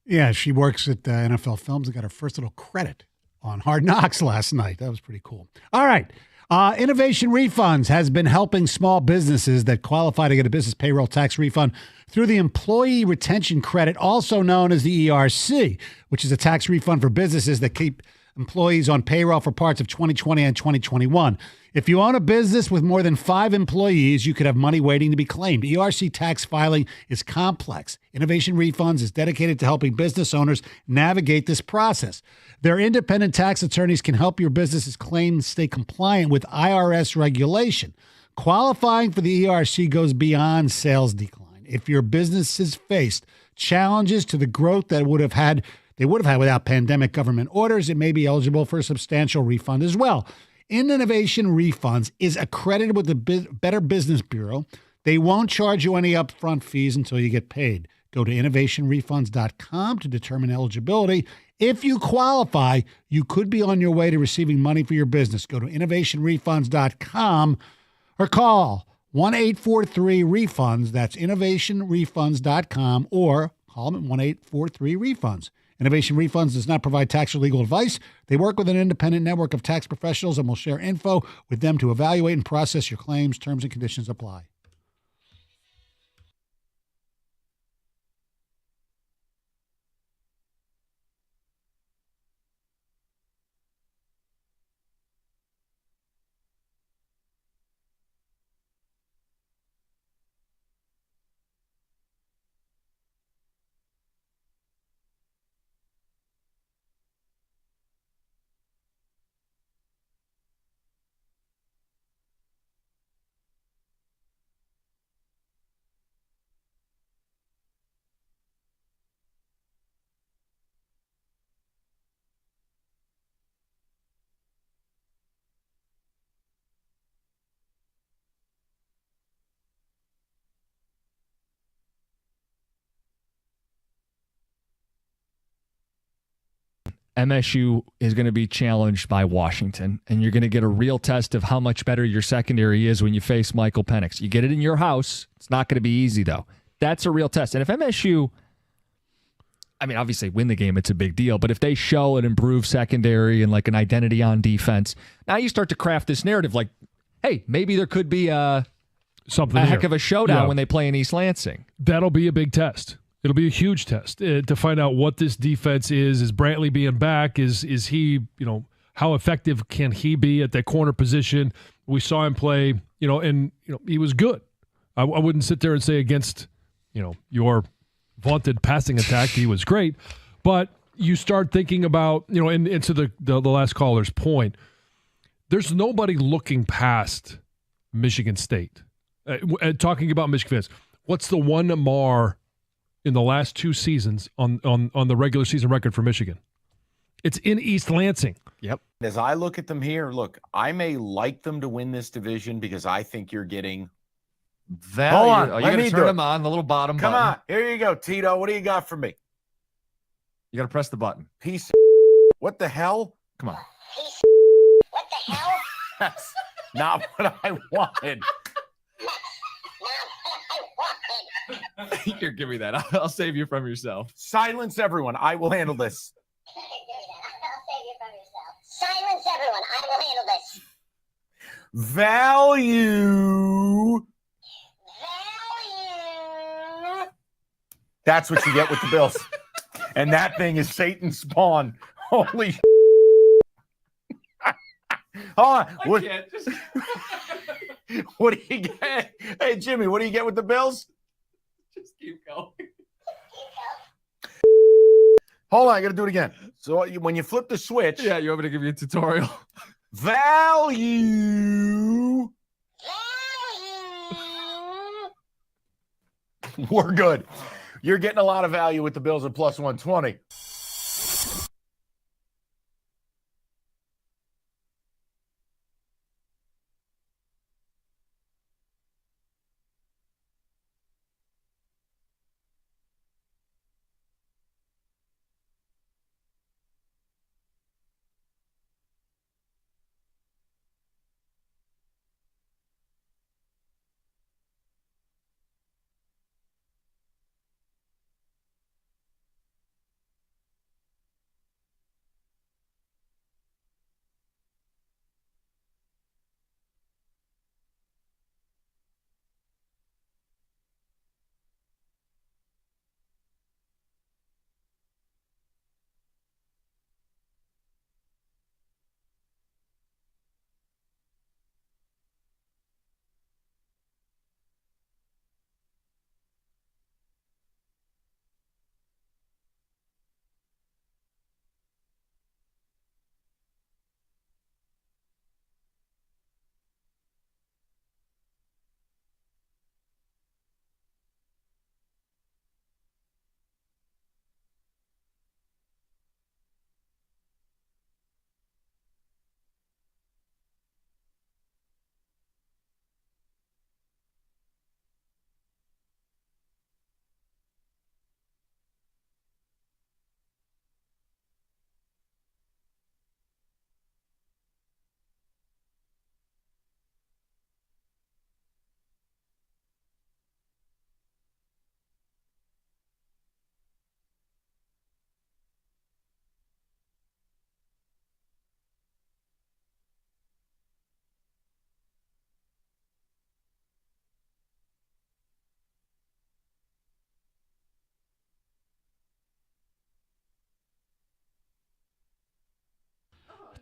Yeah, she works at NFL Films and got her first little credit on Hard Knocks last night. That was pretty cool. All right. Innovation Refunds has been helping small businesses that qualify to get a business payroll tax refund through the Employee Retention Credit, also known as the ERC, which is a tax refund for businesses that keep employees on payroll for parts of 2020 and 2021. If you own a business with more than 5 employees, you could have money waiting to be claimed. ERC tax filing is complex. Innovation Refunds is dedicated to helping business owners navigate this process. Their independent tax attorneys can help your business's claims stay compliant with IRS regulation. Qualifying for the ERC goes beyond sales decline. If your business has faced challenges to the growth that they would have had without pandemic government orders, it may be eligible for a substantial refund as well. Innovation Refunds is accredited with the Better Business Bureau. They won't charge you any upfront fees until you get paid. Go to innovationrefunds.com to determine eligibility. If you qualify, you could be on your way to receiving money for your business. Go to innovationrefunds.com or call 1-843-REFUNDS. That's innovationrefunds.com or call them at 1-843-REFUNDS. Innovation Refunds does not provide tax or legal advice. They work with an independent network of tax professionals and will share info with them to evaluate and process your claims. Terms and conditions apply. MSU is going to be challenged by Washington, and you're going to get a real test of how much better your secondary is when you face Michael Penix. You get it in your house. It's not going to be easy, though. That's a real test. And if MSU, I mean, obviously win the game, it's a big deal, but if they show an improved secondary and like an identity on defense, now you start to craft this narrative like, hey, maybe there could be something heck of a showdown when they play in East Lansing. That'll be a big test. It'll be a huge test to find out what this defense is. Is Brantley being back? Is he, how effective can he be at that corner position? We saw him play, and he was good. I wouldn't sit there and say against, your vaunted passing attack, he was great. But you start thinking about, and to the last caller's point, there's nobody looking past Michigan State. Talking about Michigan fans, what's the one mar in the last 2 seasons on the regular season record for Michigan? It's in East Lansing. Yep. As I look at them here, look, I may like them to win this division because I think you're getting value. Hold on, Are you let going me to do turn it. them on, the little bottom Come button? on, here you go, Tito. What do you got for me? You got to press the button. Piece of what the hell? Come on. What the hell? That's not what I wanted. Here, give me that. I'll save you from yourself. Silence everyone. I will handle this. I'll save you from yourself. Silence everyone. I will handle this. Value. That's what you get with the Bills. And that thing is Satan's spawn. Holy Hold on. What do you get? Hey, Jimmy, what do you get with the Bills? Just keep going. Hold on, I got to do it again. So when you flip the switch. Yeah, you want me to give you a tutorial? Value. We're good. You're getting a lot of value with the Bills at plus 120.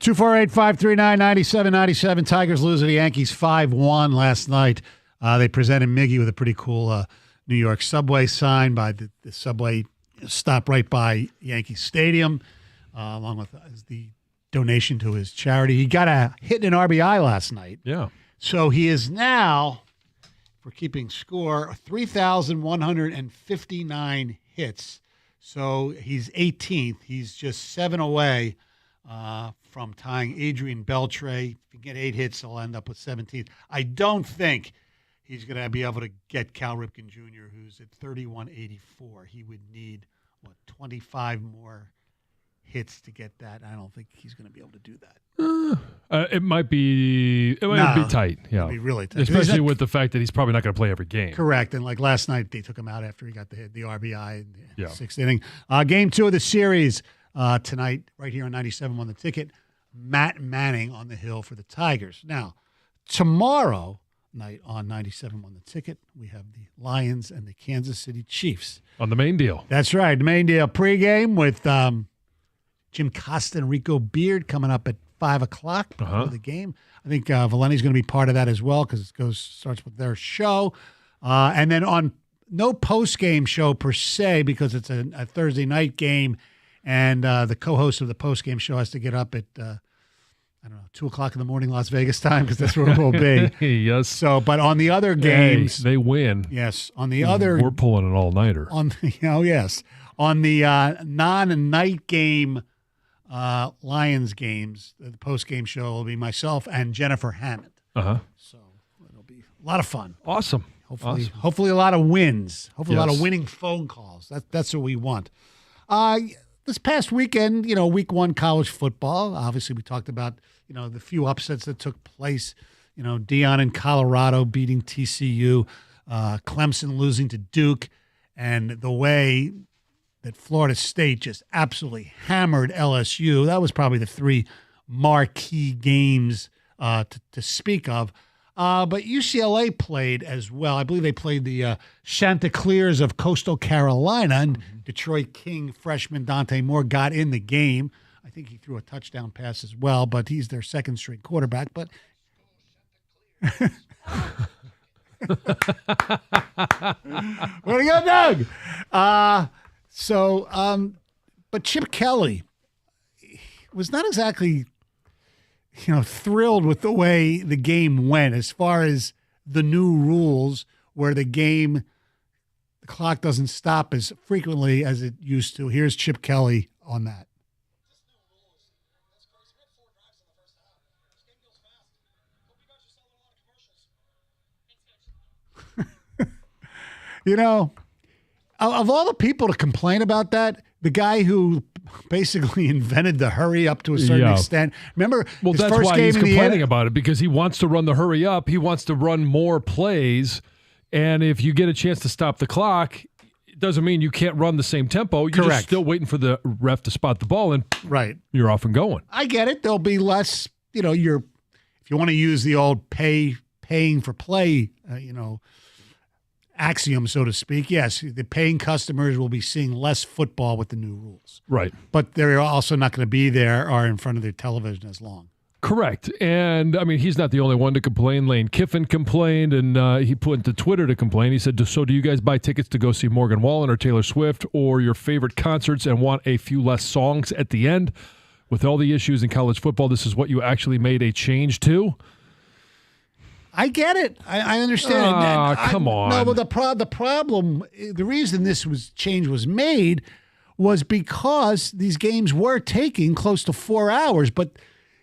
248-539-9797. Tigers lose to the Yankees 5-1 last night. They presented Miggy with a pretty cool New York subway sign by the subway stop right by Yankee Stadium, along with the donation to his charity. He got a hit in an RBI last night. Yeah. So he is now, for keeping score, 3,159 hits. So he's 18th. He's just 7 away from tying Adrian Beltre. If he get 8 hits, he'll end up with 17th. I don't think he's going to be able to get Cal Ripken Jr., who's at 3184. He would need, 25 more hits to get that. I don't think he's going to be able to do that. It might be tight. Yeah, it'll be really tight. Especially with the fact that he's probably not going to play every game. Correct. And like last night, they took him out after he got the RBI in the Yeah. 6th inning. Game 2 of the series tonight, right here on 97 on the ticket. Matt Manning on the hill for the Tigers. Now, tomorrow night on 97 on the ticket, we have the Lions and the Kansas City Chiefs. On the main deal. That's right. The main deal pregame with Jim Costa and Rico Beard coming up at 5 o'clock before the game. I think Valenti's going to be part of that as well because it starts with their show. And then on no post-game show per se because it's a Thursday night game, and the co-host of the post-game show has to get up at 2 o'clock in the morning Las Vegas time because that's where it will be. Yes. So, but on the other games, they win. yes, on the other, We're pulling an all-nighter. yes, on the non-night game Lions games, the post-game show will be myself and Jennifer Hammond. So it'll be a lot of fun. Awesome. Hopefully a lot of wins. Hopefully a lot Yes. of winning phone calls. That's what we want. This past weekend, week 1 college football. Obviously, we talked about, the few upsets that took place. Deion in Colorado beating TCU, Clemson losing to Duke, and the way that Florida State just absolutely hammered LSU. That was probably the 3 marquee games to speak of. But UCLA played as well. I believe they played the Chanticleers of Coastal Carolina, and Detroit King freshman Dante Moore got in the game. I think he threw a touchdown pass as well, but he's their second-string quarterback. But way to go, Doug! But Chip Kelly was not exactly thrilled with the way the game went as far as the new rules where the clock doesn't stop as frequently as it used to. Here's Chip Kelly on that. Of all the people to complain about that, the guy who basically invented the hurry up to a certain extent. Remember, well, his that's first why game he's in the complaining about it, because he wants to run the hurry up. He wants to run more plays. And if you get a chance to stop the clock, it doesn't mean you can't run the same tempo. You're just still waiting for the ref to spot the ball, and you're off and going. I get it. There'll be less, if you want to use the old paying for play, axiom, so to speak. Yes, the paying customers will be seeing less football with the new rules. Right. But they're also not going to be there or in front of their television as long. Correct. And, he's not the only one to complain. Lane Kiffin complained, and he put into Twitter to complain. He said, so do you guys buy tickets to go see Morgan Wallen or Taylor Swift or your favorite concerts and want a few less songs at the end? With all the issues in college football, this is what you actually made a change to? I get it. I understand. Come on. No, but the problem, the reason this change was made was because these games were taking close to 4 hours, but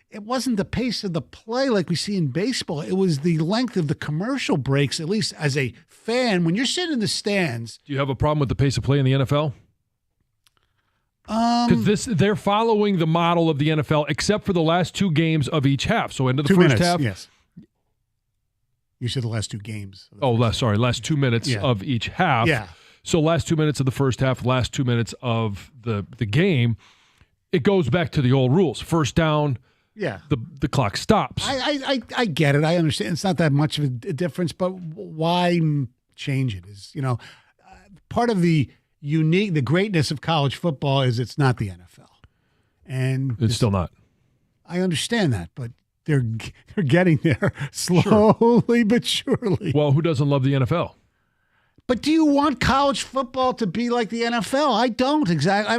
it wasn't the pace of the play like we see in baseball. It was the length of the commercial breaks, at least as a fan. When you're sitting in the stands. Do you have a problem with the pace of play in the NFL? Because they're following the model of the NFL, except for the last 2 games of each half. So into the first half. Yes. You said the last 2 games. Last 2 minutes of each half. Yeah. So last 2 minutes of the first half, last 2 minutes of the game, it goes back to the old rules. First down, the clock stops. I get it. I understand. It's not that much of a difference, but why change it? Is part of the greatness of college football is it's not the NFL, and it's still not. I understand that, but they're getting there slowly but surely. Well, who doesn't love the NFL? But do you want college football to be like the NFL? I don't exactly.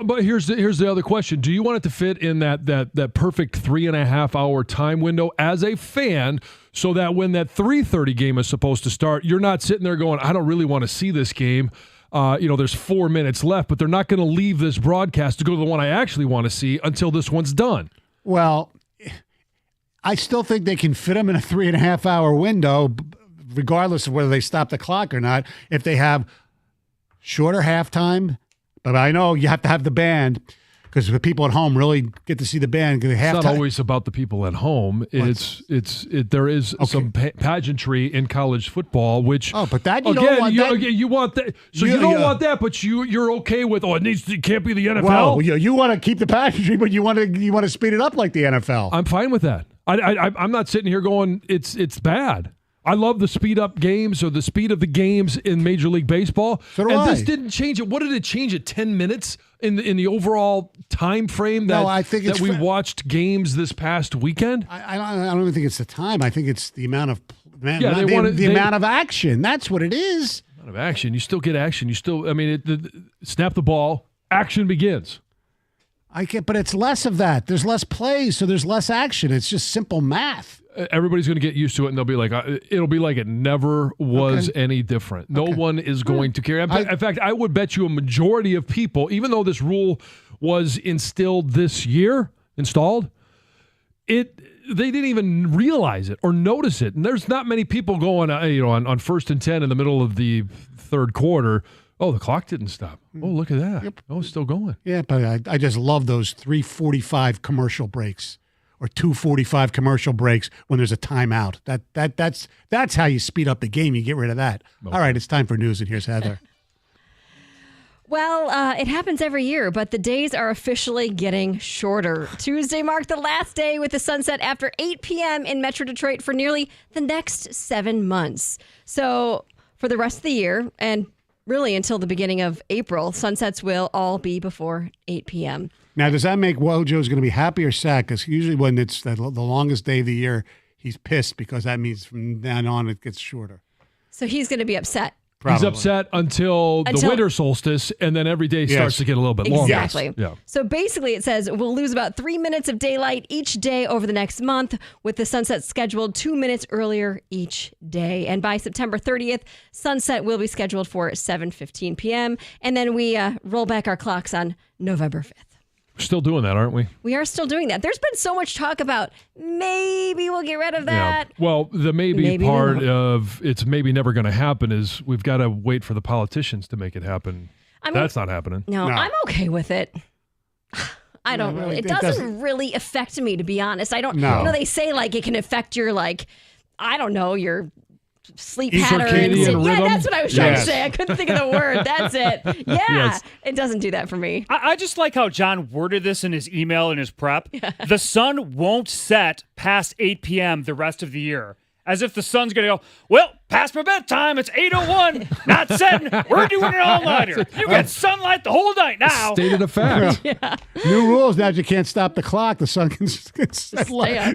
But here's the other question: do you want it to fit in that perfect 3.5 hour time window as a fan, so that when that 3:30 game is supposed to start, you're not sitting there going, "I don't really want to see this game." There's 4 minutes left, but they're not going to leave this broadcast to go to the one I actually want to see until this one's done. Well, I still think they can fit them in a 3.5 hour window, regardless of whether they stop the clock or not. If they have shorter halftime, but I know you have to have the band because the people at home really get to see the band. It's not always about the people at home. There is some pageantry in college football, which but that you don't want that. You want that. So you don't want that, but you're okay with it can't be the NFL. Well, you want to keep the pageantry, but you want to speed it up like the NFL. I'm fine with that. I'm not sitting here going it's bad. I love the speed up games or the speed of the games in Major League Baseball. So do I. This didn't change it. What did it change it? 10 minutes in the overall time frame that we watched games this past weekend? I don't even think it's the time. I think it's the amount of amount of action. That's what it is. Amount of action. You still get action. You still. Snap the ball. Action begins. But it's less of that. There's less plays, so there's less action. It's just simple math. Everybody's going to get used to it, and they'll be like, it'll be like it never was any different. No one is going to care. In fact, I would bet you a majority of people, even though this rule was installed, they didn't even realize it or notice it. And there's not many people going, on 1st and 10 in the middle of the third quarter. Oh, the clock didn't stop. Oh, look at that. Yep. Oh, it's still going. Yeah, but I just love those 3:45 commercial breaks or 2:45 commercial breaks when there's a timeout. That's how you speed up the game. You get rid of that. Okay. All right, it's time for news, and here's Heather. Well, it happens every year, but the days are officially getting shorter. Tuesday marked the last day with the sunset after 8 p.m. in Metro Detroit for nearly the next 7 months. So for the rest of the year, and really until the beginning of April, sunsets will all be before 8 p.m. Now, does that make Wojo's going to be happy or sad? Because usually when it's the longest day of the year, he's pissed because that means from then on it gets shorter. So he's going to be upset. Probably. He's upset until the winter solstice, and then every day starts to get a little bit longer. Exactly. Yeah. So basically it says we'll lose about 3 minutes of daylight each day over the next month, with the sunset scheduled 2 minutes earlier each day. And by September 30th, sunset will be scheduled for 7:15 p.m. And then we roll back our clocks on November 5th. We're still doing that, aren't we? We are still doing that. There's been so much talk about maybe we'll get rid of that. Yeah. Well, the maybe part of it's maybe never going to happen is we've got to wait for the politicians to make it happen. That's not happening. No, I'm okay with it. I don't really. It doesn't really affect me, to be honest. I don't. No. You know, they say like it can affect your your sleep patterns. Yeah, that's what I was trying to say. I couldn't think of the word. That's it. Yeah, It doesn't do that for me. I just like how John worded this in his email and his prep. Yeah. The sun won't set past 8 p.m. the rest of the year. As if the sun's going to go, well, past my bedtime, it's 8:01, not setting, we're doing an all-nighter. You get sunlight the whole night now. Stated a fact. Yeah. New rules now, you can't stop the clock. The sun can set later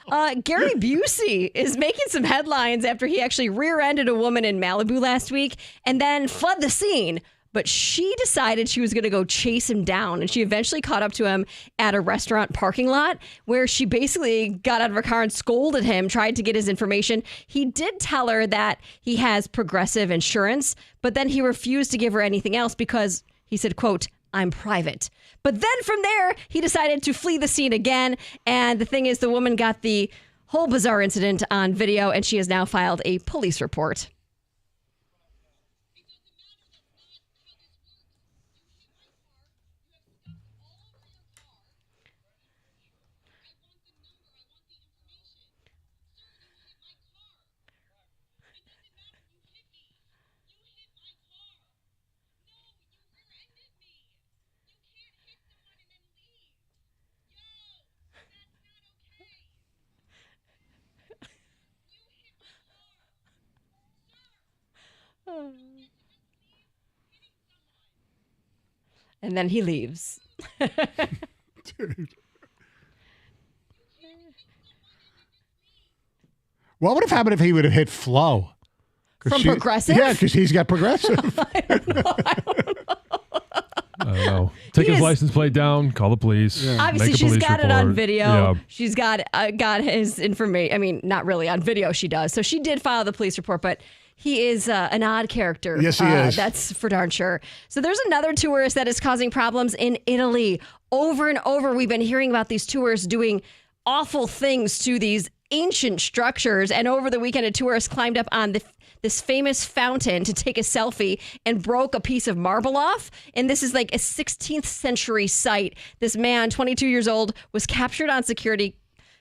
now. Gary Busey is making some headlines after he actually rear-ended a woman in Malibu last week and then fled the scene. But she decided she was going to go chase him down, and she eventually caught up to him at a restaurant parking lot where she basically got out of her car and scolded him, tried to get his information. He did tell her that he has Progressive insurance, but then he refused to give her anything else because he said, quote, "I'm private." But then from there, he decided to flee the scene again. And the thing is, the woman got the whole bizarre incident on video, and she has now filed a police report. And then he leaves. What would have happened if he would have hit Flo? From Progressive? Yeah, because he's got Progressive. I don't know. Take his license plate down. Call the police. Yeah. Obviously, she's got it on video. Yeah. She's got his information. I mean, not really on video. She does. So she did file the police report, but he is an odd character. Yes, he is. That's for darn sure. So there's another tourist that is causing problems in Italy. Over and over, we've been hearing about these tourists doing awful things to these ancient structures. And over the weekend, a tourist climbed up on this famous fountain to take a selfie and broke a piece of marble off. And this is like a 16th century site. This man, 22 years old, was captured on security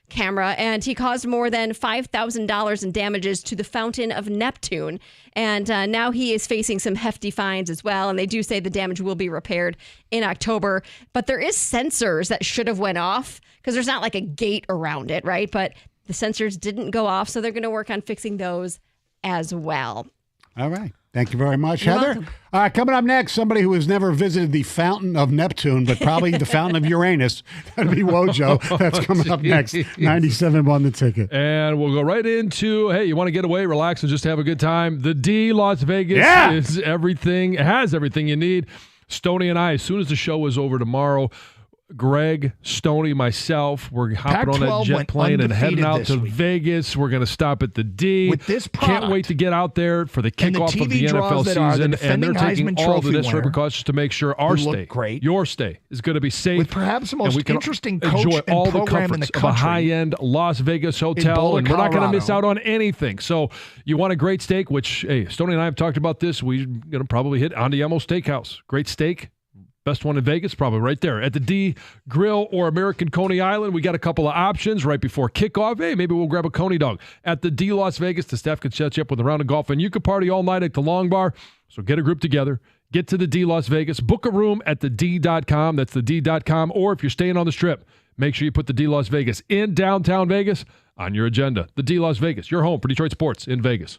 camera, and he caused more than $5,000 in damages to the Fountain of Neptune. And now he is facing some hefty fines as well. And they do say the damage will be repaired in October. But there is sensors that should have went off because there's not like a gate around it, right? But the sensors didn't go off, so they're going to work on fixing those as well. All right. Thank you very much, You're Heather. welcome. All right, coming up next, somebody who has never visited the Fountain of Neptune, but probably the Fountain of Uranus. That'd be Wojo. That's coming up next. 97 The Ticket. And we'll go right into, hey, you want to get away, relax, and just have a good time? The D Las Vegas is everything. It has everything you need. Stoney and I, as soon as the show is over tomorrow, Greg, Stoney, myself, we're hopping on that jet plane and heading out to Vegas. We're going to stop at the D. With this product, can't wait to get out there for the kickoff of the NFL season. And they're taking all the necessary precautions to make sure our stay, your stay, is going to be safe. With perhaps the most interesting coach enjoy and all the program in the comforts of a country. high-end Las Vegas hotel, and we're not going to miss out on anything. So you want a great steak, which, hey, Stoney and I have talked about this. We're going to probably hit Andiamo Steakhouse. Great steak. Best one in Vegas, probably right there. At the D Grill or American Coney Island, we got a couple of options right before kickoff. Hey, maybe we'll grab a Coney dog. At the D Las Vegas, the staff could set you up with a round of golf, and you could party all night at the Long Bar. So get a group together. Get to the D Las Vegas. Book a room at the D.com. That's the D.com. Or if you're staying on the Strip, make sure you put the D Las Vegas in downtown Vegas on your agenda. The D Las Vegas, your home for Detroit sports in Vegas.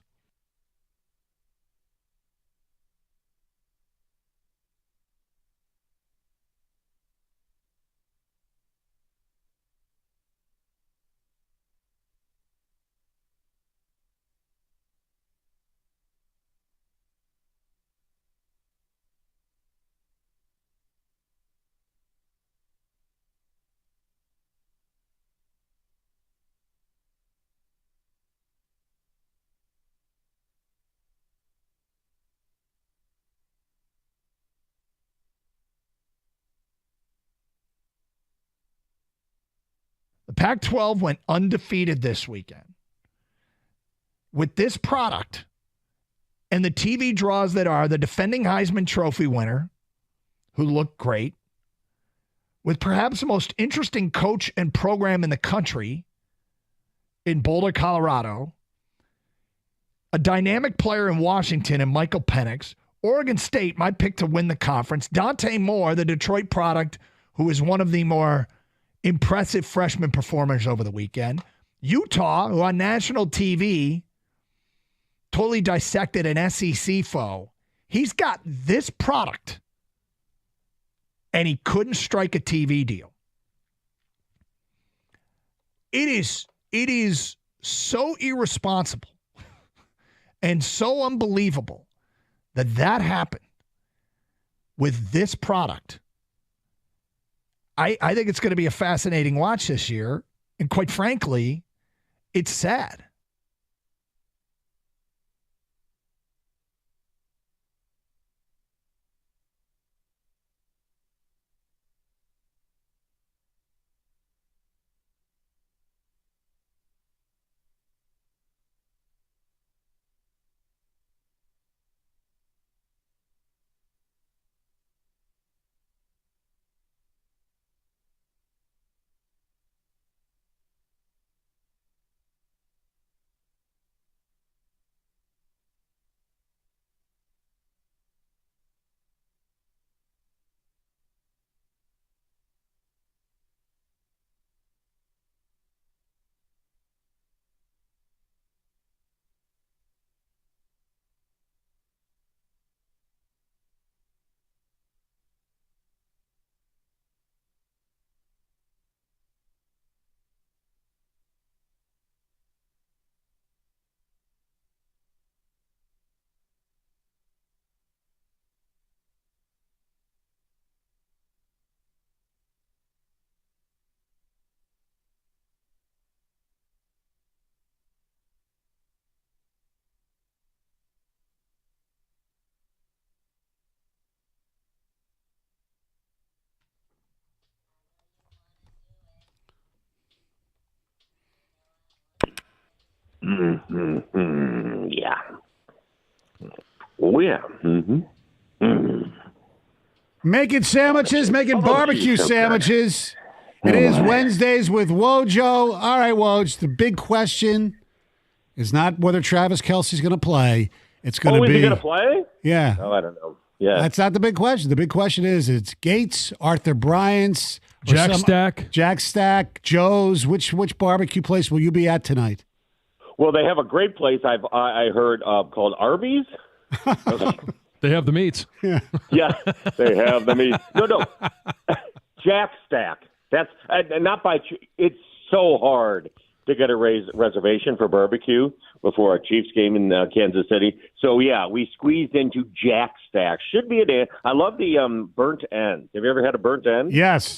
The Pac-12 went undefeated this weekend. With this product and the TV draws that are the defending Heisman Trophy winner, who looked great, with perhaps the most interesting coach and program in the country in Boulder, Colorado, a dynamic player in Washington and Michael Penix, Oregon State, my pick to win the conference, Dante Moore, the Detroit product, who is one of the more impressive freshman performers over the weekend. Utah, who on national TV totally dissected an SEC foe. He's got this product, and he couldn't strike a TV deal. It is so irresponsible and so unbelievable that happened with this product. I think it's going to be a fascinating watch this year. And quite frankly, it's sad. Yeah. Oh, yeah. Making sandwiches, making barbecue sandwiches. It is Wednesdays with Wojo. All right, Woj, the big question is not whether Travis Kelsey's going to play. It's going to be. Is he going to play? Yeah. Oh, I don't know. Yeah. That's not the big question. The big question is it's Gates, Arthur Bryant's, or Jack Stack, Joe's. Which barbecue place will you be at tonight? Well, they have a great place I heard called Arby's. They have the meats. Yeah. Yeah, they have the meat. No. Jack Stack. That's not by. It's so hard to get a reservation for barbecue before our Chiefs game in Kansas City. So yeah, we squeezed into Jack Stack. Should be a day. I love the burnt ends. Have you ever had a burnt end? Yes.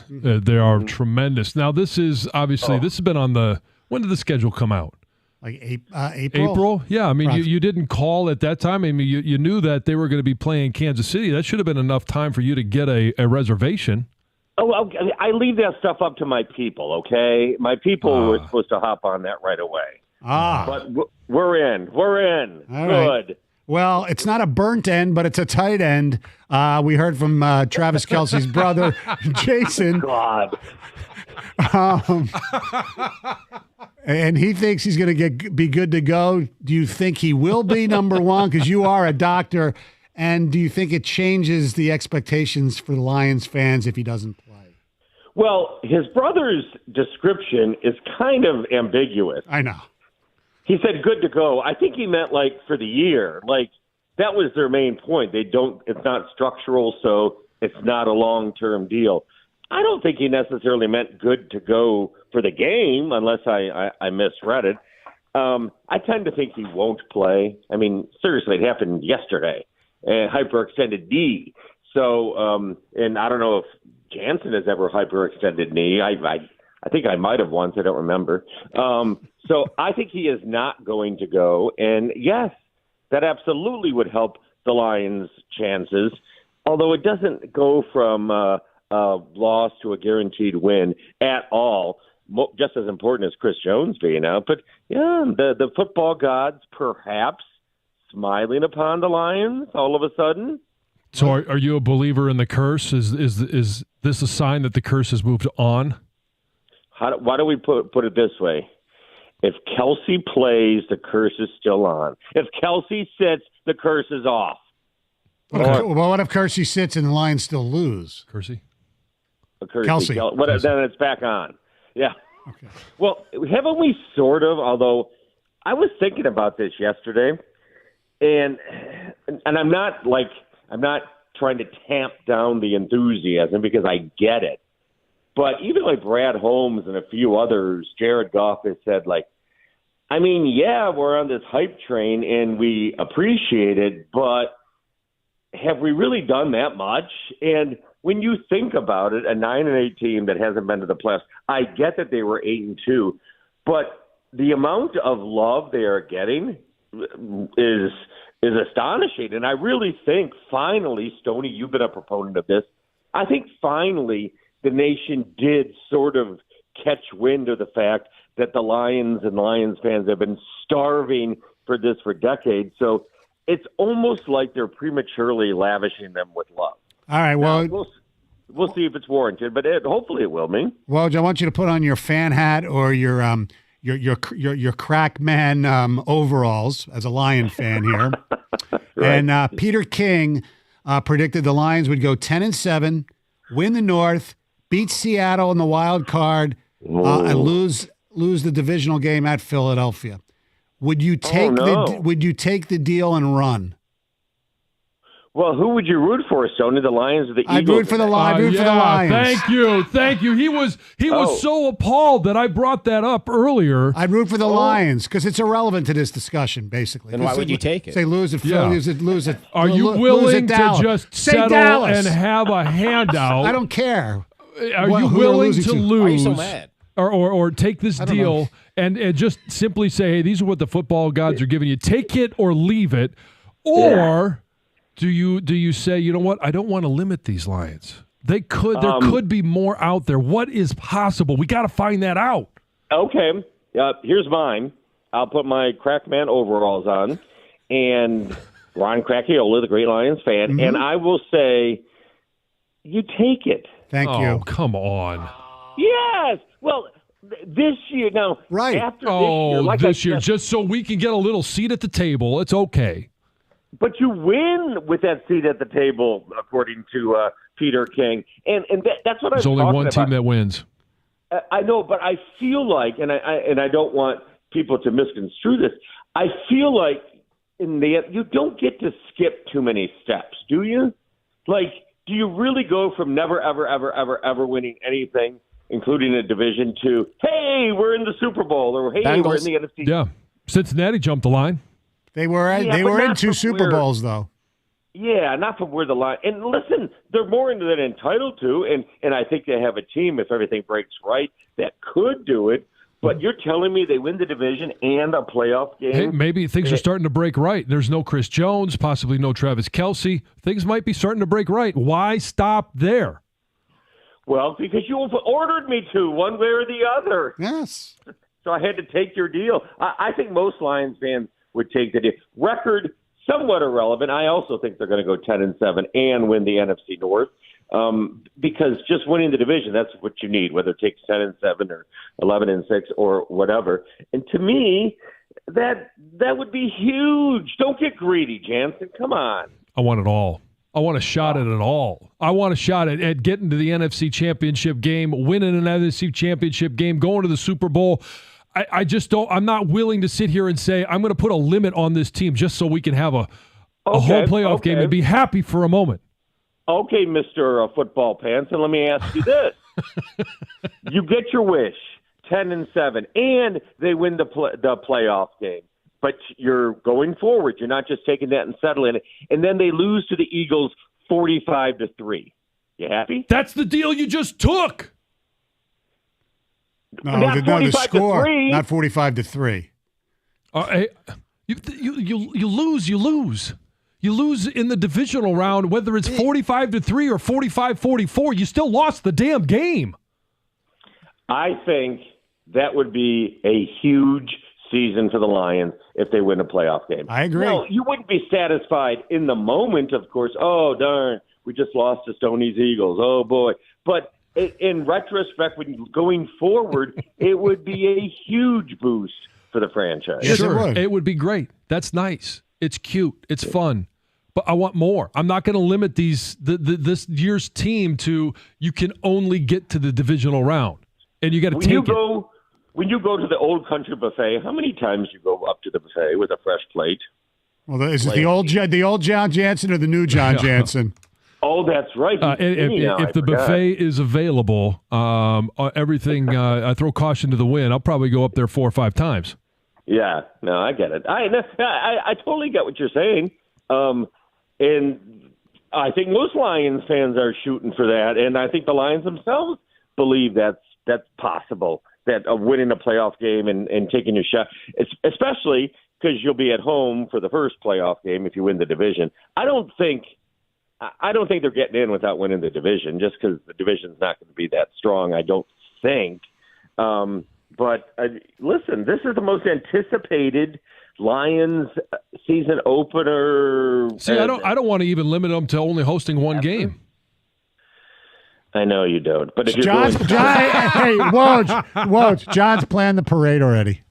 They are tremendous. Now this is obviously this has been on the. When did the schedule come out? Like April? April? Yeah. I mean, you didn't call at that time. I mean, you knew that they were going to be playing Kansas City. That should have been enough time for you to get a reservation. Oh, okay. I leave that stuff up to my people, okay? My people were supposed to hop on that right away. But we're in. We're in. All Good. Right. Well, it's not a burnt end, but it's a tight end. We heard from Travis Kelsey's brother, Jason. God. And he thinks he's going to be good to go. Do you think he will be, number one? Because you are a doctor. And do you think it changes the expectations for the Lions fans if he doesn't play? Well, his brother's description is kind of ambiguous. I know. He said good to go. I think he meant like for the year. Like that was their main point. It's not structural, so it's not a long-term deal. I don't think he necessarily meant good to go for the game, unless I misread it. I tend to think he won't play. I mean, seriously, it happened yesterday. Hyperextended knee. So, and I don't know if Jansen has ever hyperextended knee. I think I might have once. I don't remember. So I think he is not going to go. And yes, that absolutely would help the Lions' chances. Although it doesn't go from a loss to a guaranteed win at all. Just as important as Chris Jones being out. But yeah, the football gods perhaps smiling upon the Lions all of a sudden. So are you a believer in the curse? Is this a sign that the curse has moved on? Why do we put it this way? If Kelsey plays, the curse is still on. If Kelsey sits, the curse is off. What if Kelsey sits and the Lions still lose? Kelsey? Kelsey. Then it's back on. Yeah. Okay. Well, haven't we sort of, although I was thinking about this yesterday, and I'm not trying to tamp down the enthusiasm because I get it. But even like Brad Holmes and a few others, Jared Goff has said, like, I mean, yeah, we're on this hype train and we appreciate it, but have we really done that much? And when you think about it, a 9-8 team that hasn't been to the playoffs, I get that they were 8-2, but the amount of love they are getting is astonishing. And I really think finally, Stoney, you've been a proponent of this. I think finally the nation did sort of catch wind of the fact that the Lions and Lions fans have been starving for this for decades. So it's almost like they're prematurely lavishing them with love. All right, well, now, we'll see if it's warranted, but hopefully it will be. Well, I want you to put on your fan hat or your crack man overalls as a Lion fan here. Right. And Peter King predicted the Lions would go 10-7, win the North, beat Seattle in the wild card, and lose the divisional game at Philadelphia. Would you take the deal and run? Well, who would you root for, Stoney? The Lions or the Eagles? I'd root for the Lions. Thank you. He was so appalled that I brought that up earlier. I'd root for the Lions because it's irrelevant to this discussion, basically. Then why would you take it? Say lose it, lose it. Are you willing to just settle and have a handout? I don't care. Are you willing to lose? Why are you so mad? Or take this deal and just simply say, hey, these are what the football gods are giving you. Take it or leave it. Or do you say, you know what, I don't want to limit these Lions. There could be more out there. What is possible? We got to find that out. Okay. Here's mine. I'll put my Crackman overalls on, and Ron Cracchiola, the great Lions fan, and I will say, you take it. Thank Oh, you. come on. Yes. Well, this year now. Right. After this year, just so we can get a little seat at the table. It's okay. But you win with that seat at the table, according to Peter King, and that's what I'm There's talking only one team about. that wins. I know, but I feel like, and I don't want people to misconstrue this. I feel like you don't get to skip too many steps, do you? Like, do you really go from never, ever, ever, ever, ever winning anything, including a division, to hey, we're in the Super Bowl, or hey, Bengals. we're in the NFC? Yeah. Cincinnati jumped the line. They were Yeah, they but were in not 2 from Super where- Bowls though. Yeah, not from where the line. And listen, they're more than entitled to, and I think they have a team, if everything breaks right, that could do it. But you're telling me they win the division and a playoff game? Hey, maybe things are starting to break right. There's no Chris Jones, possibly no Travis Kelsey. Things might be starting to break right. Why stop there? Well, because you ordered me to, one way or the other. Yes. So I had to take your deal. I think most Lions fans would take the deal. Record, somewhat irrelevant. I also think they're going to go 10-7 and win the NFC North. Because just winning the division, that's what you need, whether it takes 10-7 or 11-6 or whatever. And to me, that would be huge. Don't get greedy, Jansen. Come on. I want it all. I want a shot at it all. I want a shot at getting to the NFC Championship game, winning an NFC Championship game, going to the Super Bowl. I just don't. I'm not willing to sit here and say I'm going to put a limit on this team just so we can have a whole playoff game and be happy for a moment. Okay, Mr. Football Pants, and let me ask you this. You get your wish, 10-7, and they win the playoff game. But you're going forward. You're not just taking that and settling it. And then they lose to the Eagles 45-3. You happy? That's the deal you just took. No, Not the score, 45-3. not 45-3. You lose. You lose in the divisional round, whether it's 45-3 or 45-44. You still lost the damn game. I think that would be a huge season for the Lions if they win a playoff game. I agree. No, you wouldn't be satisfied in the moment, of course. Oh, darn, we just lost to Stoney's Eagles. Oh, boy. But in retrospect, when going forward, it would be a huge boost for the franchise. Yes, Sure, it would. be great. That's nice. It's cute. It's fun. But I want more. I'm not going to limit this year's team to you can only get to the divisional round, and you got to take it. When you go to the Old Country Buffet, how many times you go up to the buffet with a fresh plate? Well, is it the old John Jansen or the new John Jansen? Oh, that's right. If the buffet is available, everything, I throw caution to the wind. I'll probably go up there 4 or 5 times. Yeah, no, I get it. I totally get what you're saying. And I think most Lions fans are shooting for that, and I think the Lions themselves believe that's possible, that of winning a playoff game and taking your shot, especially because you'll be at home for the first playoff game if you win the division. I don't think they're getting in without winning the division, just because the division's not going to be that strong, I don't think. But listen, this is the most anticipated Lions season opener. See, I don't want to even limit them to only hosting one game. I know you don't, but if you're Hey, Woj, John's planned the parade already.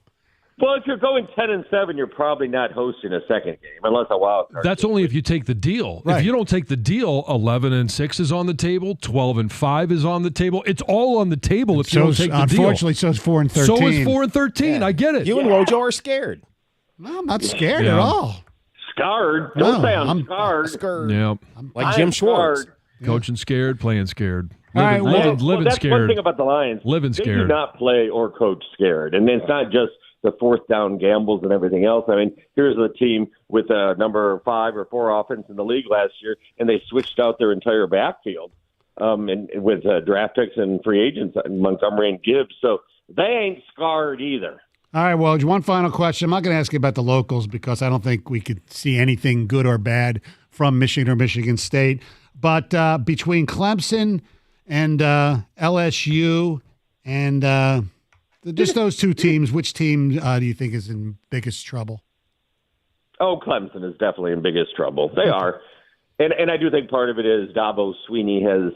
Well, if you're going 10-7, you're probably not hosting a second game unless a wild card. That's only if you take the deal. Right. If you don't take the deal, 11-6 is on the table. 12-5 is on the table. It's all on the table if you don't take the deal. Unfortunately, so is 4-13. So is 4-13. I get it. You and Wojo are scared. No, I'm not scared at all. Scarred. Don't say I'm scarred. Scared. Yeah. Like Jim Schwartz. Scarred. Coaching scared, playing scared. All right, Living that's scared. one thing about the Lions. Living They do scared. not play or coach scared. And it's not just the fourth down gambles and everything else. I mean, here's a team with a number 5 or 4 offense in the league last year, and they switched out their entire backfield and with draft picks and free agents, Montgomery and Gibbs. So they ain't scarred either. All right, Woj, one final question. I'm not going to ask you about the locals because I don't think we could see anything good or bad from Michigan or Michigan State. But between Clemson and LSU and the Just those two teams. Which team do you think is in biggest trouble? Oh, Clemson is definitely in biggest trouble. They are. And I do think part of it is Dabo Sweeney is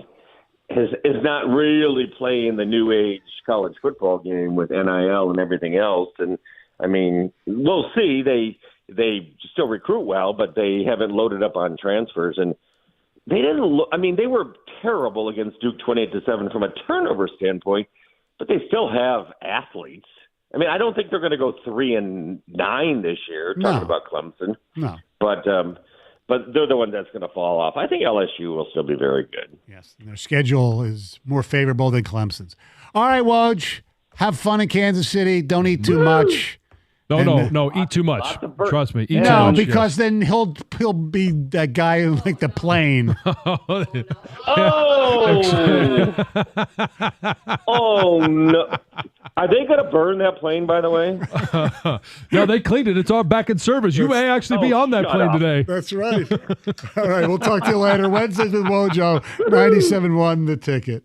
not really playing the new age college football game with NIL and everything else. And I mean, we'll see. They still recruit well, but they haven't loaded up on transfers. And they didn't. They were terrible against Duke 28-7 from a turnover standpoint, but they still have athletes. I mean, I don't think they're going to go 3-9 this year. Talking about Clemson, no, but they're the one that's going to fall off. I think LSU will still be very good. Yes, and their schedule is more favorable than Clemson's. All right, Woj, have fun in Kansas City. Don't eat too much. No, eat too much. Trust me, eat too no, much. because then he'll be that guy who like the plane. Oh no! Are they going to burn that plane? By the way, no, they cleaned it. It's all back in service. You may actually be on that plane today. That's right. All right, we'll talk to you later. Wednesdays with Wojo, 97.1 The Ticket.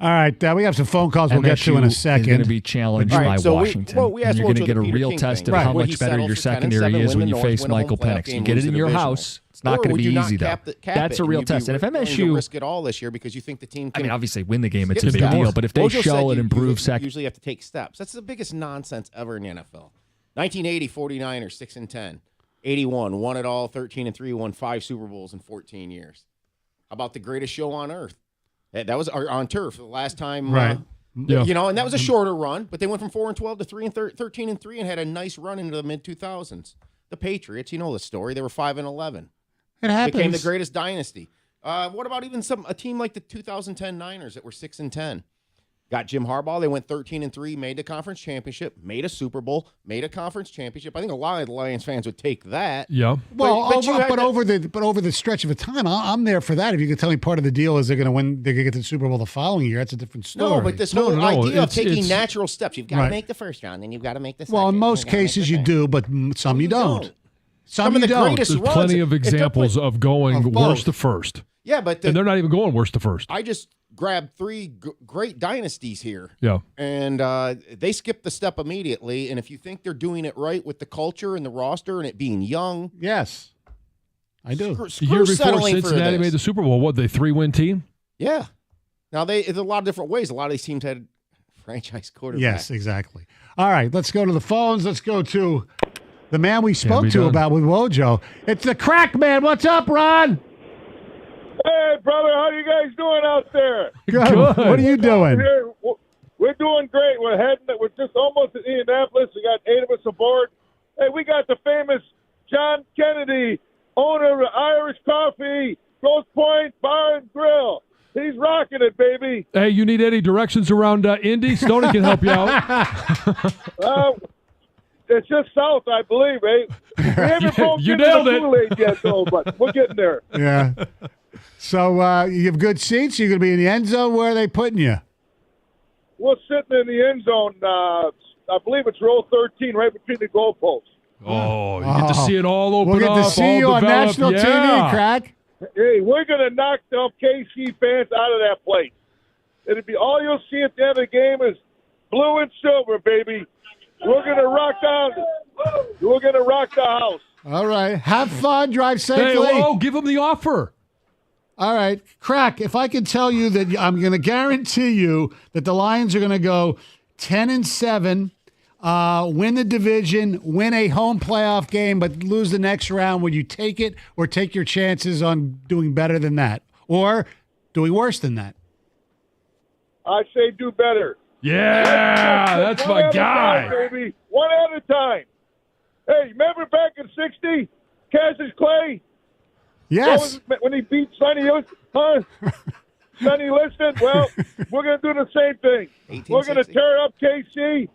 All right, we have some phone calls we'll get to in a second. Is going to be challenged by Washington. We asked and you're going to Woj get a the Peter real King test thing. of how Would he much better settle your for 10 and secondary 7, is win when the you North, face win a home Michael playoff Penix. game, You get lose it in the your division? house. It's not Or going to would be you not easy, though. cap That's a it, real and you'd test. be And if willing to MSU, risk it all this year because you think the team I can. mean, obviously win the game, it's skip a big steps. deal. But if they Wojo said show an you improved second, usually have to take steps. That's the biggest nonsense ever in the NFL. 1980, 49ers, 6-10. 81, won it all, 13-3, won 5 Super Bowls in 14 years. How about the greatest show on earth? That was on turf the last time. Right. You know, and that was a shorter run, but they went from 4-12 to 13-3 and had a nice run into the mid-2000s. The Patriots, you know the story. They were 5-11. It happens. Became the greatest dynasty. What about even a team like the 2010 Niners that were 6-10? Got Jim Harbaugh. They went 13-3, made the conference championship, made a Super Bowl, made a conference championship. I think a lot of the Lions fans would take that. Yeah. Well, over the stretch of a time, I'm there for that. If you could tell me part of the deal is they're going to win, they're going to get to the Super Bowl the following year. That's a different story. No, but this whole idea of taking natural steps. You've got to Right. make the first round, then you've got to make the second. Well, in most cases you do, but some you don't. Some of you the don't. greatest There's runs. plenty of examples of going Of both. worst to first. Yeah, but And they're not even going worst to first. I just grabbed 3 great dynasties here. Yeah. And they skipped the step immediately. And if you think they're doing it right with the culture and the roster and it being young, Yes, I do. The year before settling for Cincinnati this. made the Super Bowl, what, they 3-win team? Yeah. Now, it's a lot of different ways. A lot of these teams had franchise quarterbacks. Yes, exactly. All right, let's go to the phones. Let's go to the man we spoke to done. about with Wojo. It's the Crack Man. What's up, Ron? Hey, brother, how you guys doing out there? Good. What are you doing? We're doing great. We're just almost at Indianapolis. We got 8 of us aboard. Hey, we got the famous John Kennedy, owner of Irish Coffee, Grosse Point Bar and Grill. He's rocking it, baby. Hey, you need any directions around Indy? Stoney can help you out. It's just south, I believe, eh? We haven't broke you into nailed the it. Kool-Aid yet, though, but we're getting there. Yeah. So you have good seats. You're going to be in the end zone. Where are they putting you? We're sitting in the end zone. I believe it's row 13, right between the goalposts. Oh, you get to see it all open We'll up. get to see all you on develop. national Yeah. TV, Crack. Hey, we're going to knock them KC fans out of that place. It'll be all you'll see at the end of the game is blue and silver, baby. We're going to rock down. We're going to rock the house. All right. Have fun. Drive safely. Hey, whoa, give them the offer. All right. Crack, if I can tell you that I'm going to guarantee you that the Lions are going to go 10-7, win the division, win a home playoff game, but lose the next round, would you take it or take your chances on doing better than that or doing worse than that? I say do better. Yeah, that's One my at a guy. time, baby. One at a time. Hey, remember back in 60, Cassius Clay? Yes. When he beat Sonny Liston? Huh? Sonny Liston? Well, we're going to do the same thing. We're going to tear up KC.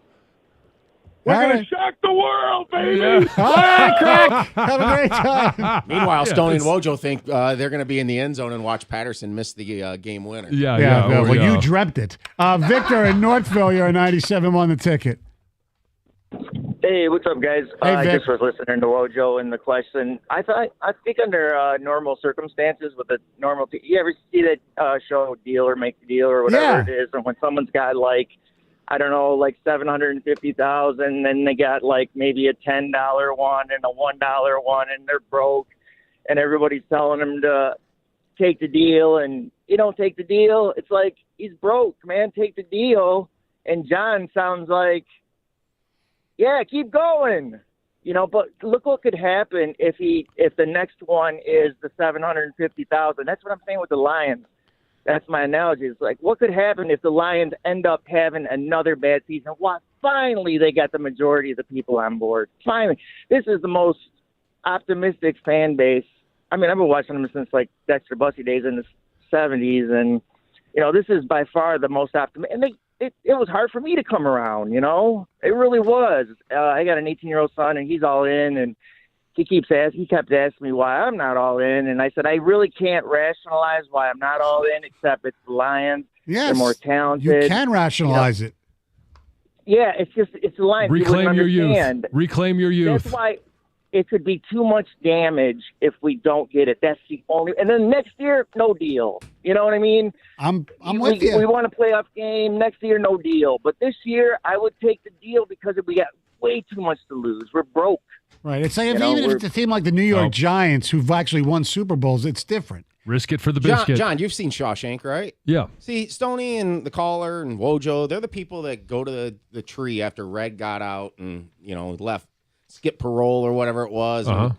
We're All going right. to shock the world, baby. Yeah. All right, Crack. Have a great time. Meanwhile, Stoney and Wojo think they're going to be in the end zone and watch Patterson miss the game winner. Yeah. Well, you dreamt it. Victor in Northville, you're a 97 on the ticket. Hey, what's up, guys? Hey, I Vic. just was listening to Wojo and the question. I think under normal circumstances with a normal you ever see that show Deal or Make the Deal or whatever it is, and when someone's got like, I don't know, like $750,000, and they got like maybe a $10 one and a $1 one, and they're broke, and everybody's telling them to take the deal, and you don't take the deal. It's like, he's broke, man. Take the deal. And John sounds like, yeah, keep going. You know, but look what could happen if the next one is the $750,000. That's what I'm saying with the Lions. That's my analogy. It's like, what could happen if the Lions end up having another bad season? Why, finally, they got the majority of the people on board. Finally. This is the most optimistic fan base. I mean, I've been watching them since, like, Dexter Bussey days in the 70s, and, you know, this is by far the most optimistic. And it was hard for me to come around, you know? It really was. I got an 18-year-old son, and he's all in, and he kept asking me why I'm not all in, and I said I really can't rationalize why I'm not all in, except it's the Lions. Yes, they're more talented. You can rationalize it. Yeah, it's the Lions. Reclaim your understand. youth. Reclaim your youth. That's why. it could be too much damage if we don't get it. That's the only. And then next year, no deal. You know what I mean? I'm with you. We want a playoff game next year, no deal. But this year, I would take the deal because we got way too much to lose. We're broke. Right. It's like even if it's a team like the New York Giants who've actually won Super Bowls, it's different. Risk it for the biscuit. John, you've seen Shawshank, right? Yeah. See, Stoney and the caller and Wojo, they're the people that go to the tree after Red got out and, left, skip parole or whatever it was. And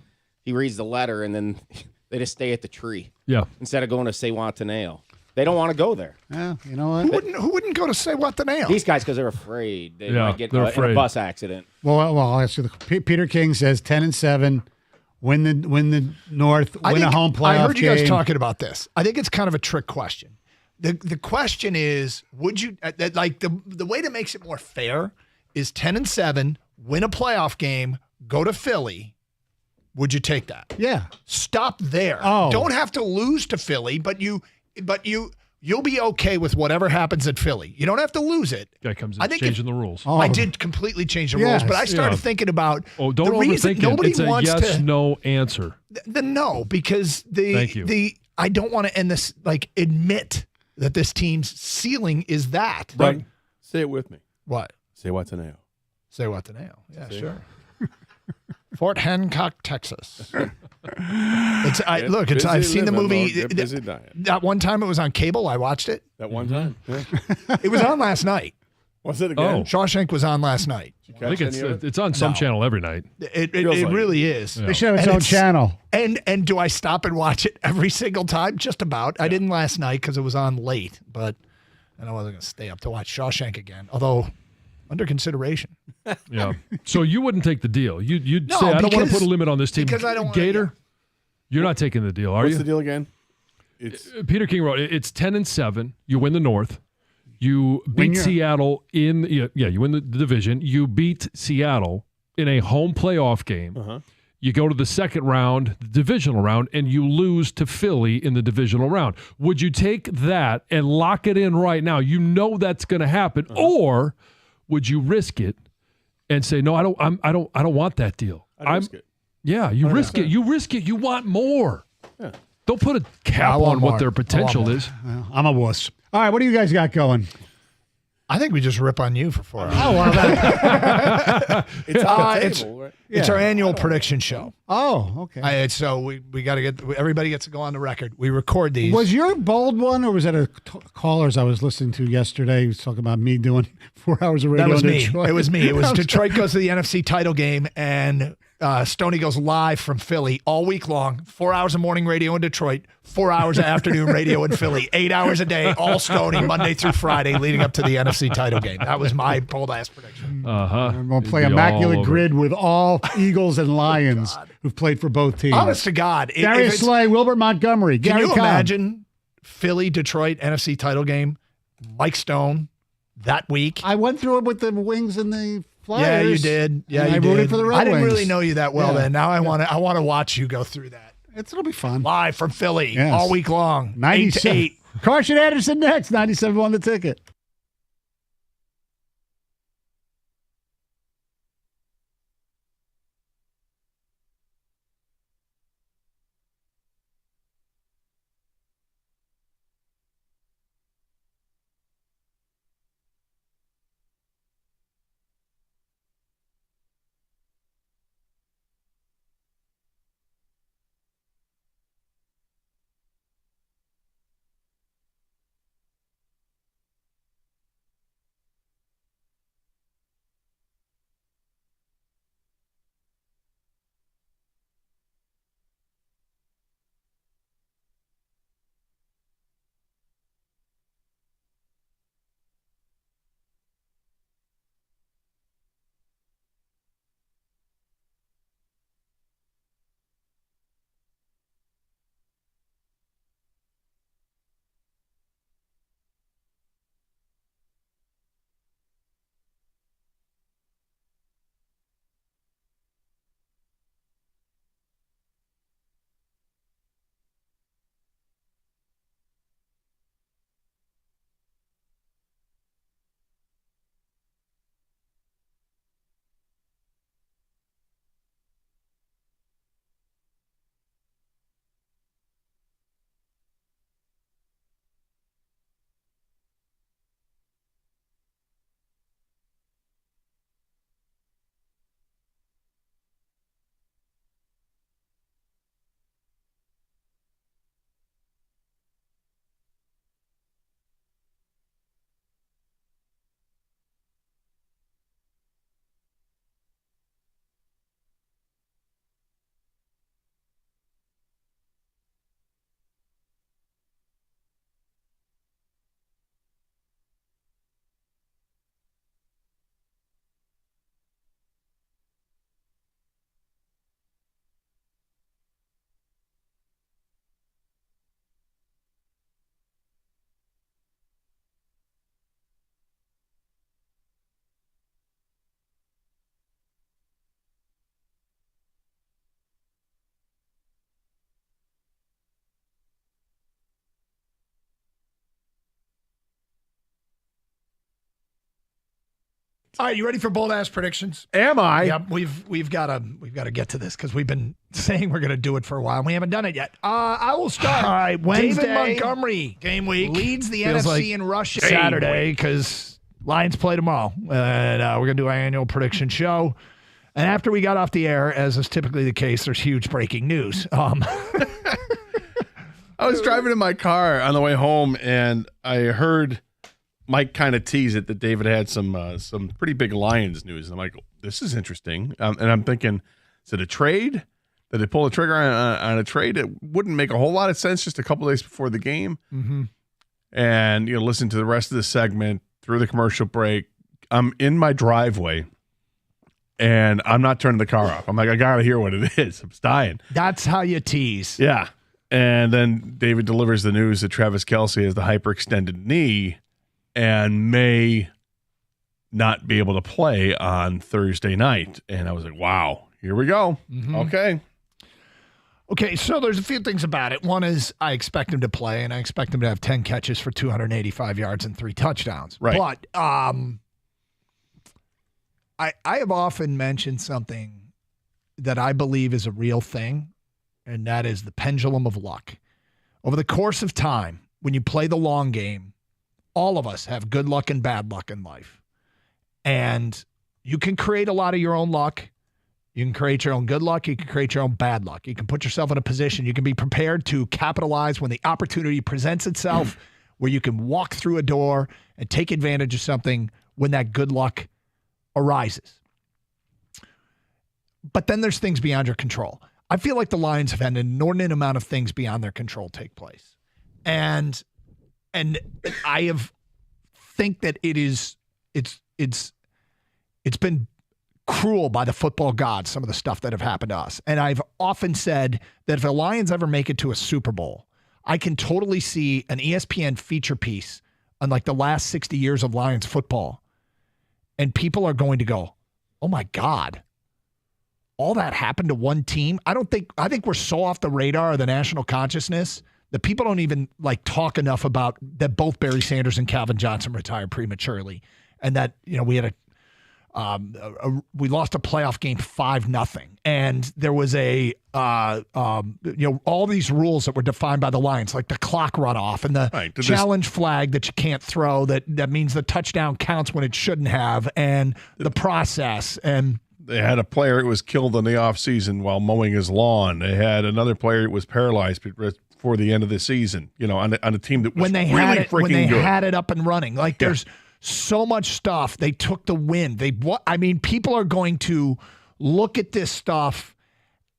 he reads the letter, and then they just stay at the tree. Yeah. Instead of going to Sewataneo. They don't want to go there. Yeah, you know what? Who wouldn't go to Sewataneo? These guys, because they're afraid they might get in afraid. a bus accident. Well, I'll ask you. Peter King says 10-7, win the North, win a home playoff I heard you guys game. talking about this. I think it's kind of a trick question. The question is, would you like the way that makes it more fair is 10-7, win a playoff game, go to Philly. Would you take that? Yeah. Stop there. Oh. Don't have to lose to Philly, but you'll be okay with whatever happens at Philly. You don't have to lose it. Guy comes in changing the rules. Oh. I did completely change the rules, but I started thinking about don't the reason overthink it. nobody It's a wants yes, to no answer. the no, because Thank you. I don't want to end this admit that this team's ceiling is that. Right. Say it with me. What? Sewataneo. Sewataneo. Yeah, See? sure. Fort Hancock, Texas. I've seen the movie. Busy diet. That one time it was on cable. I watched it. That one time. Yeah. It was on last night. Was it again? Shawshank was on last night. I think it's on some channel every night. It like really is. They should have its own channel. And do I stop and watch it every single time? Just about. I didn't last night because it was on late, but I wasn't going to stay up to watch Shawshank again. Although under consideration. Yeah. So you wouldn't take the deal. You'd No, say, I don't want to because- put a limit on this team. because I don't wanna- Gator, you're not taking the deal, are What's you? the deal again? It's Peter King wrote, it's 10-7. You win the North. You beat Seattle in you win the division. You beat Seattle in a home playoff game. You go to the second round, the divisional round, and you lose to Philly in the divisional round. Would you take that and lock it in right now? You know that's going to happen, or would you risk it and say, no, I don't want that deal. I risk it. Yeah, you risk it. You risk it. You want more. Yeah. Don't put a cap on what their potential is. I'm a wuss. All right, what do you guys got going? I think we just rip on you for 4 hours. Oh, well, it's on the table, right? It's our annual prediction show. Oh, okay. So we got to everybody gets to go on the record. We record these. Was your bold one, or was that a callers I was listening to yesterday? He was talking about me doing 4 hours of radio. That was in me. Detroit. It was me. It was Detroit goes to the NFC title game, and Stoney goes live from Philly all week long. 4 hours of morning radio in Detroit, 4 hours of afternoon radio in Philly, 8 hours a day, all Stoney, Monday through Friday, leading up to the NFC title game. That was my bold ass prediction. I'm going to play Immaculate Grid with all Eagles and Lions who've played for both teams. Honest to God. Darius Slay, Wilbert Montgomery, Can Gary you Cobb. imagine Philly, Detroit, NFC title game, Mike Stone that week? I went through it with the Wings and the Flyers. Yeah, you did. Yeah, and you I did. rooted for the Red I didn't Wings. really know you that well then. Now I want to watch you go through that. It'll be fun. Live from Philly Yes. all week long. 8 to 8. Carson Anderson next. 97 on the ticket. All right, you ready for bold ass predictions? Am I? Yep, we've got to get to this because we've been saying we're going to do it for a while and we haven't done it yet. I will start. All right, Wednesday, David Montgomery game week leads the Feels NFC like in rushing. Saturday because Lions play tomorrow, and we're going to do our annual prediction show. And after we got off the air, as is typically the case, there's huge breaking news. I was driving in my car on the way home, and I heard Mike kind of tease it that David had some pretty big Lions news. And I'm like, this is interesting. And I'm thinking, is it a trade? Did they pull the trigger on a trade? It wouldn't make a whole lot of sense just a couple days before the game. Mm-hmm. And listen to the rest of the segment through the commercial break. I'm in my driveway, and I'm not turning the car off. I'm like, I gotta hear what it is. I'm dying. That's how you tease. Yeah. And then David delivers the news that Travis Kelsey has the hyperextended knee and may not be able to play on Thursday night. And I was like, wow, here we go. Mm-hmm. Okay, so there's a few things about it. One is I expect him to play, and I expect him to have 10 catches for 285 yards and 3 touchdowns. Right. But I have often mentioned something that I believe is a real thing, and that is the pendulum of luck. Over the course of time, when you play the long game, all of us have good luck and bad luck in life. And you can create a lot of your own luck. You can create your own good luck. You can create your own bad luck. You can put yourself in a position. You can be prepared to capitalize when the opportunity presents itself, where you can walk through a door and take advantage of something when that good luck arises. But then there's things beyond your control. I feel like the Lions have had an inordinate amount of things beyond their control take place. And I think that it's been cruel by the football gods, some of the stuff that have happened to us. And I've often said that if the Lions ever make it to a Super Bowl, I can totally see an ESPN feature piece on like the last 60 years of Lions football. And people are going to go, oh my God, all that happened to one team. I think we're so off the radar of the national consciousness that people don't even like talk enough about that both Barry Sanders and Calvin Johnson retired prematurely. And that, we had we lost a playoff game 5-0. And there was all these rules that were defined by the Lions, like the clock runoff and the challenge flag that you can't throw. That means the touchdown counts when it shouldn't have, and the process. And they had a player who was killed in the offseason while mowing his lawn. They had another player who was paralyzed before the end of the season, on a team that was when they had it up and running. Like there's so much stuff. They took the win. People are going to look at this stuff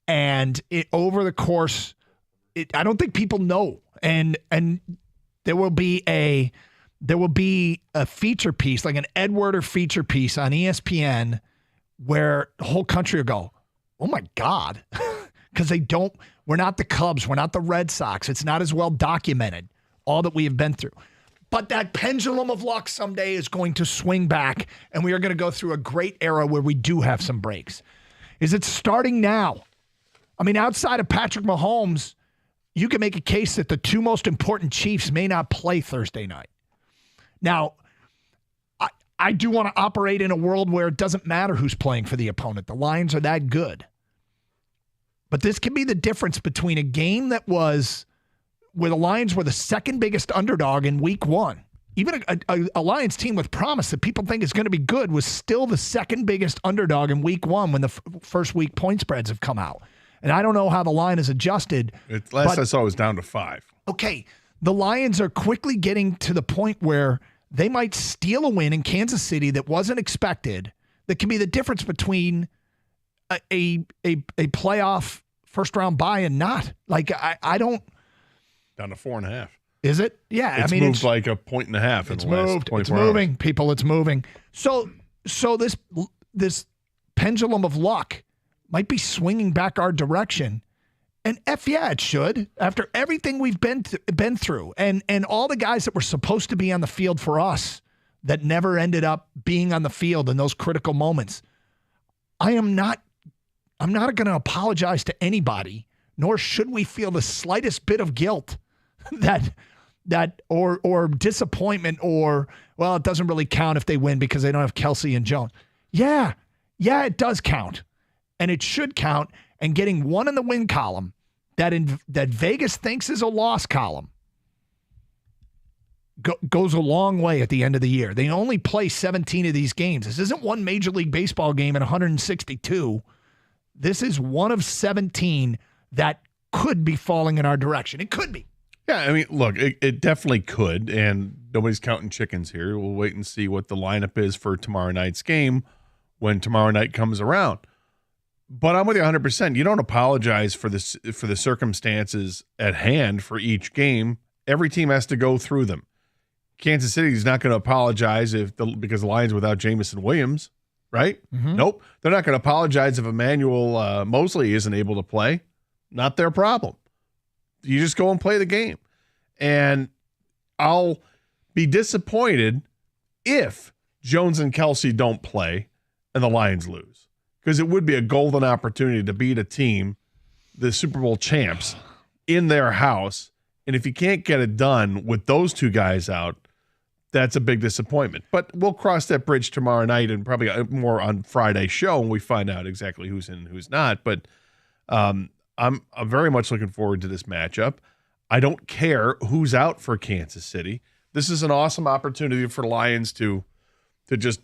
and over the course, I don't think people know. And there will be a feature piece, like an Ed Werder feature piece on ESPN where the whole country will go, oh my God. Because we're not the Cubs. We're not the Red Sox. It's not as well documented, all that we have been through. But that pendulum of luck someday is going to swing back, and we are going to go through a great era where we do have some breaks. Is it starting now? I mean, outside of Patrick Mahomes, you can make a case that the two most important Chiefs may not play Thursday night. Now, I do want to operate in a world where it doesn't matter who's playing for the opponent. The Lions are that good. But this can be the difference between a game that was where the Lions were the second biggest underdog in week 1. Even a Lions team with promise that people think is going to be good was still the second biggest underdog in week 1 when the first week point spreads have come out. And I don't know how the line has adjusted. Last I saw it was down to 5. Okay, the Lions are quickly getting to the point where they might steal a win in Kansas City that wasn't expected, that can be the difference between a playoff first-round bye and not. Like, I don't... Down to 4.5. Is it? Yeah. It's moved like a 1.5 in the last 24 hours. It's moving, people. It's moving. So this pendulum of luck might be swinging back our direction. And it should, after everything we've been through, and all the guys that were supposed to be on the field for us that never ended up being on the field in those critical moments. I'm not going to apologize to anybody, nor should we feel the slightest bit of guilt that that or disappointment or, well, it doesn't really count if they win because they don't have Kelsey and Jones. Yeah, it does count. And it should count. And getting one in the win column that Vegas thinks is a loss column goes a long way at the end of the year. They only play 17 of these games. This isn't one Major League Baseball game in 162. This is one of 17 that could be falling in our direction. It could be. Yeah, I mean, look, it definitely could, and nobody's counting chickens here. We'll wait and see what the lineup is for tomorrow night's game when tomorrow night comes around. But I'm with you 100%. You don't apologize for the circumstances at hand for each game. Every team has to go through them. Kansas City is not going to apologize because the Lions without Jamison Williams, right? Mm-hmm. Nope. They're not going to apologize if Emmanuel Mosley isn't able to play. Not their problem. You just go and play the game. And I'll be disappointed if Jones and Kelsey don't play and the Lions lose. Because it would be a golden opportunity to beat a team, the Super Bowl champs, in their house. And if you can't get it done with those two guys out, that's a big disappointment. But we'll cross that bridge tomorrow night and probably more on Friday's show when we find out exactly who's in and who's not. But I'm very much looking forward to this matchup. I don't care who's out for Kansas City. This is an awesome opportunity for Lions to just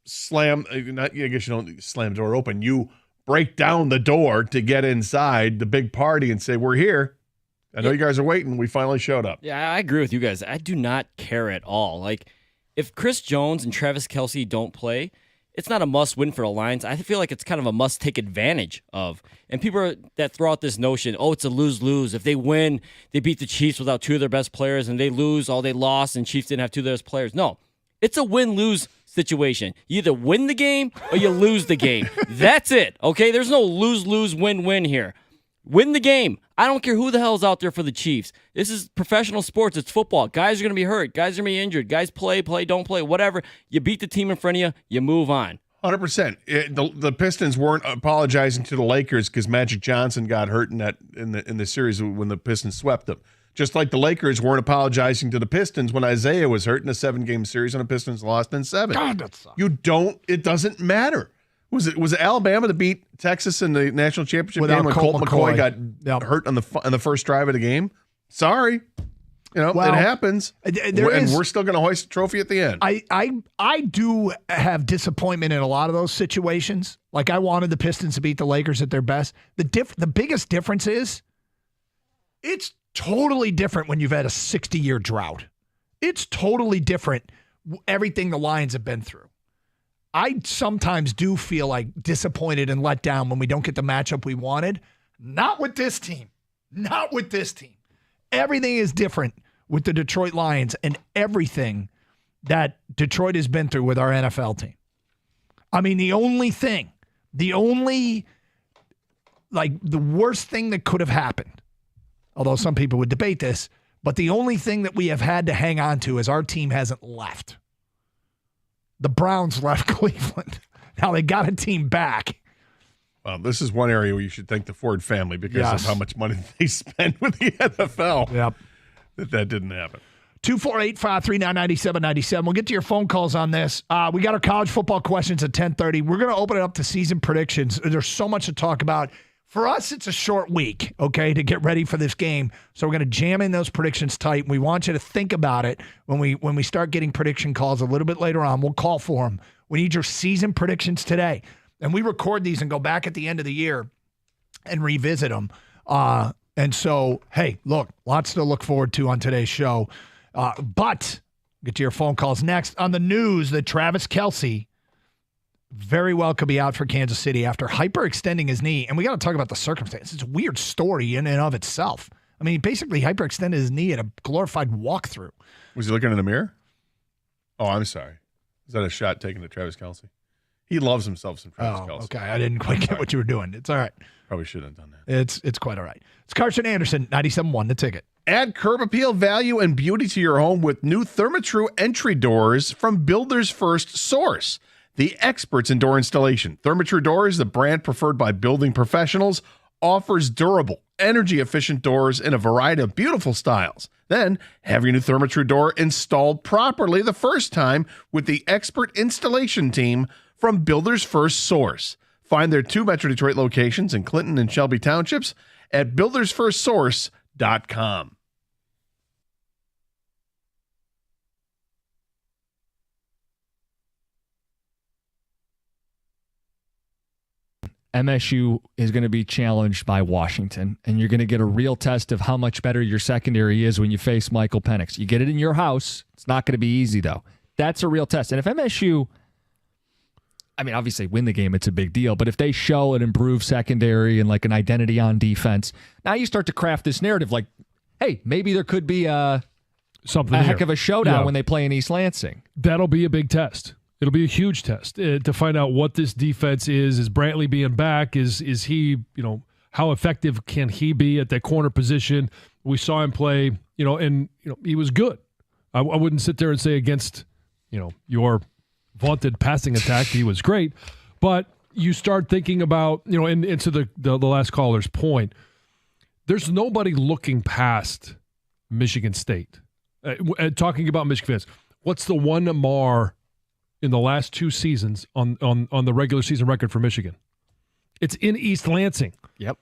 slam. I guess you don't slam the door open. You break down the door to get inside the big party and say, we're here. I know you guys are waiting. We finally showed up. Yeah, I agree with you guys. I do not care at all. Like, if Chris Jones and Travis Kelsey don't play, it's not a must-win for the Lions. I feel like it's kind of a must-take advantage of. And people that throw out this notion, it's a lose-lose. If they win, they beat the Chiefs without two of their best players, and they lose, they lost, and Chiefs didn't have two of their best players. No, it's a win-lose situation. You either win the game or you lose the game. That's it, okay? There's no lose-lose, win-win here. Win the game. I don't care who the hell's out there for the Chiefs. This is professional sports. It's football. Guys are going to be hurt. Guys are going to be injured. Guys play, don't play, whatever. You beat the team in front of you, you move on. 100%. The Pistons weren't apologizing to the Lakers because Magic Johnson got hurt in the series when the Pistons swept them. Just like the Lakers weren't apologizing to the Pistons when Isaiah was hurt in a 7-game series and the Pistons lost in 7. God, that sucks. It doesn't matter. Was it Alabama that beat Texas in the national championship Without game when Colt Colt McCoy got hurt on the first drive of the game? Sorry. It happens. And we're still going to hoist the trophy at the end. I do have disappointment in a lot of those situations. Like, I wanted the Pistons to beat the Lakers at their best. The biggest difference is it's totally different when you've had a 60-year drought. It's totally different, everything the Lions have been through. I sometimes do feel like disappointed and let down when we don't get the matchup we wanted. Not with this team. Not with this team. Everything is different with the Detroit Lions and everything that Detroit has been through with our NFL team. I mean, the worst thing that could have happened, although some people would debate this, but the only thing that we have had to hang on to is our team hasn't left. The Browns left Cleveland. Now they got a team back. Well, this is one area where you should thank the Ford family because of how much money they spent with the NFL. Yep. That didn't happen. 248-539-9797. We'll get to your phone calls on this. We got our college football questions at 10:30. We're going to open it up to season predictions. There's so much to talk about. For us, it's a short week, okay, to get ready for this game. So we're going to jam in those predictions tight. We want you to think about it when we start getting prediction calls a little bit later on. We'll call for them. We need your season predictions today. And we record these and go back at the end of the year and revisit them. And so, hey, look, lots to look forward to on today's show. But get to your phone calls next. On the news that Travis Kelsey very well could be out for Kansas City after hyperextending his knee. And we got to talk about the circumstances. It's a weird story in and of itself. I mean, he basically hyperextended his knee at a glorified walkthrough. Was he looking in the mirror? Oh, I'm sorry. Is that a shot taken at Travis Kelsey? He loves himself some Travis Kelsey. Okay. I didn't quite get what you were doing. It's all right. Probably shouldn't have done that. It's quite all right. It's Carson Anderson, 97.1 The Ticket. Add curb appeal, value, and beauty to your home with new Therma-Tru entry doors from Builder's First Source, the experts in door installation. Therma-Tru Doors, the brand preferred by building professionals, offers durable, energy-efficient doors in a variety of beautiful styles. Then, have your new Therma-Tru door installed properly the first time with the expert installation team from Builders First Source. Find their 2 Metro Detroit locations in Clinton and Shelby Townships at buildersfirstsource.com. MSU is going to be challenged by Washington, and you're going to get a real test of how much better your secondary is when you face Michael Penix. You get it in your house. It's not going to be easy, though. That's a real test. And if MSU, I mean, obviously win the game, it's a big deal, but if they show an improved secondary and like an identity on defense, now you start to craft this narrative like, hey, maybe there could be a heck of a showdown when they play in East Lansing. That'll be a big test. It'll be a huge test to find out what this defense is. Is Brantley being back? Is he, how effective can he be at that corner position? We saw him play, and he was good. I wouldn't sit there and say against, your vaunted passing attack, he was great. But you start thinking about, and to the last caller's point, there's nobody looking past Michigan State. Talking about Michigan fans, what's the one mar in the last 2 seasons on the regular season record for Michigan? It's in East Lansing. Yep.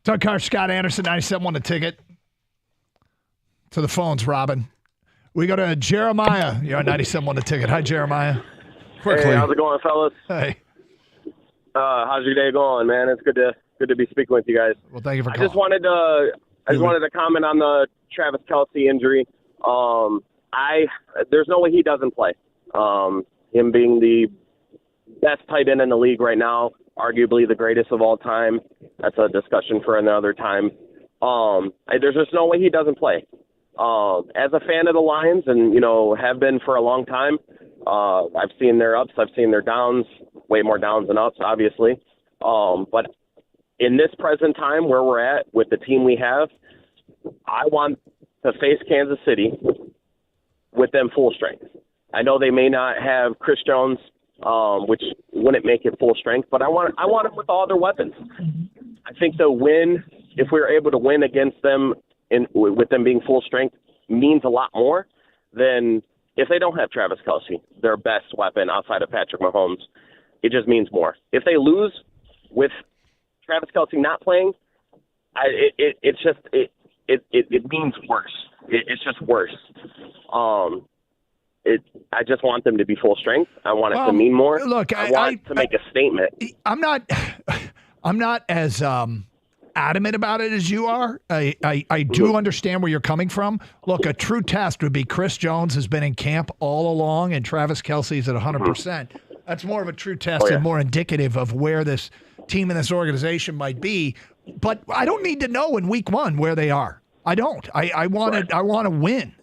Doug Carr, Scott Anderson, 97 won a ticket. To the phones, Robin. We go to Jeremiah. You're on 97 won a ticket. Hi, Jeremiah. Quickly. Hey, how's it going, fellas? Hey. How's your day going, man? It's good to be speaking with you guys. Well, thank you for calling. I just wanted to comment on the Travis Kelsey injury. There's no way he doesn't play. Him being the best tight end in the league right now, arguably the greatest of all time. That's a discussion for another time. There's just no way he doesn't play. As a fan of the Lions and, have been for a long time, I've seen their ups, I've seen their downs, way more downs than ups, obviously. But in this present time where we're at with the team we have, I want to face Kansas City with them full strength. I know they may not have Chris Jones, which wouldn't make it full strength, but I want them with all their weapons. I think the win, if we were able to win against them with them being full strength, means a lot more than if they don't have Travis Kelsey, their best weapon outside of Patrick Mahomes. It just means more. If they lose with Travis Kelsey not playing, it means worse. It's just worse. I just want them to be full strength. I want it to mean more. Look, I want to make a statement. I'm not as adamant about it as you are. I do understand where you're coming from. Look, a true test would be Chris Jones has been in camp all along, and Travis Kelsey's at 100%. That's more of a true test and more indicative of where this team and this organization might be. But I don't need to know in week one where they are. I don't. I want to win.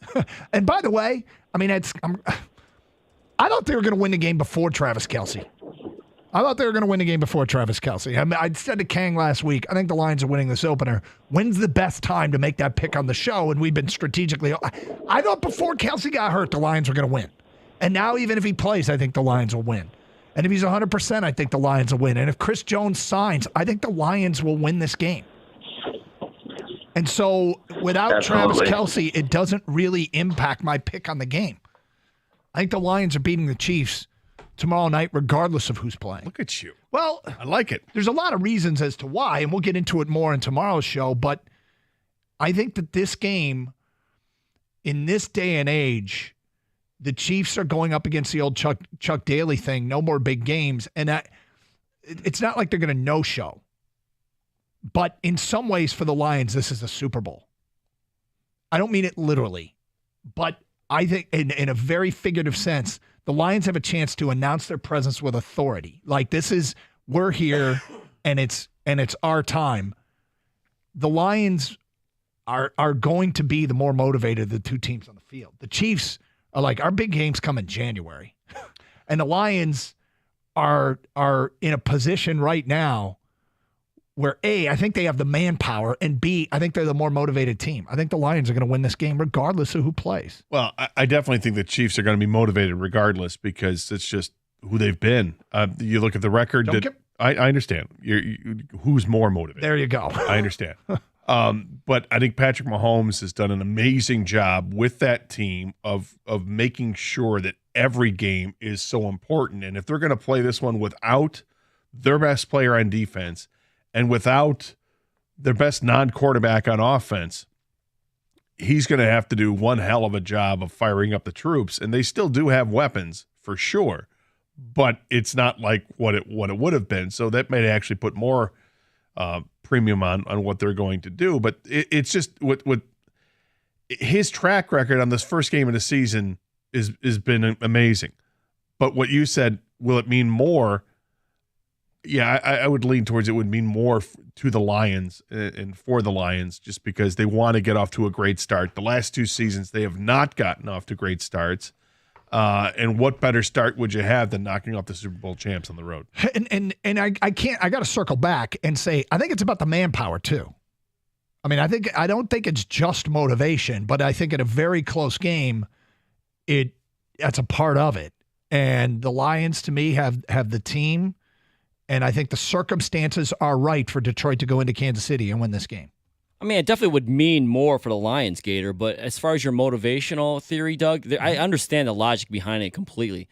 And by the way, I mean, I thought they were going to win the game before Travis Kelsey. I mean, I said to Kang last week, I think the Lions are winning this opener. When's the best time to make that pick on the show? And we've been strategically. I thought before Kelsey got hurt, the Lions were going to win. And now, even if he plays, I think the Lions will win. And if he's 100%, I think the Lions will win. And if Chris Jones signs, I think the Lions will win this game. And so without Travis Kelsey, it doesn't really impact my pick on the game. I think the Lions are beating the Chiefs tomorrow night, regardless of who's playing. Look at you. Well, I like it. There's a lot of reasons as to why, and we'll get into it more in tomorrow's show. But I think that this game, in this day and age, the Chiefs are going up against the old Chuck Daly thing, no more big games. And it's not like they're going to no-show. But in some ways for the Lions, this is a Super Bowl. I don't mean it literally, but I think in a very figurative sense, the Lions have a chance to announce their presence with authority. Like, this is, we're here and it's our time. The Lions are going to be the more motivated of the two teams on the field. The Chiefs are like, our big games come in January. And the Lions are in a position right now where A, I think they have the manpower, and B, I think they're the more motivated team. I think the Lions are going to win this game regardless of who playou Well, I definitely think the Chiefs are going to be motivated regardless because it's just who they've been. You look at the record. I understand. Who's more motivated? There you go. I understand. But I think Patrick Mahomes has done an amazing job with that team of making sure that every game is so important. And if they're going to play this one without their best player on defense and without their best non-quarterback on offense, he's going to have to do one hell of a job of firing up the troops. And they still do have weapons for sure, but it's not like what it would have been. So that may actually put more premium on what they're going to do. But it's just what his track record on this first game of the season has been amazing. But what you said, will it mean more? Yeah, I would lean towards it would mean more to the Lions and for the Lions just because they want to get off to a great start. The last two seasons, they have not gotten off to great starts. And what better start would you have than knocking off the Super Bowl champs on the road? And I got to circle back and say, I think it's about the manpower too. I mean, I don't think it's just motivation, but I think in a very close game, that's a part of it. And the Lions, to me, have the team. And I think the circumstances are right for Detroit to go into Kansas City and win this game. I mean, it definitely would mean more for the Lions, Gator. But as far as your motivational theory, Doug, I understand the logic behind it completely.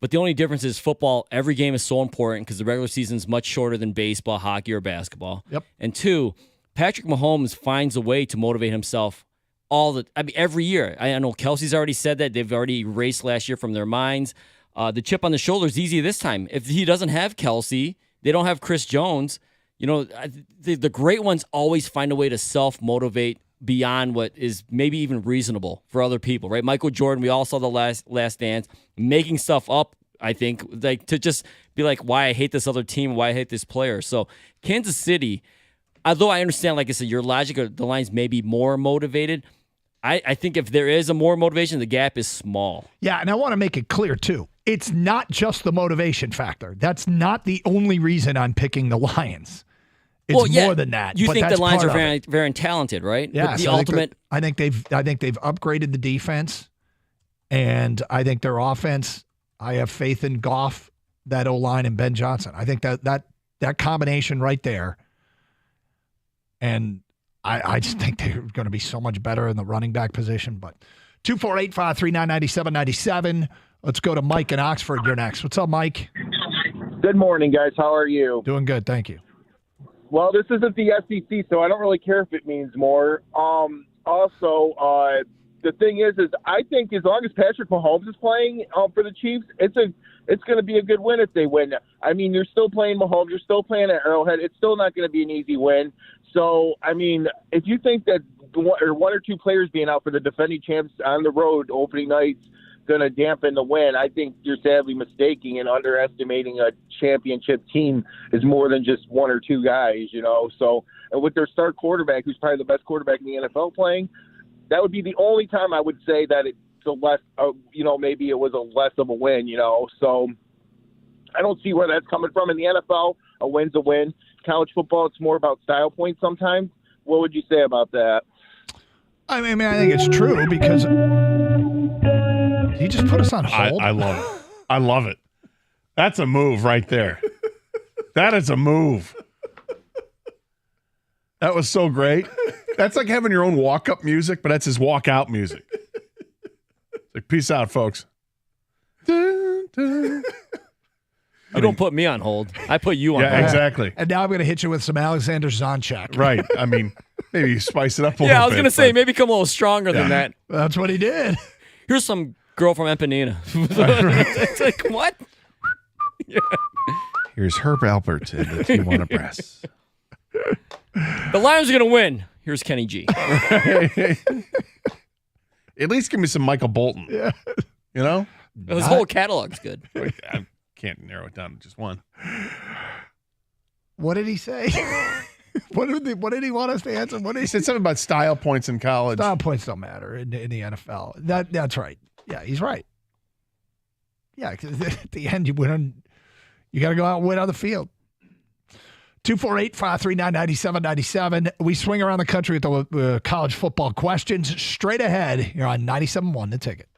But the only difference is football, every game is so important because the regular season is much shorter than baseball, hockey, or basketball. Yep. And two, Patrick Mahomes finds a way to motivate himself every year. I know Kelsey's already said that. They've already erased last year from their minds. The chip on the shoulder is easy this time. If he doesn't have Kelsey, they don't have Chris Jones. You know, the great ones always find a way to self-motivate beyond what is maybe even reasonable for other people, right? Michael Jordan, we all saw the last Dance, making stuff up, I think, like to just be like, why I hate this other team, why I hate this player. So Kansas City, although I understand, like I said, your logic of the Lions may be more motivated, I think if there is a more motivation, the gap is small. Yeah, and I want to make it clear, too. It's not just the motivation factor. That's not the only reason I'm picking the Lions. It's more than that. You but think that's the Lions part are of it. very, very talented, right? Yeah, But the so ultimate. I think they've upgraded the defense, and I think their offense. I have faith in Goff, that O-line, and Ben Johnson. I think that combination right there, and I just think they're going to be so much better in the running back position. But 248-539-9797. Let's go to Mike in Oxford. You're next. What's up, Mike? Good morning, guys. How are you? Doing good, thank you. Well, this isn't the SEC, so I don't really care if it means more. The thing is I think as long as Patrick Mahomes is playing for the Chiefs, it's going to be a good win if they win. I mean, you're still playing Mahomes, you're still playing at Arrowhead. It's still not going to be an easy win. So, I mean, if you think that one or two players being out for the defending champs on the road opening night's going to dampen the win, I think you're sadly mistaking and underestimating a championship team is more than just one or two guys, you know. So, and with their star quarterback, who's probably the best quarterback in the NFL playing, that would be the only time I would say that it's a less, maybe it was a less of a win, you know. So I don't see where that's coming from. In the NFL, a win's a win. College football, it's more about style points sometimes. What would you say about that? I mean, I think it's true because he just put us on hold. I love it. I love it. That's a move right there. That is a move. That was so great. That's like having your own walk-up music, but that's his walk-out music. It's like, peace out, folks. You don't put me on hold. I put you on hold. Yeah, exactly. And now I'm going to hit you with some Alexander Zonchak. Right. I mean, maybe spice it up a little bit. Yeah, I was going to say, maybe come a little stronger than that. That's what he did. Here's some girl from Empanada. It's like, what? Yeah. Here's Herb Alpert and the Tijuana Brass. The Lions are going to win. Here's Kenny G. At least give me some Michael Bolton. Yeah. You know? His whole catalog's good. I can't narrow it down to just one. What did he say? What did he want us to answer? What did He said something about style points in college. Style points don't matter in the NFL. That's right. Yeah, he's right. Yeah, because at the end you got to go out and win on the field. 248-539-9797. We swing around the country with the college football questions. Straight ahead, you're on 97.1 The Ticket.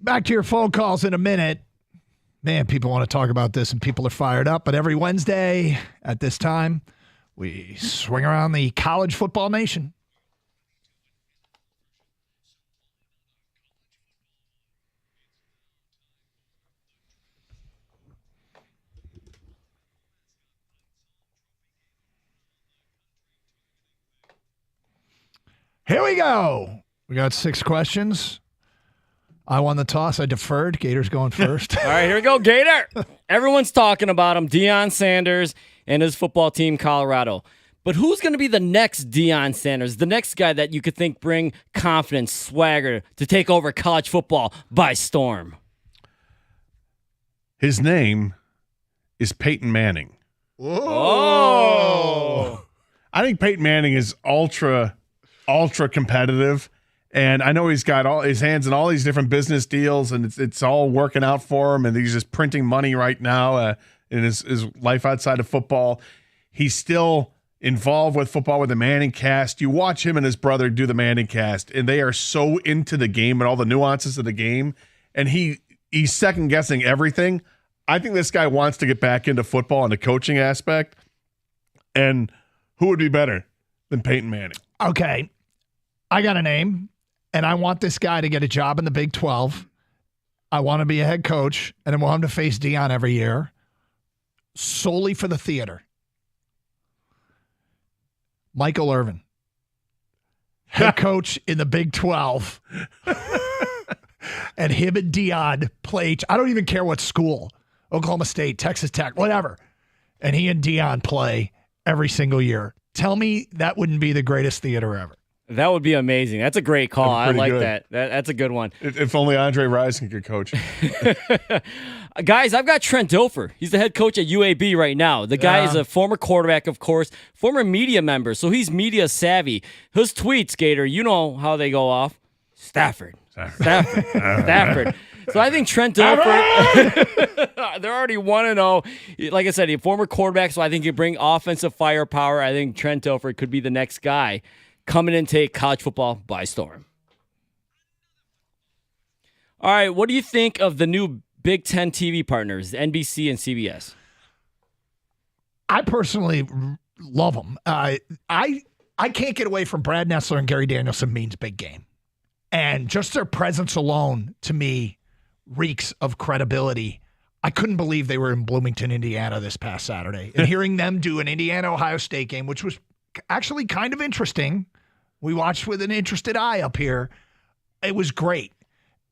Back to your phone calls in a minute. Man, people want to talk about this and people are fired up. But every Wednesday at this time, we swing around the college football nation. Here we go. We got 6 questions. I won the toss. I deferred. Gator's going first. All right, here we go, Gator. Everyone's talking about him, Deion Sanders and his football team, Colorado. But who's going to be the next Deion Sanders, the next guy that you could think bring confidence, swagger to take over college football by storm? His name is Peyton Manning. Oh. I think Peyton Manning is ultra competitive. And I know he's got all his hands in all these different business deals, and it's all working out for him. And he's just printing money right now in his life outside of football. He's still involved with football with the Manning cast. You watch him and his brother do the Manning cast, and they are so into the game and all the nuances of the game. And he's second guessing everything. I think this guy wants to get back into football and the coaching aspect. And who would be better than Peyton Manning? Okay, I got a name. And I want this guy to get a job in the Big 12. I want to be a head coach, and I want him to face Deion every year, solely for the theater. Michael Irvin, head coach in the Big 12. And him and Deion play. I don't even care what school, Oklahoma State, Texas Tech, whatever. And he and Deion play every single year. Tell me that wouldn't be the greatest theater ever. That would be amazing. That's a great call. I like good. that. That's a good one. If only Andre Rison could coach. Guys, I've got Trent Dilfer. He's the head coach at UAB right now. The guy is a former quarterback, of course, former media member, so he's media savvy. His tweets, Gator, you know how they go off. Stafford. So I think Trent Dilfer, they're already 1-0. Like I said, he's a former quarterback, so I think he'd bring offensive firepower. I think Trent Dilfer could be the next guy coming and take college football by storm. All right, what do you think of the new Big Ten TV partners, NBC and CBS? I personally love them. I can't get away from Brad Nessler and Gary Danielson means big game. And just their presence alone, to me, reeks of credibility. I couldn't believe they were in Bloomington, Indiana this past Saturday. And hearing them do an Indiana-Ohio State game, which was actually kind of interesting. We watched with an interested eye up here. It was great.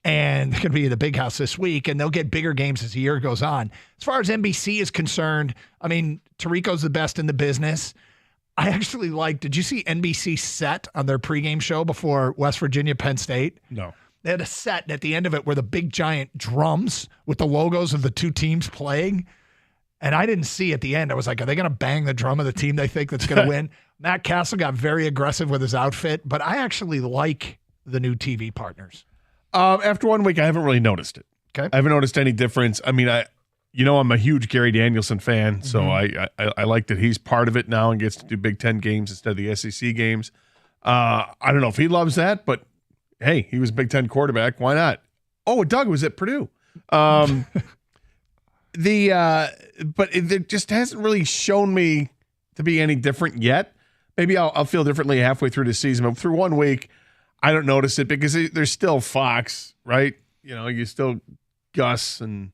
And they're going to be in the big house this week, and they'll get bigger games as the year goes on. As far as NBC is concerned, I mean, Tirico's the best in the business. I actually did you see NBC set on their pregame show before West Virginia, Penn State? No. They had a set, and at the end of it were the big giant drums with the logos of the two teams playing. And I didn't see at the end. I was like, are they going to bang the drum of the team they think that's going to win? Matt Castle got very aggressive with his outfit, but I actually like the new TV partners. After 1 week, I haven't really noticed it. Okay. I haven't noticed any difference. I mean, I'm a huge Gary Danielson fan, so I like that he's part of it now and gets to do Big Ten games instead of the SEC games. I don't know if he loves that, but hey, he was a Big Ten quarterback. Why not? Oh, Doug was at Purdue. But it just hasn't really shown me to be any different yet. Maybe I'll feel differently halfway through the season, but through 1 week, I don't notice it because there's still Fox, right? You know, you still Gus and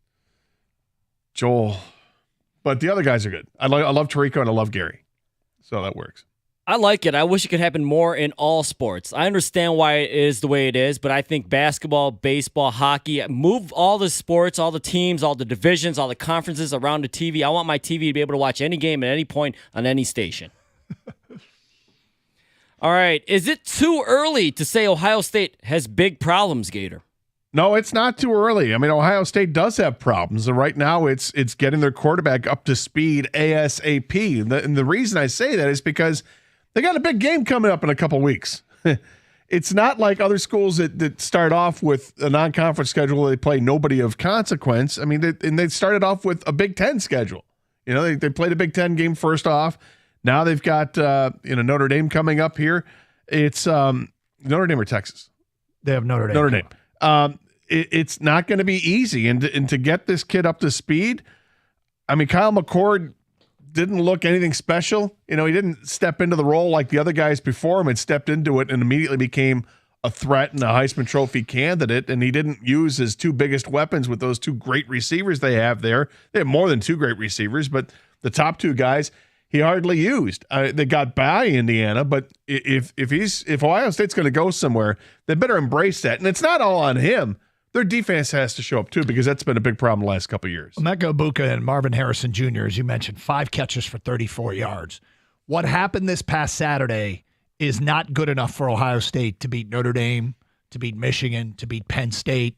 Joel, but the other guys are good. I love Tirico and I love Gary, so that works. I like it. I wish it could happen more in all sports. I understand why it is the way it is, but I think basketball, baseball, hockey, move all the sports, all the teams, all the divisions, all the conferences around the TV. I want my TV to be able to watch any game at any point on any station. All right. Is it too early to say Ohio State has big problems, Gator? No, it's not too early. I mean, Ohio State does have problems, and right now it's getting their quarterback up to speed ASAP. And the reason I say that is because they got a big game coming up in a couple weeks. It's not like other schools that start off with a non-conference schedule where they play nobody of consequence. I mean, they started off with a Big Ten schedule. You know, they played a Big Ten game first off. Now they've got Notre Dame coming up here. It's Notre Dame or Texas? They have Notre Dame. Notre Dame. it's not going to be easy. And to get this kid up to speed, I mean, Kyle McCord didn't look anything special. He didn't step into the role like the other guys before him and stepped into it and immediately became a threat and a Heisman Trophy candidate. And he didn't use his two biggest weapons with those two great receivers they have there. They have more than two great receivers, but the top two guys he hardly used. They got by Indiana, but if Ohio State's going to go somewhere, they better embrace that. And it's not all on him. Their defense has to show up too, because that's been a big problem the last couple of years. Emeka Egbuka and Marvin Harrison Jr., as you mentioned, 5 catches for 34 yards. What happened this past Saturday is not good enough for Ohio State to beat Notre Dame, to beat Michigan, to beat Penn State.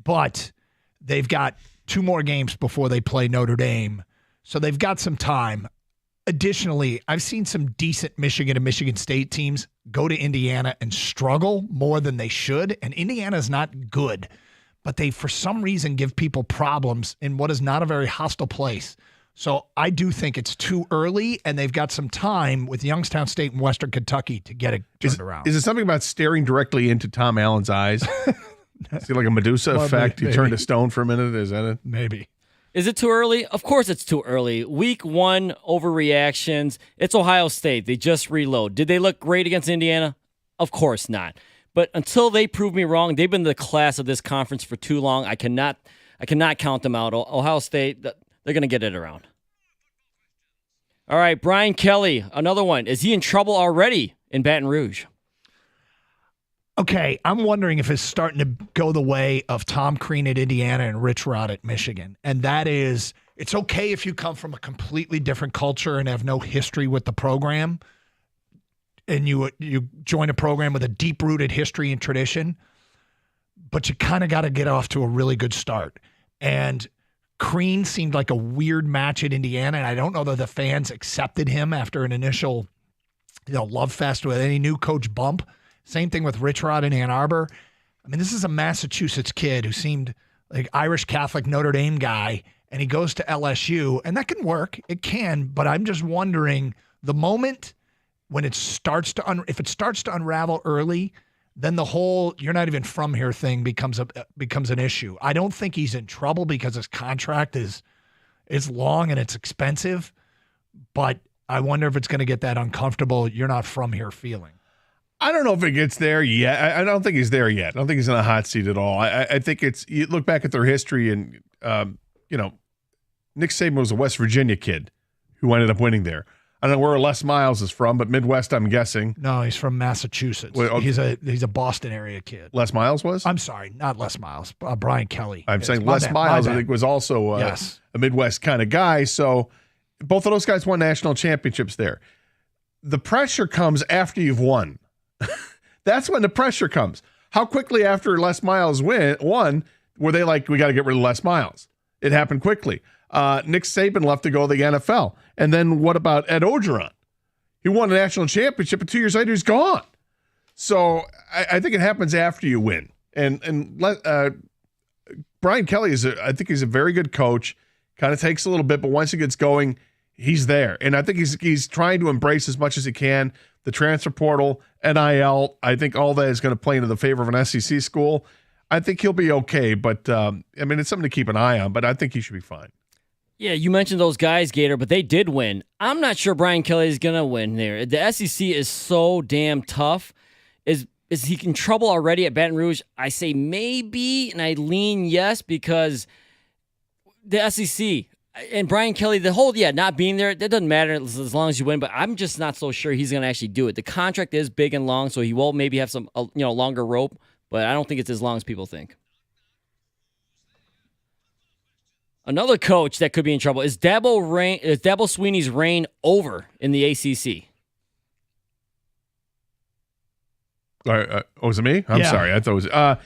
But they've got 2 more games before they play Notre Dame, so they've got some time. Additionally, I've seen some decent Michigan and Michigan State teams go to Indiana and struggle more than they should, and Indiana's not good, but they, for some reason, give people problems in what is not a very hostile place. So I do think it's too early, and they've got some time with Youngstown State and Western Kentucky to get it turned around. Is it something about staring directly into Tom Allen's eyes? Is it like a Medusa effect? Maybe. You turned to stone for a minute? Is that it? Maybe. Is it too early? Of course it's too early. Week 1, overreactions. It's Ohio State. They just reload. Did they look great against Indiana? Of course not. But until they prove me wrong, they've been the class of this conference for too long. I cannot count them out. Ohio State, they're going to get it around. All right, Brian Kelly, another one. Is he in trouble already in Baton Rouge? Okay, I'm wondering if it's starting to go the way of Tom Crean at Indiana and Rich Rod at Michigan. And that is, it's okay if you come from a completely different culture and have no history with the program, and you join a program with a deep-rooted history and tradition, but you kind of got to get off to a really good start. And Crean seemed like a weird match at Indiana, and I don't know that the fans accepted him after an initial love fest with any new coach bump. Same thing with Rich Rod in Ann Arbor. I mean, this is a Massachusetts kid who seemed like Irish Catholic Notre Dame guy, and he goes to LSU, and that can work. It can, but I'm just wondering, the moment when it starts to if it starts to unravel early, then the whole "you're not even from here" thing becomes an issue. I don't think he's in trouble because his contract is long and it's expensive, but I wonder if it's going to get that uncomfortable "you're not from here" feeling. I don't know if it gets there yet. I don't think he's there yet. I don't think he's in a hot seat at all. I think you look back at their history, and Nick Saban was a West Virginia kid who ended up winning there. I don't know where Les Miles is from, but Midwest, I'm guessing. No, he's from Massachusetts. Wait, okay. He's a Boston area kid. Les Miles was? I'm sorry, not Les Miles. Brian Kelly. I'm saying Les Miles, I think, was also a Midwest kind of guy. So both of those guys won national championships there. The pressure comes after you've won. That's when the pressure comes. How quickly after Les Miles won were they like, we got to get rid of Les Miles? It happened quickly. Nick Saban left to go to the NFL. And then what about Ed Orgeron? He won a national championship, and 2 years later he's gone. So I think it happens after you win. And Brian Kelly I think he's a very good coach. Kind of takes a little bit, but once he gets going, he's there. And I think he's trying to embrace as much as he can the transfer portal, NIL. I think all that is going to play into the favor of an SEC school. I think he'll be okay, but I mean, it's something to keep an eye on, but I think he should be fine. Yeah, you mentioned those guys, Gator, but they did win. I'm not sure Brian Kelly is going to win there. The SEC is so damn tough. Is he in trouble already at Baton Rouge? I say maybe, and I lean yes, because the SEC and Brian Kelly, the whole, not being there, that doesn't matter as long as you win, but I'm just not so sure he's going to actually do it. The contract is big and long, so he will maybe have some longer rope, but I don't think it's as long as people think. Another coach that could be in trouble is Dabo Swinney's reign over in the ACC. Was it me? I'm sorry. I thought it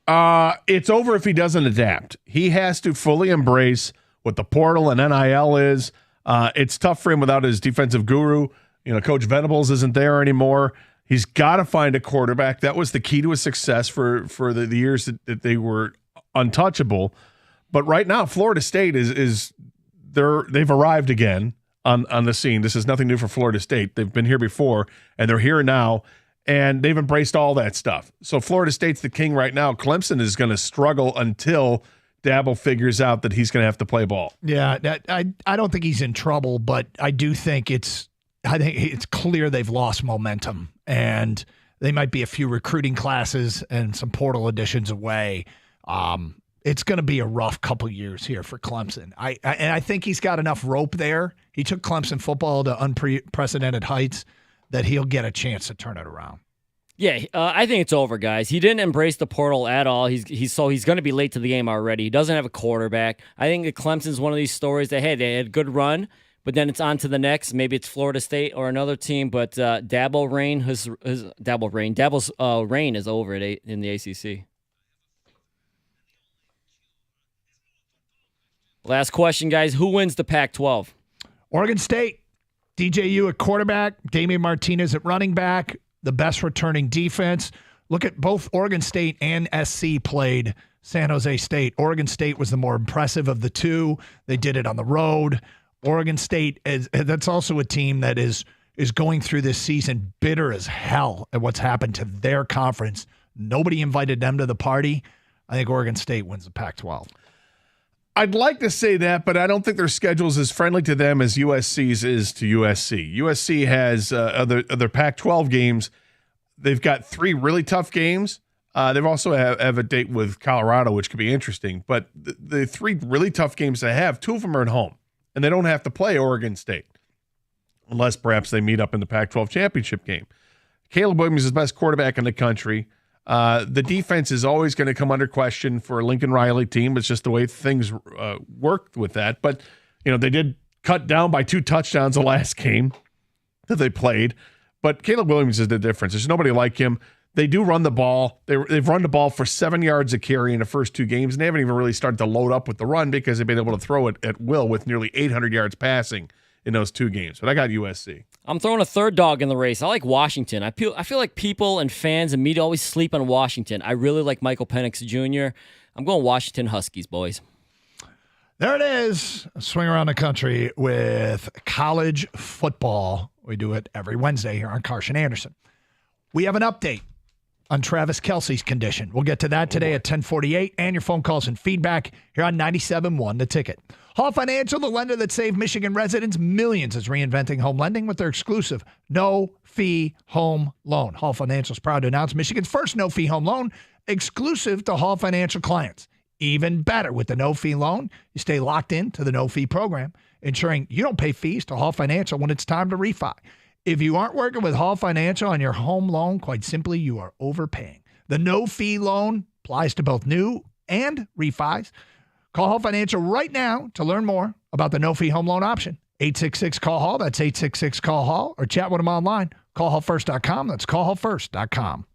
was. It's over if he doesn't adapt. He has to fully embrace what the portal and NIL is. It's tough for him without his defensive guru. Coach Venables isn't there anymore. He's got to find a quarterback. That was the key to his success for the years that they were untouchable. But right now, Florida State they've arrived again on the scene. This is nothing new for Florida State. They've been here before, and they're here now. and they've embraced all that stuff. So Florida State's the king right now. Clemson is going to struggle until Dabo figures out that he's going to have to play ball. Yeah, I don't think he's in trouble, but I do think it's clear they've lost momentum, and they might be a few recruiting classes and some portal additions away. It's going to be a rough couple years here for Clemson. I think he's got enough rope there. He took Clemson football to unprecedented heights that he'll get a chance to turn it around. Yeah, I think it's over, guys. He didn't embrace the portal at all. He's going to be late to the game already. He doesn't have a quarterback. I think that Clemson's one of these stories that, hey, they had a good run, but then it's on to the next. Maybe it's Florida State or another team, but Dabo's reign is over in the ACC. Last question, guys. Who wins the Pac-12? Oregon State. DJU at quarterback, Damian Martinez at running back, the best returning defense. Look at both Oregon State and SC played San Jose State. Oregon State was the more impressive of the two. They did it on the road. Oregon State, that's also a team that is going through this season bitter as hell at what's happened to their conference. Nobody invited them to the party. I think Oregon State wins the Pac-12. I'd like to say that, but I don't think their schedule's as friendly to them as USC's is to USC. USC has other Pac-12 games. They've got 3 really tough games. They've also have a date with Colorado, which could be interesting. But the 3 really tough games they have, 2 of them are at home, and they don't have to play Oregon State unless perhaps they meet up in the Pac-12 championship game. Caleb Williams is the best quarterback in the country. The defense is always going to come under question for a Lincoln Riley team. It's just the way things worked with that. But, they did cut down by 2 touchdowns the last game that they played. But Caleb Williams is the difference. There's nobody like him. They do run the ball. They've run the ball for 7 yards a carry in the first 2 games, and they haven't even really started to load up with the run because they've been able to throw it at will with nearly 800 yards passing in those 2 games. But I got USC. I'm throwing a third dog in the race. I like Washington. I feel like people and fans and media always sleep on Washington. I really like Michael Penix Jr. I'm going Washington Huskies, boys. There it is. A swing around the country with college football. We do it every Wednesday here on Carson Anderson. We have an update on Travis Kelsey's condition. We'll get to that today at 10:48, and your phone calls and feedback here on 97.1 The Ticket. Hall Financial, the lender that saved Michigan residents millions, is reinventing home lending with their exclusive no-fee home loan. Hall Financial is proud to announce Michigan's first no-fee home loan exclusive to Hall Financial clients. Even better, with the no-fee loan, you stay locked in to the no-fee program, ensuring you don't pay fees to Hall Financial when it's time to refi. If you aren't working with Hall Financial on your home loan, quite simply, you are overpaying. The no-fee loan applies to both new and refis. Call Hall Financial right now to learn more about the no-fee home loan option. 866-CALL-HALL, that's 866-CALL-HALL, or chat with them online. CallHallFirst.com, that's CallHallFirst.com.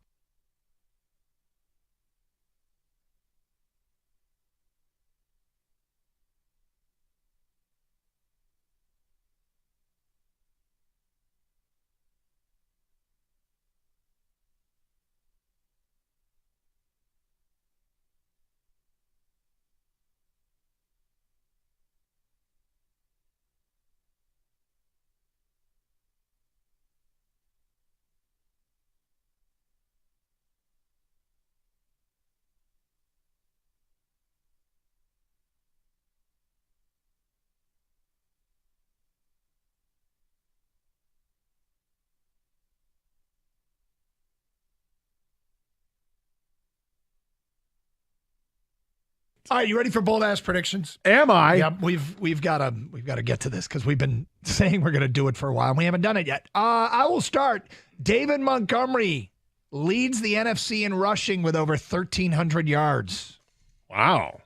All right, you ready for bold ass predictions? Am I? Yeah, we've got to get to this because we've been saying we're going to do it for a while and we haven't done it yet. I will start. David Montgomery leads the NFC in rushing with over 1,300 yards. Wow,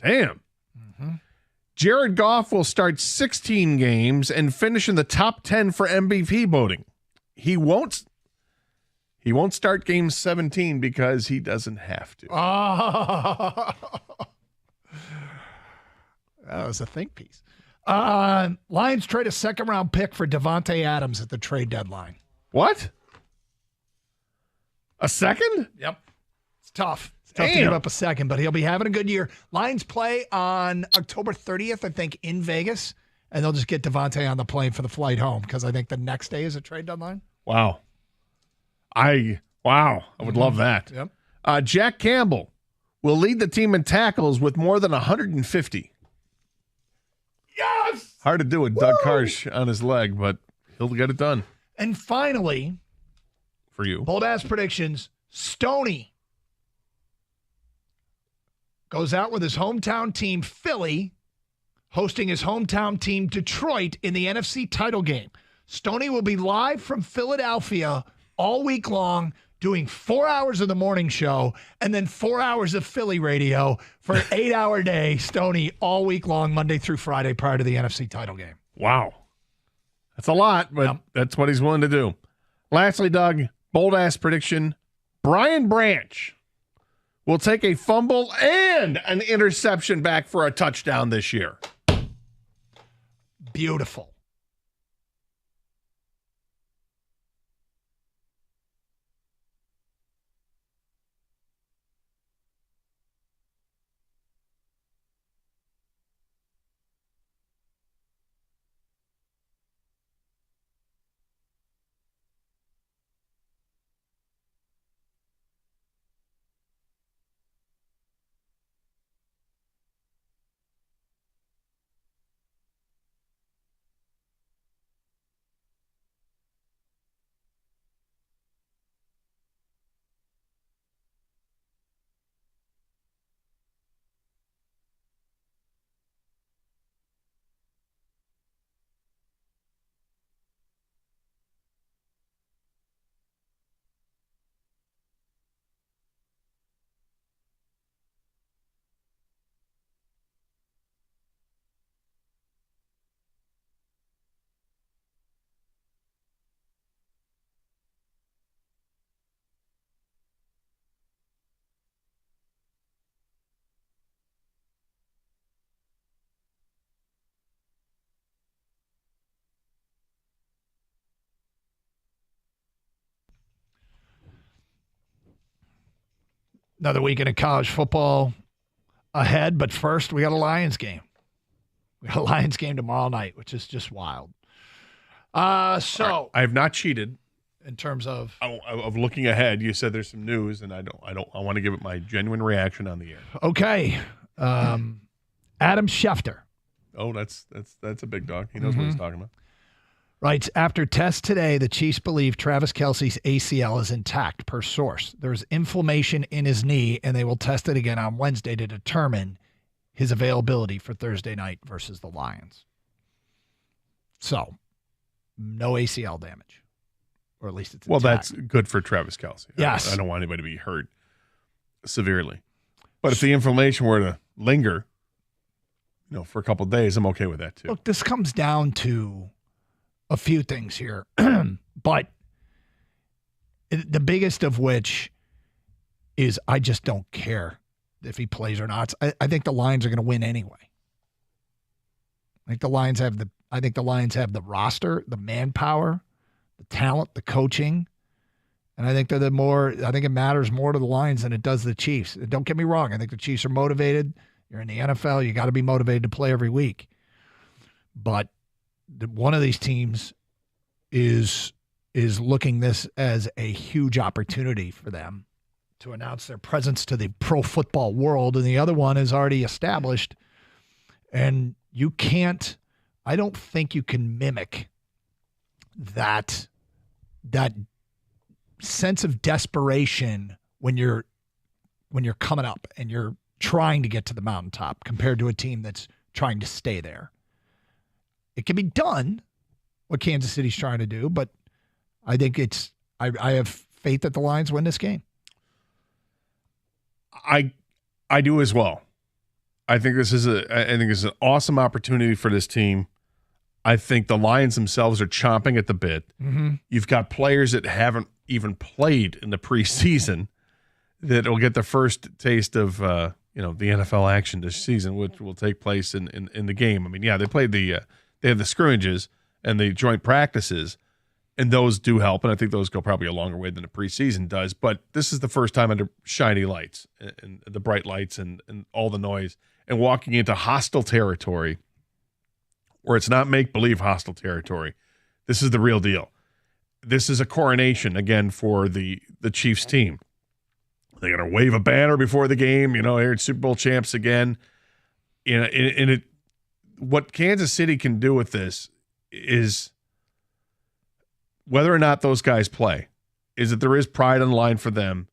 damn. Mm-hmm. Jared Goff will start 16 games and finish in the top 10 for MVP voting. He won't start game 17 because he doesn't have to. Oh. That was a think piece. Lions trade a second-round pick for Devontae Adams at the trade deadline. What? A second? Yep. It's tough. It's tough to give up a second, but he'll be having a good year. Lions play on October 30th, I think, in Vegas, and they'll just get Devontae on the plane for the flight home because I think the next day is a trade deadline. Wow. I would love that. Yep. Jack Campbell will lead the team in tackles with more than 150. Yes! Hard to do with Doug Karsh on his leg, but he'll get it done. And finally, for you, bold ass predictions. Stoney goes out with his hometown team, Philly, hosting his hometown team, Detroit, in the NFC title game. Stoney will be live from Philadelphia all week long, doing 4 hours of the morning show and then 4 hours of Philly radio for an 8-hour day. Stoney all week long, Monday through Friday, prior to the NFC title game. Wow. That's a lot, but that's what he's willing to do. Lastly, Doug, bold-ass prediction. Brian Branch will take a fumble and an interception back for a touchdown this year. Beautiful. Another weekend of college football ahead, but first we got a Lions game. We got a Lions game tomorrow night, which is just wild. So I have not cheated in terms of looking ahead. You said there's some news, and I want to give it my genuine reaction on the air. Okay, Adam Schefter. Oh, that's a big dog. He knows what he's talking about. Writes, after tests today, the Chiefs believe Travis Kelsey's ACL is intact, per source. There's inflammation in his knee, and they will test it again on Wednesday to determine his availability for Thursday night versus the Lions. So, no ACL damage, or at least it's intact. Well, that's good for Travis Kelsey. Yes. I don't want anybody to be hurt severely. But if the inflammation were to linger, for a couple of days, I'm okay with that too. Look, this comes down to a few things here, but the biggest of which is I just don't care if he plays or not. I think the Lions are going to win anyway. I think the Lions have the roster, the manpower, the talent, the coaching, and I think I think it matters more to the Lions than it does the Chiefs. Don't get me wrong. I think the Chiefs are motivated. You're in the NFL. You got to be motivated to play every week, but one of these teams is looking this as a huge opportunity for them to announce their presence to the pro football world, and the other one is already established. And I don't think you can mimic that sense of desperation when you're coming up and you're trying to get to the mountaintop compared to a team that's trying to stay there. It can be done, what Kansas City's trying to do, but I think I have faith that the Lions win this game. I do as well. I think this is an awesome opportunity for this team. I think the Lions themselves are chomping at the bit. Mm-hmm. You've got players that haven't even played in the preseason that will get the first taste of the NFL action this season, which will take place in the game. I mean, yeah, they played they have the scrimmages and the joint practices, and those do help, and I think those go probably a longer way than the preseason does. But this is the first time under shiny lights and the bright lights and all the noise, and walking into hostile territory where it's not make-believe hostile territory. This is the real deal. this is a coronation again for the Chiefs team. They're going to wave a banner before the game. Here it's Super Bowl champs again. What Kansas City can do with this is, whether or not those guys play, is that there is pride on the line for them.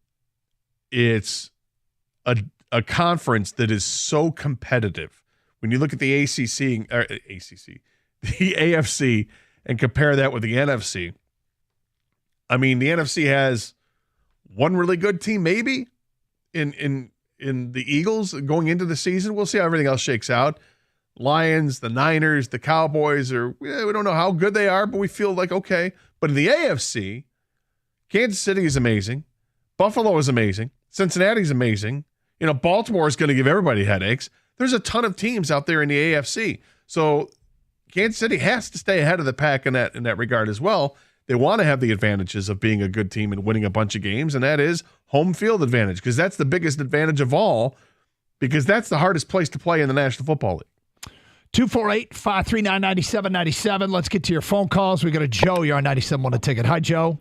It's a conference that is so competitive. When you look at the the AFC, and compare that with the NFC, I mean, the NFC has one really good team, maybe, in the Eagles going into the season. We'll see how everything else shakes out. Lions, the Niners, the Cowboys we don't know how good they are, but we feel like okay. But in the AFC, Kansas City is amazing. Buffalo is amazing. Cincinnati's amazing. Baltimore is going to give everybody headaches. There's a ton of teams out there in the AFC. So Kansas City has to stay ahead of the pack in that regard as well. They want to have the advantages of being a good team and winning a bunch of games, and that is home field advantage, because that's the biggest advantage of all, because that's the hardest place to play in the National Football League. 248-539-9797. Let's get to your phone calls. We got a Joe. You're on 97 on a ticket. Hi, Joe.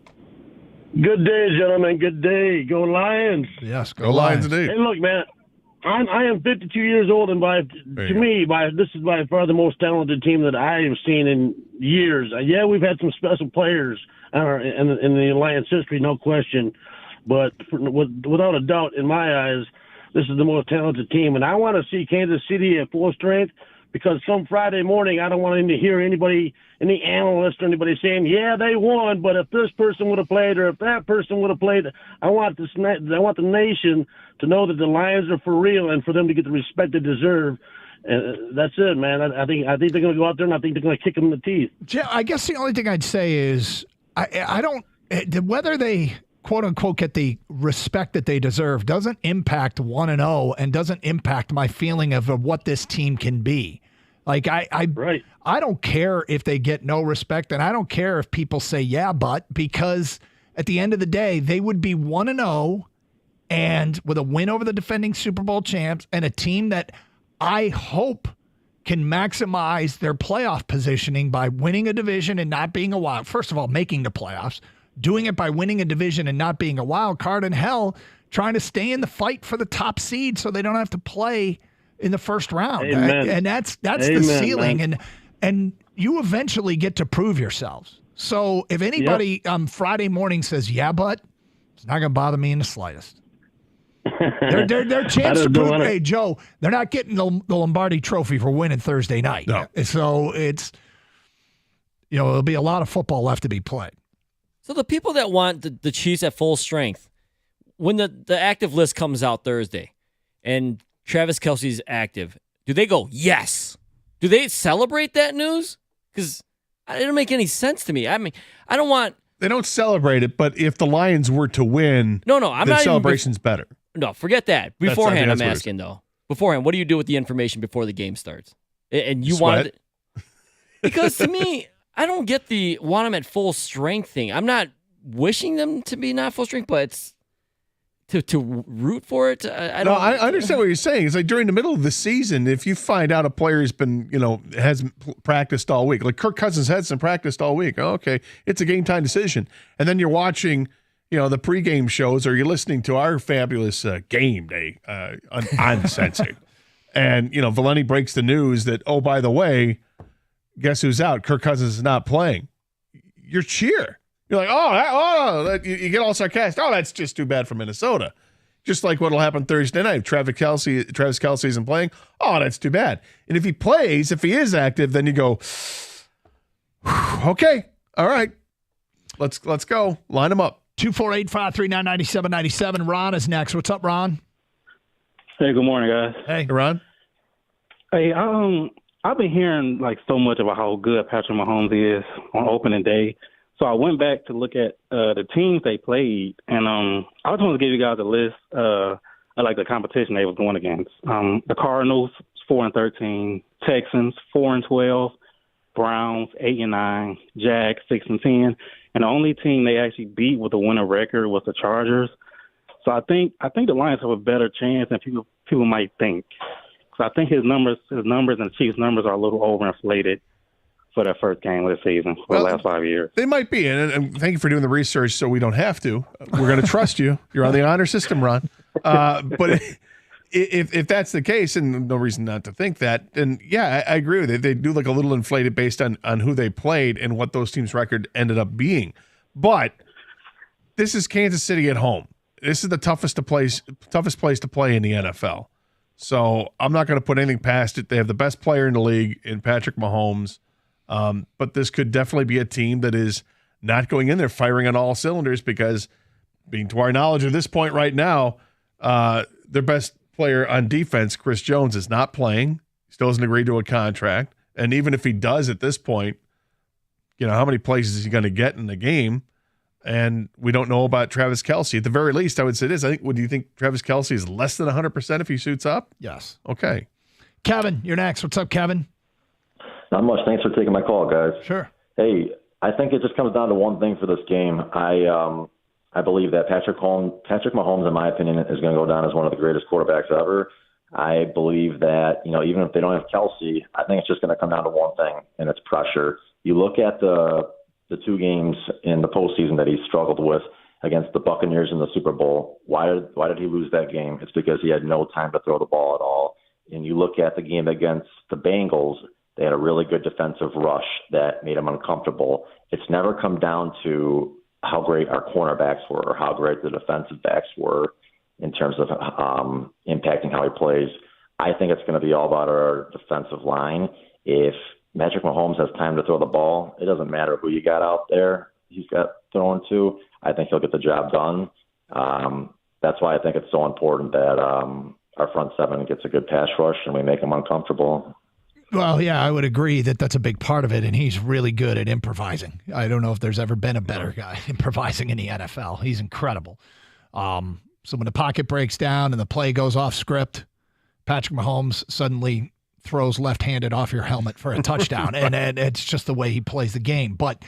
Good day, gentlemen. Good day. Go Lions. Yes, go Lions indeed. Hey, look, man. I am 52 years old, and this is by far the most talented team that I have seen in years. Yeah, we've had some special players in the Alliance history, no question. But without a doubt, in my eyes, this is the most talented team. And I want to see Kansas City at full strength, because some Friday morning I don't want to hear anybody, any analyst or anybody saying, yeah, they won, but if this person would have played or if that person would have played, I want the nation to know that the Lions are for real and for them to get the respect they deserve. And that's it, man. I think they're going to go out there, and I think they're going to kick them in the teeth. I guess the only thing I'd say is I don't – whether they – quote-unquote get the respect that they deserve doesn't impact 1-0 and doesn't impact my feeling of what this team can be. Like, I don't care if they get no respect, and I don't care if people say, yeah, but, because at the end of the day, they would be 1-0 and with a win over the defending Super Bowl champs and a team that I hope can maximize their playoff positioning by winning a division and not being a wild. First of all, making the playoffs, doing it by winning a division and not being a wild card, and hell, trying to stay in the fight for the top seed so they don't have to play in the first round. Amen. And that's Amen, the ceiling. man. And you eventually get to prove yourselves. So if anybody Friday morning says, yeah, but, it's not going to bother me in the slightest. Their chance to prove, hey, Joe, they're not getting the Lombardi trophy for winning Thursday night. No. So it's, there'll be a lot of football left to be played. So the people that want the Chiefs at full strength, when the active list comes out Thursday and Travis Kelsey's active, do they go, yes? Do they celebrate that news? Because it doesn't make any sense to me. I mean, I don't want... They don't celebrate it, but if the Lions were to win, I'm the not celebration's better. No, forget that. Beforehand, that's I'm asking, though. Beforehand, what do you do with the information before the game starts? And you Sweat. wanted... Because to me... I don't get the want them at full strength thing. I'm not wishing them to be not full strength, but it's to root for it. I don't. I understand what you're saying. It's like during the middle of the season, if you find out a player's been, hasn't practiced all week, like Kirk Cousins hasn't practiced all week. Oh, okay, it's a game time decision, and then you're watching, the pregame shows, or you're listening to our fabulous game day uncensored, and Valenti breaks the news that, oh, by the way, guess who's out? Kirk Cousins is not playing. You cheer. You're like, you get all sarcastic. Oh, that's just too bad for Minnesota. Just like what'll happen Thursday night. Travis Kelsey isn't playing. Oh, that's too bad. And if he plays, if he is active, then you go, okay, all right, let's go. Line them up. 248-539-9797. Ron is next. What's up, Ron? Hey, good morning, guys. Hey, Ron. Hey, I've been hearing so much about how good Patrick Mahomes is on opening day. So I went back to look at the teams they played, and I just want to give you guys a list of the competition they was going against. The Cardinals 4-13, Texans 4-12, Browns 8-9, Jags 6-10, and the only team they actually beat with a winning record was the Chargers. So I think the Lions have a better chance than people might think. So I think his numbers and the Chiefs' numbers are a little overinflated. for their first game of the season for the last 5 years. They might be, and thank you for doing the research so we don't have to. We're going to trust you. You're on the honor system, Ron. But if that's the case, and no reason not to think that, then yeah, I agree with it. They do look a little inflated based on who they played and what those teams' record ended up being. But this is Kansas City at home. This is the toughest place to play in the NFL. So I'm not going to put anything past it. They have the best player in the league in Patrick Mahomes. But this could definitely be a team that is not going in there firing on all cylinders because, being to our knowledge at this point right now, their best player on defense, Chris Jones, is not playing. He still hasn't agreed to a contract. And even if he does at this point, how many places is he going to get in the game? And we don't know about Travis Kelsey. At the very least, I would say this. Do you think Travis Kelsey is less than 100% if he suits up? Yes. Okay. Kevin, you're next. What's up, Kevin? Not much. Thanks for taking my call, guys. Sure. Hey, I think it just comes down to one thing for this game. I believe that Patrick Mahomes, in my opinion, is going to go down as one of the greatest quarterbacks ever. I believe that, even if they don't have Kelsey, I think it's just going to come down to one thing, and it's pressure. You look at the two games in the postseason that he struggled with against the Buccaneers in the Super Bowl. Why did he lose that game? It's because he had no time to throw the ball at all. And you look at the game against the Bengals, they had a really good defensive rush that made him uncomfortable. It's never come down to how great our cornerbacks were or how great the defensive backs were in terms of impacting how he plays. I think it's going to be all about our defensive line. If Patrick Mahomes has time to throw the ball, it doesn't matter who you got out there he's got thrown to. I think he'll get the job done. That's why I think it's so important that our front seven gets a good pass rush and we make them uncomfortable. Well, yeah, I would agree that that's a big part of it, and he's really good at improvising. I don't know if there's ever been a better guy improvising in the NFL. He's incredible. So when the pocket breaks down and the play goes off script, Patrick Mahomes suddenly throws left-handed off your helmet for a touchdown, and it's just the way he plays the game. But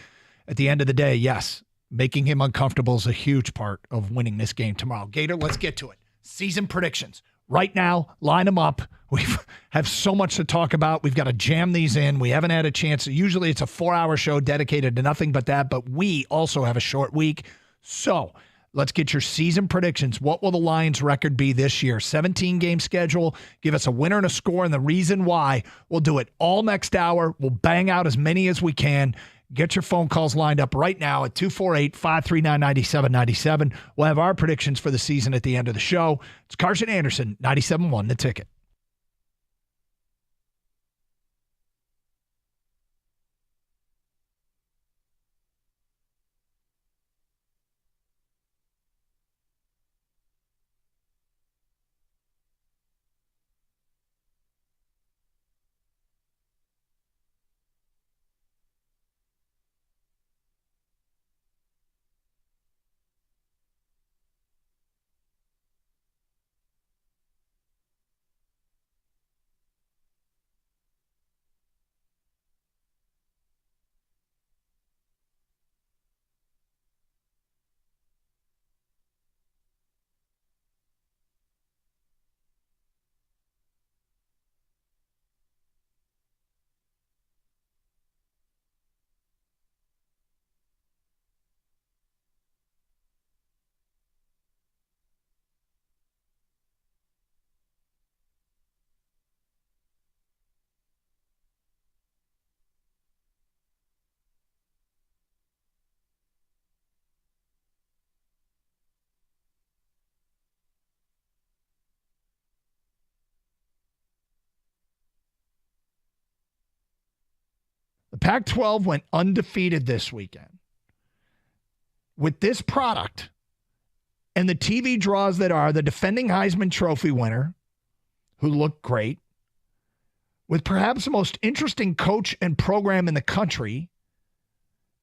at the end of the day, yes, making him uncomfortable is a huge part of winning this game tomorrow. Gator, let's get to it. Season predictions. Right now, line them up. We have so much to talk about. We've got to jam these in. We haven't had a chance. Usually it's a 4-hour show dedicated to nothing but that, but we also have a short week. So let's get your season predictions. What will the Lions record be this year? 17-game schedule. Give us a winner and a score and the reason why. We'll do it all next hour. We'll bang out as many as we can. Get your phone calls lined up right now at 248-539-9797. We'll have our predictions for the season at the end of the show. It's Carson Anderson, 97.1 The Ticket. The Pac-12 went undefeated this weekend. With this product and the TV draws that are the defending Heisman Trophy winner, who looked great, with perhaps the most interesting coach and program in the country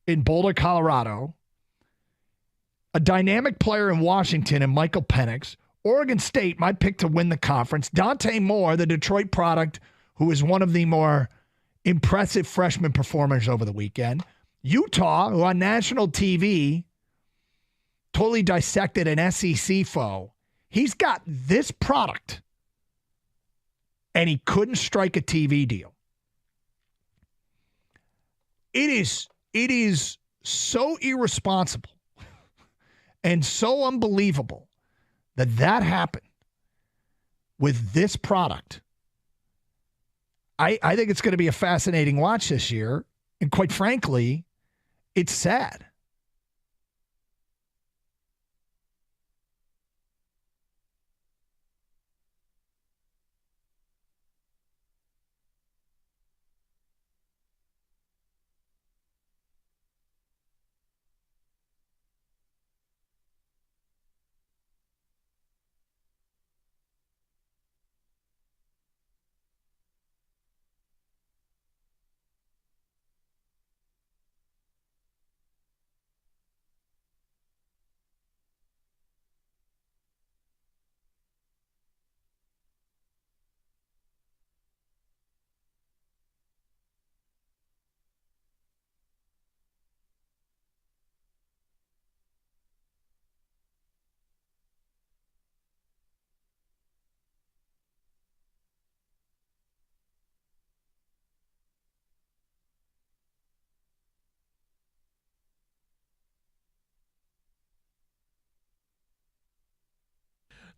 in Boulder, Colorado, a dynamic player in Washington and Michael Penix, Oregon State, my pick to win the conference, Dante Moore, the Detroit product, who is one of the more impressive freshman performers over the weekend. Utah, who on national TV totally dissected an SEC foe. He's got this product, and he couldn't strike a TV deal. It is so irresponsible and so unbelievable that happened with this product. I think it's going to be a fascinating watch this year. And quite frankly, it's sad.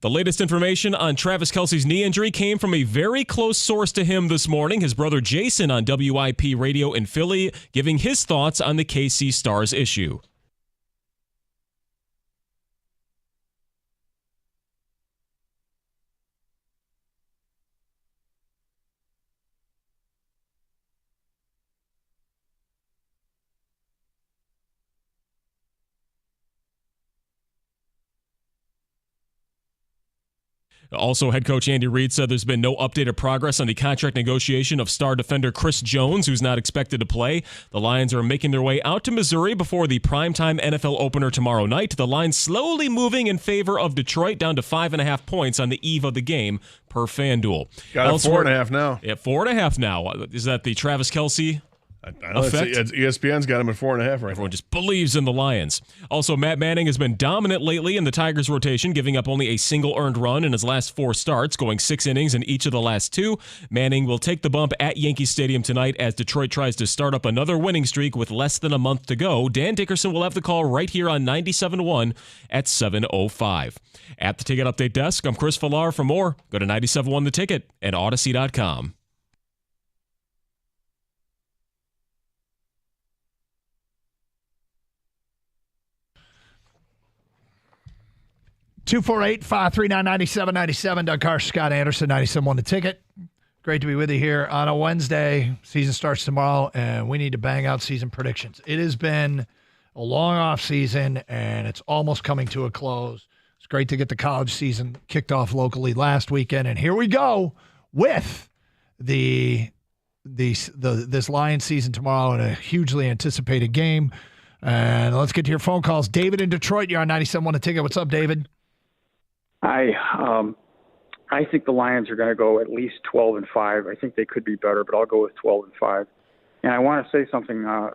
The latest information on Travis Kelsey's knee injury came from a very close source to him this morning, his brother Jason on WIP Radio in Philly, giving his thoughts on the KC Stars issue. Also, head coach Andy Reid said there's been no updated progress on the contract negotiation of star defender Chris Jones, who's not expected to play. The Lions are making their way out to Missouri before the primetime NFL opener tomorrow night. The line slowly moving in favor of Detroit, down to 5.5 points on the eve of the game per FanDuel. Got it 4.5 now. Yeah, 4.5 now. Is that the Travis Kelsey I know it's ESPN's got him at 4.5 right now. Everyone just believes in the Lions. Also, Matt Manning has been dominant lately in the Tigers' rotation, giving up only a single earned run in his last 4 starts, going 6 innings in each of the last 2. Manning will take the bump at Yankee Stadium tonight as Detroit tries to start up another winning streak with less than a month to go. Dan Dickerson will have the call right here on 97.1 at 7:05. At the Ticket Update Desk, I'm Chris Villar. For more, go to 97.1 The Ticket and Odyssey.com. Two 248-539-9797. Doug Carr, Scott Anderson, 97.1 The Ticket. Great to be with you here on a Wednesday. Season starts tomorrow, and we need to bang out season predictions. It has been a long off season, and it's almost coming to a close. It's great to get the college season kicked off locally last weekend, and here we go with this Lions season tomorrow in a hugely anticipated game. And let's get to your phone calls. David in Detroit, you're on 97.1 The Ticket. What's up, David? I think the Lions are going to go at least 12-5. I think they could be better, but I'll go with 12-5. And I want to say something. I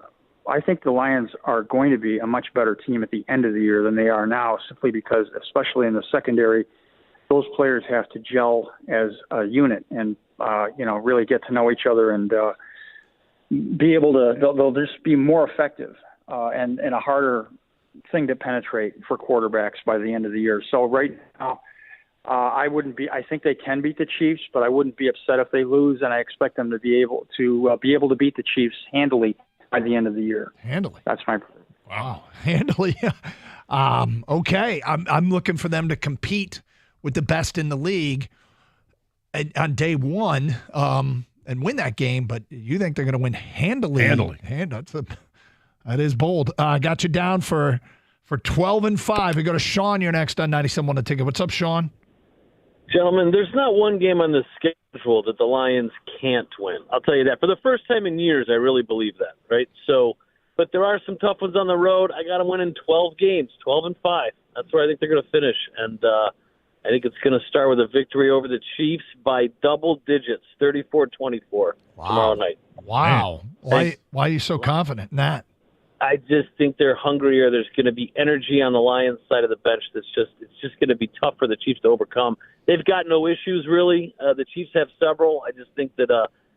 think the Lions are going to be a much better team at the end of the year than they are now, simply because, especially in the secondary, those players have to gel as a unit and really get to know each other and be able to. They'll just be more effective and a harder thing to penetrate for quarterbacks by the end of the year. So right now, I think they can beat the Chiefs, but I wouldn't be upset if they lose, and I expect them to be able to beat the Chiefs handily by the end of the year. Handily. That's my. Wow. Handily. Okay. I'm looking for them to compete with the best in the league on day one and win that game, but you think they're going to win handily? That is bold. Got you down for 12-5. We go to Sean. You're next on 97.1 The Ticket. What's up, Sean? Gentlemen, there's not one game on the schedule that the Lions can't win. I'll tell you that. For the first time in years, I really believe that, right? So, but there are some tough ones on the road. I got them winning 12 games, 12-5. That's where I think they're going to finish. And I think it's going to start with a victory over the Chiefs by double digits, 34-24 tomorrow night. Wow. Why are you so confident in that? I just think they're hungrier. There's going to be energy on the Lions side of the bench. It's just going to be tough for the Chiefs to overcome. They've got no issues really. The Chiefs have several. I just think that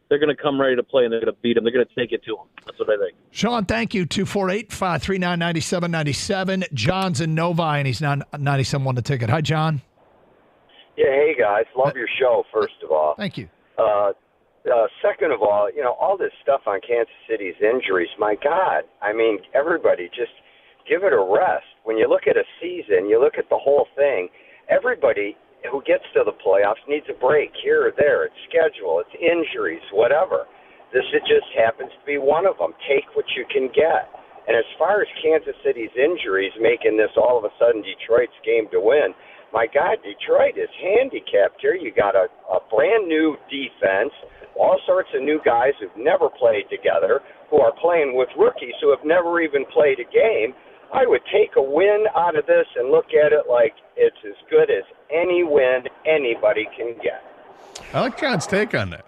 they're going to come ready to play and they're going to beat them. They're going to take it to them. That's what I think. Sean, thank you. 248-539-9797. John's in Novi, and he's now 97-1 the ticket. Hi, John. Yeah, hey guys, love your show. First of all, thank you. Second of all, all this stuff on Kansas City's injuries. My God, I mean, everybody just give it a rest. When you look at a season, you look at the whole thing. Everybody who gets to the playoffs needs a break here or there. It's schedule, it's injuries, whatever. This it just happens to be one of them. Take what you can get. And as far as Kansas City's injuries making this all of a sudden Detroit's game to win. My God, Detroit is handicapped here. You got a brand new defense, all sorts of new guys who've never played together, who are playing with rookies who have never even played a game. I would take a win out of this and look at it like it's as good as any win anybody can get. I like John's take on that.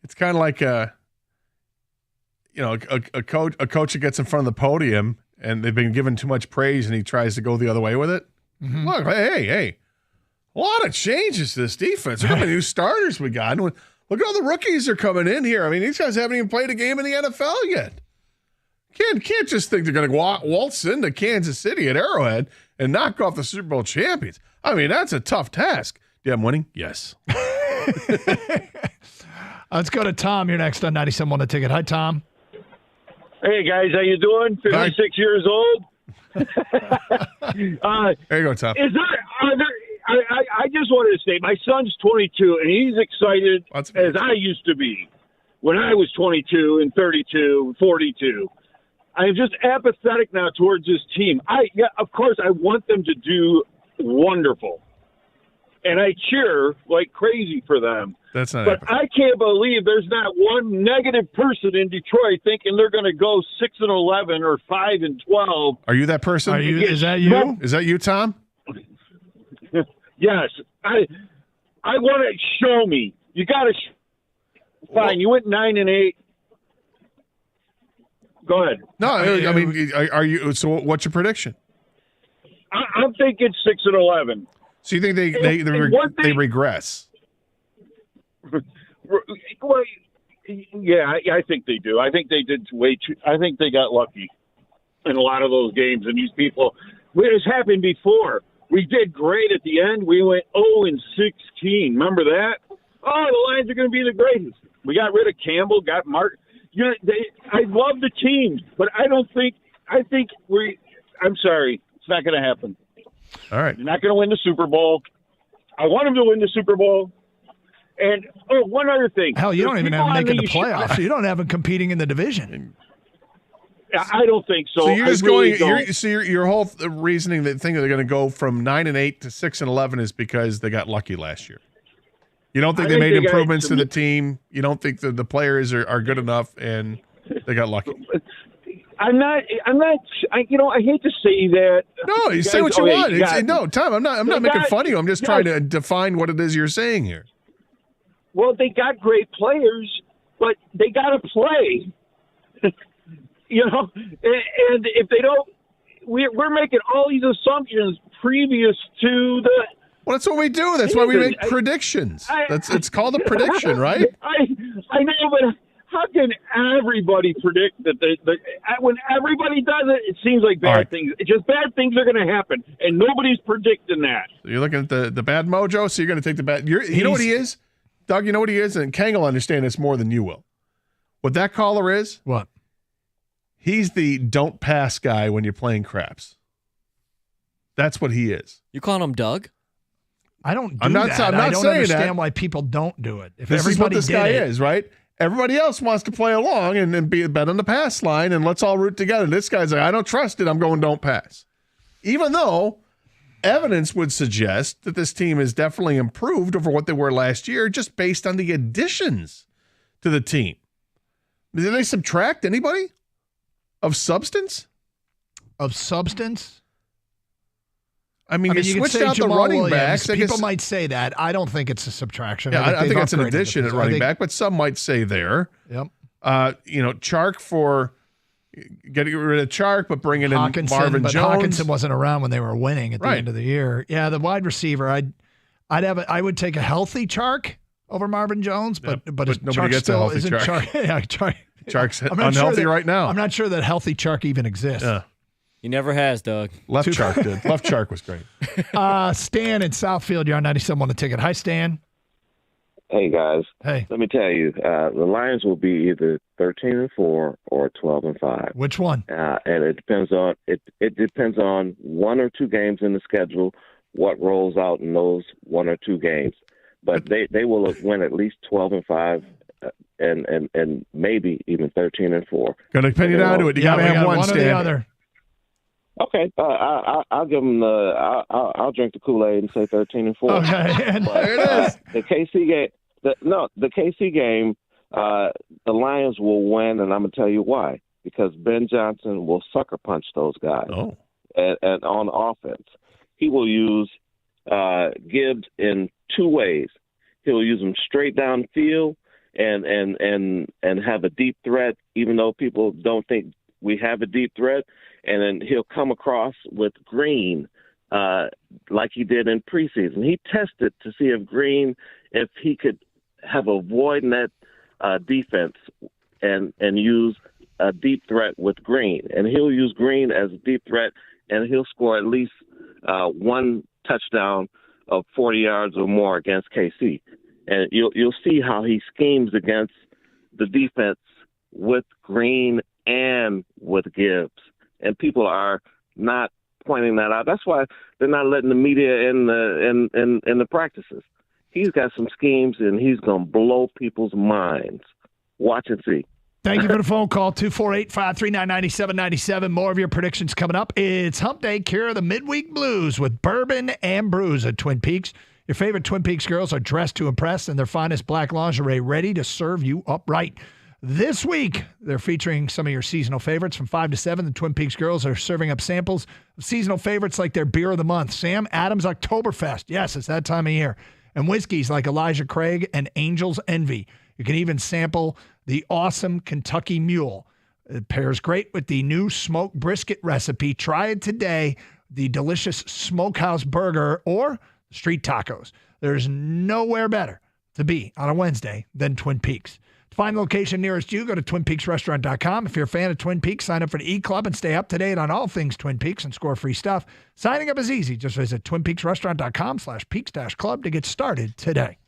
It's kind of like a coach that gets in front of the podium and they've been given too much praise and he tries to go the other way with it. Mm-hmm. Look, hey, a lot of changes to this defense. Look how many new starters we got. Look at all the rookies that are coming in here. I mean, these guys haven't even played a game in the NFL yet. Can't just think they're going to waltz into Kansas City at Arrowhead and knock off the Super Bowl champions. I mean, that's a tough task. Do you have them winning? Yes. Let's go to Tom. You're next on 97 the ticket. Hi, Tom. Hey, guys. How you doing? 56 years old. There you go, Tom. I just wanted to say, my son's 22, and he's excited as I used to be when I was 22 and 32 and 42. I'm just apathetic now towards this team. Of course, I want them to do wonderful, and I cheer like crazy for them. That's not. But I can't believe there's not one negative person in Detroit thinking they're going to go 6-11 or 5-12. Are you that person? Is that you? Is that you, Tom? Yes. I want to show me. You got to. Fine. You went 9-8. Go ahead. No, I mean, are you? So, what's your prediction? I'm thinking 6-11. So you think they regress? Well, yeah, I think they do. I think they did way too. I think they got lucky in a lot of those games. And these people, it has happened before. We did great at the end. We went 0-16. Remember that? Oh, the Lions are going to be the greatest. We got rid of Campbell, got Mark. I love the team, but I think I'm sorry. It's not going to happen. All right. You're not going to win the Super Bowl. I want them to win the Super Bowl. And, one other thing. Hell, you don't even have them making the playoffs. You don't have them competing in the division. I don't think so. So you're just your whole reasoning that thing that they're going to go from 9-8 to 6-11 is because they got lucky last year. You don't think they made improvements to the team. You don't think that the players are good enough, and they got lucky. I'm not. I hate to say that. No, you say what you want. No, Tom, I'm not making fun of you. I'm just trying to define what it is you're saying here. Well, they got great players, but they got to play. And if they don't, we're making all these assumptions previous to the. Well, that's what we do. That's why we make predictions. It's called a prediction, right? I know, but how can everybody predict that? When everybody does it, it seems like bad things. It's just bad things are going to happen, and nobody's predicting that. So you're looking at the bad mojo. So you're going to take the bad. You know what he is, Doug. You know what he is, and Kang will understand this more than you will. What that caller is? What? He's the don't pass guy when you're playing craps. That's what he is. You calling him Doug? I don't. I'm not saying that. I don't understand that. why people don't do it. If this is what everybody this did guy it, is, right? Everybody else wants to play along and be bet on the pass line, and let's all root together. This guy's like, I don't trust it. I'm going don't pass. Even though evidence would suggest that this team is definitely improved over what they were last year, just based on the additions to the team. Did they subtract anybody of substance? Of substance? I mean, you switched out the running backs. People might say that. I don't think it's a subtraction. Yeah, I think it's an addition at running back, but some might say there. Yep. Chark for getting rid of Chark, but bringing in Marvin Jones. Hawkinson wasn't around when they were winning at the end of the year. Yeah, the wide receiver, I would take a healthy Chark over Marvin Jones, but nobody Chark gets a still healthy isn't Chark. Chark. Yeah, Chark. Chark's I'm not unhealthy sure right now. I'm not sure that healthy Chark even exists. Yeah. He never has, Doug. Left Chark did. Left Chark was great. Stan in Southfield, you're on 97 on the ticket. Hi, Stan. Hey guys. Hey. Let me tell you, the Lions will be either 13-4 or 12-5. Which one? And it depends on it depends on one or two games in the schedule, what rolls out in those one or two games. But they will win at least 12-5, and maybe even 13-4. Going to pin you down to it. You got to have one, or Stan. the other. Okay, I'll give them I'll drink the Kool-Aid and say 13-4. Okay, But, there it is. The KC game. The KC game, the Lions will win, and I'm gonna tell you why. Because Ben Johnson will sucker punch those guys. Oh. And on offense, he will use Gibbs in two ways. He'll use him straight down the field and have a deep threat, even though people don't think we have a deep threat. And then he'll come across with Green, like he did in preseason. He tested to see if he could have a void in that defense and use a deep threat with Green. And he'll use Green as a deep threat, and he'll score at least one touchdown of 40 yards or more against KC. And you'll see how he schemes against the defense with Green and with Gibbs. And people are not pointing that out. That's why they're not letting the media in the practices. He's got some schemes, and he's going to blow people's minds. Watch and see. Thank you for the phone call, 248-539-9797. More of your predictions coming up. It's Hump Day, Cure the Midweek Blues with Bourbon and Brews at Twin Peaks. Your favorite Twin Peaks girls are dressed to impress in their finest black lingerie, ready to serve you up right. This week, they're featuring some of your seasonal favorites from 5 to 7. The Twin Peaks girls are serving up samples of seasonal favorites like their beer of the month, Sam Adams Oktoberfest. Yes, it's that time of year. And whiskeys like Elijah Craig and Angel's Envy. You can even sample the awesome Kentucky Mule. It pairs great with the new smoked brisket recipe. Try it today. The delicious smokehouse burger or street tacos. There's nowhere better to be on a Wednesday than Twin Peaks. To find the location nearest you, go to TwinPeaksRestaurant.com. If you're a fan of Twin Peaks, sign up for the E-Club and stay up to date on all things Twin Peaks and score free stuff. Signing up is easy. Just visit TwinPeaksRestaurant.com/Peaks-Club to get started today.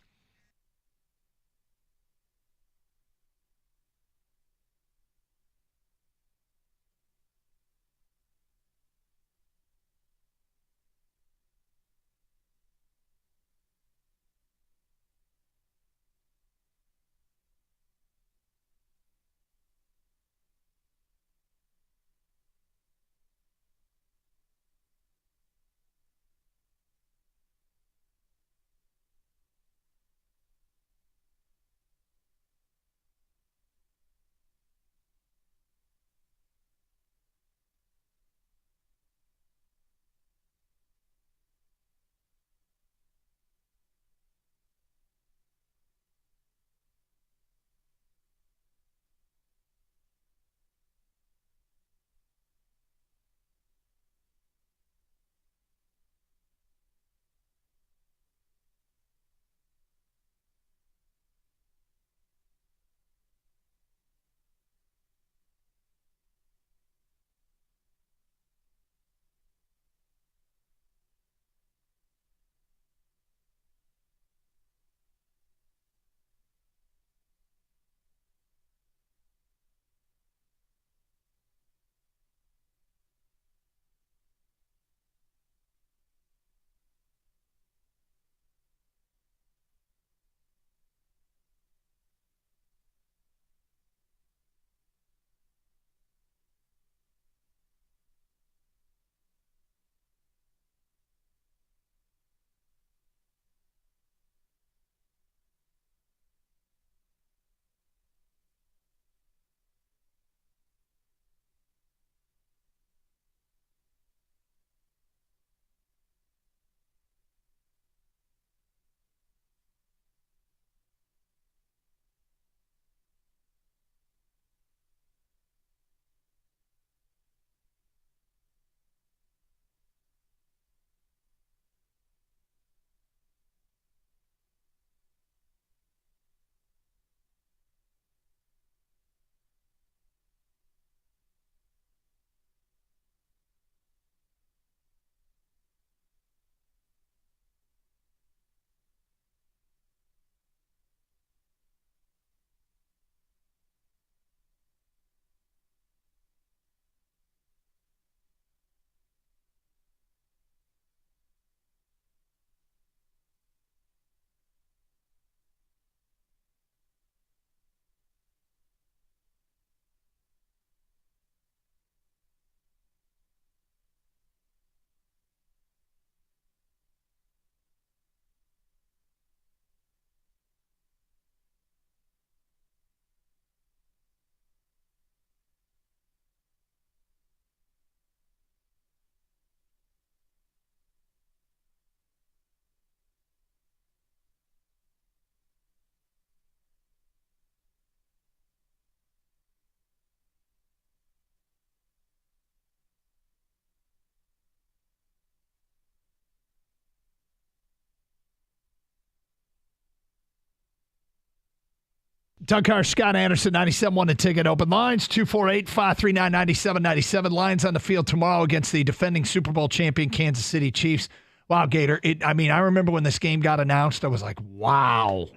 Doug Carr, Scott Anderson, 97.1 The Ticket. Open lines, 248-539-9797. Lions on the field tomorrow against the defending Super Bowl champion Kansas City Chiefs. Wow, Gator. I remember when this game got announced, I was like, wow.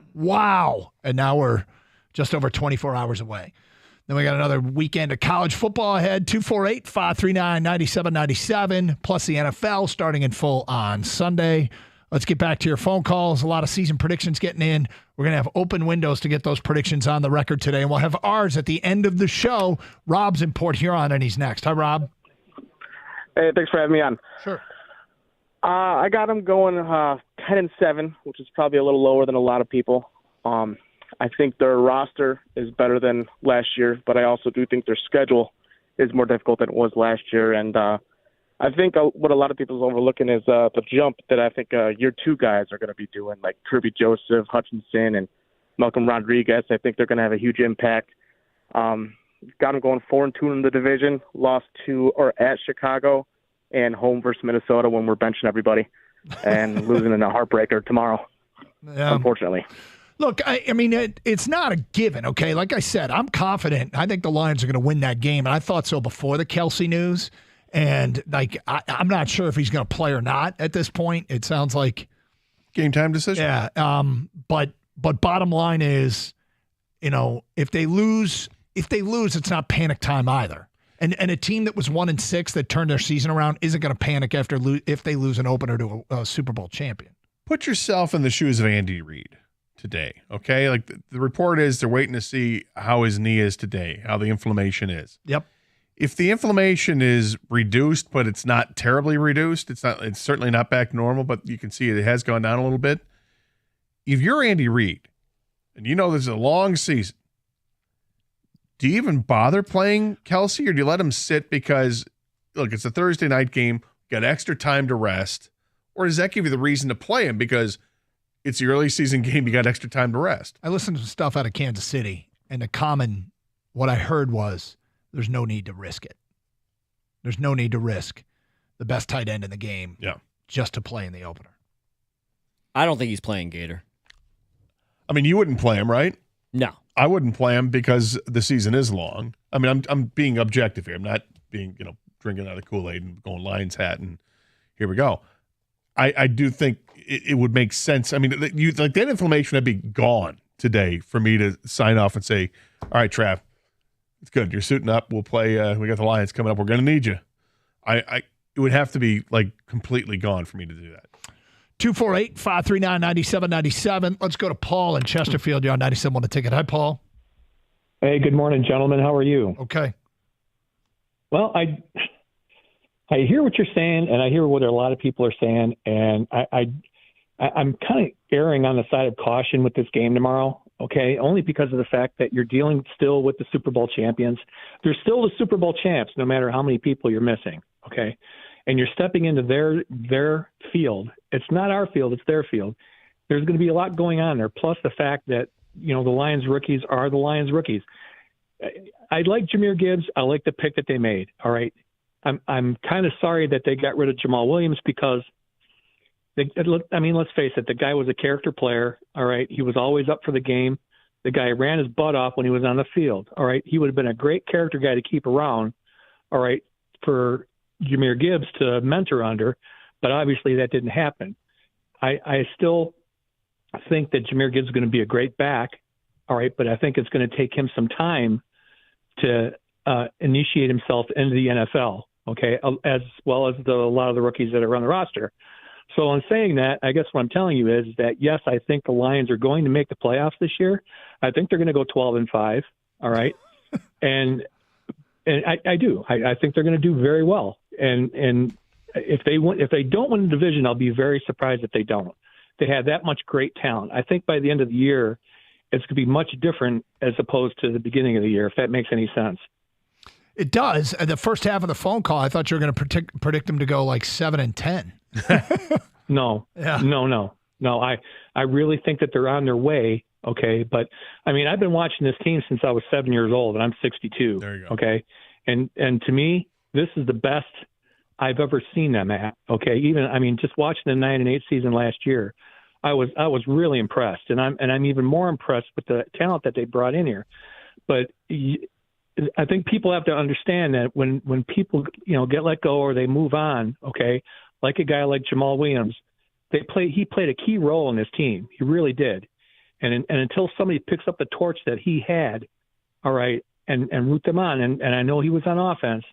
And now we're just over 24 hours away. Then we got another weekend of college football ahead, 248-539-9797, plus the NFL starting in full on Sunday. Let's get back to your phone calls. A lot of season predictions getting in. We're going to have open windows to get those predictions on the record today, and we'll have ours at the end of the show. Rob's in Port Huron, and he's next. Hi, Rob. Hey, thanks for having me on. Sure. I got them going 10-7, which is probably a little lower than a lot of people. I think their roster is better than last year, but I also do think their schedule is more difficult than it was last year, and I think what a lot of people are overlooking is the jump that I think year two guys are going to be doing, like Kirby Joseph, Hutchinson, and Malcolm Rodriguez. I think they're going to have a huge impact. Got them going 4-2 in the division, lost at Chicago, and home versus Minnesota when we're benching everybody, and losing in a heartbreaker tomorrow, unfortunately. Look, it's not a given, okay? Like I said, I'm confident. I think the Lions are going to win that game, and I thought so before the Kelsey news. And, I'm not sure if he's going to play or not at this point. It sounds like game time decision. Yeah. But bottom line is, if they lose, it's not panic time either. And a team that was 1-6 that turned their season around isn't going to panic if they lose an opener to a Super Bowl champion. Put yourself in the shoes of Andy Reid today, okay? Like the report is they're waiting to see how his knee is today, how the inflammation is. Yep. If the inflammation is reduced, but it's not terribly reduced, it's certainly not back to normal, but you can see it has gone down a little bit. If you're Andy Reid, and this is a long season, do you even bother playing Kelsey, or do you let him sit because, look, it's a Thursday night game, got extra time to rest, or does that give you the reason to play him because it's the early season game, you got extra time to rest? I listened to some stuff out of Kansas City, and what I heard was, there's no need to risk it. There's no need to risk the best tight end in the game just to play in the opener. I don't think he's playing Gator. You wouldn't play him, right? No. I wouldn't play him because the season is long. I'm being objective here. I'm not being, drinking out of the Kool-Aid and going Lions hat and here we go. I do think it would make sense. That inflammation would be gone today for me to sign off and say, all right, Trav, it's good. You're suiting up. We'll play. We got the Lions coming up. We're going to need you. It would have to be completely gone for me to do that. 248-539-9797. Let's go to Paul in Chesterfield. You're on 97 on the Ticket. Hi, Paul. Hey, good morning, gentlemen. How are you? Okay. Well, I hear what you're saying, and I hear what a lot of people are saying, and I'm kind of erring on the side of caution with this game tomorrow. Okay, only because of the fact that you're dealing still with the Super Bowl champions. They're still the Super Bowl champs, no matter how many people you're missing. Okay, and you're stepping into their field. It's not our field; it's their field. There's going to be a lot going on there. Plus the fact that the Lions rookies are the Lions rookies. I like Jahmyr Gibbs. I like the pick that they made. All right, I'm kind of sorry that they got rid of Jamal Williams because. Let's face it, the guy was a character player, all right? He was always up for the game. The guy ran his butt off when he was on the field, all right? He would have been a great character guy to keep around, all right, for Jahmyr Gibbs to mentor under, but obviously that didn't happen. I still think that Jahmyr Gibbs is going to be a great back, all right, but I think it's going to take him some time to initiate himself into the NFL, okay, as well as a lot of the rookies that are on the roster. So in saying that, I guess what I'm telling you is that, yes, I think the Lions are going to make the playoffs this year. I think they're going to go 12-5, all right? and I do. I think they're going to do very well. And if they don't win the division, I'll be very surprised if they don't. They have that much great talent. I think by the end of the year, it's going to be much different as opposed to the beginning of the year, if that makes any sense. It does. The first half of the phone call, I thought you were going to predict them to go 7-10. No. Yeah. No. I really think that they're on their way. Okay. But I've been watching this team since I was 7 years old and I'm 62. There you go. Okay. And to me, this is the best I've ever seen them at. Okay. Even, just watching the 9-8 season last year, I was really impressed, and I'm even more impressed with the talent that they brought in here. But I think people have to understand that when people get let go or they move on, okay, like a guy like Jamal Williams, he played a key role in this team. He really did. And until somebody picks up the torch that he had, all right, and root them on, and I know he was on offense,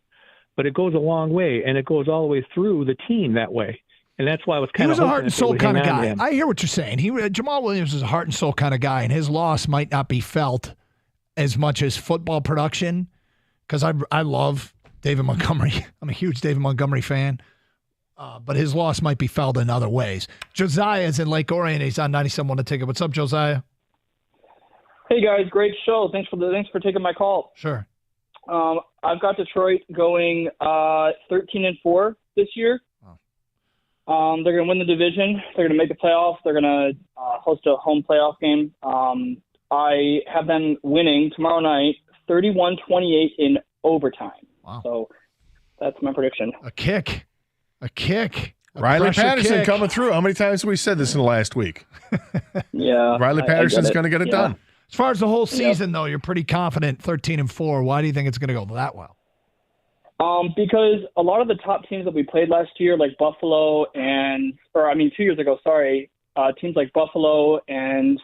but it goes a long way, and it goes all the way through the team that way. And that's why I was kind of a heart and soul kind of guy. I hear what you're saying. Jamal Williams is a heart and soul kind of guy, and his loss might not be felt as much as football production, because I love David Montgomery. I'm a huge David Montgomery fan, but his loss might be felt in other ways. Josiah is in Lake Orion. He's on 97.1 The Ticket. What's up, Josiah? Hey guys, great show. Thanks for taking my call. Sure. I've got Detroit going 13-4 this year. They're going to win the division. They're going to make the playoffs. They're going to host a home playoff game. I have them winning tomorrow night, 31-28 in overtime. Wow. So that's my prediction. A kick. Riley Patterson coming through. How many times have we said this in the last week? Yeah. Riley Patterson's going to get it done. As far as the whole season, though, you're pretty confident 13-4. Why do you think it's going to go that well? Because a lot of the top teams that we played last year, like Buffalo 2 years ago, teams like Buffalo and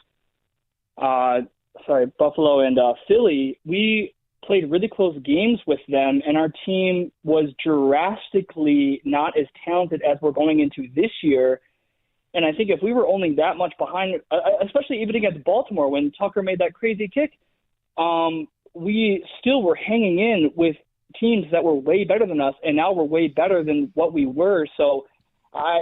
Philly, we played really close games with them, and our team was drastically not as talented as we're going into this year. And I think if we were only that much behind, especially even against Baltimore when Tucker made that crazy kick, we still were hanging in with teams that were way better than us, and now we're way better than what we were. So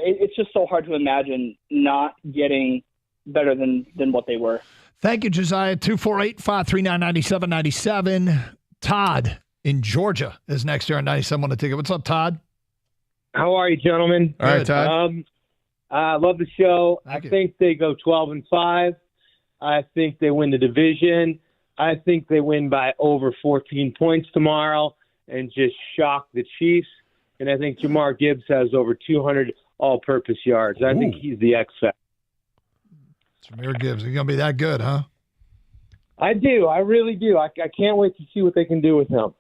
it's just so hard to imagine not getting better than what they were. Thank you, Josiah. 248-539-9797. Todd in Georgia is next year on 97.1 The Ticket. What's up, Todd? How are you, gentlemen? All right, Todd. I love the show. I think they go 12-5. I think they win the division. I think they win by over 14 points tomorrow and just shock the Chiefs. And I think Jamar Gibbs has over 200 all-purpose yards. I think he's the X factor. Jamar Gibbs, he's going to be that good, huh? I do. I really do. I can't wait to see what they can do with him.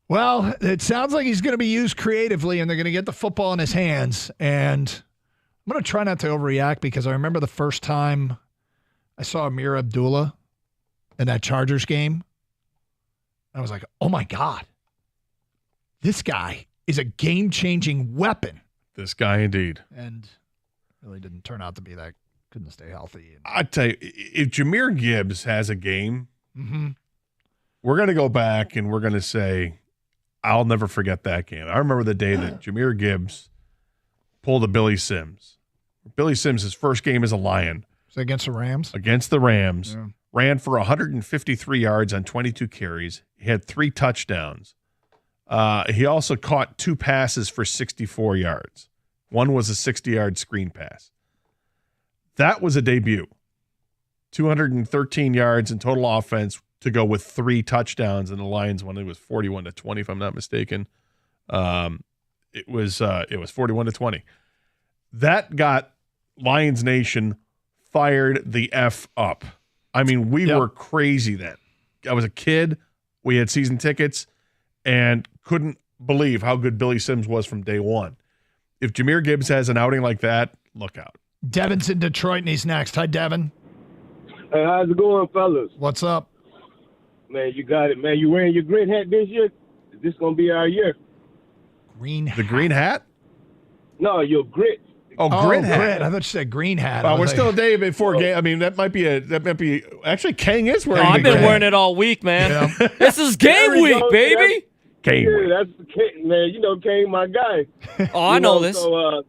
Well, it sounds like he's going to be used creatively, and they're going to get the football in his hands. And I'm going to try not to overreact, because I remember the first time I saw Amir Abdullah in that Chargers game. I was like, oh, my God. This guy is a game-changing weapon. This guy, indeed. And really didn't turn out to be that. Couldn't stay healthy. I tell you, if Jahmyr Gibbs has a game, Mm-hmm. we're going to go back and we're going to say, I'll never forget that game. I remember the day that Jahmyr Gibbs pulled a Billy Sims. Billy Sims, his first game as a Lion. Was it against the Rams? Against the Rams. Yeah. Ran for 153 yards on 22 carries. He had 3 touchdowns. He also caught 2 passes for 64 yards. One was a 60-yard screen pass. That was a debut. 213 yards in total offense to go with 3 touchdowns, and the Lions won. It was 41-20, if I'm not mistaken. It was 41-20. That got Lions Nation fired the F up. I mean, we were crazy then. I was a kid. We had season tickets and couldn't believe how good Billy Sims was from day one. If Jahmyr Gibbs has an outing like that, look out. Devin's in Detroit, and he's next. Hi, Devin. Hey, how's it going, fellas? What's up? Man, you got it, man. You wearing your green hat this year? Is this going to be our year? Green The green hat? No, your grit. Oh, grit hat. Grit. I thought you said green hat. We're still a day before game. I mean, that might be actually Kang is wearing I've the been grit. wearing it all week, man. This is game week, baby. Game week. That's Kang, man. You know, Kang, my guy. Oh, I know this. So,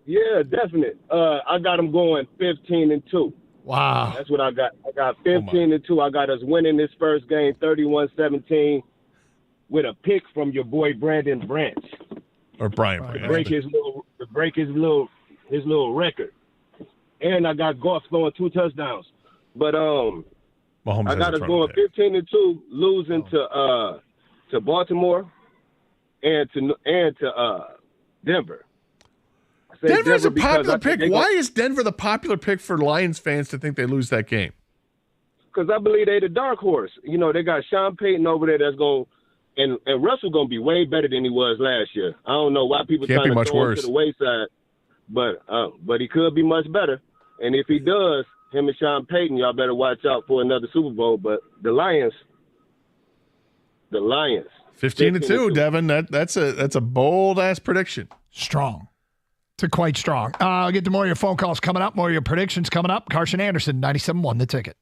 yeah, definite. I got him going 15-2. Wow. That's what I got. I got 15-2. I got us winning this first game 31-17 with a pick from your boy Brandon Branch. Or Brian. To break his little record. And I got Goff throwing 2 touchdowns. But Mahomes I got us hasn't going thrown it 15-2, losing to Baltimore and to Denver. I say Denver's Denver a popular because I think pick. Why is Denver the popular pick for Lions fans to think they lose that game? Because I believe they the dark horse. You know, they got Sean Payton over there that's going and Russell going to be way better than he was last year. I don't know why people Can't trying be to much throw him worse. to the wayside, but he could be much better. And if he does, him and Sean Payton, y'all better watch out for another Super Bowl. But the Lions. 15-2, Devin. That's a bold ass prediction. Strong. It's quite strong. I'll get to more of your phone calls coming up, more of your predictions coming up. Carson Anderson, 97.1 The Ticket.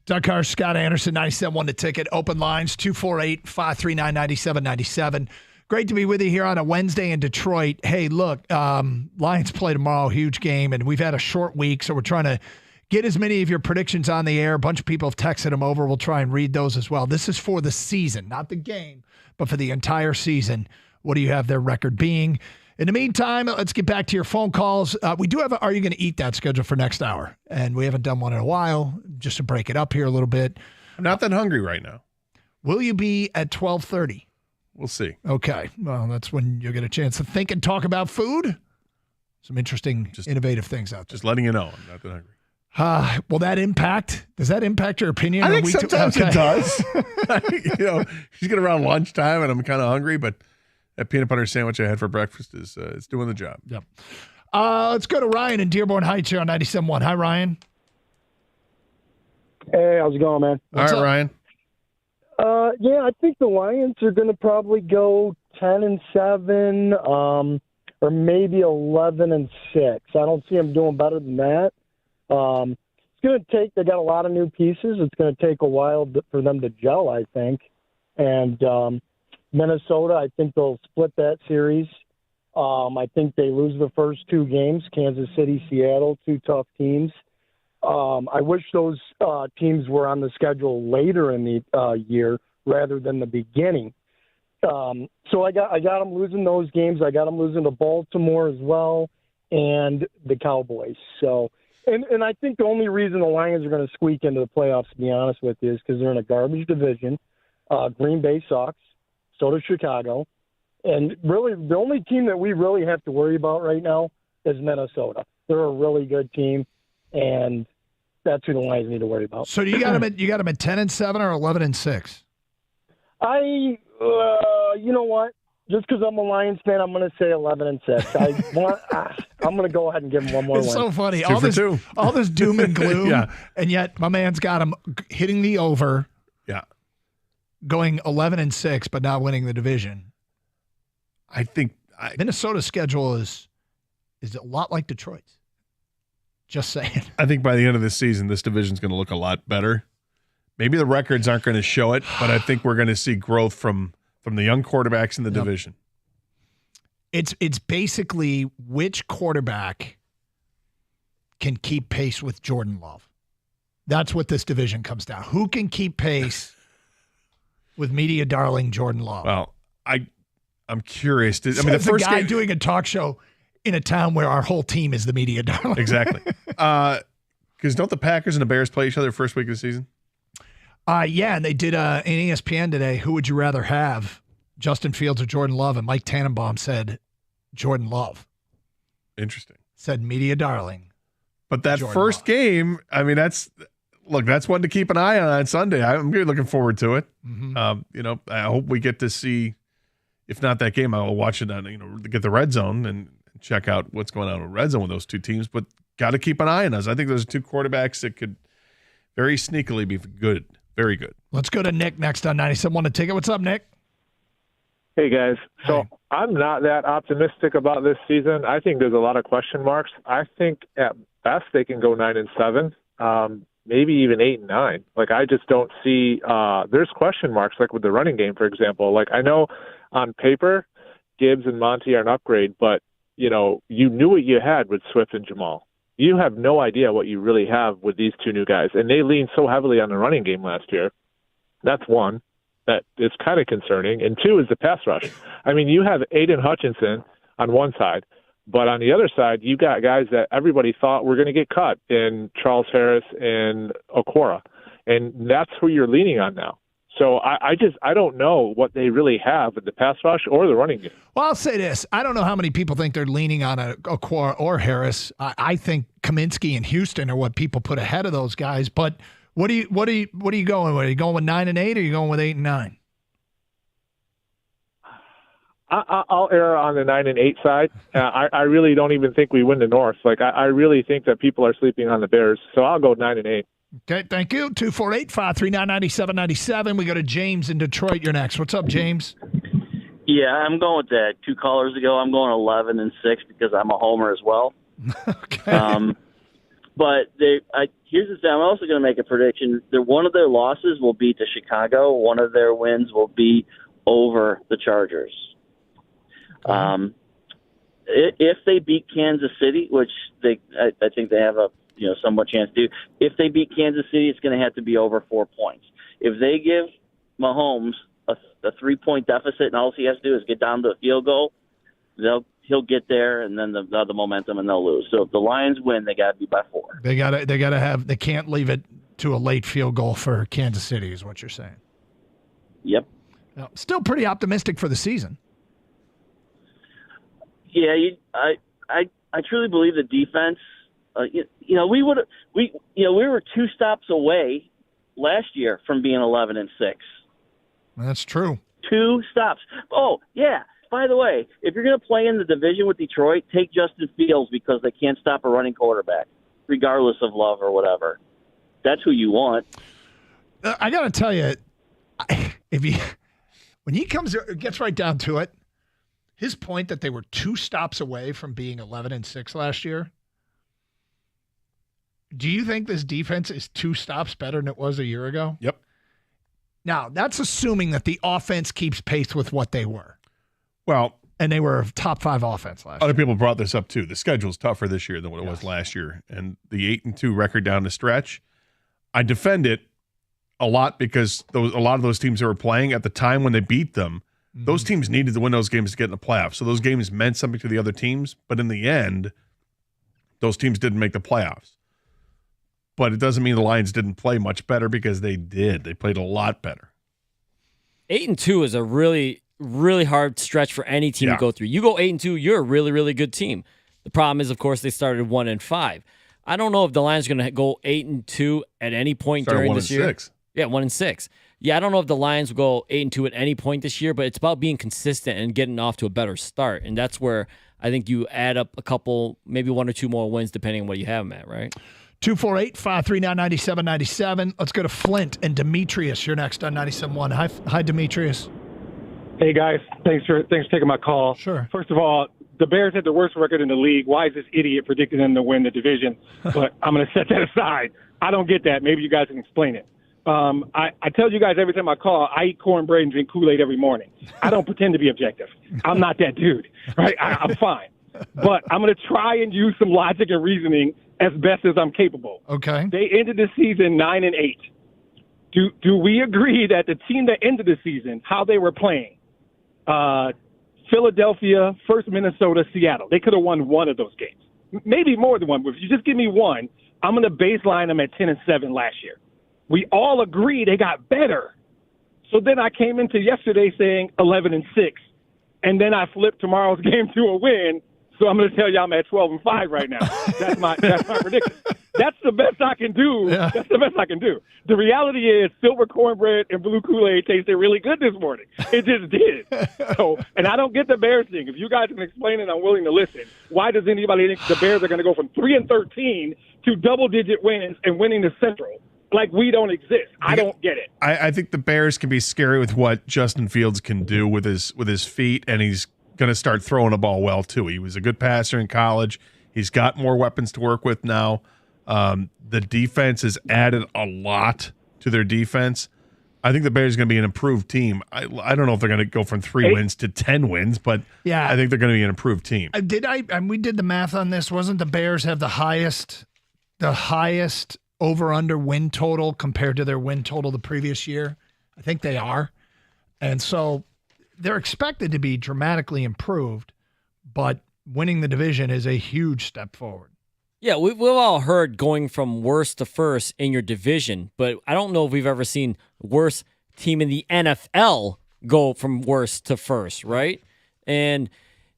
Doug Carr, Scott Anderson, 97.1 The Ticket. Open lines, 248-539-9797. Great to be with you here on a Wednesday in Detroit. Hey, look, Lions play tomorrow, huge game, and we've had a short week, so we're trying to get as many of your predictions on the air. A bunch of people have texted them over. We'll try and read those as well. This is for the season, not the game, but for the entire season. What do you have their record being? In the meantime, let's get back to your phone calls. We do have a Are You Going to Eat That schedule for next hour, and we haven't done one in a while, just to break it up here a little bit. I'm not that hungry right now. Will you be at 12:30? We'll see. Okay. Well, that's when you'll get a chance to think and talk about food. Some interesting, innovative things out there. Just letting you know, I'm not that hungry. Will that impact? Does that impact your opinion? I think sometimes it does. You get around lunchtime and I'm kind of hungry, but that peanut butter sandwich I had for breakfast is it's doing the job. Yep. Let's go to Ryan in Dearborn Heights here on 97.1. Hi, Ryan. Hey, how's it going, man? All right, Ryan. Yeah, I think the Lions are going to probably go 10-7, or maybe 11-6. I don't see them doing better than that. It's going to take. They got a lot of new pieces. It's going to take a while for them to gel, I think. And Minnesota, I think they'll split that series. I think they lose the first two games. Kansas City, Seattle, two tough teams. I wish those teams were on the schedule later in the year rather than the beginning. So I got them losing those games. I got them losing to Baltimore as well and the Cowboys. So, and I think the only reason the Lions are going to squeak into the playoffs, to be honest with you, is because they're in a garbage division. Green Bay sucks. So does Chicago. And really, the only team that we really have to worry about right now is Minnesota. They're a really good team, and that's who the Lions need to worry about. So do you got them at 10-7 or 11-6? You know what? Just because I'm a Lions fan, I'm going to say 11-6. I'm going to go ahead and give them one more win. It's so funny. All this doom and gloom, Yeah. And yet my man's got him hitting the over. Yeah. Going 11-6, but not winning the division. I think Minnesota's schedule is a lot like Detroit's. Just saying. I think by the end of this season, this division's going to look a lot better. Maybe the records aren't going to show it, but I think we're going to see growth from the young quarterbacks in the division. It's basically which quarterback can keep pace with Jordan Love. That's what this division comes down. Who can keep pace with media darling Jordan Love? Well, I'm curious. The first guy doing a talk show in a town where our whole team is the media darling. Exactly. Because don't the Packers and the Bears play each other first week of the season? Yeah, and they did an ESPN today. Who would you rather have, Justin Fields or Jordan Love? And Mike Tannenbaum said Jordan Love. Interesting. Said media darling. But that Jordan first Love. game, I mean, that's one to keep an eye on Sunday. I'm really looking forward to it. Mm-hmm. I hope we get to see, if not that game, I will watch it on, get the Red Zone and check out what's going on with Red Zone with those two teams. But got to keep an eye on us. I think those are two quarterbacks that could very sneakily be good. Very good. Let's go to Nick next on 97.1 The Ticket. What's up, Nick? Hey, guys. So I'm not that optimistic about this season. I think there's a lot of question marks. I think at best they can go 9-7, maybe even 8-9. Like, I just don't see there's question marks, like with the running game, for example. Like, I know on paper Gibbs and Monty are an upgrade, but, you knew what you had with Swift and Jamal. You have no idea what you really have with these two new guys. And they leaned so heavily on the running game last year. That's one that is kind of concerning. And two is the pass rush. I mean, you have Aiden Hutchinson on one side, but on the other side, you got guys that everybody thought were going to get cut in Charles Harris and Okora. And that's who you're leaning on now. So I don't know what they really have with the pass rush or the running game. Well, I'll say this. I don't know how many people think they're leaning on a Okora or Harris. I think Kaminsky and Houston are what people put ahead of those guys. But what are you going with? Are you going with 9-8 or are you going with 8-9? I'll err on the 9-8 side. I really don't even think we win the North. Like, I really think that people are sleeping on the Bears. So I'll go 9-8. Okay, thank you. 248-539-9797. We go to James in Detroit. You're next. What's up, James? Yeah, I'm going with that. 2 callers ago, I'm going 11-6 because I'm a homer as well. Okay. But here's the thing. I'm also going to make a prediction. One of their losses will be to Chicago. One of their wins will be over the Chargers. If they beat Kansas City, which I think they have a somewhat chance to do. If they beat Kansas City, it's going to have to be over 4 points. If they give Mahomes a 3-point deficit and all he has to do is get down to a field goal, he'll get there, and then the momentum, and they'll lose. So if the Lions win, they got to be by 4. They can't leave it to a late field goal for Kansas City, is what you're saying. Yep. Still pretty optimistic for the season. Yeah, I truly believe the defense. We were 2 stops away last year from being 11-6. That's true. 2 stops. Oh yeah. By the way, if you're going to play in the division with Detroit, take Justin Fields because they can't stop a running quarterback, regardless of Love or whatever. That's who you want. I got to tell you, when he gets right down to it, his point that they were 2 stops away from being 11-6 last year. Do you think this defense is 2 stops better than it was a year ago? Yep. Now, that's assuming that the offense keeps pace with what they were. Well, and they were top 5 offense last year. Other people brought this up too. The schedule's tougher this year than what it was last year. And the 8-2 record down the stretch, I defend it a lot because a lot of those teams that were playing at the time when they beat them, those teams needed to win those games to get in the playoffs. So those games meant something to the other teams. But in the end, those teams didn't make the playoffs. But it doesn't mean the Lions didn't play much better because they did. They played a lot better. 8-2 is a really, really hard stretch for any team to go through. You go 8-2, you're a really, really good team. The problem is, of course, they started 1-5. I don't know if the Lions are going to go 8-2 at any point during this year. 1-6. Yeah, 1-6. Yeah, I don't know if the Lions will go 8-2 at any point this year, but it's about being consistent and getting off to a better start. And that's where I think you add up a couple, maybe 1 or 2 more wins, depending on what you have them at, right? 248-539-9797. Let's go to Flint and Demetrius. You're next on 97.1. Hi, Demetrius. Hey, guys. Thanks for taking my call. Sure. First of all, the Bears had the worst record in the league. Why is this idiot predicting them to win the division? But I'm going to set that aside. I don't get that. Maybe you guys can explain it. I tell you guys every time I call, I eat cornbread and drink Kool-Aid every morning. I don't pretend to be objective. I'm not that dude, right? I'm fine. But I'm going to try and use some logic and reasoning as best as I'm capable. Okay. They ended the season 9-8. Do we agree that the team that ended the season, how they were playing, Philadelphia, first Minnesota, Seattle, they could have won one of those games. Maybe more than one. But if you just give me one, I'm going to baseline them at 10-7 last year. We all agree they got better. So then I came into yesterday saying 11-6, and then I flipped tomorrow's game to a win. So I'm going to tell you I'm at 12-5 right now. That's my prediction. That's the best I can do. Yeah. That's the best I can do. The reality is silver cornbread and blue Kool-Aid tasted really good this morning. It just did. So, and I don't get the Bears thing. If you guys can explain it, I'm willing to listen. Why does anybody think the Bears are going to go from 3-13 to double-digit wins and winning the Central? Like we don't exist. I don't get it. I think the Bears can be scary with what Justin Fields can do with his feet, and he's going to start throwing the ball well too. He was a good passer in college. He's got more weapons to work with now. The defense has added a lot to their defense. I think the Bears are going to be an improved team. I don't know if they're going to go from 3 wins to 10 wins, but I think they're going to be an improved team. We did the math on this. Wasn't the Bears have the highest over-under win total compared to their win total the previous year? I think they are. And so they're expected to be dramatically improved, but winning the division is a huge step forward. Yeah, we've all heard going from worst to first in your division, but I don't know if we've ever seen worst team in the NFL go from worst to first, right? And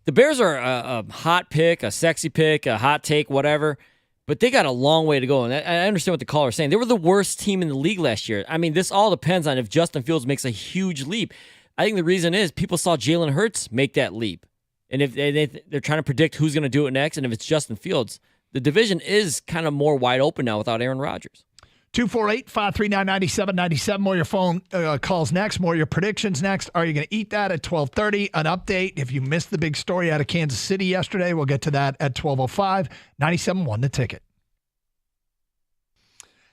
the Bears are a hot pick, a sexy pick, a hot take, whatever, but they got a long way to go. And I understand what the caller is saying. They were the worst team in the league last year. I mean, this all depends on if Justin Fields makes a huge leap. I think the reason is people saw Jalen Hurts make that leap. And if they're trying to predict who's going to do it next, and if it's Justin Fields, the division is kind of more wide open now without Aaron Rodgers. 248-539-9797. More your phone calls next. More your predictions next. Are you going to eat that at 12:30? An update. If you missed the big story out of Kansas City yesterday, we'll get to that at 12:05. 97.1 The Ticket.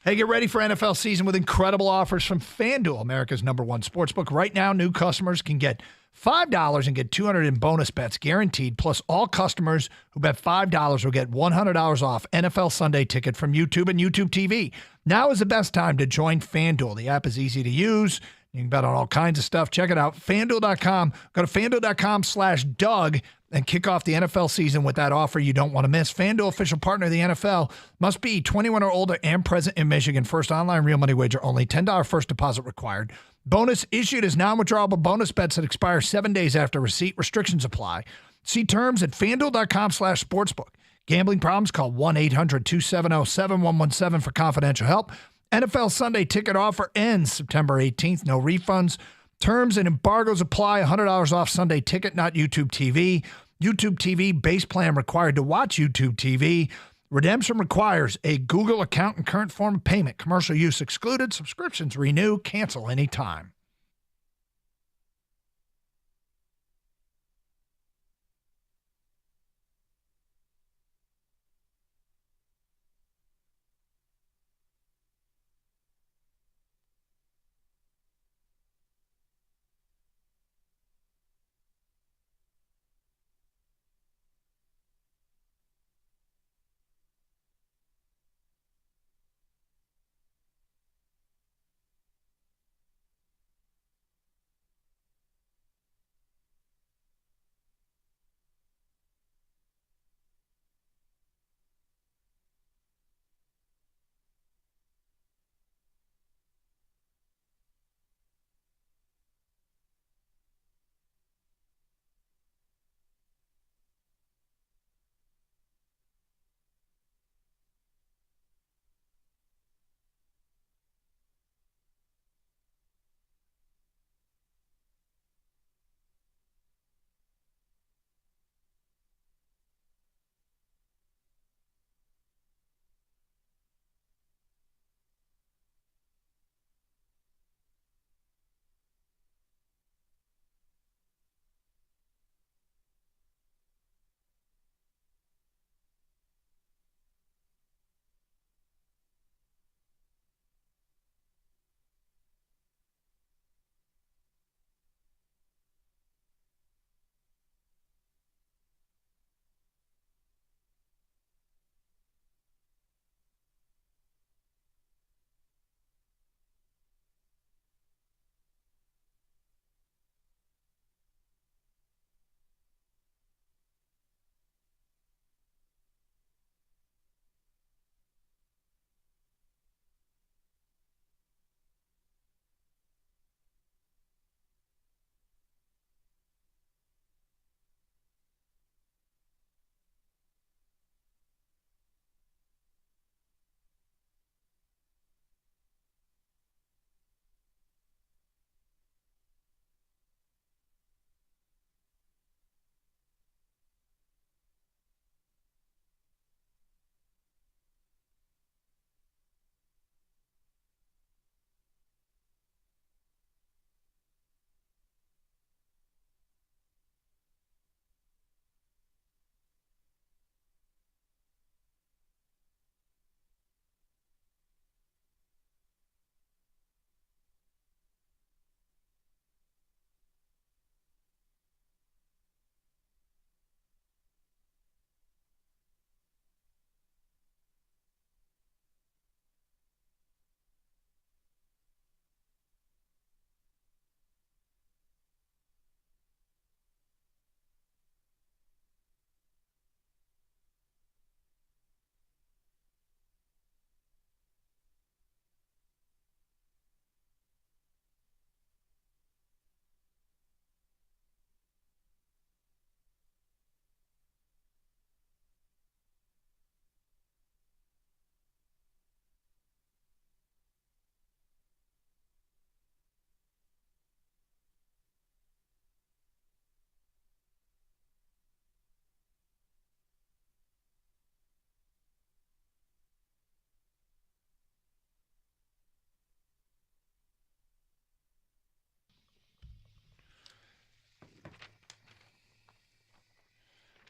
Hey, get ready for NFL season with incredible offers from FanDuel, America's #1 sportsbook. Right now, new customers can get $5 and get $200 in bonus bets guaranteed. Plus, all customers who bet $5 will get $100 off NFL Sunday Ticket from YouTube and YouTube TV. Now is the best time to join FanDuel. The app is easy to use. You can bet on all kinds of stuff. Check it out. FanDuel.com. Go to FanDuel.com/Doug and kick off the NFL season with that offer you don't want to miss. FanDuel, official partner of the NFL. Must be 21 or older and present in Michigan. First online real money wager only. $10 first deposit required. Bonus issued as non-withdrawable bonus bets that expire 7 days after receipt. Restrictions apply. See terms at FanDuel.com/sportsbook. Gambling problems? Call 1-800-270-7117 for confidential help. NFL Sunday ticket offer ends September 18th. No refunds. Terms and embargoes apply. $100 off Sunday ticket, not YouTube TV. YouTube TV base plan required to watch YouTube TV. Redemption requires a Google account and current form of payment. Commercial use excluded. Subscriptions renew. Cancel anytime.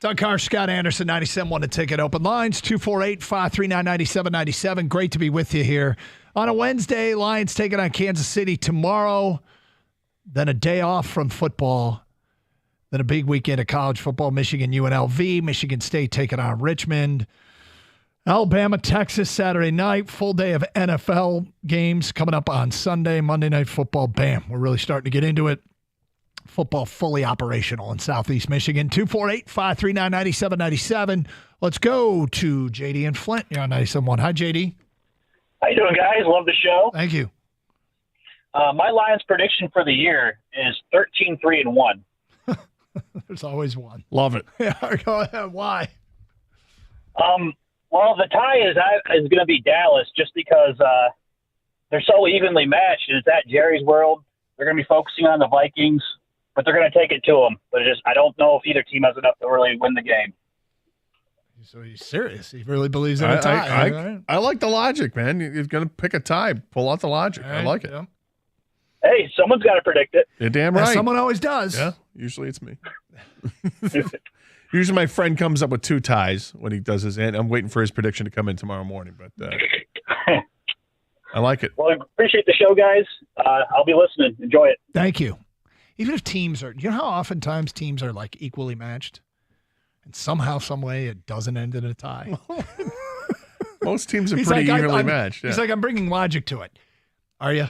Doug Carr, Scott Anderson, 97.1 The Ticket. Open lines, 248-539-9797. Great to be with you here on a Wednesday. Lions taking on Kansas City tomorrow. Then a day off from football. Then a big weekend of college football. Michigan, UNLV. Michigan State taking on Richmond. Alabama, Texas, Saturday night. Full day of NFL games coming up on Sunday. Monday Night Football. Bam. We're really starting to get into it. Football fully operational in Southeast Michigan. 248-539-9797. Let's go to JD and Flint. You're on 97.1. Hi, JD. How you doing, guys? Love the show. Thank you. My Lions prediction for the year is 13-3-1. There's always one. Love it. Yeah, go ahead. Why? Well, the tie is going to be Dallas just because they're so evenly matched. It's at Jerry's World. They're going to be focusing on the Vikings, but they're going to take it to them. But I don't know if either team has enough to really win the game. So he's serious. He really believes in a tie. I like the logic, man. You're going to pick a tie. Pull out the logic. Right, I like it. yeah. Hey, someone's got to predict it. You're damn right. Someone always does. Yeah, usually it's me. Usually my friend comes up with 2 ties when he does his, and I'm waiting for his prediction to come in tomorrow morning. But I like it. Well, I appreciate the show, guys. I'll be listening. Enjoy it. Thank you. Even if teams are, you know how oftentimes teams are like equally matched? And somehow, some way, it doesn't end in a tie. Most teams are pretty evenly matched. Yeah. He's like, I'm bringing logic to it. Are you?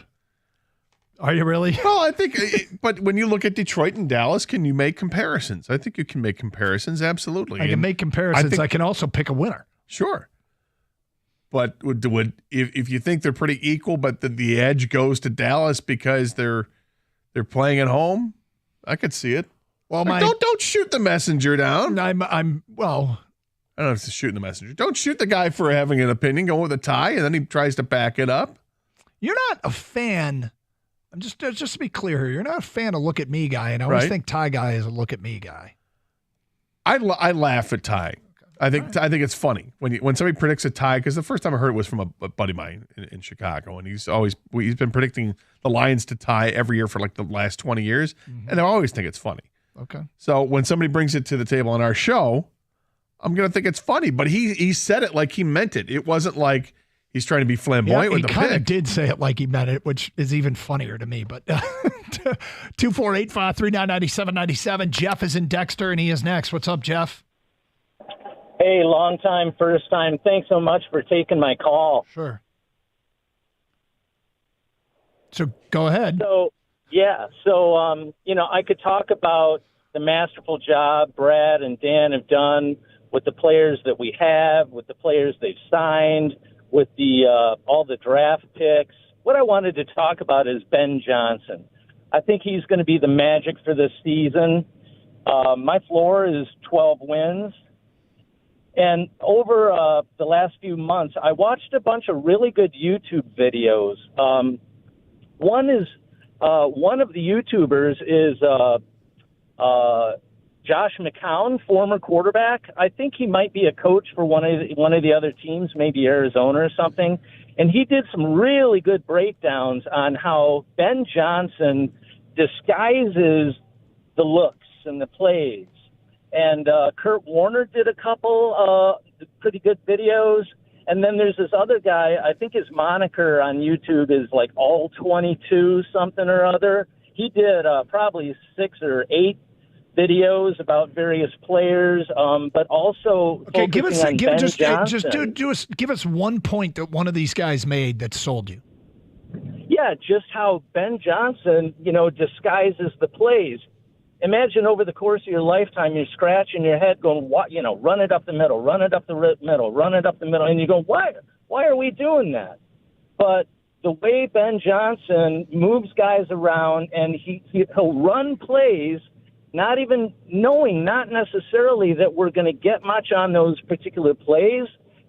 Are you really? Well, I think, but when you look at Detroit and Dallas, can you make comparisons? I think you can make comparisons, absolutely. I can make comparisons. I can also pick a winner. Sure. But if you think they're pretty equal, but the edge goes to Dallas because they're playing at home, I could see it. Well, don't shoot the messenger down. I don't know if it's shooting the messenger. Don't shoot the guy for having an opinion, going with a tie, and then he tries to back it up. You're not a fan. I'm just to be clear here, you're not a fan of look at me guy, and I always think tie guy is a look at me guy. I laugh at tie. I think it's funny when somebody predicts a tie, because the first time I heard it was from a buddy of mine in Chicago, and he's been predicting the Lions to tie every year for like the last 20 years, and I always think it's funny. Okay. So when somebody brings it to the table on our show, I'm gonna think it's funny, but he said it like he meant it. It wasn't like he's trying to be flamboyant with the pick. He kind of did say it like he meant it, which is even funnier to me. But 248-539-9797. Jeff is in Dexter, and he is next. What's up, Jeff? Hey, long time, first time. Thanks so much for taking my call. Sure. So go ahead. So I could talk about the masterful job Brad and Dan have done with the players that we have, with the players they've signed, with the all the draft picks. What I wanted to talk about is Ben Johnson. I think he's going to be the magic for this season. My floor is 12 wins. And over the last few months, I watched a bunch of really good YouTube videos. One of the YouTubers is Josh McCown, former quarterback. I think he might be a coach for one of the other teams, maybe Arizona or something. And he did some really good breakdowns on how Ben Johnson disguises the looks and the plays. And Kurt Warner did a couple pretty good videos. And then there's this other guy, I think his moniker on YouTube is like All 22 something or other. He did probably 6 or 8 videos about various players, but also give us one point that one of these guys made that sold you. Yeah, just how Ben Johnson, disguises the plays. Imagine over the course of your lifetime, you're scratching your head going, run it up the middle, run it up the middle, run it up the middle. And you go, why are we doing that? But the way Ben Johnson moves guys around and he'll run plays, not even knowing, not necessarily that we're going to get much on those particular plays,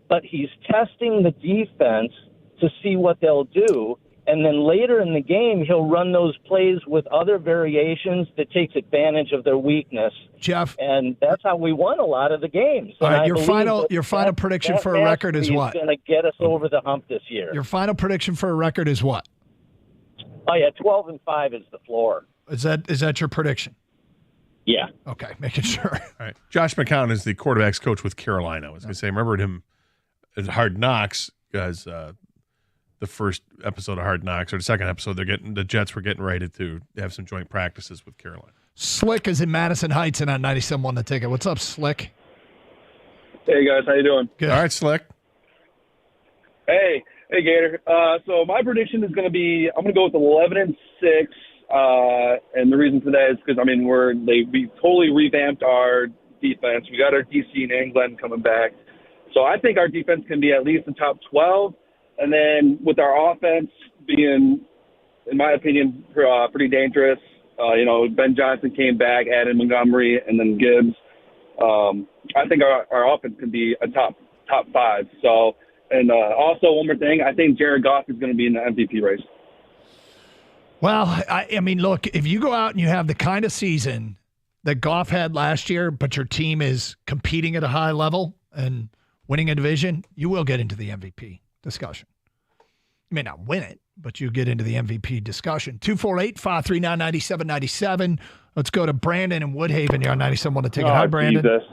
but he's testing the defense to see what they'll do. And then later in the game, he'll run those plays with other variations that takes advantage of their weakness. Jeff. And that's how we won a lot of the games. All right, your final prediction for a record is what? Going to get us over the hump this year. Your final prediction for a record is what? Oh, yeah, 12-5 is the floor. Is that your prediction? Yeah. Okay, making sure. All right. Josh McCown is the quarterback's coach with Carolina. I was going to say, I remembered him at Hard Knocks as the first episode of Hard Knocks, or the second episode. The Jets were getting ready to have some joint practices with Carolina. Slick is in Madison Heights and on 97.1 The Ticket. What's up, Slick? Hey guys, how you doing? Good. All right, Slick. Hey, Gator. So my prediction is going to be I'm going to go with 11-6, and the reason for that is because we totally revamped our defense. We got our DC and England coming back, so I think our defense can be at least in top 12, and then with our offense being, in my opinion, pretty dangerous. Ben Johnson came back, added Montgomery, and then Gibbs. I think our offense can be a top 5. So. And also, one more thing, I think Jared Goff is going to be in the MVP race. Well, I mean, look, if you go out and you have the kind of season that Goff had last year, but your team is competing at a high level and winning a division, you will get into the MVP discussion. You may not win it, but you get into the MVP discussion. 248-539-9797. Let's go to Brandon in Woodhaven. You're on 97.1 to take it. Hi, Brandon. Jesus.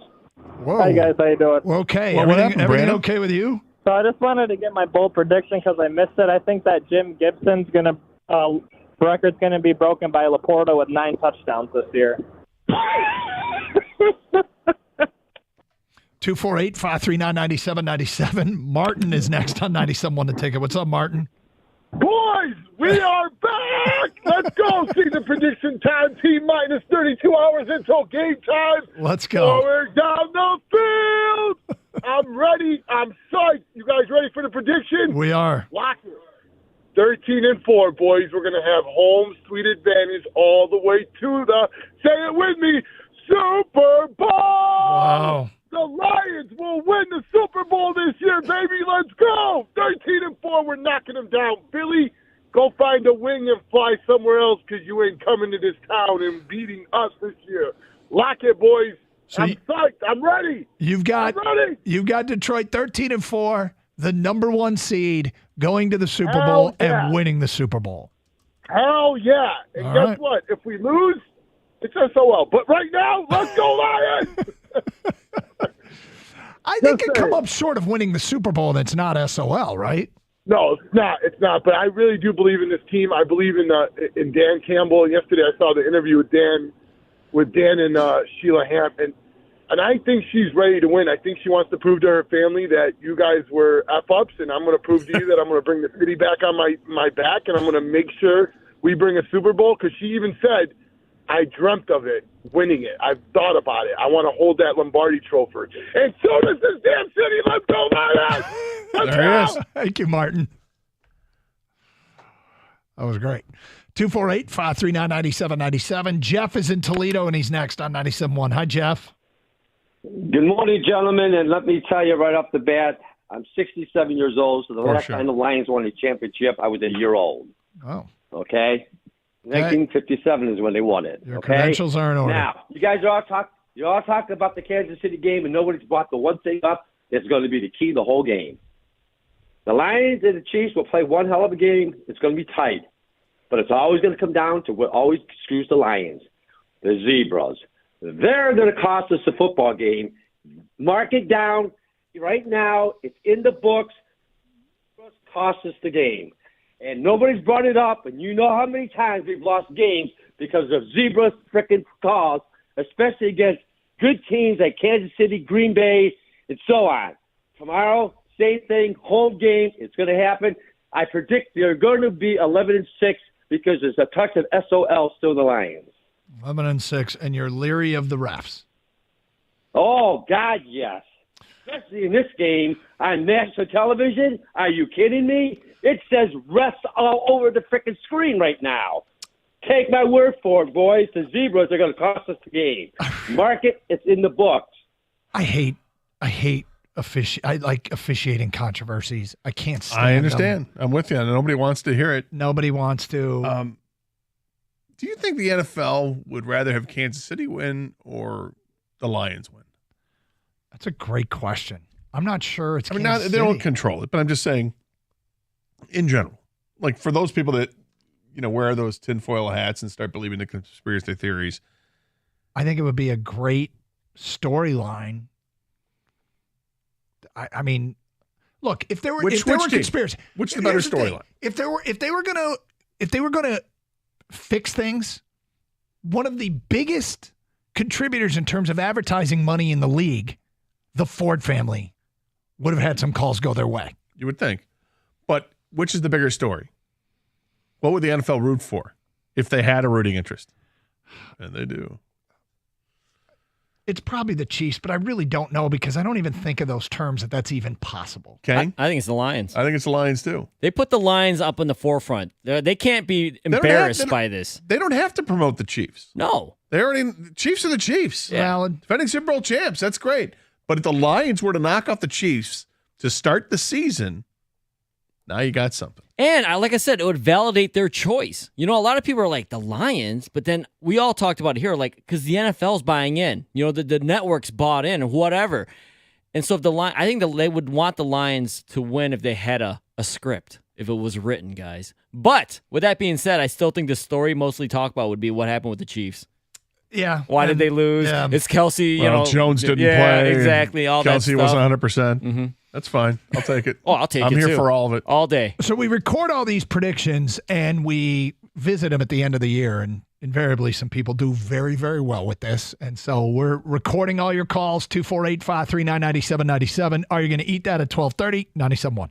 Whoa. Hi, guys. How you doing? We're okay. Well, Everything okay with you? So I just wanted to get my bold prediction because I missed it. I think that Jim Gibson's record's going to be broken by Laporta with 9 touchdowns this year. 248-539-9797. Martin is next on 97.1 to take it. What's up, Martin? Boys, we are back! Let's go! Season prediction time. T-minus 32 hours until game time. Let's go. Going down the field. I'm ready. I'm psyched. You guys ready for the prediction? We are. Lock it. 13-4, boys. We're going to have home sweet advantage all the way to the, say it with me, Super Bowl! Wow. The Lions will win the Super Bowl this year, baby. Let's go. 13-4. We're knocking them down. Philly, go find a wing and fly somewhere else because you ain't coming to this town and beating us this year. Lock it, boys. So I'm psyched. I'm ready. You've got Detroit 13-4, the number 1 seed, going to the Super Bowl and winning the Super Bowl. Hell yeah. And All guess right. what? If we lose, it's SOL. But right now, let's go Lions. I think it come up short of winning the Super Bowl and it's not SOL, right? No, it's not. It's not. But I really do believe in this team. I believe in Dan Campbell. Yesterday I saw the interview with Dan and Sheila Hamp, and I think she's ready to win. I think she wants to prove to her family that you guys were F-ups, and I'm going to prove to you that I'm going to bring the city back on my back, and I'm going to make sure we bring a Super Bowl, because she even said, I dreamt of it, winning it. I've thought about it. I want to hold that Lombardi trophy. And so does this damn city. Let's go, Lions! Let's There go! he is. Thank you, Martin. That was great. 248-539-9797. Jeff is in Toledo, and he's next on 97.1. Hi, Jeff. Good morning, gentlemen, and let me tell you right off the bat, I'm 67 years old, so the For last sure. time the Lions won a championship, I was a year old. Oh. Okay? 1957 is when they won it. Your okay? credentials are in order. Now, you guys are all talking about the Kansas City game, and nobody's brought the one thing up that's going to be the key the whole game. The Lions and the Chiefs will play one hell of a game. It's going to be tight. But it's always going to come down to what always screws the Lions, the Zebras. They're going to cost us the football game. Mark it down. Right now, it's in the books. Zebras cost us the game. And nobody's brought it up, and you know how many times we've lost games because of Zebras freaking calls, especially against good teams like Kansas City, Green Bay, and so on. Tomorrow, same thing, home game. It's going to happen. I predict they're going to be 11-6 because there's a touch of SOL still in the Lions. 11-6, and you're leery of the refs. Oh, God, yes. Especially in this game on national television. Are you kidding me? It says refs all over the freaking screen right now. Take my word for it, boys. The Zebras are going to cost us the game. Mark it. It's in the books. I hate I like officiating controversies. I can't stand I understand. them. I'm with you. Nobody wants to hear it. Nobody wants to. Do you think the NFL would rather have Kansas City win or the Lions win? That's a great question. I'm not sure it's now Kansas they don't City. control it, but I'm just saying in general, like for those people that, wear those tinfoil hats and start believing the conspiracy theories. I think it would be a great storyline. I mean, look, if there were conspiracy, which is the better here's the thing. storyline? If they were gonna fix things, one of the biggest contributors in terms of advertising money in the league, the Ford family, would have had some calls go their way. You would think. which is the bigger story? What would the NFL root for if they had a rooting interest? And they do. It's probably the Chiefs, but I really don't know because I don't even think of those terms that's even possible. Okay. I think it's the Lions. I think it's the Lions too. They put the Lions up in the forefront. They can't be embarrassed by this. They don't have to promote the Chiefs. No. The Chiefs are the Chiefs. Yeah. Defending Super Bowl champs. That's great. But if the Lions were to knock off the Chiefs to start the season, now you got something. And like I said, it would validate their choice. You know, a lot of people are like, the Lions, but then we all talked about it here, like, because the NFL's buying in. You know, the network's bought in or whatever. And so if I think they would want the Lions to win if they had a script, if it was written, guys. But with that being said, I still think the story mostly talked about would be what happened with the Chiefs. Yeah. Why did they lose? Yeah. It's Kelsey, Jones didn't play. Yeah, exactly. All Kelsey that stuff. wasn't 100%. Mm-hmm. That's fine. I'll take it. Oh, I'll take it, I'm here too. for all of it. All day. So we record all these predictions and we visit them at the end of the year. And invariably, some people do very, very well with this. And so we're recording all your calls, 248-539-9797. Are you going to eat that at 12:30? 97.1.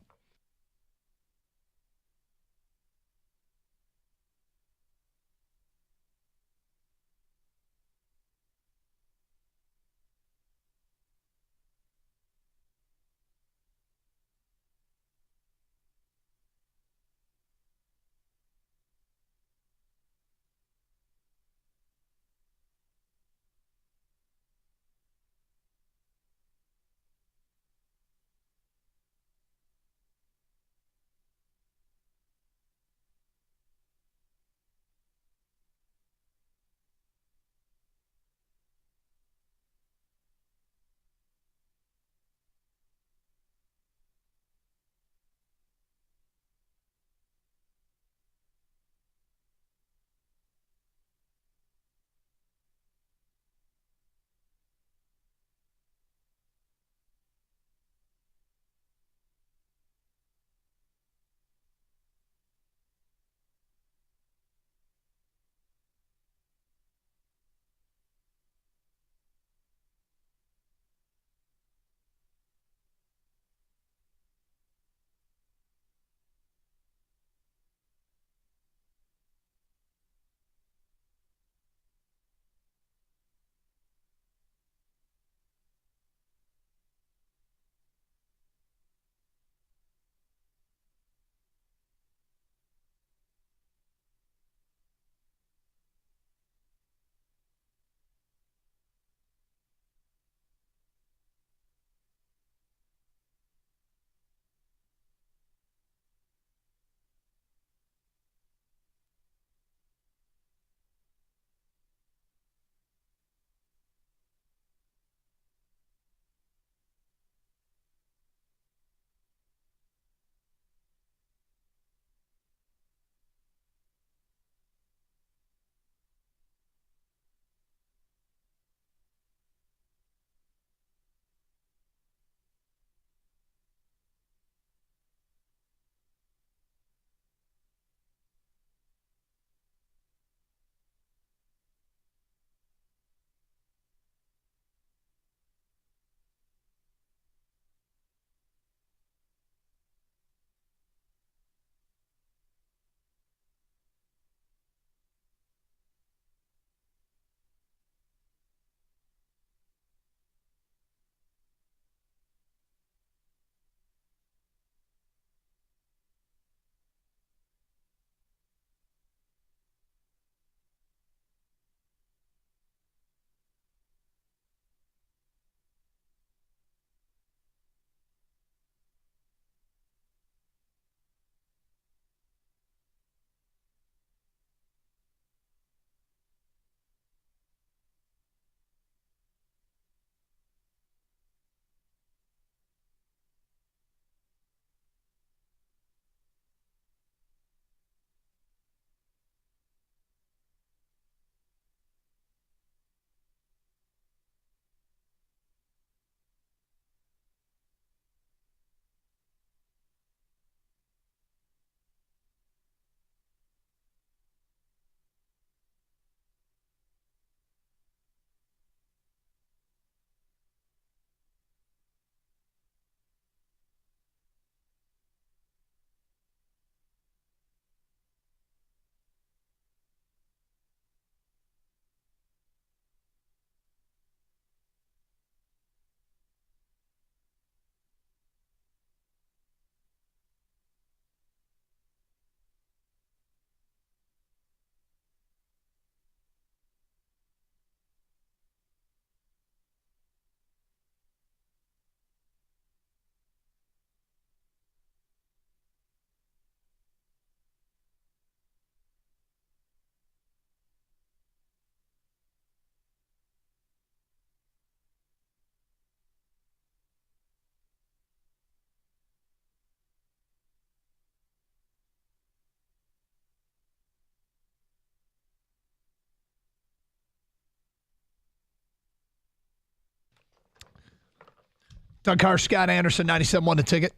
Doug Carr, Scott Anderson, 97.1 The Ticket.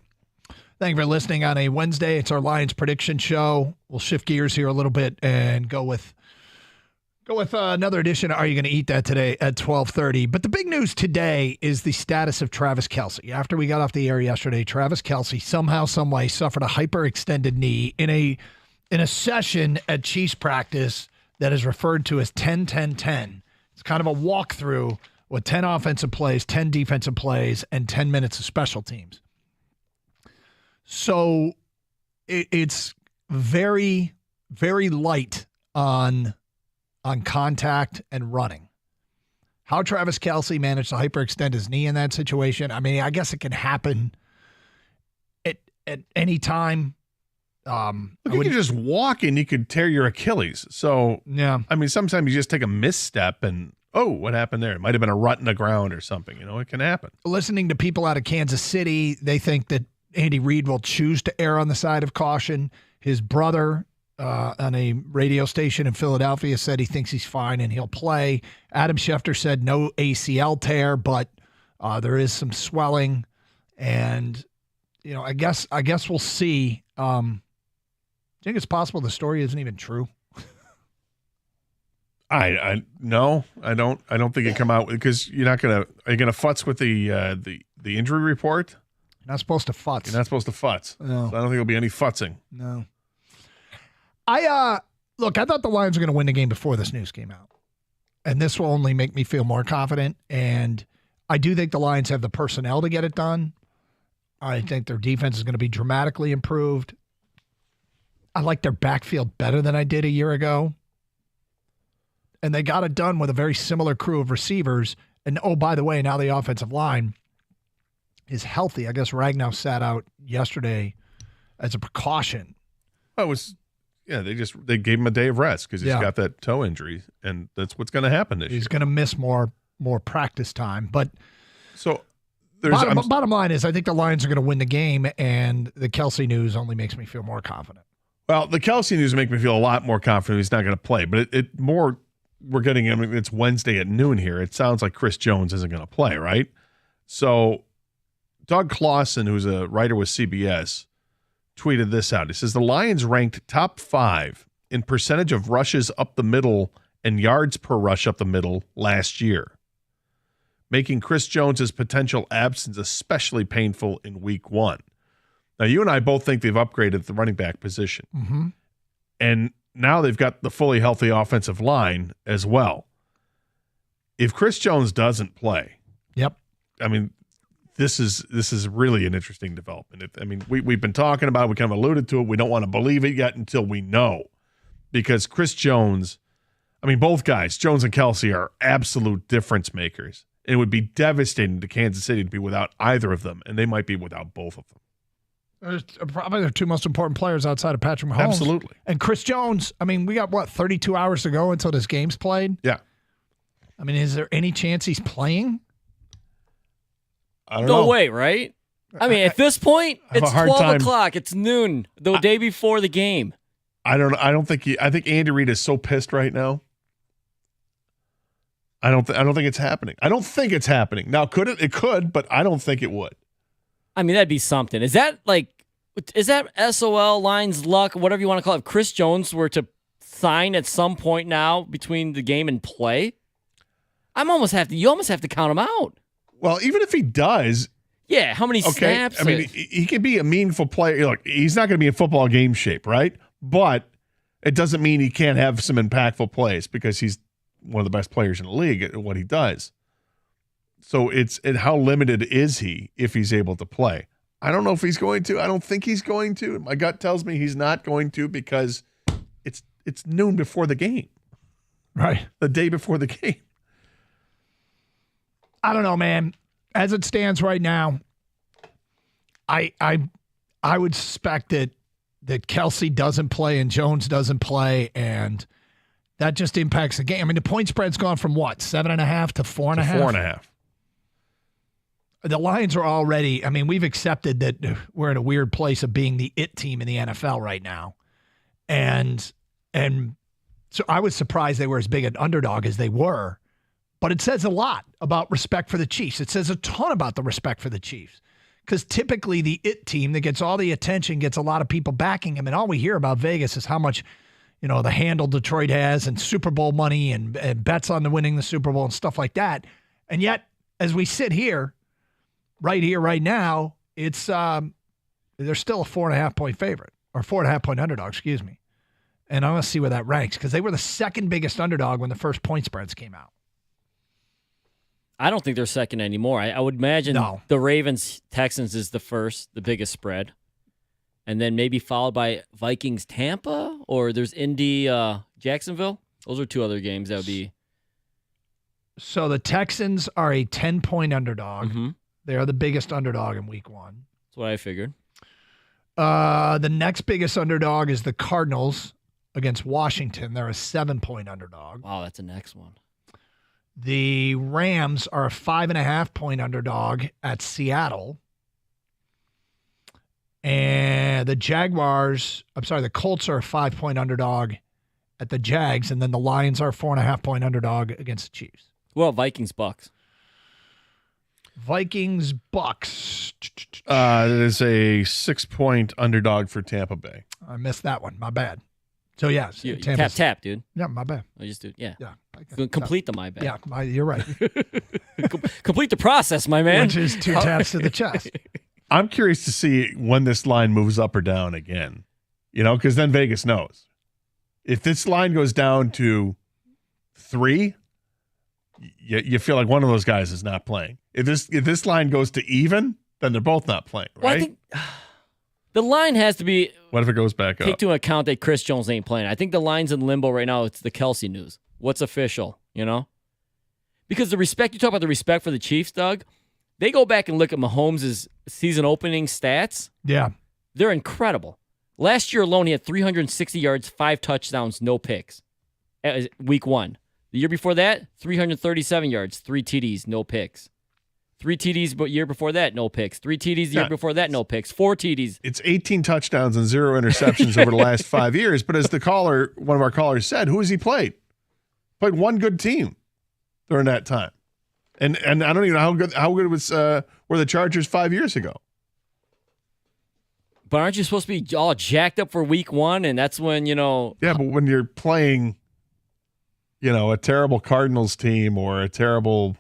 Thank you for listening on a Wednesday. It's our Lions prediction show. We'll shift gears here a little bit and go with another edition of Are You Going to Eat That today at 12:30. But the big news today is the status of Travis Kelsey. After we got off the air yesterday, Travis Kelsey somehow, some way suffered a hyperextended knee in a session at Chiefs practice that is referred to as 10-10-10. It's kind of a walkthrough with 10 offensive plays, 10 defensive plays, and 10 minutes of special teams. So it's very, very light on contact and running. How Travis Kelsey managed to hyperextend his knee in that situation, I mean, I guess it can happen at any time. You could just walk and you could tear your Achilles. So, yeah. I mean, sometimes you just take a misstep and, oh, what happened there? It might have been a rut in the ground or something. It can happen. Listening to people out of Kansas City, they think that Andy Reid will choose to err on the side of caution. His brother on a radio station in Philadelphia said he thinks he's fine and he'll play. Adam Schefter said no ACL tear, but there is some swelling. And, I guess we'll see. Do you think it's possible the story isn't even true? No, I don't think it come out because you're not gonna. Are you gonna futz with the injury report? You're not supposed to futz. You're not supposed to futz. No. So I don't think there'll be any futzing. No. I thought the Lions were going to win the game before this news came out. And this will only make me feel more confident. And I do think the Lions have the personnel to get it done. I think their defense is going to be dramatically improved. I like their backfield better than I did a year ago. And they got it done with a very similar crew of receivers. And, oh, by the way, now the offensive line is healthy. I guess Ragnow sat out yesterday as a precaution. They gave him a day of rest because he's got that toe injury, and that's what's going to happen this year. He's going to miss more practice time. But so bottom line is I think the Lions are going to win the game, and the Kelsey news only makes me feel more confident. Well, the Kelsey news make me feel a lot more confident he's not going to play, but we're getting him. It's Wednesday at noon here. It sounds like Chris Jones isn't going to play, right? So Doug Clawson, who's a writer with CBS, tweeted this out. He says the Lions ranked top 5 in percentage of rushes up the middle and yards per rush up the middle last year, making Chris Jones's potential absence especially painful in week 1. Now, you and I both think they've upgraded the running back position. Mm-hmm. And now they've got the fully healthy offensive line as well. If Chris Jones doesn't play, I mean, this is really an interesting development. We've been talking about it. We kind of alluded to it. We don't want to believe it yet until we know. Because Chris Jones, both guys, Jones and Kelsey, are absolute difference makers. It would be devastating to Kansas City to be without either of them, and they might be without both of them. They're probably the two most important players outside of Patrick Mahomes. Absolutely. And Chris Jones, we got, 32 hours to go until this game's played? Yeah. Is there any chance he's playing? I don't know. No way, right? At this point, it's 12 o'clock. It's noon, the day before the game. I think Andy Reid is so pissed right now. I don't think it's happening. I don't think it's happening. Now, could it? It could, but I don't think it would. That'd be something. Is that SOL, Lions luck, whatever you want to call it? If Chris Jones were to sign at some point now between the game and play, you almost have to count him out. Well, even if he does, yeah, how many snaps? He can be a meaningful player. Look, he's not going to be in football game shape, right? But it doesn't mean he can't have some impactful plays because he's one of the best players in the league at what he does. So how limited is he if he's able to play? I don't know if he's going to. I don't think he's going to. My gut tells me he's not going to because it's noon before the game. Right. The day before the game. I don't know, man. As it stands right now, I would suspect that Kelsey doesn't play and Jones doesn't play, and that just impacts the game. The point spread's gone from what, 7.5 to 4.5? 4.5. The Lions are already, we've accepted that we're in a weird place of being the it team in the NFL right now. And so I was surprised they were as big an underdog as they were. But it says a lot about respect for the Chiefs. It says a ton about the respect for the Chiefs. Because typically the it team that gets all the attention gets a lot of people backing him. And all we hear about Vegas is how much, the handle Detroit has and Super Bowl money and bets on the winning the Super Bowl and stuff like that. And yet, as we sit here, right now, it's they're still a 4.5-point favorite, or 4.5-point underdog, excuse me. And I'm going to see where that ranks, because they were the second biggest underdog when the first point spreads came out. I don't think they're second anymore. I would imagine the Ravens-Texans is the biggest spread. And then maybe followed by Vikings-Tampa, or there's Indy-Jacksonville. Those are two other games that would be. So the Texans are a 10-point underdog. Mm-hmm. They are the biggest underdog in week 1. That's what I figured. The next biggest underdog is the Cardinals against Washington. They're a 7-point underdog. Wow, that's the next one. The Rams are a 5.5-point underdog at Seattle. And the Colts are a 5-point underdog at the Jags. And then the Lions are a 4.5-point underdog against the Chiefs. Well, Vikings-Bucks. Vikings-Bucks. It is a 6-point underdog for Tampa Bay. I missed that one. My bad. So, yes. You tap, dude. Yeah, my bad. I just do. Yeah. Yeah. Complete the my bad. Yeah, you're right. Complete the process, my man. Which is 2 taps to the chest. I'm curious to see when this line moves up or down again, because then Vegas knows. If this line goes down to 3, you feel like one of those guys is not playing. If this line goes to even, then they're both not playing, right? Well, I think the line has to be. What if it goes back up? Take into account that Chris Jones ain't playing. I think the line's in limbo right now. It's the Kelsey news. What's official, Because you talk about the respect for the Chiefs, Doug. They go back and look at Mahomes' season opening stats. Yeah. They're incredible. Last year alone, he had 360 yards, 5 touchdowns, no picks. Week 1. The year before that, 337 yards, 3 TDs, no picks. 3 TDs the year before that, no picks. 3 TDs the year before that, no picks. 4 TDs. It's 18 touchdowns and 0 interceptions over the last 5 years. But as one of our callers said, who has he played? Played one good team during that time. And I don't even know how good it was were the Chargers 5 years ago. But aren't you supposed to be all jacked up for week 1? And that's when, Yeah, but when you're playing, a terrible Cardinals team or a terrible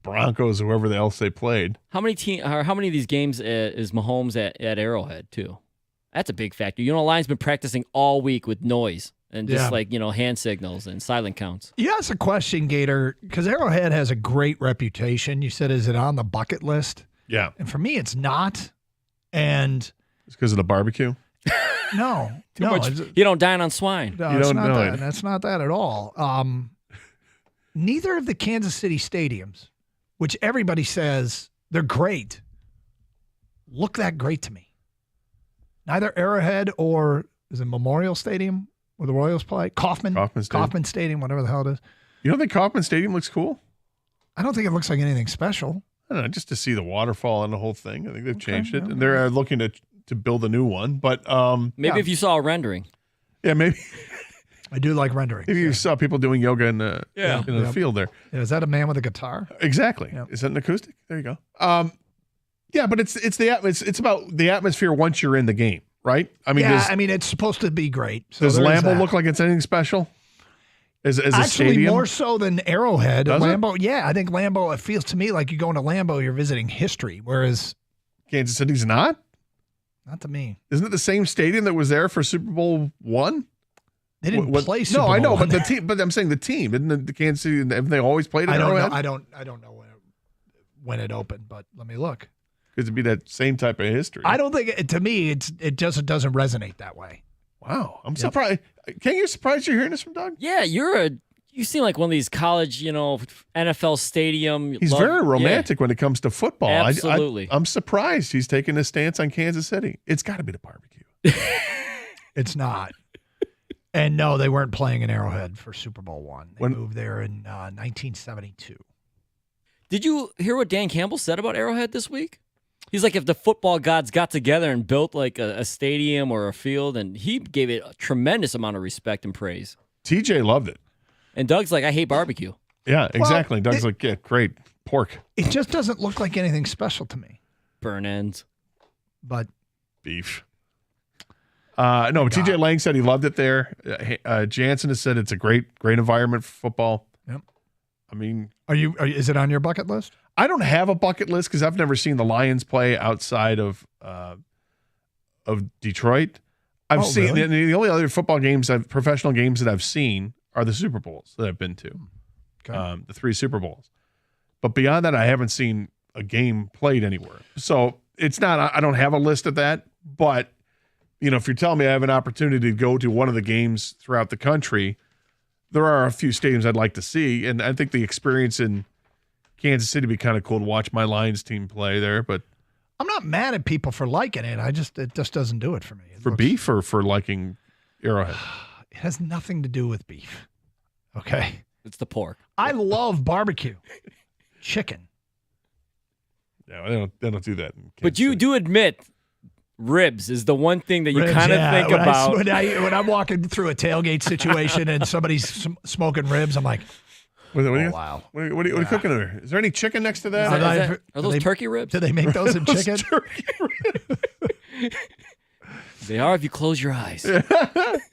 Broncos, or whoever else they played. How many of these games is Mahomes at Arrowhead, too? That's a big factor. The line's been practicing all week with noise and just hand signals and silent counts. You asked a question, Gator, because Arrowhead has a great reputation. You said, is it on the bucket list? Yeah. And for me, it's not. And it's because of the barbecue? No. You don't dine on swine. No, you don't know that. That's not that at all. Neither of the Kansas City stadiums, which everybody says they're great, look that great to me. Neither Arrowhead or is it Memorial Stadium where the Royals play? Kauffman Stadium, whatever the hell it is. You don't think Kauffman Stadium looks cool? I don't think it looks like anything special. I don't know, just to see the waterfall and the whole thing. I think they've changed it. And they're looking to build a new one. But maybe if you saw a rendering. Yeah, maybe. I do like rendering. Maybe you saw people doing yoga in the field there. Yeah, is that a man with a guitar? Exactly. Yep. Is that an acoustic? There you go. But it's about the atmosphere once you're in the game, right? I mean, it's supposed to be great. So does Lambeau look like it's anything special? As a actually stadium? More so than Arrowhead. Does Lambeau, I think Lambeau. It feels to me like you go into Lambeau, you're visiting history, whereas Kansas City's not. Not to me. Isn't it the same stadium that was there for Super Bowl I? They didn't play Super Bowl. No, I know, but the team. But I'm saying the team. Didn't the Kansas City? Have they always played at Arrowhead? I don't know when it opened, but let me look. Because it'd be that same type of history. I don't think to me it just doesn't resonate that way. Wow, I'm surprised. Ken, you're surprised you're hearing this from Doug? Yeah, you seem like one of these college, NFL stadium. He's very romantic when it comes to football. Absolutely. I'm surprised he's taking a stance on Kansas City. It's got to be the barbecue. It's not. And no, they weren't playing in Arrowhead for Super Bowl I. They moved there in 1972. Did you hear what Dan Campbell said about Arrowhead this week? He's like, if the football gods got together and built like a stadium or a field, and he gave it a tremendous amount of respect and praise. TJ loved it. And Doug's like, I hate barbecue. Yeah, exactly. Doug's like, yeah, great pork, It just doesn't look like anything special to me. Burn ends. But beef. No, but TJ Lang said he loved it there. Jansen has said it's a great environment for football. Yep. I mean, is it on your bucket list? I don't have a bucket list because I've never seen the Lions play outside of Detroit. I've seen really? the only other football games, professional games that I've seen are the Super Bowls that I've been to. Okay. The 3 Super Bowls. But beyond that, I haven't seen a game played anywhere. So it's not, I don't have a list of that. But, if you're telling me I have an opportunity to go to one of the games throughout the country, there are a few stadiums I'd like to see. And I think the experience in Kansas City would be kind of cool to watch my Lions team play there. But I'm not mad at people for liking it. It just doesn't do it for me. Beef or for liking Arrowhead? It has nothing to do with beef. Okay. It's the pork. I love barbecue. Chicken. Yeah, they don't do that. But you do admit ribs is the one thing that you Ribs, kind of yeah. think when about. when I'm walking through a tailgate situation and somebody's smoking ribs, I'm like, wow. What are you cooking there? Is there any chicken next to that? Are those turkey ribs? Do they make those in chicken? They are if you close your eyes.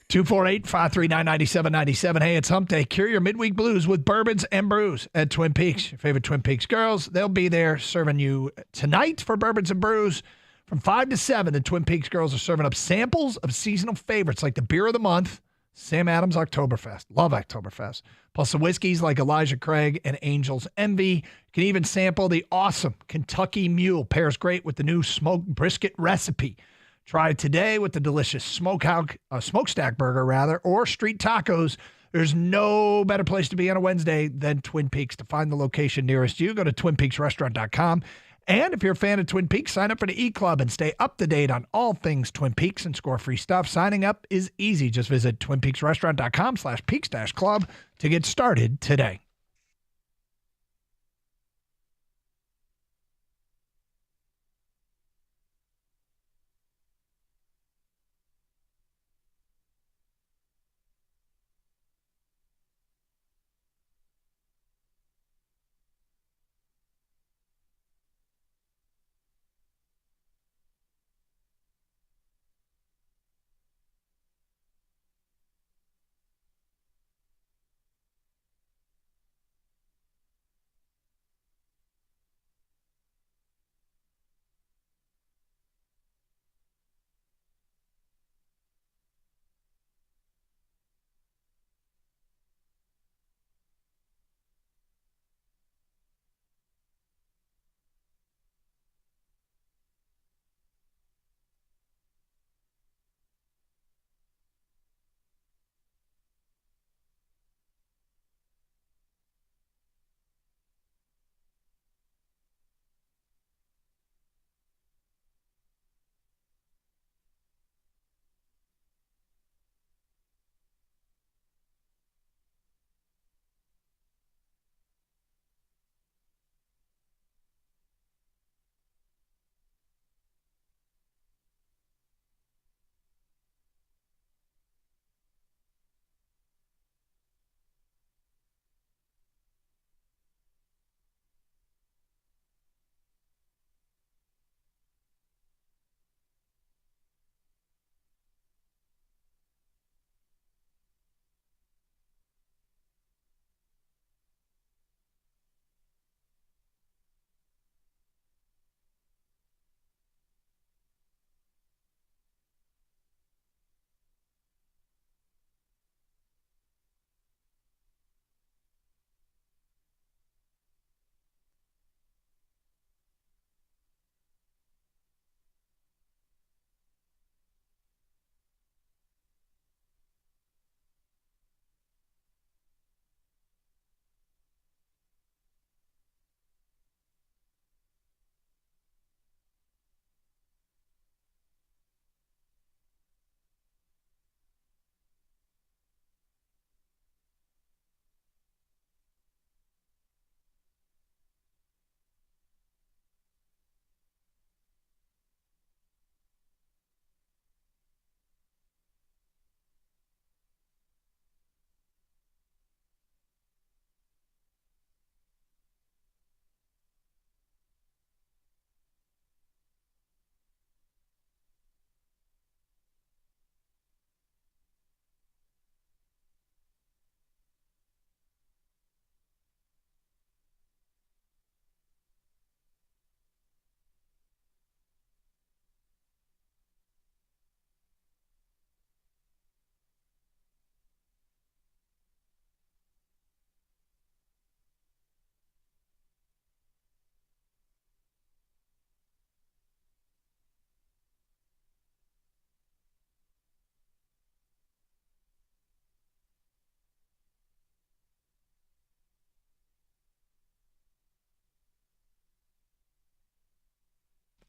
248-539-9797. Hey, it's Hump Day. Cure your midweek blues with bourbons and brews at Twin Peaks. Your favorite Twin Peaks girls, they'll be there serving you tonight for bourbons and brews. From 5 to 7, the Twin Peaks girls are serving up samples of seasonal favorites like the beer of the month, Sam Adams Oktoberfest. Love Oktoberfest. Plus the whiskeys like Elijah Craig and Angel's Envy. You can even sample the awesome Kentucky Mule. Pairs great with the new smoked brisket recipe. Try it today with the delicious smokestack burger, or street tacos. There's no better place to be on a Wednesday than Twin Peaks. To find the location nearest you, go to twinpeaksrestaurant.com. And if you're a fan of Twin Peaks, sign up for the E-Club and stay up to date on all things Twin Peaks and score free stuff. Signing up is easy. Just visit twinpeaksrestaurant.com/peaks-club to get started today.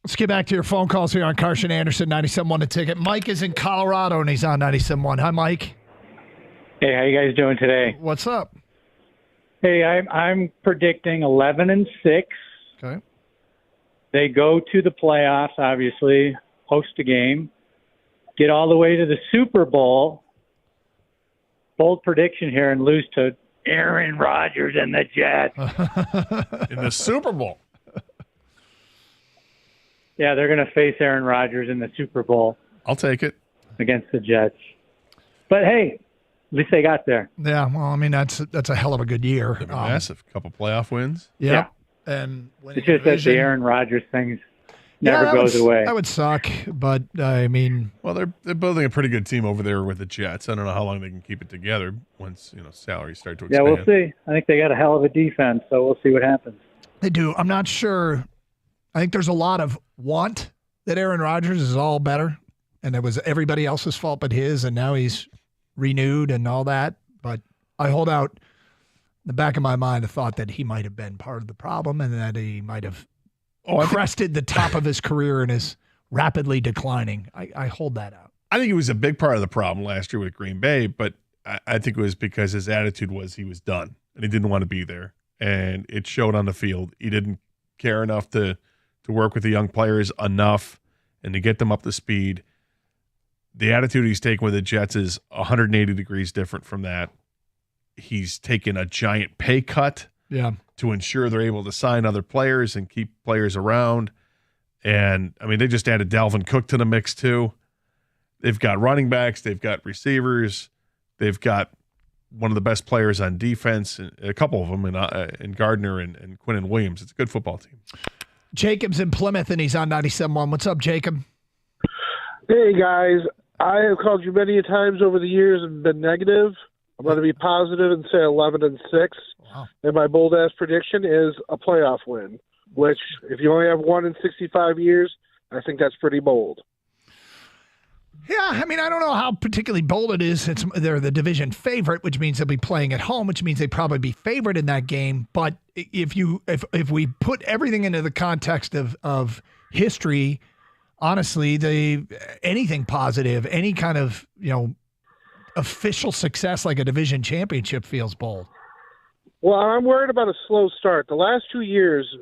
Let's get back to your phone calls here on Carson Anderson, 97.1 The Ticket. Mike is in Colorado, and he's on 97.1. Hi, Mike. Hey, how you guys doing today? What's up? Hey, I'm predicting 11-6. Okay. They go to the playoffs, obviously, host a game, get all the way to the Super Bowl. Bold prediction here, and lose to Aaron Rodgers and the Jets. In the Super Bowl. Yeah, they're going to face Aaron Rodgers in the Super Bowl. I'll take it. Against the Jets. But, hey, at least they got there. Yeah, well, I mean, that's a hell of a good year. Massive. Couple playoff wins. Yeah. And it's just that the Aaron Rodgers thing never goes away. That would suck, but, I mean. Well, they're building a pretty good team over there with the Jets. I don't know how long they can keep it together once, salaries start to expand. Yeah, we'll see. I think they got a hell of a defense, so we'll see what happens. They do. I'm not sure. I think there's a lot of want that Aaron Rodgers is all better, and it was everybody else's fault but his, and now he's renewed and all that. But I hold out in the back of my mind a thought that he might have been part of the problem and that he might have crested the top of his career and is rapidly declining. I hold that out. I think he was a big part of the problem last year with Green Bay, but I think it was because his attitude was he was done and he didn't want to be there. And it showed on the field. He didn't care enough to work with the young players enough and to get them up to speed. The attitude he's taken with the Jets is 180 degrees different from that. He's taken a giant pay cut to ensure they're able to sign other players and keep players around. And, I mean, they just added Dalvin Cook to the mix, too. They've got running backs. They've got receivers. They've got one of the best players on defense, a couple of them, in Gardner and Quinnen Williams. It's a good football team. Jacob's in Plymouth, and he's on 97.1. What's up, Jacob? Hey, guys. I have called you many times over the years and been negative. I'm going to be positive and say 11-6. Wow. And my bold-ass prediction is a playoff win, which, if you only have one in 65 years, I think that's pretty bold. Yeah, I mean, I don't know how particularly bold it is. They're the division favorite, which means they'll be playing at home, which means they probably be favored in that game. But if we put everything into the context of history, honestly, anything positive, any kind of official success like a division championship feels bold. Well, I'm worried about a slow start. The last 2 years,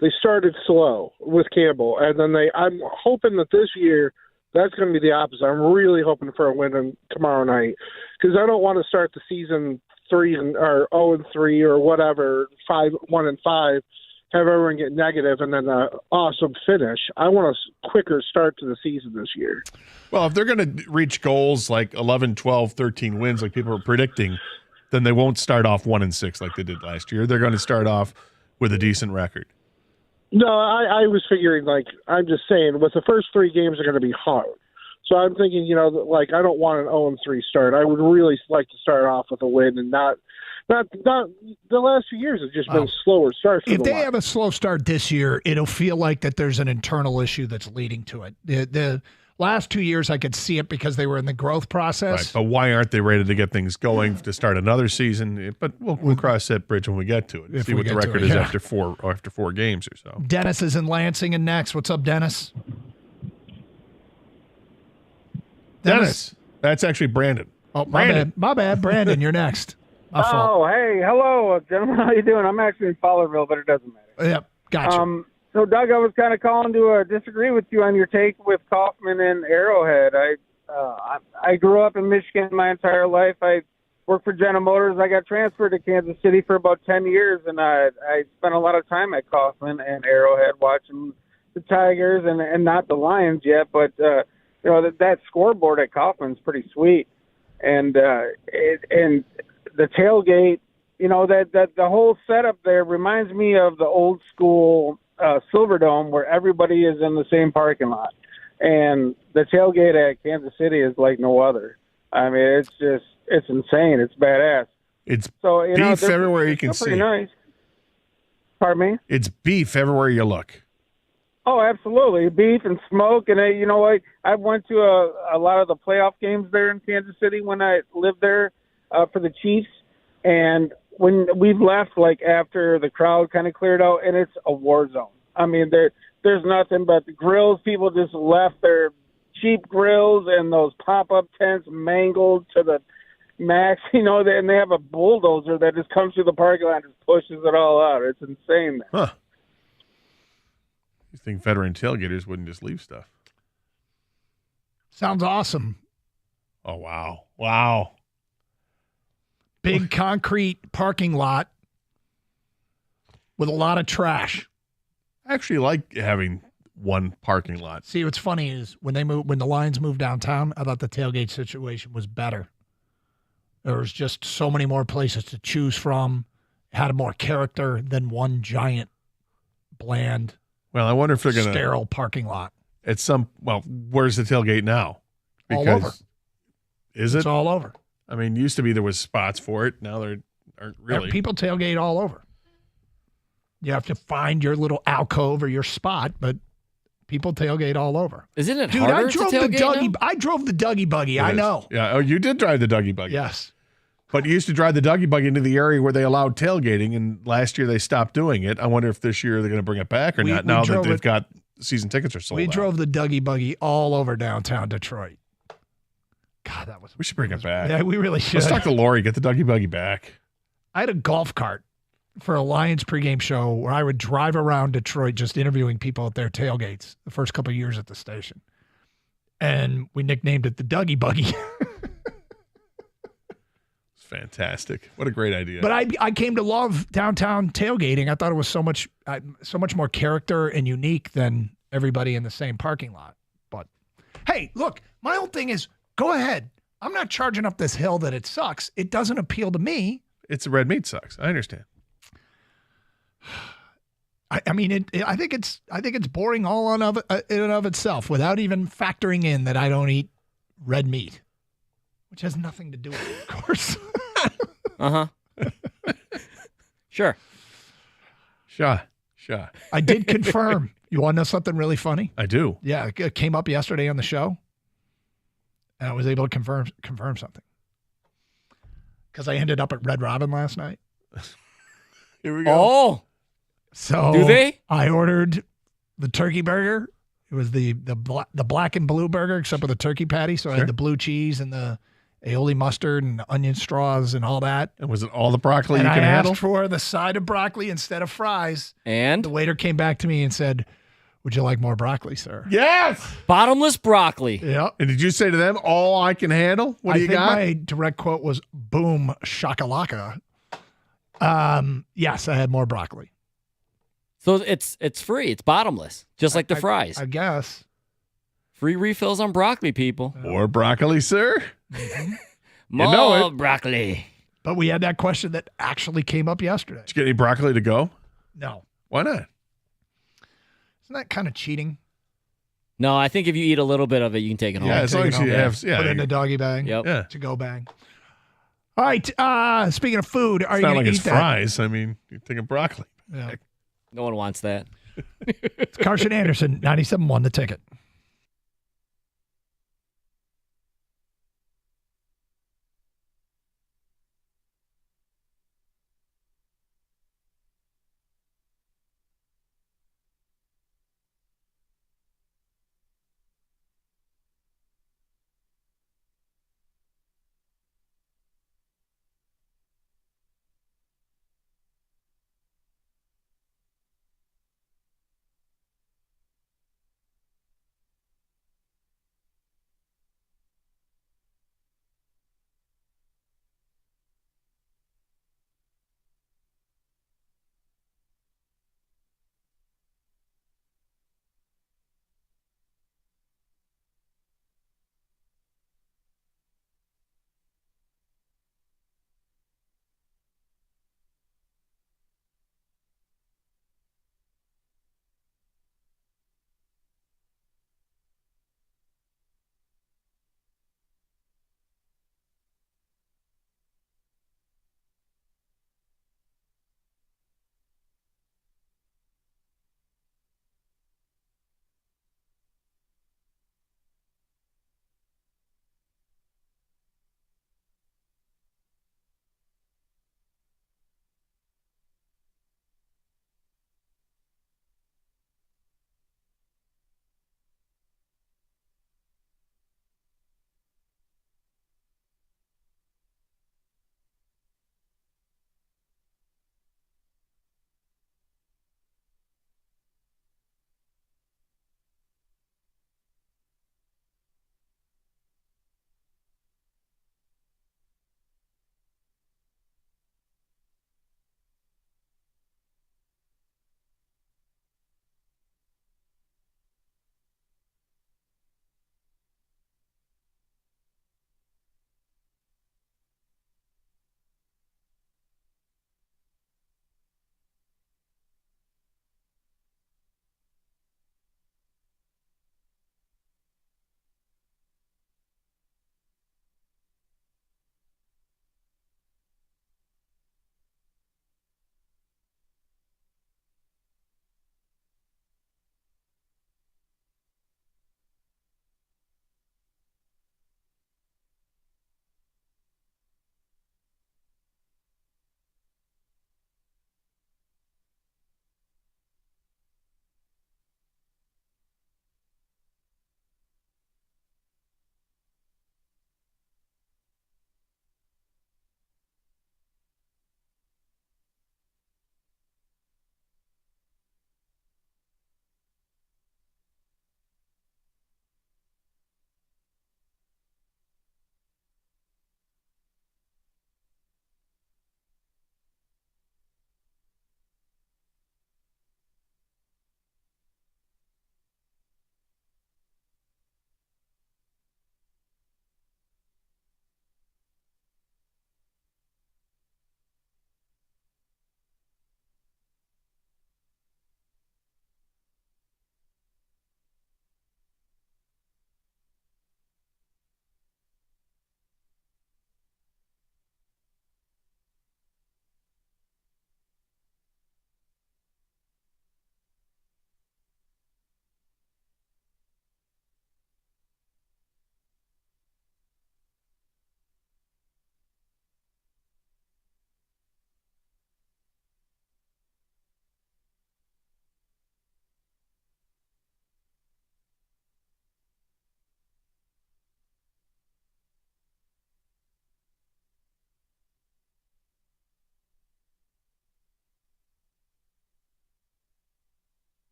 they started slow with Campbell, and then I'm hoping that this year that's going to be the opposite. I'm really hoping for a win tomorrow night because I don't want to start the season 3-3 or whatever, 1-5, have everyone get negative and then an awesome finish. I want a quicker start to the season this year. Well, if they're going to reach goals like 11, 12, 13 wins like people are predicting, then they won't start off 1-6 like they did last year. They're going to start off with a decent record. No, I was figuring, I'm just saying, with the first 3 games are going to be hard. So I'm thinking, I don't want an 0-3 start. I would really like to start off with a win and not the last few years have just been slower starts. If they have a slow start this year, it'll feel like that there's an internal issue that's leading to it. The last 2 years, I could see it because they were in the growth process. Right, but why aren't they ready to get things going to start another season? But we'll cross that bridge when we get to it. See what the record is after four games or so. Dennis is in Lansing and next. What's up, Dennis? Dennis. That's actually Brandon. Oh, my bad. Brandon, you're next. My fault. Oh, hey, hello, gentlemen. How you doing? I'm actually in Fowlerville, but it doesn't matter. Yep, gotcha. So, Doug, I was kind of calling to disagree with you on your take with Kaufman and Arrowhead. I grew up in Michigan my entire life. I worked for General Motors. I got transferred to Kansas City for about 10 years, and I spent a lot of time at Kaufman and Arrowhead watching the Tigers and not the Lions yet, but that scoreboard at Kaufman's pretty sweet, and the tailgate, that the whole setup there reminds me of the old school Silverdome where everybody is in the same parking lot, and the tailgate at Kansas City is like no other. I mean, it's insane. It's badass. It's beef everywhere you can see. Nice. Pardon me? It's beef everywhere you look. Oh, absolutely. Beef and smoke. And, I went to a lot of the playoff games there in Kansas City when I lived there for the Chiefs. And when we've left, after the crowd kind of cleared out, and it's a war zone. I mean, there's nothing but the grills. People just left their cheap grills and those pop-up tents mangled to the max, and they have a bulldozer that just comes through the parking lot and just pushes it all out. It's insane. Huh. You think veteran tailgaters wouldn't just leave stuff? Sounds awesome. Oh, wow. Wow. Big concrete parking lot with a lot of trash. I actually like having one parking lot. See, what's funny is when the Lions moved downtown, I thought the tailgate situation was better. There was just so many more places to choose from. It had more character than one giant, bland, well, I wonder if they're going to sterile parking lot. Where's the tailgate now? All over. Is it? It's all over. I mean, used to be there was spots for it. Now there aren't really. People tailgate all over. You have to find your little alcove or your spot, but people tailgate all over. Isn't it Dude, harder I drove to tailgate now? I drove the Dougie buggy. I know. Yeah. Oh, you did drive the Dougie buggy. Yes. But you used to drive the Dougie buggy into the area where they allowed tailgating, and last year they stopped doing it. I wonder if this year they're going to bring it back or not now that they've got season tickets are sold We out. drove the Dougie buggy all over downtown Detroit. God, that was. We should bring it back. Yeah, we really should. Let's talk to Lori. Get the Dougie buggy back. I had a golf cart for a Lions pregame show where I would drive around Detroit just interviewing people at their tailgates the first couple of years at the station. And we nicknamed it the Dougie Buggy. It's fantastic. What a great idea. But I came to love downtown tailgating. I thought it was so much more character and unique than everybody in the same parking lot. But hey, look, my whole thing is go ahead. I'm not charging up this hill that it sucks. It doesn't appeal to me. It's red meat sucks. I understand. I mean, I think it's boring all in and of itself without even factoring in that I don't eat red meat, which has nothing to do with it, of course. Sure. I did confirm. You want to know something really funny? I do. Yeah, it came up yesterday on the show, and I was able to confirm something because I ended up at Red Robin last night. Here we go. Oh. So do they? I ordered the turkey burger. It was the black and blue burger, except with a turkey patty. So I had the blue cheese and the aioli mustard and the onion straws and all that. And was it all the broccoli and you can I handle? asked for the side of broccoli instead of fries. And the waiter came back to me and said, "Would you like more broccoli, sir?" Yes. Bottomless broccoli. Yeah. And did you say to them, all I can handle? What do you got? My direct quote was, "Boom, shakalaka." Yes, I had more broccoli. So it's free. It's bottomless, just like the fries. I guess. Free refills on broccoli, people. More broccoli, sir? More You know it. broccoli. But we had that question that actually came up yesterday. Did you get any broccoli to go? No. Why not? Isn't that kind of cheating? No, I think if you eat a little bit of it, you can take it home. Yeah, as long as you have, Put it in a doggy bag. Yep. Yeah. To go bag. All right. Speaking of food, are It's you not going like to it's eat that? fries. I mean, you're thinking broccoli. Yeah. No one wants that. It's Carson Anderson, 97.1 The Ticket.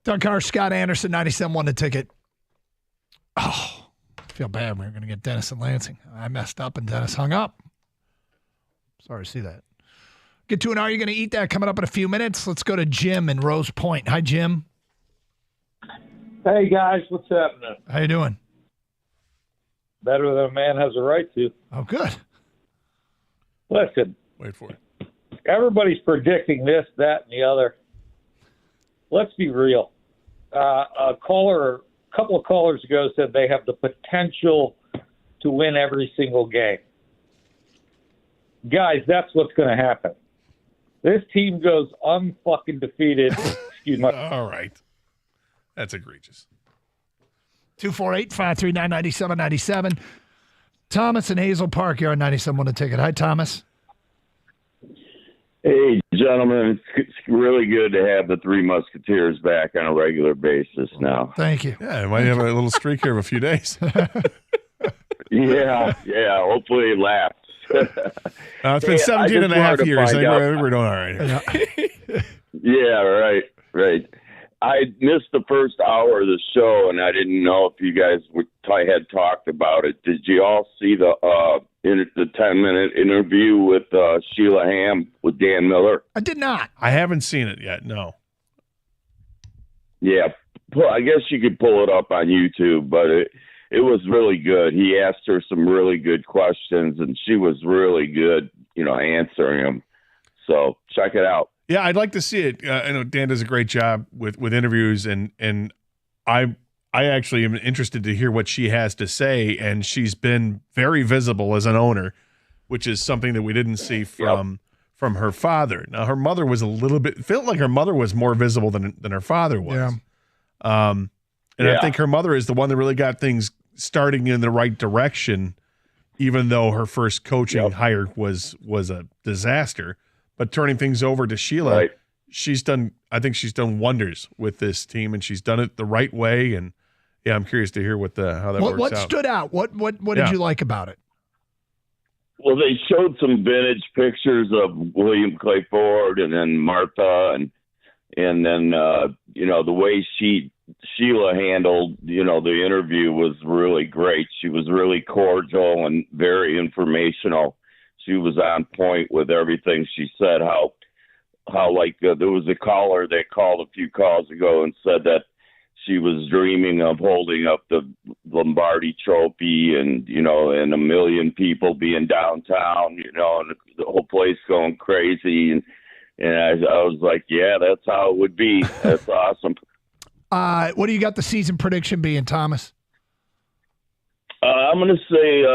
Doug Carr, Scott Anderson, 97 won the ticket. Oh, I feel bad. We were going to get Dennis and Lansing. I messed up and Dennis hung up. Sorry to see that. Get to an Are You Going to Eat That coming up in a few minutes. Let's go to Jim in Rose Point. Hi, Jim. Hey, guys. What's happening? How you doing? Better than a man has a right to. Oh, good. Listen. Wait for it. Everybody's predicting this, that, and the other. Let's be real. A couple of callers ago said they have the potential to win every single game. Guys, that's what's going to happen. This team goes unfucking defeated. Excuse me. All right. That's egregious. 248-539-9797. Thomas in Hazel Park, you're on 97 won the ticket. Hi, Thomas. Hey, gentlemen, it's really good to have the Three Musketeers back on a regular basis now. Thank you. Yeah, I might have a little streak here of a few days. Yeah, hopefully it lasts. It's been 17 and a half years. I think we're doing all right. Yeah, right. I missed the first hour of the show, and I didn't know if you guys had talked about it. Did you all see the 10-minute interview with Sheila Hamm with Dan Miller? I did not. I haven't seen it yet, no. Yeah, I guess you could pull it up on YouTube, but it was really good. He asked her some really good questions, and she was really good, answering them. So check it out. Yeah, I'd like to see it. I know Dan does a great job with interviews, and I actually am interested to hear what she has to say. And she's been very visible as an owner, which is something that we didn't see from her father. Now, her mother was felt like her mother was more visible than her father was. Yeah. I think her mother is the one that really got things starting in the right direction, even though her first coaching hire was a disaster. But turning things over to Sheila, I think she's done wonders with this team, and she's done it the right way. And yeah, I'm curious to hear how that works out. What stood out? What did you like about it? Well, they showed some vintage pictures of William Clay Ford and then Martha, and then the way Sheila handled the interview was really great. She was really cordial and very informational. She was on point with everything she said. How there was a caller that called a few calls ago and said that she was dreaming of holding up the Lombardi Trophy and and a million people being downtown, and the whole place going crazy. And I was like, yeah, that's how it would be. That's awesome. What do you got the season prediction being, Thomas? I'm going to say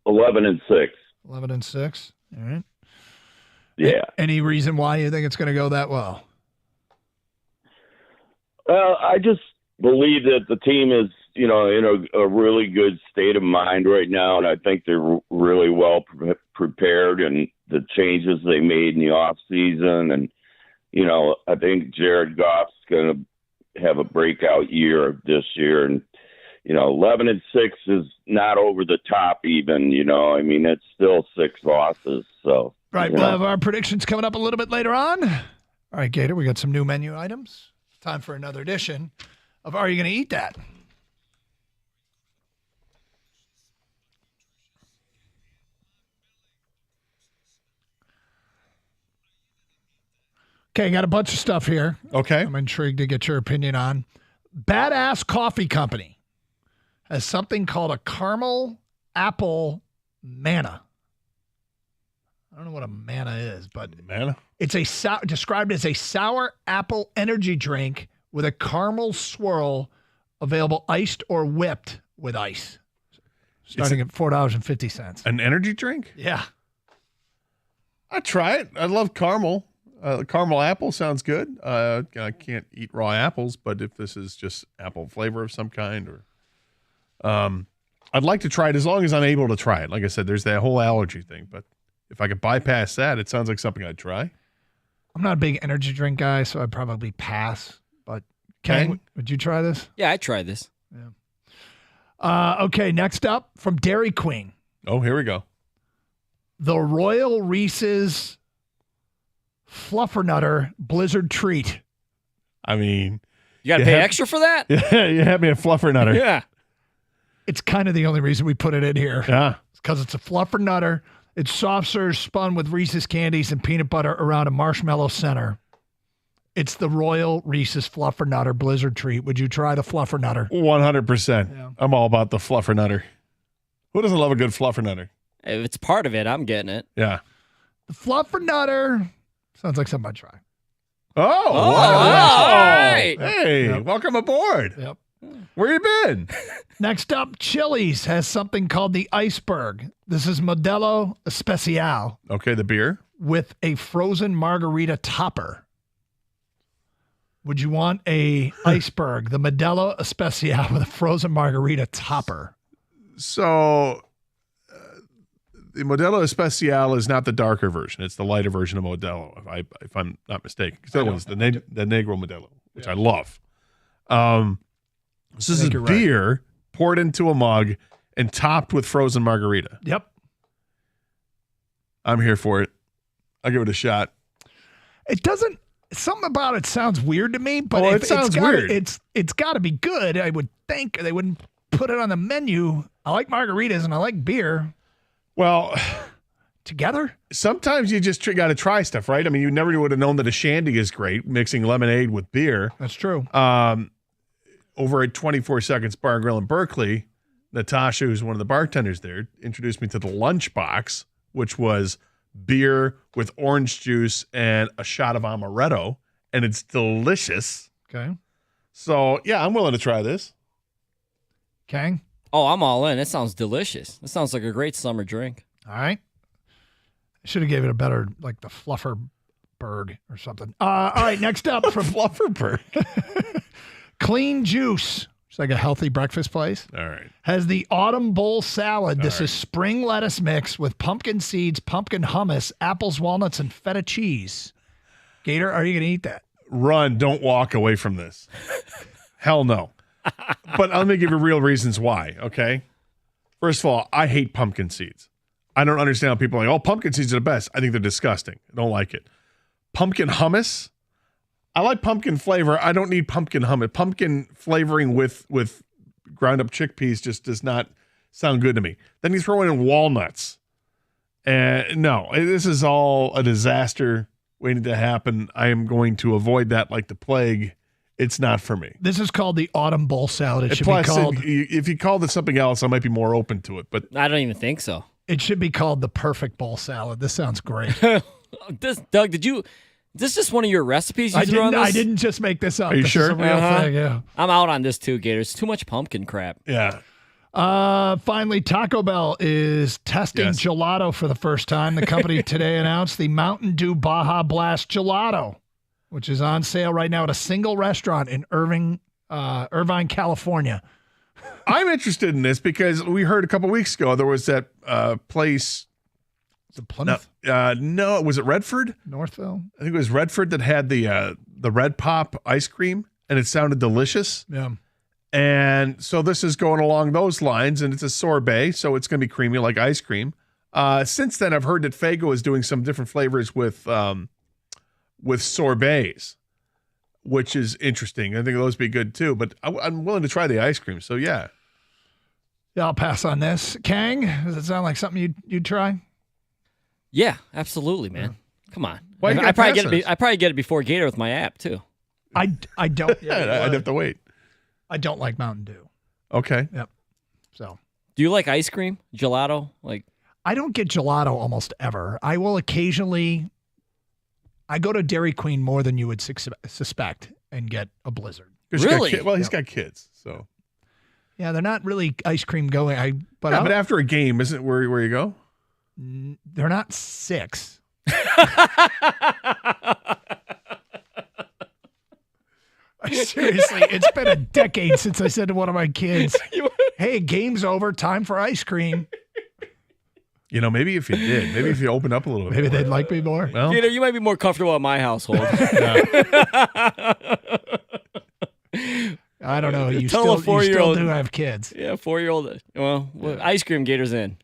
11-6. 11-6. All right. Yeah. Any reason why you think it's going to go that well? Well, I just believe that the team is, in a really good state of mind right now, and I think they're really well prepared, and the changes they made in the off season, and I think Jared Goff's going to have a breakout year this year, and 11-6 is not over the top even, it's still 6 losses. So, right. We'll have our predictions coming up a little bit later on. All right, Gator, we got some new menu items. It's time for another edition of Are You Going to Eat That? Okay, got a bunch of stuff here. Okay. I'm intrigued to get your opinion on. Badass Coffee Company has something called a caramel apple manna. I don't know what a manna is, but manna? It's described as a sour apple energy drink with a caramel swirl, available iced or whipped with ice. Starting at $4.50. An energy drink? Yeah. I'd try it. I love caramel. Caramel apple sounds good. I can't eat raw apples, but if this is just apple flavor of some kind, or I'd like to try it as long as I'm able to try it. Like I said, there's that whole allergy thing, but if I could bypass that, it sounds like something I'd try. I'm not a big energy drink guy, so I'd probably pass. But Ken, would you try this? Yeah, I'd try this. Yeah. Okay, next up from Dairy Queen. Oh, here we go. The Royal Reese's Fluffernutter Blizzard Treat. I mean, You got to pay extra for that? Yeah, you had me a fluffernutter. Yeah. It's kind of the only reason we put it in here. Yeah. It's because it's a fluffernutter. It's soft serve spun with Reese's candies and peanut butter around a marshmallow center. It's the Royal Reese's Fluffernutter Blizzard treat. Would you try the Fluffernutter? 100%. Yeah. I'm all about the fluffernutter. Who doesn't love a good fluffernutter? If it's part of it, I'm getting it. Yeah. The Fluffernutter sounds like something I'd try. Oh, all right. Hey, welcome aboard. Yep. Where you been? Next up, Chili's has something called the Iceberg. This is Modelo Especial Okay, the beer. with a frozen margarita topper. Would you want a iceberg, the Modelo Especial with a frozen margarita topper? So, the Modelo Especial is not the darker version. It's the lighter version of Modelo, if I'm not mistaken. Because that one's the Negro Modelo, which I love. This is a beer poured into a mug and topped with frozen margarita. Yep. I'm here for it. I'll give it a shot. It doesn't. Something about it sounds weird to me, but Oh, if it sounds weird. It's got to be good. I would think they wouldn't put it on the menu. I like margaritas and I like beer. Well, together? Sometimes you just got to try stuff, right? I mean, you never would have known that a shandy is great, mixing lemonade with beer. That's true. Over at 24 Seconds Bar and Grill in Berkeley, Natasha, who's one of the bartenders there, introduced me to the lunchbox, which was beer with orange juice and a shot of amaretto, and it's delicious. Okay. So, yeah, I'm willing to try this. Kang? Oh, I'm all in. It sounds delicious. It sounds like a great summer drink. All right. I should have gave it a better, like the Flufferberg or something. All right, next up from Flufferberg. Clean Juice. It's like a healthy breakfast place. All right. Has the Autumn Bowl Salad. This is spring lettuce mix with pumpkin seeds, pumpkin hummus, apples, walnuts, and feta cheese. Gator, are you going to eat that? Run, don't walk away from this. Hell no. But let me give you real reasons why, okay? First of all, I hate pumpkin seeds. I don't understand how people are like, oh, pumpkin seeds are the best. I think they're disgusting. I don't like it. Pumpkin hummus. I like pumpkin flavor. I don't need pumpkin hummus. Pumpkin flavoring with ground up chickpeas just does not sound good to me. Then you throw in walnuts. And no, this is all a disaster waiting to happen. I am going to avoid that like the plague. It's not for me. This is called the Autumn Bowl Salad. It should Plus, be called. if you called it something else, I might be more open to it. But I don't even think so. It should be called the Perfect Bowl Salad. This sounds great. Doug, is this just one of your recipes you threw on this? I didn't just make this up. Are you this sure? Is a real thing, yeah. I'm out on this too, Gator. It's too much pumpkin crap. Yeah. Finally, Taco Bell is testing gelato for the first time. The company today announced the Mountain Dew Baja Blast Gelato, which is on sale right now at a single restaurant in Irvine, California. I'm interested in this because we heard a couple weeks ago there was that place. Is it Plymouth? No, was it Redford? Northville? I think it was Redford that had the Red Pop ice cream, and it sounded delicious. Yeah. And so this is going along those lines, and it's a sorbet, so it's going to be creamy like ice cream. Since then, I've heard that Faygo is doing some different flavors with sorbets, which is interesting. I think those would be good too, but I'm willing to try the ice cream, so yeah. Yeah, I'll pass on this. Kang, does it sound like something you'd try? Yeah, absolutely, man. Come on. Why you I probably gotta get pass it. I probably get it before Gator with my app too. I don't. Yeah, I'd have to wait. I don't like Mountain Dew. Okay. Yep. So. Do you like ice cream, gelato? Like, I don't get gelato almost ever. I will occasionally. I go to Dairy Queen more than you would suspect and get a Blizzard. Really? He's got kids, so. Yeah, they're not really ice cream going. But after a game, isn't it where you go? They're not 6. Seriously, it's been a decade since I said to one of my kids, hey, game's over, time for ice cream. You know, maybe if you did, maybe if you opened up a little bit maybe more. they'd like me more. Well, Gator, you might be more comfortable at my household. I don't know. You Tell a still 4-year-old do have kids. Yeah, 4-year-old. Well, ice cream, Gator's in.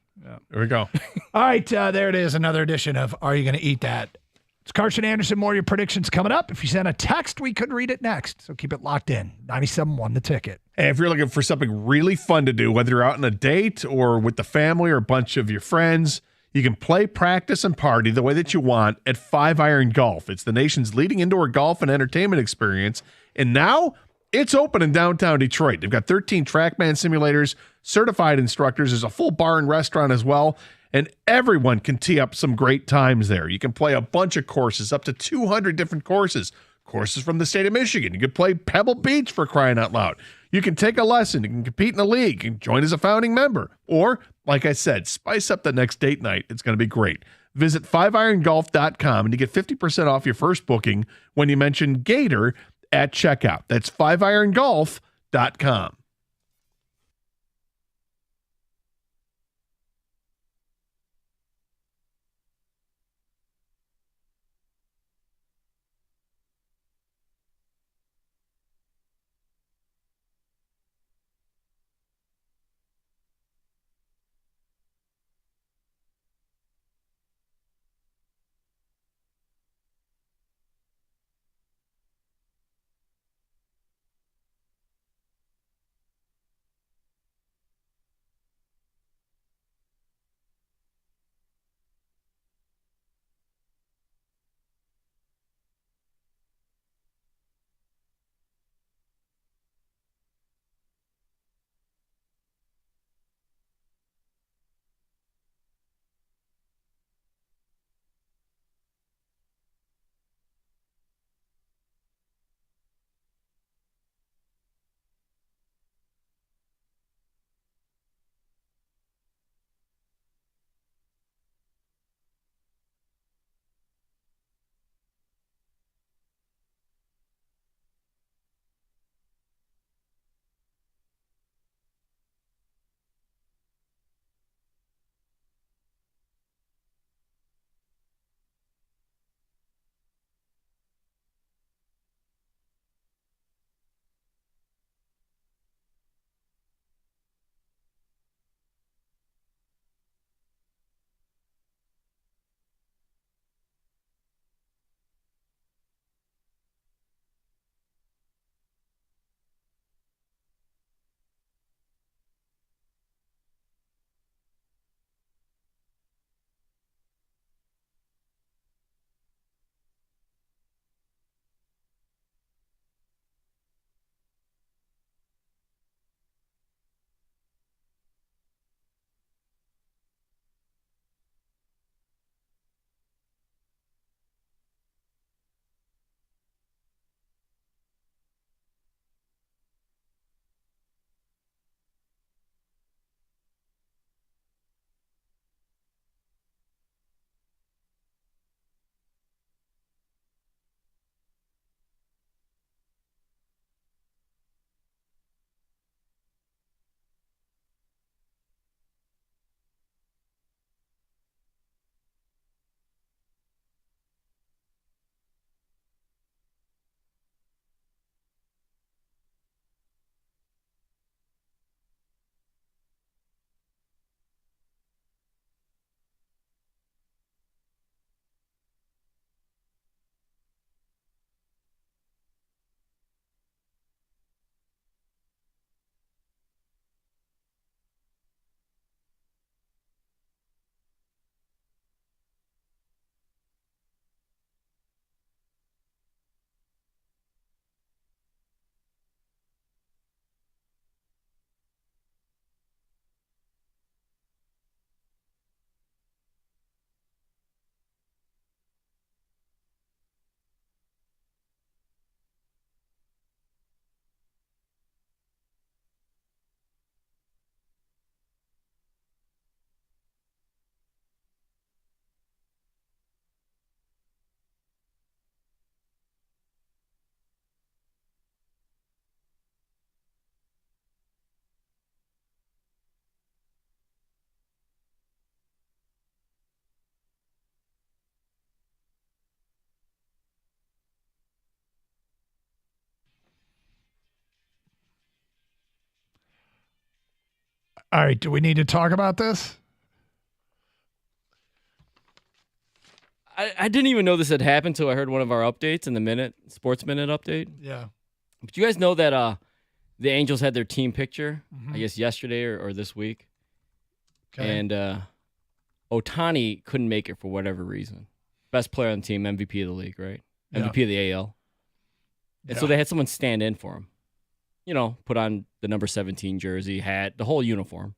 There we go. All right, there it is. Another edition of Are You Going to Eat That? It's Carson Anderson. More of your predictions coming up. If you send a text, we could read it next. So keep it locked in. 97.1 The Ticket. Hey, if you're looking for something really fun to do, whether you're out on a date or with the family or a bunch of your friends, you can play, practice, and party the way that you want at 5 Iron Golf. It's the nation's leading indoor golf and entertainment experience. And now it's open in downtown Detroit. They've got 13 TrackMan simulators, certified instructors. There's a full bar and restaurant as well. And everyone can tee up some great times there. You can play a bunch of courses, up to 200 different courses. Courses from the state of Michigan. You can play Pebble Beach, for crying out loud. You can take a lesson. You can compete in a league. You can join as a founding member. Or, like I said, spice up the next date night. It's going to be great. Visit 5irongolf.com and you get 50% off your first booking when you mention Gator at checkout. That's 5irongolf.com. All right, do we need to talk about this? I didn't even know this had happened until I heard one of our updates in the Sports Minute update. Yeah. But you guys know that the Angels had their team picture, I guess yesterday or this week. Okay. And Ohtani couldn't make it for whatever reason. Best player on the team, MVP of the league, right? Yeah. MVP of the AL. And so they had someone stand in for him. You know, put on the number 17 jersey, hat, the whole uniform.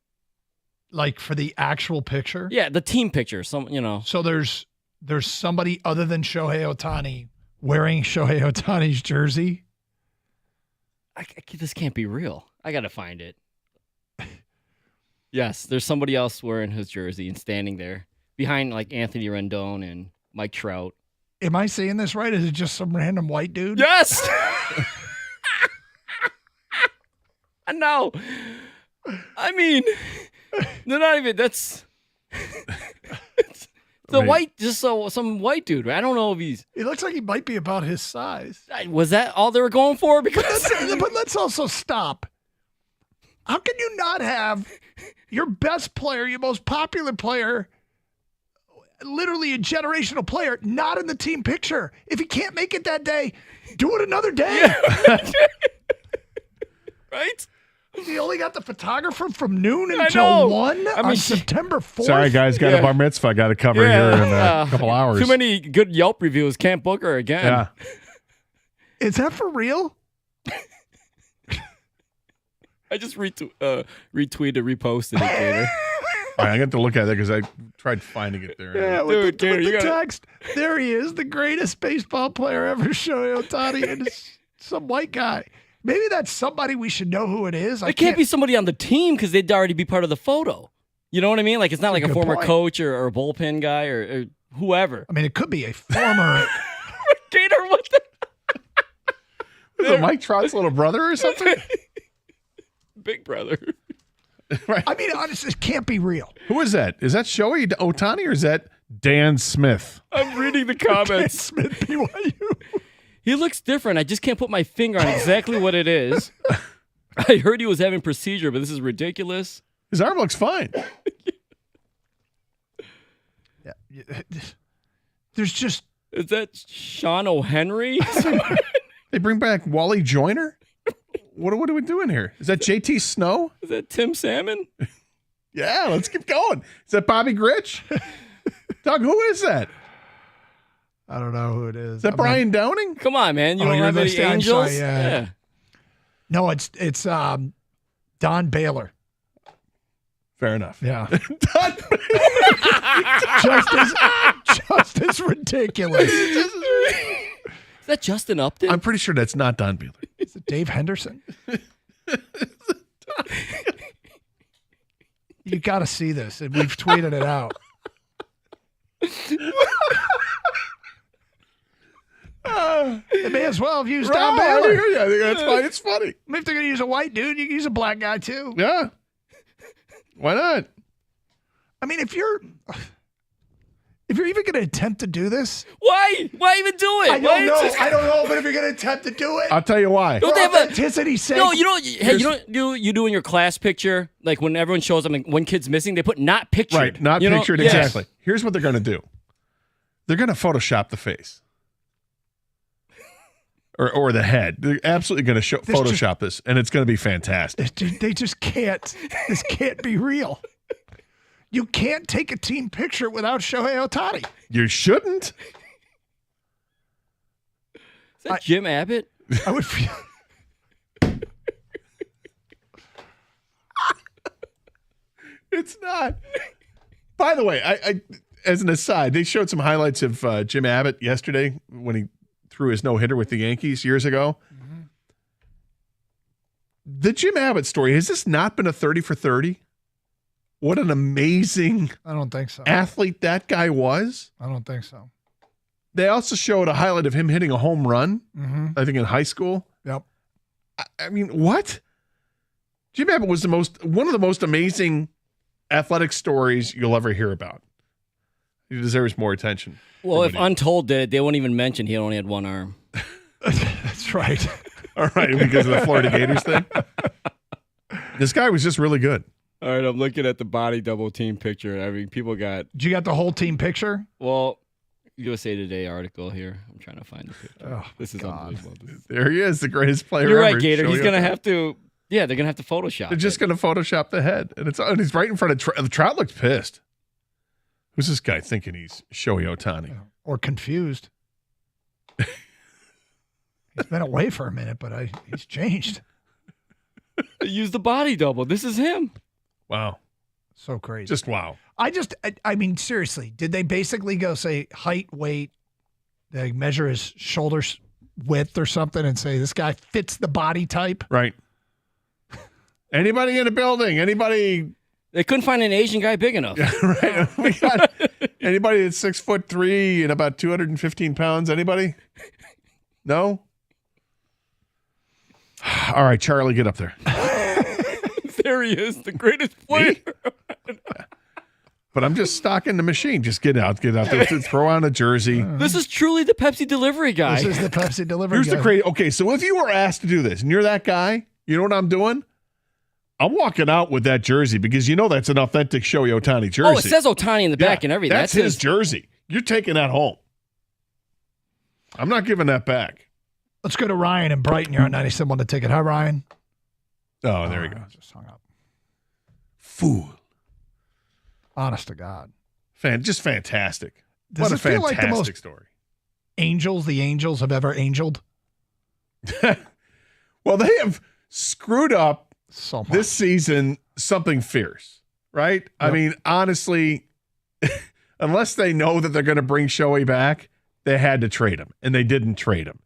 Like for the actual picture? Yeah, the team picture. So there's somebody other than Shohei Ohtani wearing Shohei Ohtani's jersey? This can't be real. I got to find it. Yes, there's somebody else wearing his jersey and standing there behind like Anthony Rendon and Mike Trout. Am I saying this right? Is it just some random white dude? Yes. No. I mean, they're not even. That's some white dude. Right? I don't know if he's. He looks like he might be about his size. Was that all they were going for? Because but let's also stop. How can you not have your best player, your most popular player, literally a generational player, not in the team picture? If he can't make it that day, do it another day. Yeah. Right? He only got the photographer from noon until 1 on September 4th. Sorry, guys. Got a bar mitzvah I got to cover here in a couple hours. Too many good Yelp reviews. Can't book her again. Yeah. Is that for real? I just retweeted, reposted it, Gator. All right, I got to look at that because I tried finding it there. Yeah, with the text. There he is, the greatest baseball player ever, Shohei Ohtani, and it's some white guy. Maybe that's somebody we should know who it is. It can't be somebody on the team because they'd already be part of the photo. You know what I mean? Like, it's not like a former coach or a bullpen guy or whoever. I mean, it could be a former. Gator, what the? Was it Mike Trout's little brother or something? Big brother. Right. I mean, honestly, it can't be real. Who is that? Is that Shohei Ohtani or is that Dan Smith? I'm reading the comments. Dan Smith, BYU. He looks different. I just can't put my finger on exactly what it is. I heard he was having procedure, but this is ridiculous. His arm looks fine. Yeah. There's just... Is that Sean O'Henry? They bring back Wally Joyner? What are we doing here? Is that JT Snow? Is that Tim Salmon? Yeah, let's keep going. Is that Bobby Grich? Doug, who is that? I don't know who it is. Is that Brian Downing? Come on, man. You don't have any Angels? Yeah. No, it's Don Baylor. Fair enough. Yeah. Don just as ridiculous. Is that Justin Upton? I'm pretty sure that's not Don Baylor. Is it Dave Henderson? You got to see this. And we've tweeted it out. They may as well have used Don Baylor. I think that's why it's funny. If they're going to use a white dude, you can use a black guy too. Yeah. Why not? I mean, if you're even going to attempt to do this, why even do it? I don't know. But if you're going to attempt to do it, I'll tell you why. Don't they have authenticity's sake? No, you don't. Hey, you do in your class picture, like when everyone shows up and one kid's missing, they put not pictured. Right, not pictured, exactly. Here's what they're going to do. They're going to Photoshop the face. Or the head. They're absolutely going to Photoshop this, and it's going to be fantastic. They just can't. This can't be real. You can't take a team picture without Shohei Ohtani. You shouldn't. Is that Jim Abbott? I would feel. It's not. By the way, I as an aside, they showed some highlights of Jim Abbott yesterday when he threw his no-hitter with the Yankees years ago. Mm-hmm. The Jim Abbott story, has this not been a 30 for 30? What an amazing I don't think so. athlete that guy was. I don't think so. They also showed a highlight of him hitting a home run, I think in high school. Yep. I mean, what? Jim Abbott was one of the most amazing athletic stories you'll ever hear about. He deserves more attention. Well, if Untold did it, they won't even mention he only had one arm. That's right. All right, because of the Florida Gators thing. This guy was just really good. All right, I'm looking at the body double team picture. I mean, people got... Did you got the whole team picture? Well, USA Today article here. I'm trying to find the picture. Oh, this is unbelievable. There he is, the greatest player You're ever. right, Gator. He's Shohei going to Ohtani. have to, they're going to have to Photoshop. They're just going to Photoshop the head. And he's right in front of Trout. The Trout looks pissed. Who's this guy thinking he's Shohei Ohtani? Or confused. He's been away for a minute, but he's changed. They use the body double. This is him. Wow. So crazy. Just wow. I mean, seriously, did they basically go say height, weight, they measure his shoulders width or something and say this guy fits the body type? Right. Anybody in the building? Anybody? They couldn't find an Asian guy big enough. Yeah, right. We got anybody that's 6'3" and about 215 pounds? Anybody? No? All right, Charlie, get up there. There he is, the greatest player. But I'm just stocking the machine. Just get out there, throw on a jersey. This is truly the Pepsi delivery guy. This is the Pepsi delivery Here's guy. the crazy. Okay, so if you were asked to do this and you're that guy, you know what I'm doing? I'm walking out with that jersey because you know that's an authentic Shohei Ohtani jersey. Oh, it says Ohtani in the back and everything. That's his jersey. You're taking that home. I'm not giving that back. Let's go to Ryan in Brighton. You're on 97 on the ticket. Hi, Ryan. Oh, there he goes. Just hung up. Fool. Honest to God. Just fantastic. Does What a it feel like the fantastic most story. The Angels have ever angeled? Well, they have screwed up so much this season something fierce, right? Yep. I mean, honestly, unless they know that they're going to bring Shohei back, they had to trade him, and they didn't trade him.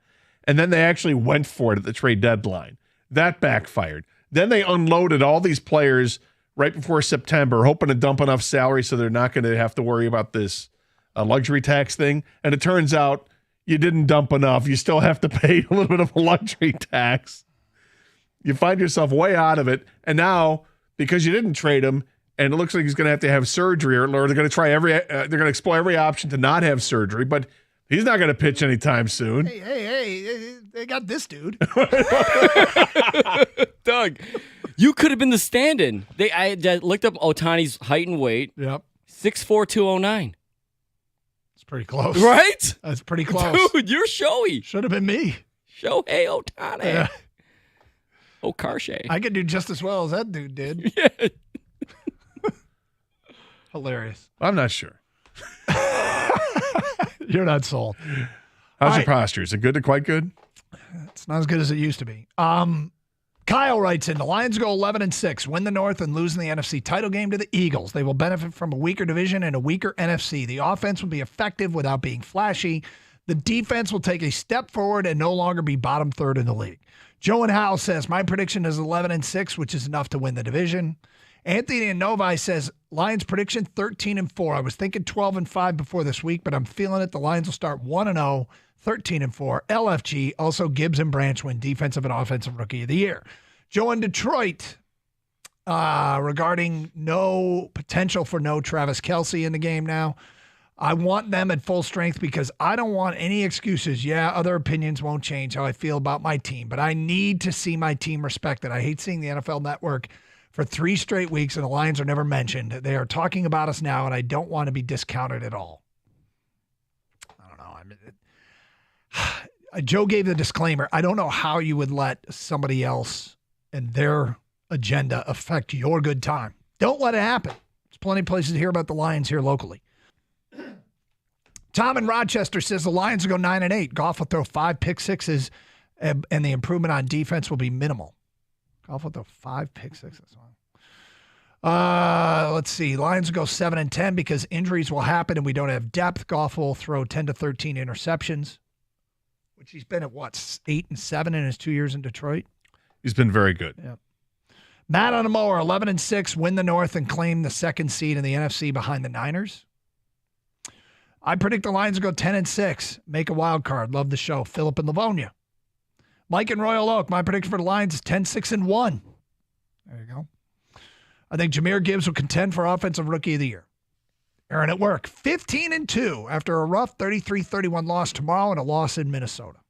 And then they actually went for it at the trade deadline. That backfired. Then they unloaded all these players right before September, hoping to dump enough salary so they're not going to have to worry about this luxury tax thing. And it turns out you didn't dump enough. You still have to pay a little bit of a luxury tax. You find yourself way out of it. And now, because you didn't trade him, and it looks like he's going to have surgery, or they're going to try they're going to explore every option to not have surgery, but he's not going to pitch anytime soon. Hey, they got this dude. Doug, you could have been the stand-in. I looked up Ohtani's height and weight. Yep. 6'4", 209. It's pretty close. Right? That's pretty close. Dude, you're Shohei. Should have been me. Shohei Ohtani. Yeah. Oh, Karshay. I could do just as well as that dude did. Yeah. Hilarious. I'm not sure. You're not sold. How's your posture? Is it good to quite good? It's not as good as it used to be. Kyle writes in, the Lions go 11-6, win the North and lose in the NFC title game to the Eagles. They will benefit from a weaker division and a weaker NFC. The offense will be effective without being flashy. The defense will take a step forward and no longer be bottom third in the league. Joe and Howell says, my prediction is 11-6, which is enough to win the division. Anthony and Novi says, Lions prediction 13-4. I was thinking 12-5 before this week, but I'm feeling it. The Lions will start 1-0, 13-4. LFG, also Gibbs and Branch win Defensive and Offensive Rookie of the Year. Joe in Detroit, regarding no potential for no Travis Kelsey in the game now. I want them at full strength because I don't want any excuses. Yeah, other opinions won't change how I feel about my team, but I need to see my team respected. I hate seeing the NFL Network for 3 straight weeks and the Lions are never mentioned. They are talking about us now, and I don't want to be discounted at all. I don't know. Joe gave the disclaimer. I don't know how you would let somebody else and their agenda affect your good time. Don't let it happen. There's plenty of places to hear about the Lions here locally. Tom in Rochester says the Lions will go 9-8. Goff will throw 5 pick sixes, and the improvement on defense will be minimal. Goff will throw 5 pick sixes. Let's see. Lions will go 7-10 because injuries will happen and we don't have depth. Goff will throw 10 to 13 interceptions, which he's been at 8 and 7 in his 2 years in Detroit. He's been very good. Yep. Matt on a mower, 11-6, win the North and claim the 2nd seed in the NFC behind the Niners. I predict the Lions will go 10-6, make a wild card. Love the show. Philip in Livonia. Mike in Royal Oak, my prediction for the Lions is 10-6-1. There you go. I think Jahmyr Gibbs will contend for Offensive Rookie of the Year. Aaron at work, 15-2 after a rough 33-31 loss tomorrow and a loss in Minnesota.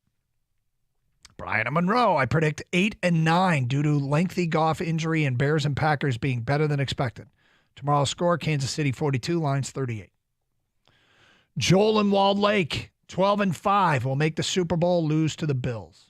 Brian in Monroe, I predict 8-9 due to lengthy Goff injury and Bears and Packers being better than expected. Tomorrow's score, Kansas City 42, Lions 38. Joel in Walled Lake, 12-5, will make the Super Bowl, lose to the Bills.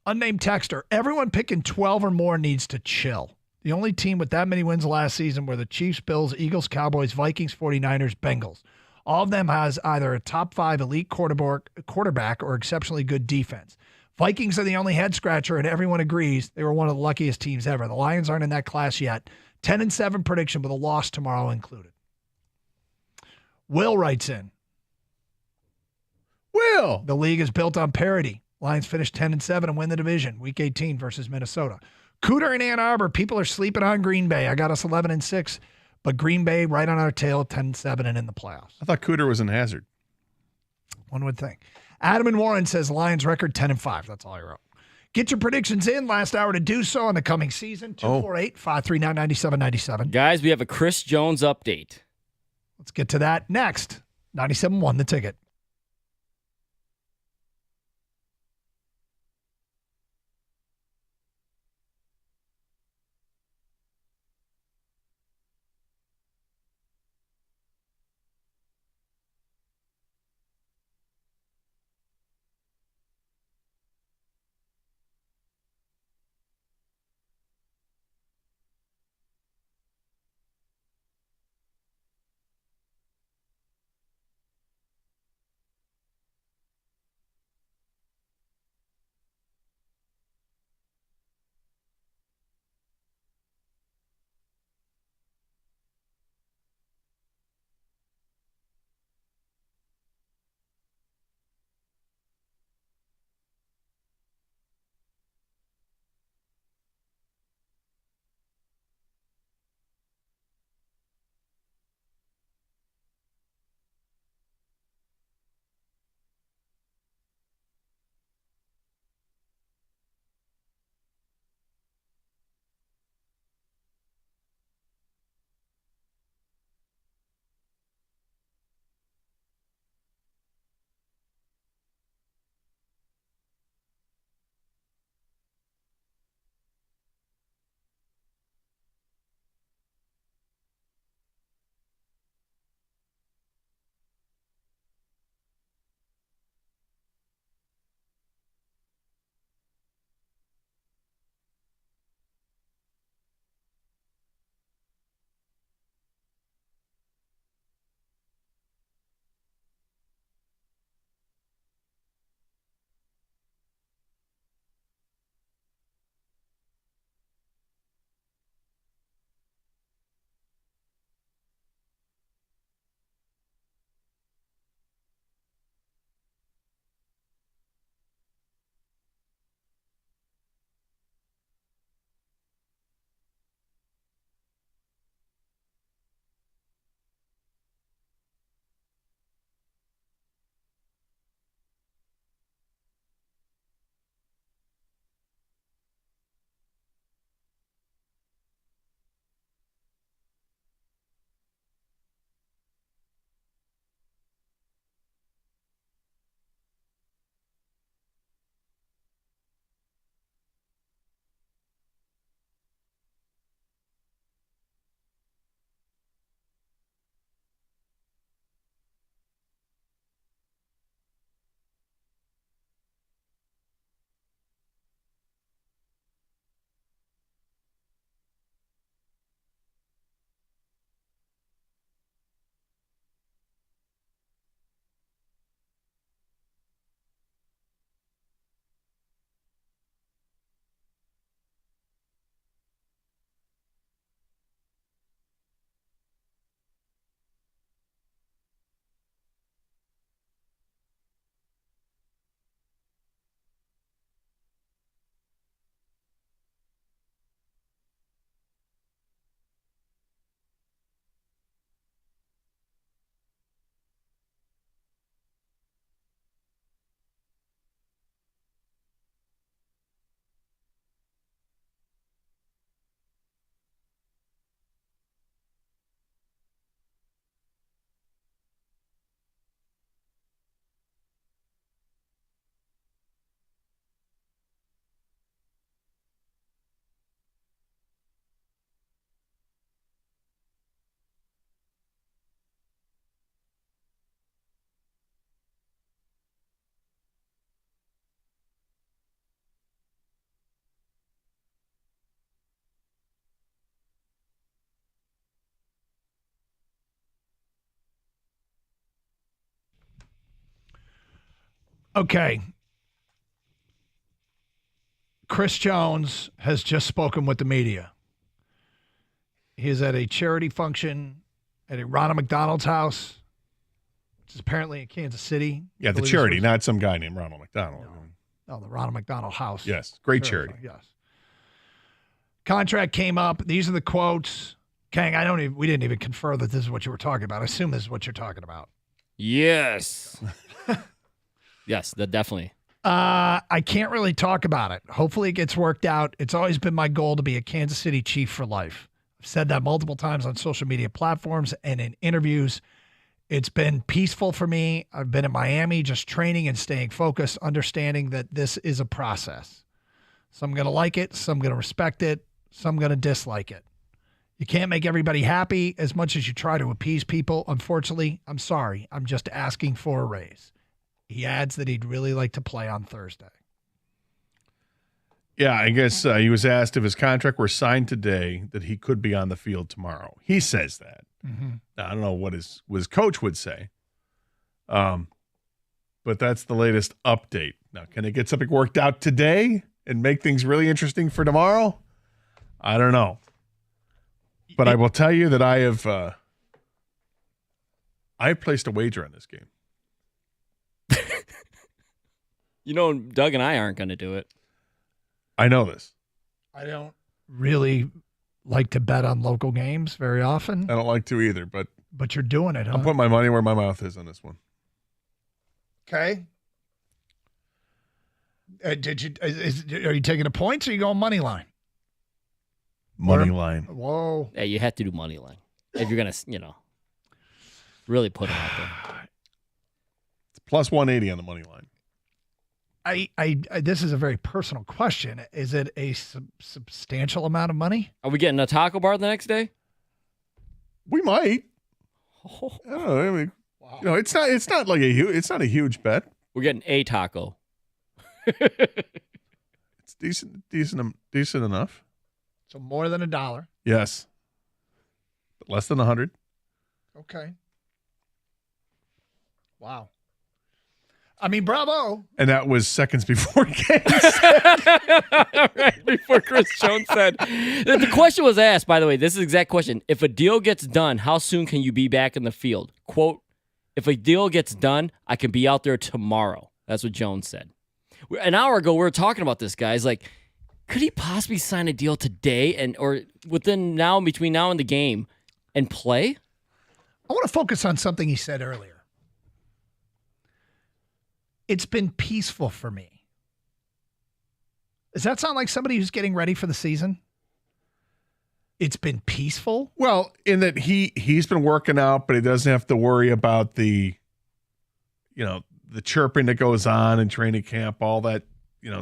Unnamed texter, everyone picking 12 or more needs to chill. The only team with that many wins last season were the Chiefs, Bills, Eagles, Cowboys, Vikings, 49ers, Bengals. All of them has either a top 5 elite quarterback or exceptionally good defense. Vikings are the only head scratcher, and everyone agrees they were one of the luckiest teams ever. The Lions aren't in that class yet. 10-7 prediction with a loss tomorrow included. Will writes in. Will. The league is built on parity. Lions finish 10-7 and win the division. Week 18 versus Minnesota. Cooter in Ann Arbor. People are sleeping on Green Bay. I got us 11-6, but Green Bay right on our tail, 10-7 and in the playoffs. I thought Cooter was in Hazard. One would think. Adam and Warren says Lions record 10-5. That's all I wrote. Get your predictions in. Last hour to do so in the coming season. 248-539-9797. Guys, we have a Chris Jones update. Let's get to that next. 97.1 The Ticket. Okay. Chris Jones has just spoken with the media. He is at a charity function at a Ronald McDonald's house, which is apparently in Kansas City. Yeah, the charity, not some guy named Ronald McDonald. No, the Ronald McDonald House. Yes, great charity. Yes. Contract came up. These are the quotes. Kang, we didn't even confer that this is what you were talking about. I assume this is what you're talking about. Yes. Yes, definitely. I can't really talk about it. Hopefully it gets worked out. It's always been my goal to be a Kansas City Chief for life. I've said that multiple times on social media platforms and in interviews. It's been peaceful for me. I've been in Miami just training and staying focused, understanding that this is a process. Some going to like it, some going to respect it, some going to dislike it. You can't make everybody happy as much as you try to appease people. Unfortunately, I'm sorry. I'm just asking for a raise. He adds that he'd really like to play on Thursday. Yeah, I guess he was asked if his contract were signed today that he could be on the field tomorrow. He says that. Mm-hmm. Now, I don't know what his coach would say. But that's the latest update. Now, can it get something worked out today and make things really interesting for tomorrow? I don't know. But I will tell you that I have placed a wager on this game. You know, Doug and I aren't going to do it. I know this. I don't really like to bet on local games very often. I don't like to either, but you're doing it, huh? I'll put my money where my mouth is on this one. Okay. Are you taking the points or are you going money line? Money line. Whoa. Yeah, you have to do money line if you're going to, really put it out there. It's plus 180 on the money line. I this is a very personal question. Is it a substantial amount of money? Are we getting a taco bar the next day? We might. I don't know. I mean, it's not like it's not a huge bet. We're getting a taco. It's decent enough. So more than $1. Yes. But less than 100. Okay. Wow. I mean, bravo. And that was seconds before games. Right before Chris Jones said. The question was asked, by the way, this is the exact question. If a deal gets done, how soon can you be back in the field? Quote, if a deal gets done, I can be out there tomorrow. That's what Jones said. An hour ago, we were talking about this, guys. Like, could he possibly sign a deal today or between now and the game and play? I want to focus on something he said earlier. It's been peaceful for me. Does that sound like somebody who's getting ready for the season? It's been peaceful? Well, in that he's been working out, but he doesn't have to worry about the chirping that goes on in training camp, all that,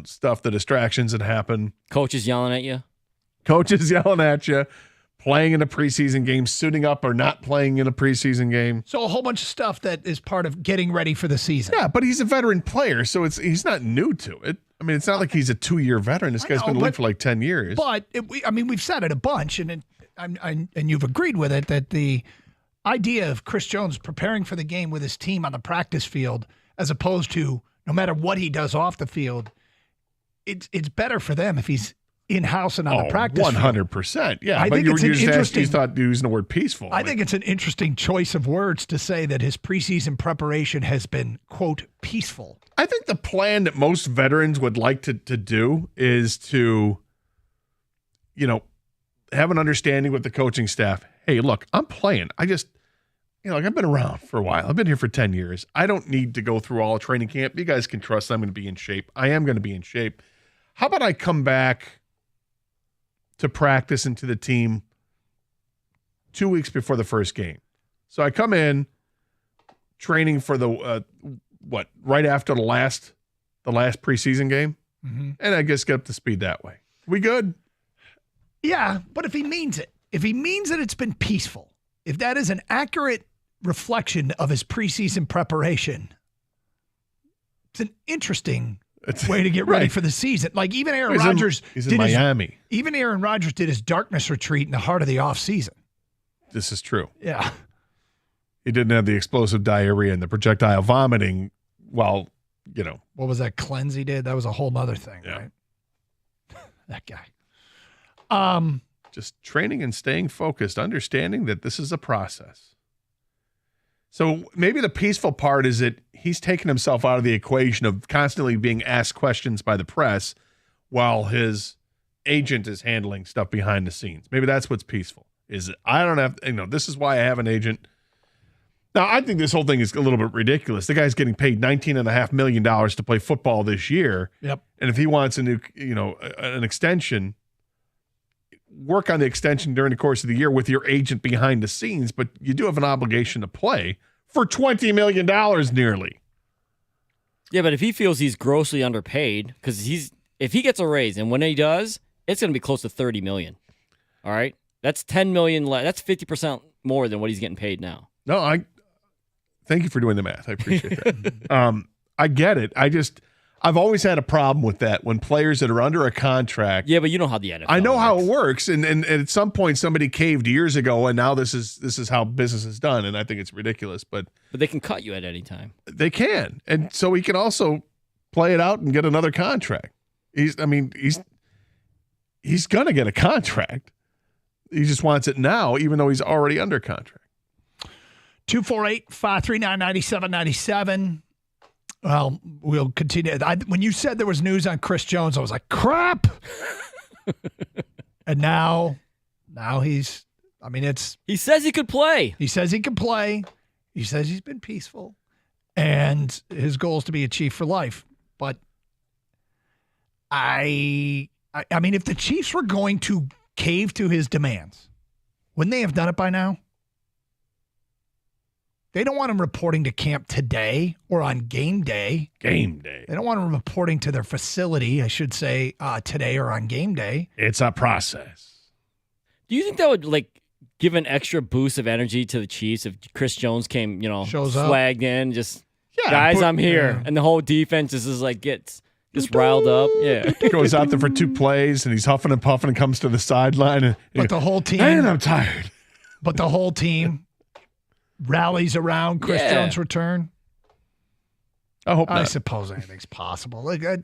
stuff, the distractions that happen. Coaches yelling at you. Playing in a preseason game, suiting up or not playing in a preseason game. So a whole bunch of stuff that is part of getting ready for the season. Yeah, but he's a veteran player, so he's not new to it. I mean, it's not like he's a 2-year veteran. This guy's been in the league for like 10 years. But we've said it a bunch, and you've agreed with it, that the idea of Chris Jones preparing for the game with his team on the practice field, as opposed to no matter what he does off the field, it's better for them if he's in-house and on the practice 100%. Yeah, I think you thought using the word peaceful. I think it's an interesting choice of words to say that his preseason preparation has been, quote, peaceful. I think the plan that most veterans would like to do is to, have an understanding with the coaching staff. Hey, look, I'm playing. I just, I've been around for a while. I've been here for 10 years. I don't need to go through all of training camp. You guys can trust I'm going to be in shape. I am going to be in shape. How about I come back to practice and to the team 2 weeks before the first game? So I come in training for the right after the last preseason game, and I guess get up to speed that way. We good? Yeah, but if he means it, it's been peaceful. If that is an accurate reflection of his preseason preparation, it's an interesting way to get ready for the season. Like even Aaron Rodgers he's in Miami. Even Aaron Rodgers did his darkness retreat in the heart of the offseason. This is true. Yeah. He didn't have the explosive diarrhea and the projectile vomiting while What was that cleanse he did? That was a whole nother thing, right? That guy. Just training and staying focused, understanding that this is a process. So maybe the peaceful part is that he's taken himself out of the equation of constantly being asked questions by the press while his agent is handling stuff behind the scenes. Maybe that's what's peaceful. Is I don't have, this is why I have an agent. Now, I think this whole thing is a little bit ridiculous. The guy's getting paid $19.5 million to play football this year. Yep. And if he wants a new, an extension, work on the extension during the course of the year with your agent behind the scenes, but you do have an obligation to play for $20 million nearly. Yeah, but if he feels he's grossly underpaid, because if he gets a raise, and when he does, it's going to be close to $30 million. All right? That's $10 million less. That's 50% more than what he's getting paid now. No, thank you for doing the math. I appreciate that. I get it. I've always had a problem with that when players that are under a contract. Yeah, but you know how the NFL I know works. how it works, and at some point somebody caved years ago, and now this is how business is done, and I think it's ridiculous. But they can cut you at any time. They can, and so he can also play it out and get another contract. He's gonna get a contract. He just wants it now, even though he's already under contract. 248-539-9797. Well, we'll continue. When you said there was news on Chris Jones, I was like, crap. And now he says he could play. He says he can play. He says he's been peaceful. And his goal is to be a Chief for life. But I mean, if the Chiefs were going to cave to his demands, wouldn't they have done it by now? They don't want him reporting to camp today or on game day. Game day. They don't want him reporting to their facility, I should say, today or on game day. It's a process. Do you think that would give an extra boost of energy to the Chiefs if Chris Jones came, shows up, swagged in, guys, I'm here, and the whole defense gets riled up. Yeah, goes out there for 2 plays and he's huffing and puffing and comes to the sideline. But the whole team, man, I'm tired. But the whole team rallies around Chris Jones' return. I hope not. I suppose anything's possible. I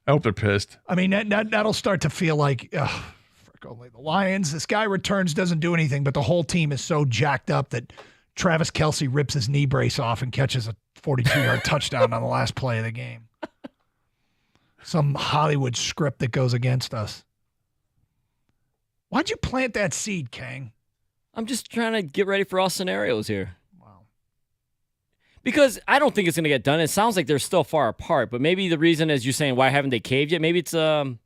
hope they're pissed. I mean, that'll start to feel like, frick only the Lions. This guy returns, doesn't do anything, but the whole team is so jacked up that Travis Kelsey rips his knee brace off and catches a 42-yard touchdown on the last play of the game. Some Hollywood script that goes against us. Why'd you plant that seed, Kang? I'm just trying to get ready for all scenarios here. Wow. Because I don't think it's going to get done. It sounds like they're still far apart, but maybe the reason is you're saying, why haven't they caved yet? Maybe it's some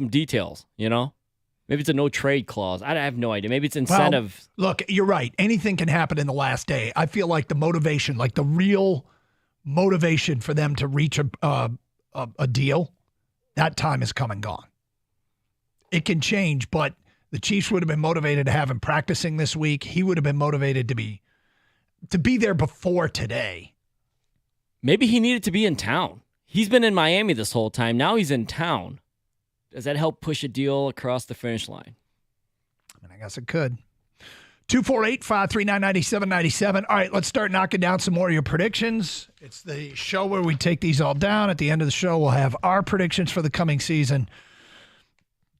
details, Maybe it's a no trade clause. I have no idea. Maybe it's incentive. Well, look, you're right. Anything can happen in the last day. I feel like the motivation, like the real motivation for them to reach a deal, that time is come and gone. It can change, but the Chiefs would have been motivated to have him practicing this week. He would have been motivated to be there before today. Maybe he needed to be in town. He's been in Miami this whole time. Now he's in town. Does that help push a deal across the finish line? I guess it could. 248-539-9797. All right, let's start knocking down some more of your predictions. It's the show where we take these all down. At the end of the show, we'll have our predictions for the coming season.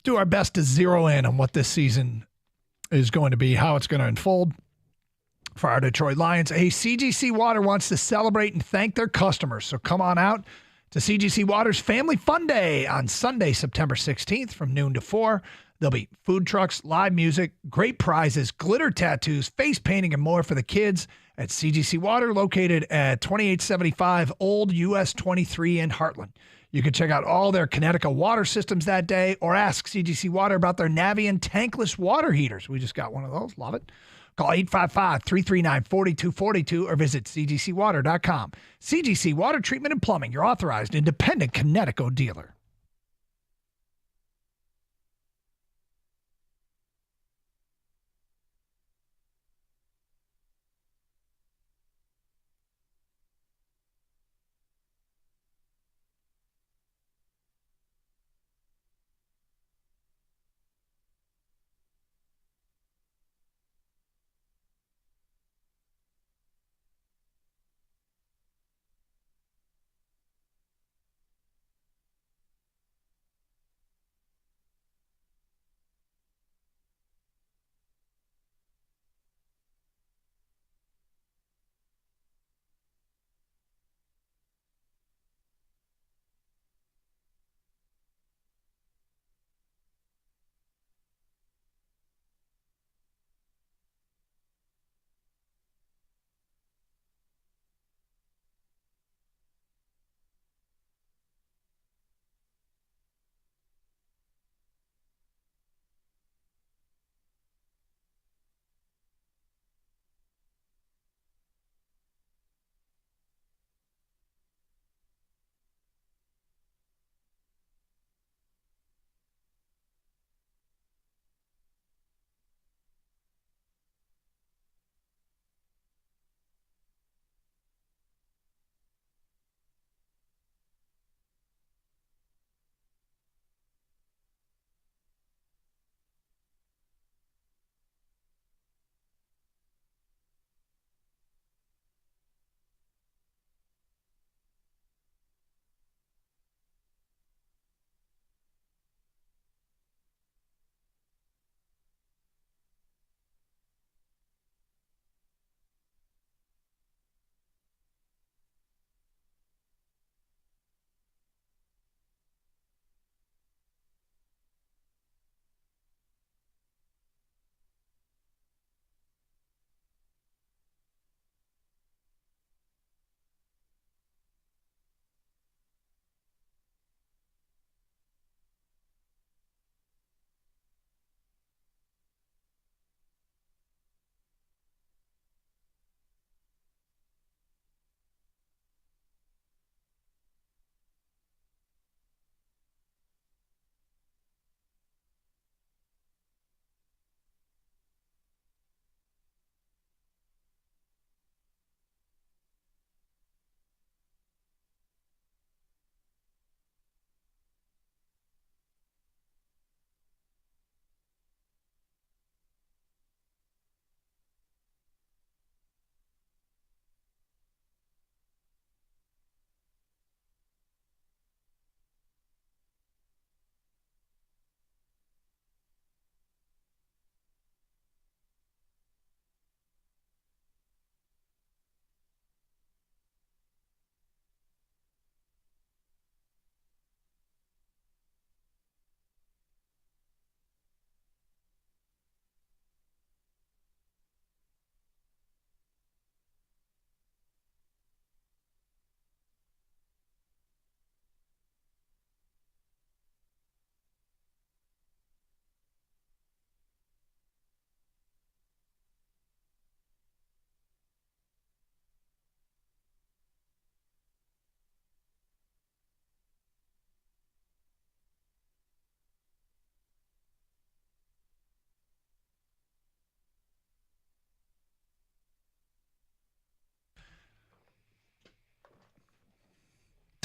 Do our best to zero in on what this season is going to be, how it's going to unfold for our Detroit Lions. Hey, CGC Water wants to celebrate and thank their customers. So come on out to CGC Water's Family Fun Day on Sunday, September 16th from noon to 4. There'll be food trucks, live music, great prizes, glitter tattoos, face painting, and more for the kids at CGC Water, located at 2875 Old US 23 in Heartland. You can check out all their Connecticut water systems that day or ask CGC Water about their Navian tankless water heaters. We just got one of those. Love it. Call 855-339-4242 or visit cgcwater.com. CGC Water Treatment and Plumbing, your authorized independent Connecticut dealer.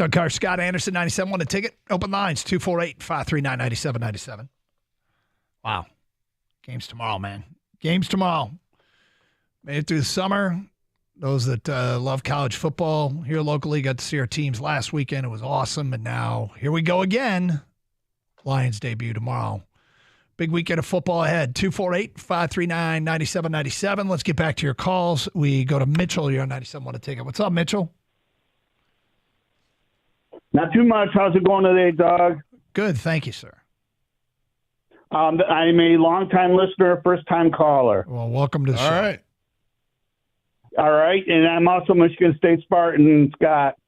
Doug Carr, Scott Anderson, 97. Want a ticket? Open lines, 248-539-9797. Wow. Games tomorrow, man. Games tomorrow. Made it through the summer. Those that love college football here locally got to see our teams last weekend. It was awesome. And now here we go again. Lions debut tomorrow. Big weekend of football ahead. 248-539-9797. Let's get back to your calls. We go to Mitchell. You're on 97. Want to take it. What's up, Mitchell? Not too much. How's it going today, Doug? Good. Thank you, sir. I'm a longtime listener, first-time caller. Well, welcome to the show. All right. All right. And I'm also Michigan State Spartan, Scott.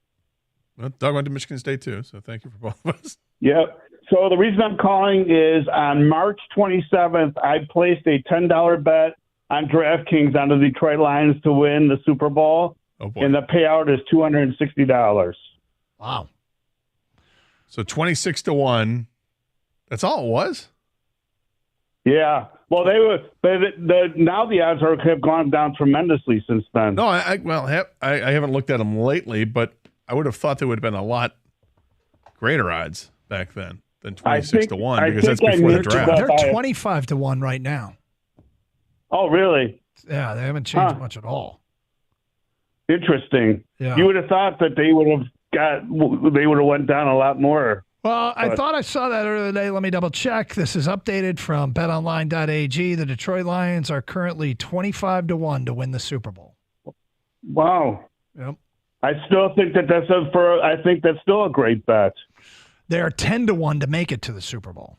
Well, Doug went to Michigan State, too, so thank you for both of us. Yep. So the reason I'm calling is on March 27th, I placed a $10 bet on DraftKings on the Detroit Lions to win the Super Bowl. Oh, boy. And the payout is $260. Wow. So 26-1. That's all it was? Yeah. Well, now the odds have gone down tremendously since then. No, I haven't looked at them lately, but I would have thought there would have been a lot greater odds back then than 26-1 because that's before the draft. They're 25-1 right now. Oh, really? Yeah, they haven't changed much at all. Interesting. Yeah. You would have thought that they would have went down a lot more. Well, I thought I saw that earlier today. Let me double check. This is updated from betonline.ag. The Detroit Lions are currently 25-1 to win the Super Bowl. Wow. Yep. I still think I think that's still a great bet. They are 10-1 to make it to the Super Bowl.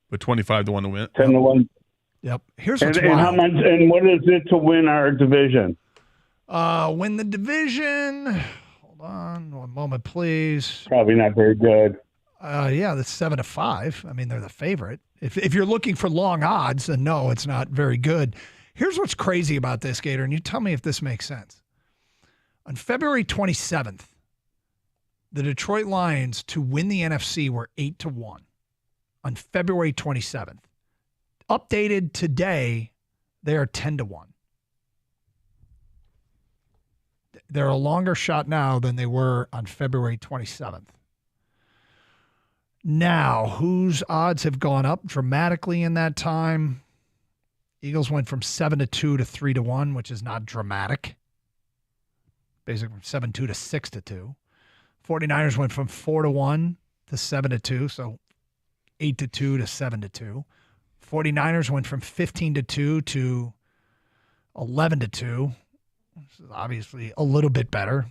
But 25-1 to win. 10-1. Yep. Here's what's and wild. how much? And what is it to win our division? Win the division. Hold on, one moment, please. Probably not very good. Yeah, that's 7-5. I mean, they're the favorite. If you're looking for long odds, then no, it's not very good. Here's what's crazy about this, Gator, and you tell me if this makes sense. On February 27th, the Detroit Lions to win the NFC were 8-1. On February 27th. Updated today, they are 10-1. They're a longer shot now than they were on February 27th. Now, whose odds have gone up dramatically in that time? Eagles went from 7-2 to 3-1, which is not dramatic. Basically from 7-2 to 6-2. 49ers went from 4-1 to 7-2, so 8-2 to 7-2. 49ers went from 15-2 to 11-2. This is obviously a little bit better.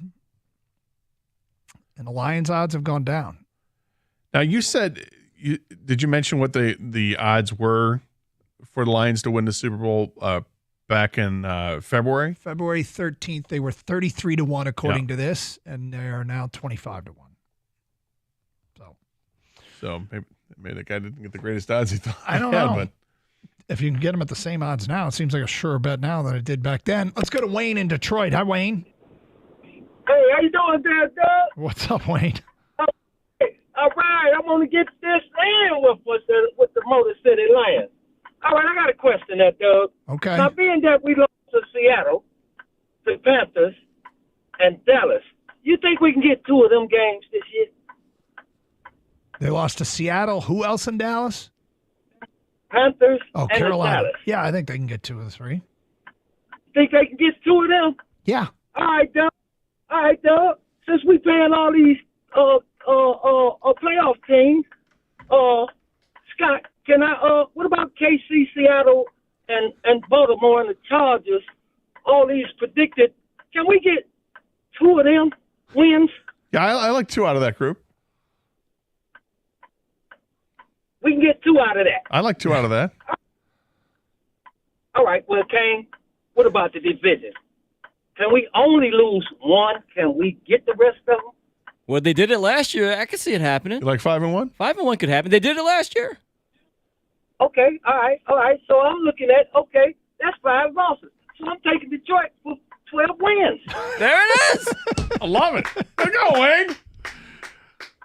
And the Lions' odds have gone down. Now, you said, did you mention what the odds were for the Lions to win the Super Bowl back in February? February 13th, they were 33-1 according to this, and they are now 25-1. So maybe the guy didn't get the greatest odds he thought. I don't know. But if you can get them at the same odds now, it seems like a sure bet now than it did back then. Let's go to Wayne in Detroit. Hi, Wayne. Hey, how you doing there, Doug? What's up, Wayne? All right, I'm going to get this in with the Motor City Lions. All right, I got a question there, Doug. Okay. Now, being that we lost to Seattle, the Panthers, and Dallas, you think we can get 2 of them games this year? They lost to Seattle. Who else in Dallas? Panthers and Carolina. Dallas. Yeah, I think they can get 2 of the 3. Think they can get 2 of them? Yeah. All right, Doug. Since we paying all these playoff teams, Scott, can I? What about KC, Seattle, and Baltimore and the Chargers? All these predicted. Can we get 2 of them wins? Yeah, I like 2 out of that group. We can get 2 out of that. I like 2 out of that. All right. Well, Kane, what about the division? Can we only lose 1? Can we get the rest of them? Well, they did it last year. I could see it happening. You like 5-1? 5-1 could happen. They did it last year. Okay. All right. So I'm looking at, that's 5 losses. So I'm taking Detroit for 12 wins. There it is. I love it. There you go, Wayne.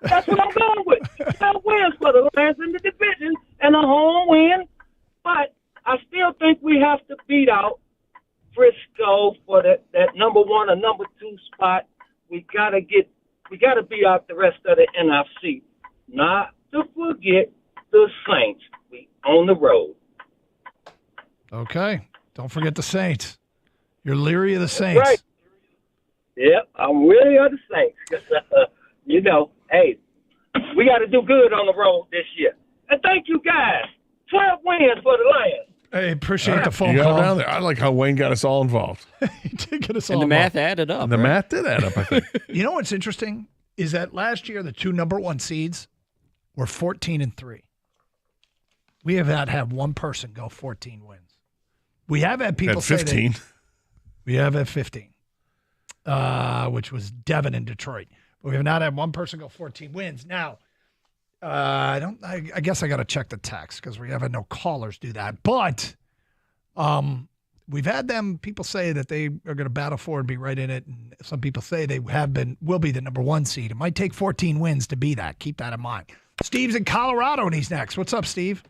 That's what I'm going with. 12 wins for the Lions in the division and a home win. But I still think we have to beat out Frisco for that number 1 or number 2 spot. We got to get we got to beat out the rest of the NFC. Not to forget the Saints. We on the road. Okay. Don't forget the Saints. You're leery of the Saints. Right. Yep, I'm really of the Saints. 'Cause, hey, we got to do good on the road this year. And thank you, guys. 12 wins for the Lions. Hey, appreciate the phone You got call. down there. I like how Wayne got us all involved. He did get us all And the math involved. added up. And the math did add up, I think. You know what's interesting is that last year the two number one seeds were 14-3. We have not had one person go 14 wins. We have had people At say 15. we have had 15, which was Devin in Detroit. But we have not had one person go 14 wins. Now, I guess I got to check the text because we haven't no callers do that. But we've had people say that they are going to battle for and be right in it. And some people say they will be the number one seed. It might take 14 wins to be that. Keep that in mind. Steve's in Colorado and he's next. What's up, Steve?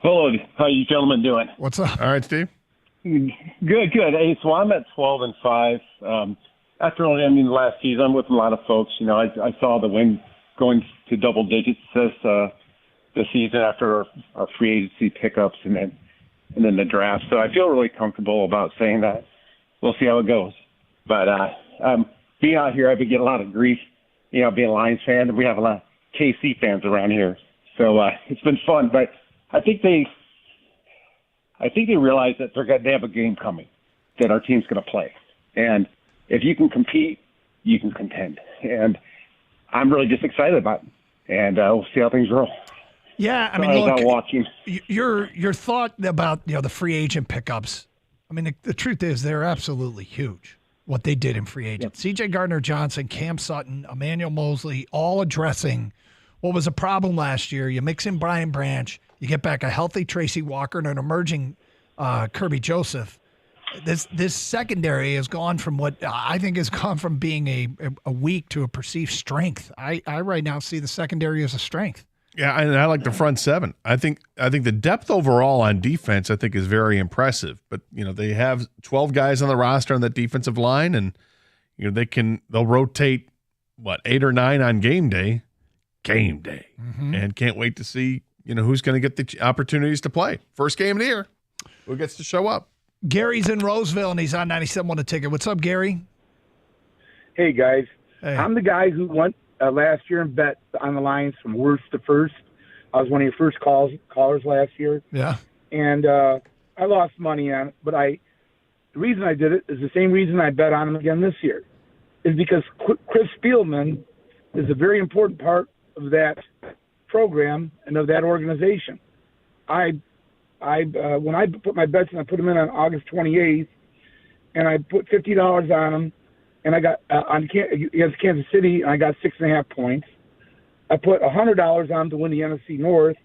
Hello, how you gentlemen doing? What's up? All right, Steve. Good. Hey, so I'm at 12-5. After only the last season, I'm with a lot of folks. I saw the win going to double digits this season after our free agency pickups and then the draft. So I feel really comfortable about saying that. We'll see how it goes. But being out here, I've been getting a lot of grief. Being a Lions fan, and we have a lot of KC fans around here. So it's been fun, but I think they realize that they have a game coming that our team's going to play. And if you can compete, you can contend. And I'm really just excited about it. And we'll see how things roll. Yeah, I mean, Sorry look, about watching. your thought about the free agent pickups. I mean, the truth is they're absolutely huge. What they did in free agent, C.J. Gardner-Johnson, Cam Sutton, Emmanuel Mosley, all addressing what was a problem last year. You mix in Brian Branch, you get back a healthy Tracy Walker and an emerging Kirby Joseph. This secondary has gone from what I think has gone from being a weak to a perceived strength. I right now see the secondary as a strength. Yeah, and I like the front seven. I think the depth overall on defense I think is very impressive. But they have 12 guys on the roster on that defensive line, and they'll rotate 8 or 9 on game day, and can't wait to see who's going to get the opportunities to play. First game of the year, who gets to show up? Gary's in Roseville and he's on 97.1 a ticket. What's up, Gary? Hey guys, Hey. I'm the guy who went last year and bet on the Lions from worst to first. I was one of your first callers last year. Yeah. And I lost money on it, but the reason I did it is the same reason I bet on him again this year, is because Chris Spielman is a very important part of that program and of that organization. When I put my bets in, I put them in on August 28th, and I put $50 on them, and I got against Kansas City, and I got 6.5 points. I put $100 on them to win the NFC North,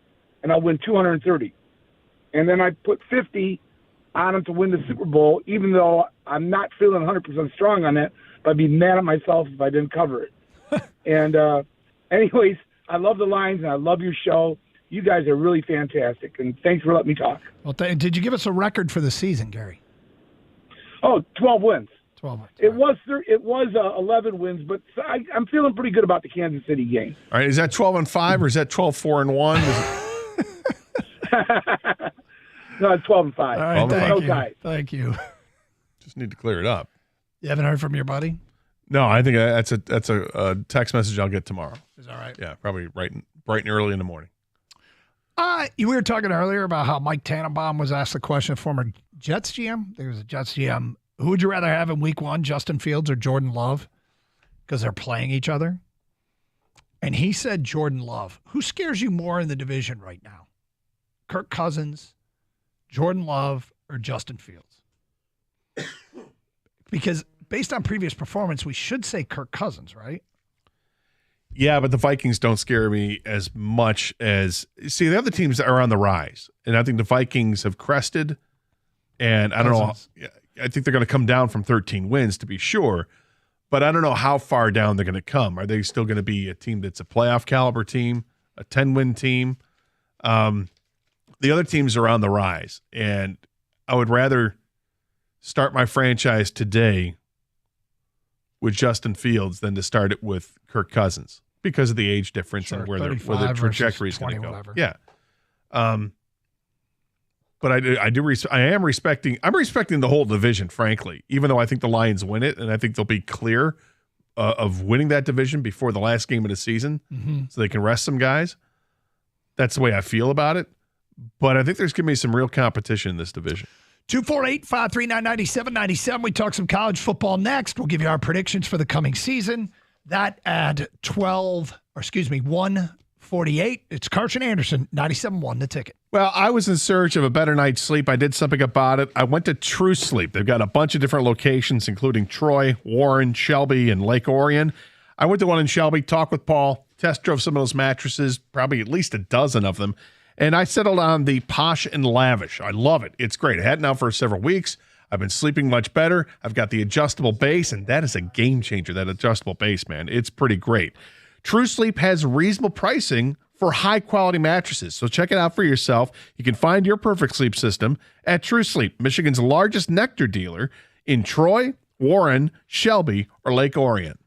and I'll win $230. And then I put $50 on them to win the Super Bowl, even though I'm not feeling 100% strong on that, but I'd be mad at myself if I didn't cover it. And anyways, I love the Lions, and I love your show. You guys are really fantastic, and thanks for letting me talk. Well, did you give us a record for the season, Gary? Oh, 12 wins. 12 wins. It was 11 wins, but I'm feeling pretty good about the Kansas City game. All right, is that 12-5 or is that 12-4-1? No, it's 12-5. All right, No tie. Thank you. Just need to clear it up. You haven't heard from your buddy? No, I think that's a text message I'll get tomorrow. Is that right? Yeah, probably bright and early in the morning. We were talking earlier about how Mike Tannenbaum was asked the question, former Jets GM. There was a Jets GM. Who would you rather have in week 1, Justin Fields or Jordan Love? Because they're playing each other. And he said Jordan Love. Who scares you more in the division right now? Kirk Cousins, Jordan Love, or Justin Fields? Because based on previous performance, we should say Kirk Cousins, right? Yeah, but the Vikings don't scare me as much as – see, the other teams are on the rise. And I think the Vikings have crested. And I don't know – I think they're going to come down from 13 wins to be sure. But I don't know how far down they're going to come. Are they still going to be a team that's a playoff caliber team, a 10-win team? The other teams are on the rise. And I would rather start my franchise today with Justin Fields than to start it with Kirk Cousins because of the age difference and where the trajectory is going to go. Whatever. Yeah. But I'm respecting the whole division, frankly, even though I think the Lions win it, and I think they'll be clear of winning that division before the last game of the season, so they can rest some guys. That's the way I feel about it. But I think there's going to be some real competition in this division. 248-539-9797. We talk some college football next. We'll give you our predictions for the coming season. That at 1:48. It's Carson Anderson, 97.1 The Ticket. Well, I was in search of a better night's sleep. I did something about it. I went to True Sleep. They've got a bunch of different locations, including Troy, Warren, Shelby, and Lake Orion. I went to one in Shelby, talked with Paul, test drove some of those mattresses, probably at least a dozen of them, and I settled on the Posh and Lavish. I love it. It's great. I had it now for several weeks. I've been sleeping much better. I've got the adjustable base, and that is a game changer, that adjustable base, man. It's pretty great. True Sleep has reasonable pricing for high-quality mattresses, so check it out for yourself. You can find your perfect sleep system at True Sleep, Michigan's largest nectar dealer in Troy, Warren, Shelby, or Lake Orion.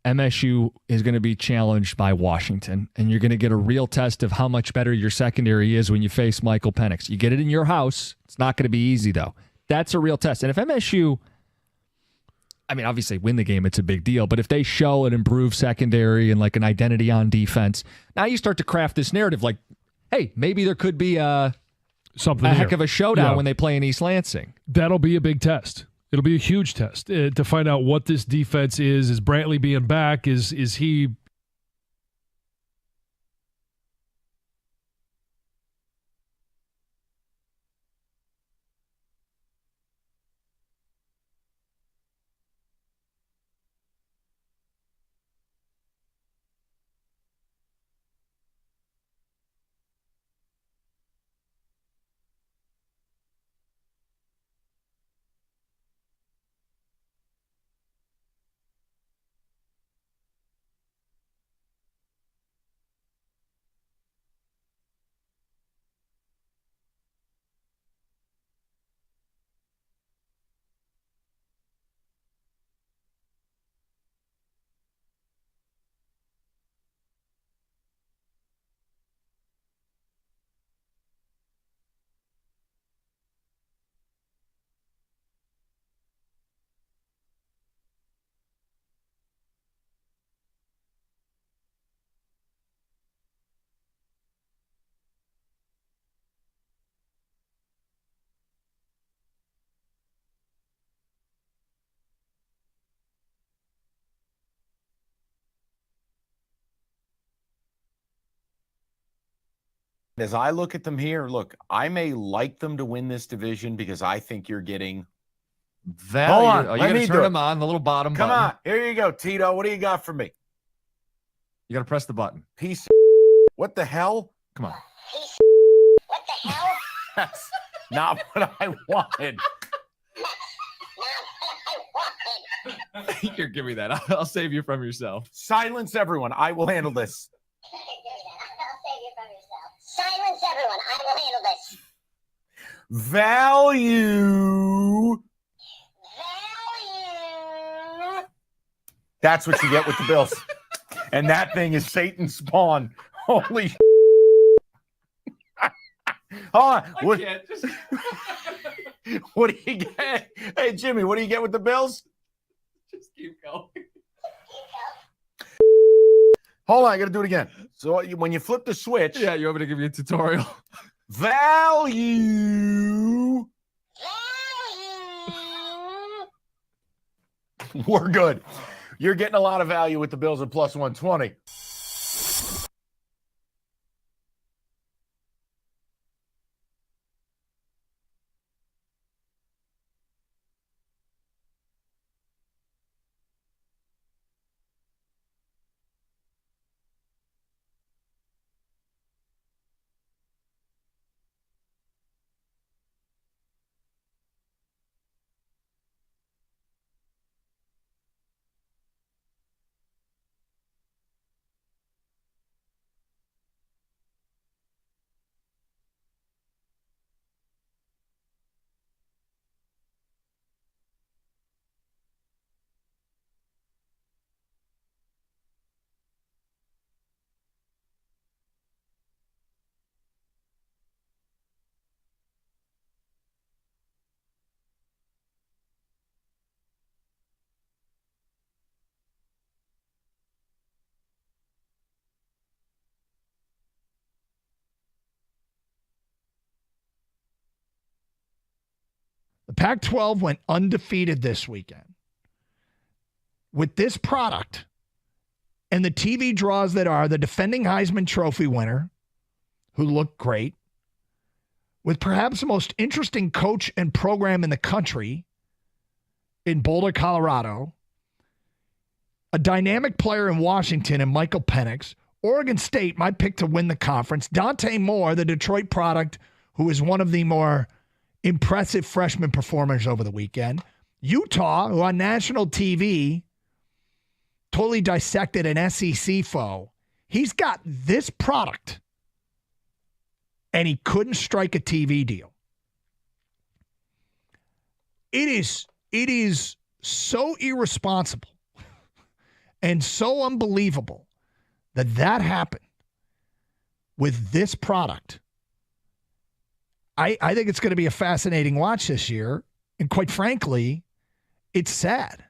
MSU is going to be challenged by Washington, and you're going to get a real test of how much better your secondary is when you face Michael Penix. You get it in your house. It's not going to be easy, though. That's a real test. And if MSU, I mean, obviously win the game, it's a big deal, but if they show an improved secondary and like an identity on defense, now you start to craft this narrative like, hey, maybe there could be a heck of a showdown when they play in East Lansing. That'll be a big test. It'll be a huge test to find out what this defense is. Is Brantley being back? Is he As I look at them here, look, I may like them to win this division because I think you're getting value. Hold on, on. You got to turn them on, the little bottom Come button. on, here you go, Tito. What do you got for me? You got to press the button. Piece. What the hell? Come on. What the hell? That's not what I wanted. Here, give me that. I'll save you from yourself. Silence everyone. I will handle this. Silence everyone. I will handle this. Value. That's what you get with the Bills. And that thing is Satan's spawn. Holy Hold on. What do you get? Hey, Jimmy, what do you get with the Bills? Just keep going. Hold on, I got to do it again. So when you flip the switch. Yeah, you want me to give you a tutorial? Value. We're good. You're getting a lot of value with the Bills at plus 120. The Pac-12 went undefeated this weekend. With this product and the TV draws that are the defending Heisman Trophy winner, who looked great, with perhaps the most interesting coach and program in the country in Boulder, Colorado, a dynamic player in Washington and Michael Penix, Oregon State, my pick to win the conference, Dante Moore, the Detroit product, who is one of the more impressive freshman performers over the weekend. Utah, who on national TV totally dissected an SEC foe. He's got this product, and he couldn't strike a TV deal. It is so irresponsible and so unbelievable that that happened with this product. I think it's going to be a fascinating watch this year. And quite frankly, it's sad.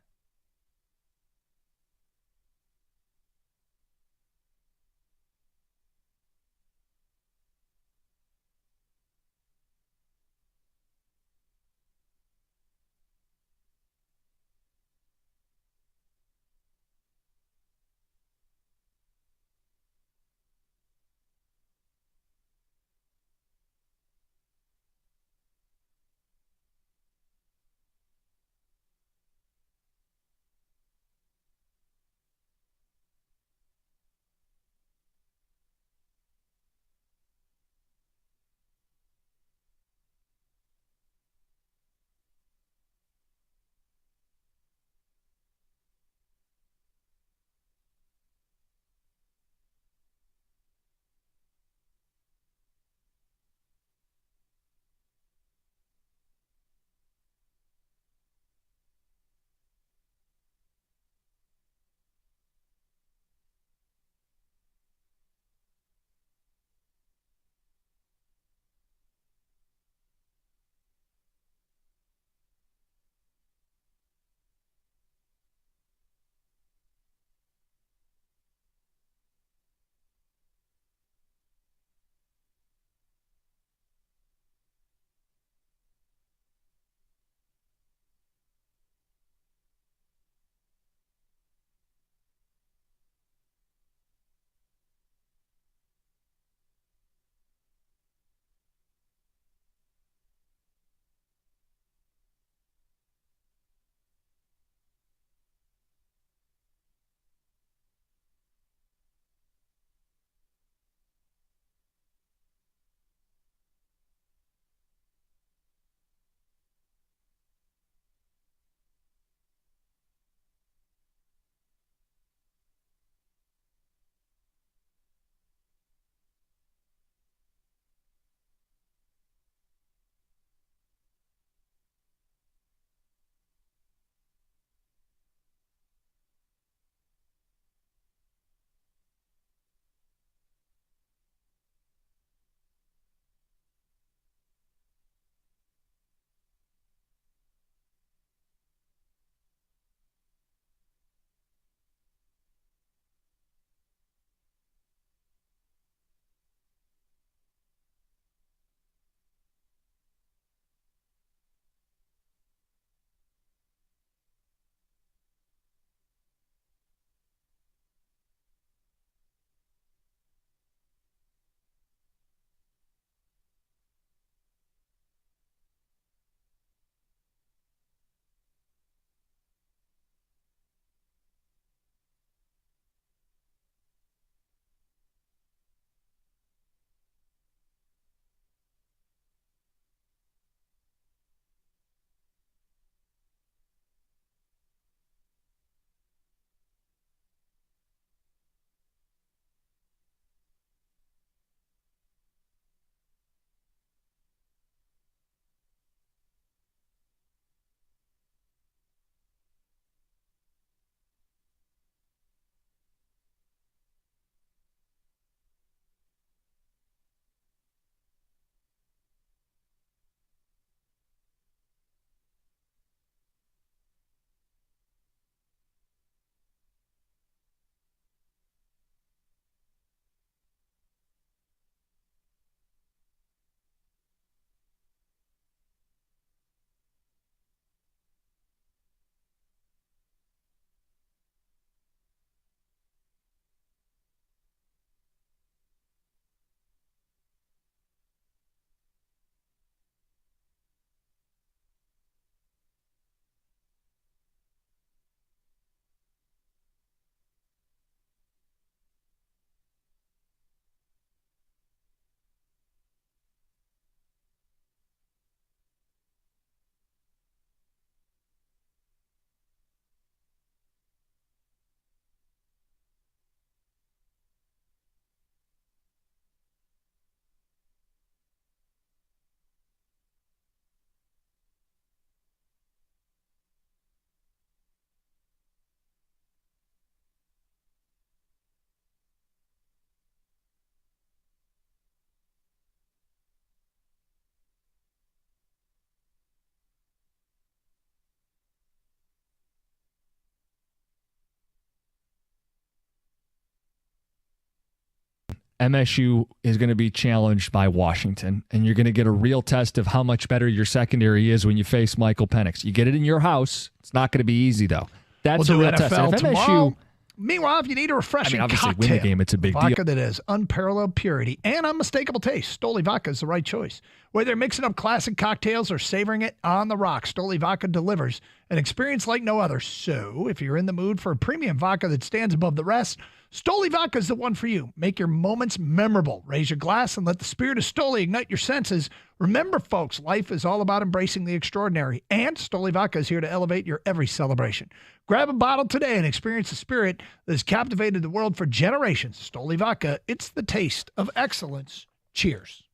MSU is going to be challenged by Washington, and you're going to get a real test of how much better your secondary is when you face Michael Penix. You get it in your house. It's not going to be easy, though. That's We'll a do real test. NFL And if tomorrow. MSU, Meanwhile, if you need a refreshing obviously cocktail, win the game, it's a big vodka deal. that has unparalleled purity and unmistakable taste, Stoli Vodka is the right choice. Whether you're mixing up classic cocktails or savoring it on the rocks, Stoli Vodka delivers an experience like no other. So, if you're in the mood for a premium vodka that stands above the rest, Stoli Vodka is the one for you. Make your moments memorable. Raise your glass and let the spirit of Stoli ignite your senses. Remember, folks, life is all about embracing the extraordinary, and Stoli Vodka is here to elevate your every celebration. Grab a bottle today and experience the spirit that has captivated the world for generations. Stoli Vodka, it's the taste of excellence. Cheers.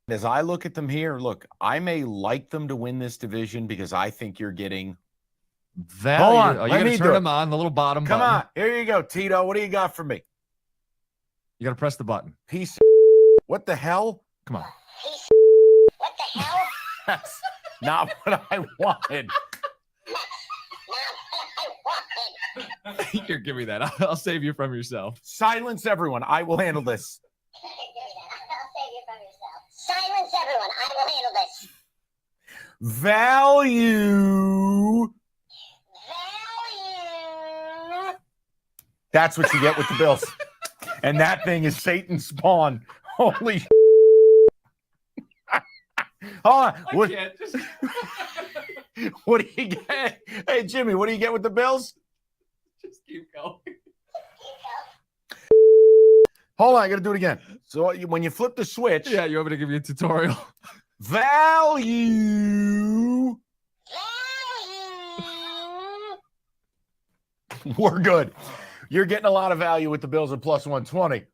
As I look at them here, look, I may like them to win this division because I think you're getting value. Hold on. Are you going to turn them on, the little bottom Come button? on. Here you go, Tito. What do you got for me? You got to press the button. Piece of what the hell? Come on. What the hell? That's not what I wanted. Here, give me that. I'll save you from yourself. Silence everyone. I will handle this. Silence everyone. I will handle this. Value. That's what you get with the Bills. And that thing is Satan's spawn. Holy Hold on. What do you get? Hey, Jimmy, what do you get with the Bills? Just keep going. Hold on, I got to do it again. So when you flip the switch. Yeah, you want me to give you a tutorial? Value. We're good. You're getting a lot of value with the Bills at plus 120.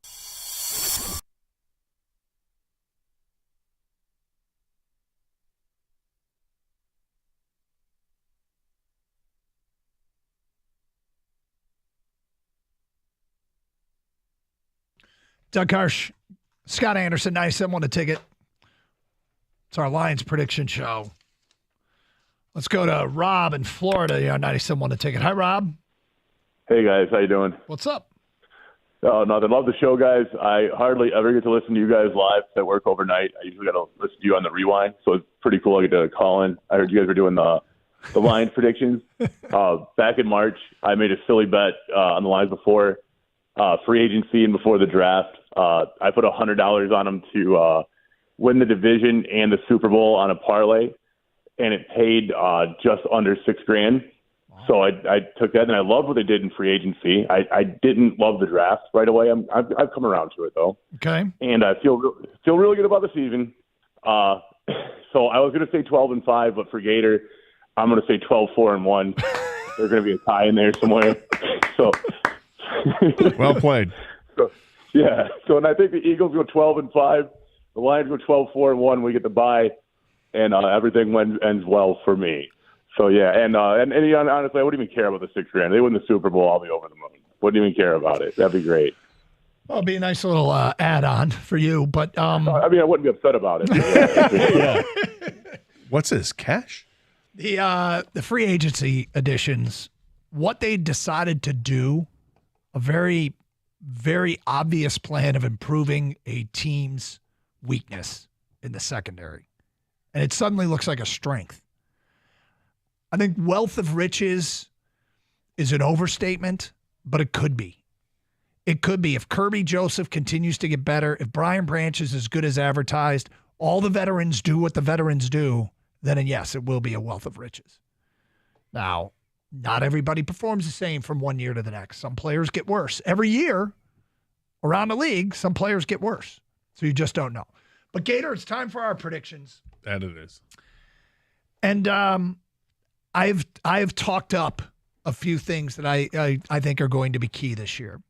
Doug Karsh, Scott Anderson, 97 a ticket. It's our Lions prediction show. Let's go to Rob in Florida. Yeah, 97 a ticket. Hi, Rob. Hey guys, how you doing? What's up? Oh, nothing. Love the show, guys. I hardly ever get to listen to you guys live 'cause I work overnight. I usually got to listen to you on the rewind, so it's pretty cool I get to call in. I heard you guys were doing the Lions predictions. Back in March, I made a silly bet on the Lions before free agency and before the draft. I put $100 on them to win the division and the Super Bowl on a parlay, and it paid just under $6,000. So I took that, and I loved what they did in free agency. I didn't love the draft right away. I've come around to it though. Okay. And I feel really good about the season. So I was going to say 12-5, but for Gator, I'm going to say 12-4-1. There's going to be a tie in there somewhere. So well played. So, yeah. So, and I think the Eagles go 12-5. The Lions go 12-4-1. We get the bye, and everything ends well for me. So yeah, and honestly, I wouldn't even care about the $6,000. They win the Super Bowl, I'll be over the moon. Wouldn't even care about it. That'd be great. Well, it'd be a nice little add-on for you, but I mean, I wouldn't be upset about it. Yeah. What's this, cash? The free agency additions, what they decided to do, a very, very obvious plan of improving a team's weakness in the secondary. And it suddenly looks like a strength. I think wealth of riches is an overstatement, but it could be. It could be. If Kirby Joseph continues to get better, if Brian Branch is as good as advertised, all the veterans do what the veterans do, then yes, it will be a wealth of riches. Now, not everybody performs the same from one year to the next. Some players get worse. Every year around the league, some players get worse. So you just don't know. But Gator, it's time for our predictions. That it is. And I've talked up a few things that I think are going to be key this year.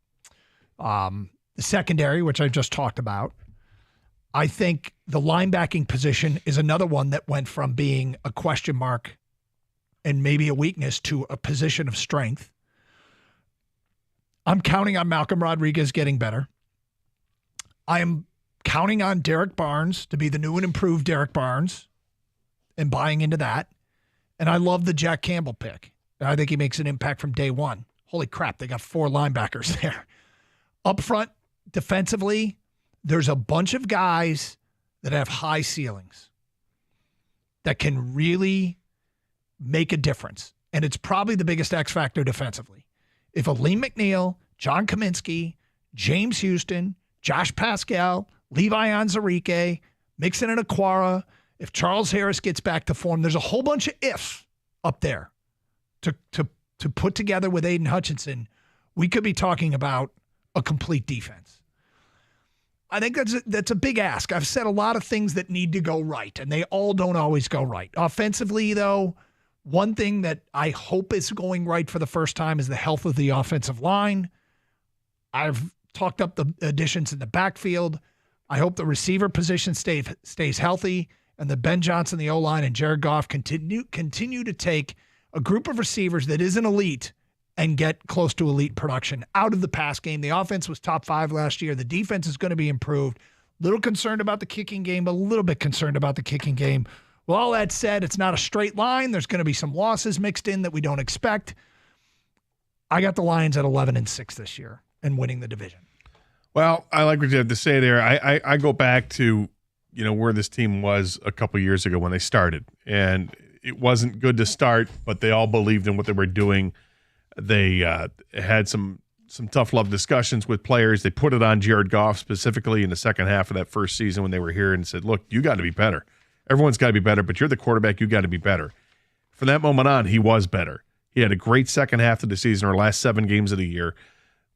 The secondary, which I just talked about. I think the linebacking position is another one that went from being a question mark and maybe a weakness to a position of strength. I'm counting on Malcolm Rodriguez getting better. I am counting on Derek Barnes to be the new and improved Derek Barnes and buying into that. And I love the Jack Campbell pick. I think he makes an impact from day one. Holy crap, they got 4 linebackers there. Up front, defensively, there's a bunch of guys that have high ceilings that can really make a difference. And it's probably the biggest X factor defensively. If Aleem McNeil, John Kaminsky, James Houston, Josh Pascal, Levi Onwuzurike, Mixon and Aquara, if Charles Harris gets back to form, there's a whole bunch of ifs up there to put together with Aiden Hutchinson. We could be talking about a complete defense. I think that's a big ask. I've said a lot of things that need to go right, and they all don't always go right. Offensively, though, one thing that I hope is going right for the first time is the health of the offensive line. I've talked up the additions in the backfield. I hope the receiver position stays healthy, and the Ben Johnson, the O-line, and Jared Goff continue to take a group of receivers that isn't elite and get close to elite production out of the pass game. The offense was top 5 last year. The defense is going to be improved. Little concerned about the kicking game, but a little bit concerned about the kicking game. Well, all that said, it's not a straight line. There's going to be some losses mixed in that we don't expect. I got the Lions at 11-6 this year and winning the division. Well, I like what you have to say there. I go back to, where this team was a couple years ago when they started. And it wasn't good to start, but they all believed in what they were doing. They had some tough love discussions with players. They put it on Jared Goff specifically in the second half of that first season when they were here and said, look, you got to be better. Everyone's got to be better, but you're the quarterback. You got to be better. From that moment on, he was better. He had a great second half of the season, or last 7 games of the year.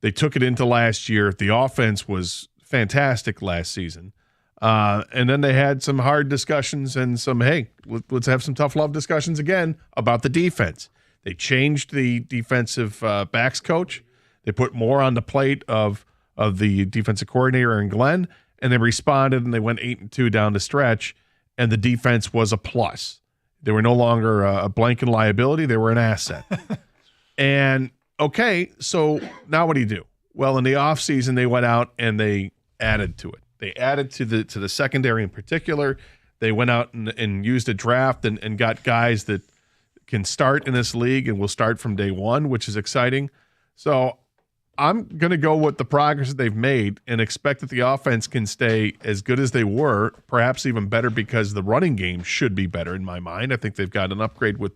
They took it into last year. The offense was fantastic last season. And then they had some hard discussions and some, hey, let's have some tough love discussions again about the defense. They changed the defensive backs coach. They put more on the plate of the defensive coordinator and Glenn, and they responded, and they went 8-2 down the stretch, and the defense was a plus. They were no longer a blanket liability. They were an asset. And, okay, so now what do you do? Well, in the offseason, they went out and they added to it. They added to the secondary in particular. They went out and used a draft and got guys that can start in this league and will start from day one, which is exciting. So I'm going to go with the progress that they've made and expect that the offense can stay as good as they were, perhaps even better, because the running game should be better in my mind. I think they've got an upgrade with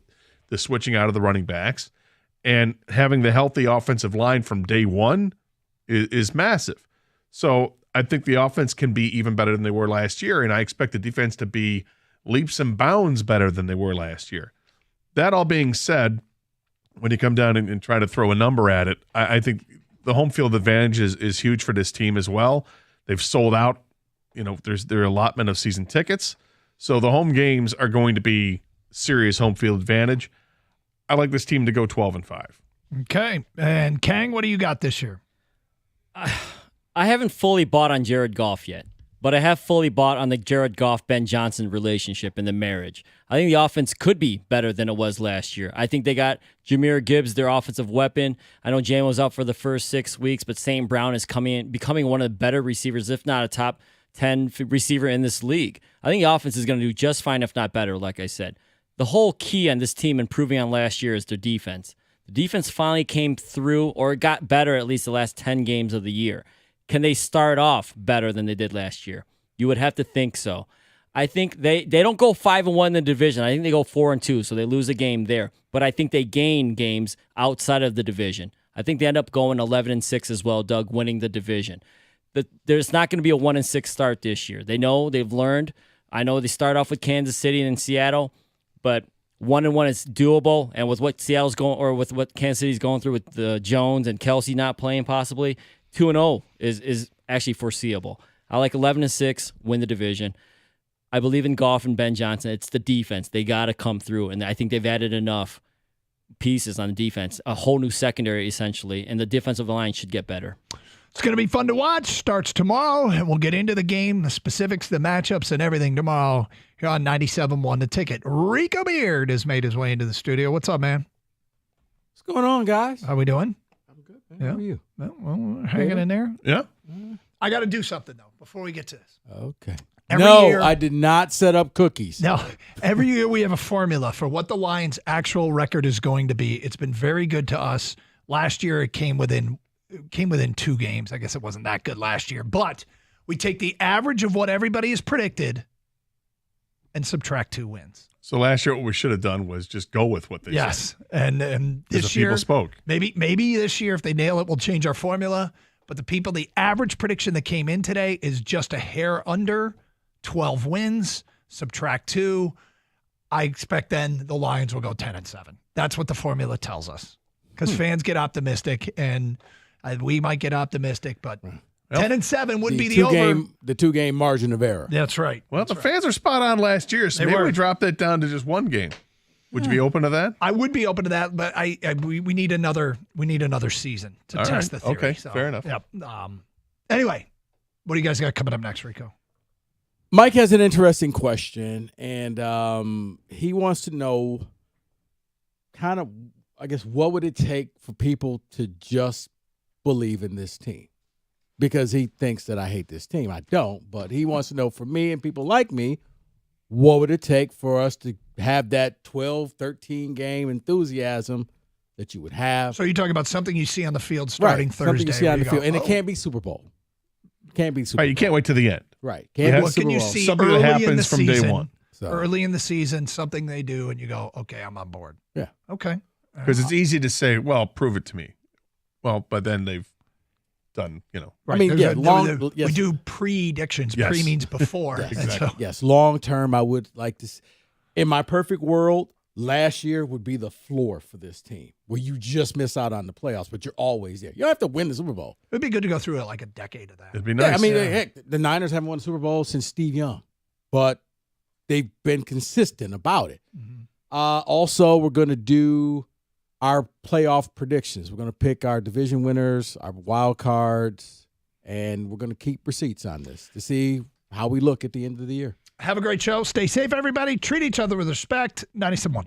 the switching out of the running backs, and having the healthy offensive line from day one is massive. So I think the offense can be even better than they were last year, and I expect the defense to be leaps and bounds better than they were last year. That all being said, when you come down and try to throw a number at it, I think the home field advantage is huge for this team as well. They've sold out. There's their allotment of season tickets. So the home games are going to be serious home field advantage. I like this team to go 12-5. Okay. And Kang, what do you got this year? I haven't fully bought on Jared Goff yet, but I have fully bought on the Jared Goff-Ben Johnson relationship and the marriage. I think the offense could be better than it was last year. I think they got Jahmyr Gibbs, their offensive weapon. I know Jalen was out for the first 6 weeks, but St. Brown is becoming one of the better receivers, if not a top 10 receiver in this league. I think the offense is going to do just fine, if not better, like I said. The whole key on this team improving on last year is their defense. The defense finally came through, or it got better at least the last 10 games of the year. Can they start off better than they did last year? You would have to think so. I think they don't go 5-1 in the division. I think they go 4-2, so they lose a game there. But I think they gain games outside of the division. I think they end up going 11-6 as well, Doug, winning the division. There's not going to be a 1-6 start this year. They know, they've learned. I know they start off with Kansas City and Seattle, but 1-1 is doable. And with what Seattle's going, or with what Kansas City's going through with the Jones and Kelsey not playing possibly, 2-0 is actually foreseeable. I like 11-6, win the division. I believe in Goff and Ben Johnson. It's the defense. They got to come through, and I think they've added enough pieces on the defense, a whole new secondary essentially, and the defensive line should get better. It's going to be fun to watch. Starts tomorrow, and we'll get into the game, the specifics, the matchups, and everything tomorrow here on 97.1 The Ticket. Rico Beard has made his way into the studio. What's up, man? What's going on, guys? How we doing? I'm good, man. Yeah. How are you? Well, we're hanging in there. Yeah. I got to do something, though, before we get to this. Okay. Every no, year, I did not set up cookies. No, every year we have a formula for what the Lions' actual record is going to be. It's been very good to us. Last year, it came within 2 games. I guess it wasn't that good last year, but we take the average of what everybody has predicted and subtract 2 wins. So last year, what we should have done was just go with what they said. Yes, and this year, people spoke. Maybe this year, if they nail it, we'll change our formula. But the average prediction that came in today is just a hair under 12 wins, subtract 2. I expect then the Lions will go 10-7. That's what the formula tells us. Because fans get optimistic, and we might get optimistic, but 10-7 would be the over. The 2-game margin of error. That's right. Well, the fans are spot on last year, so maybe we drop that down to just 1 game. Would you be open to that? I would be open to that, but we need another season to test the theory. Okay, so, fair enough. Yep. Anyway, what do you guys got coming up next, Rico? Mike has an interesting question, and he wants to know kind of, I guess, what would it take for people to just believe in this team? Because he thinks that I hate this team. I don't, but he wants to know, for me and people like me, what would it take for us to have that 12, 13 game enthusiasm that you would have? So you're talking about something you see on the field starting Thursday. Something you see on the field, and it can't be Super Bowl. Can't be Super Bowl. Right, you can't wait to the end. Right. What can you see something early that happens in the from season, day one? Early in the season, something they do, and you go, okay, I'm on board. Yeah. Okay. Because it's easy to say, well, prove it to me. Well, but then they've done, Right. I mean, we do predictions. Yes. Pre means before. Yes. Exactly. Yes. Long term, I would like to. In my perfect world, last year would be the floor for this team, where you just miss out on the playoffs, but you're always there. You don't have to win the Super Bowl. It'd be good to go through it like a decade of that. It'd be nice. Yeah, I mean, heck, the Niners haven't won the Super Bowl since Steve Young, but they've been consistent about it. Also, we're going to do our playoff predictions. We're going to pick our division winners, our wild cards, and we're going to keep receipts on this to see how we look at the end of the year. Have a great show. Stay safe, everybody. Treat each other with respect. 97.1.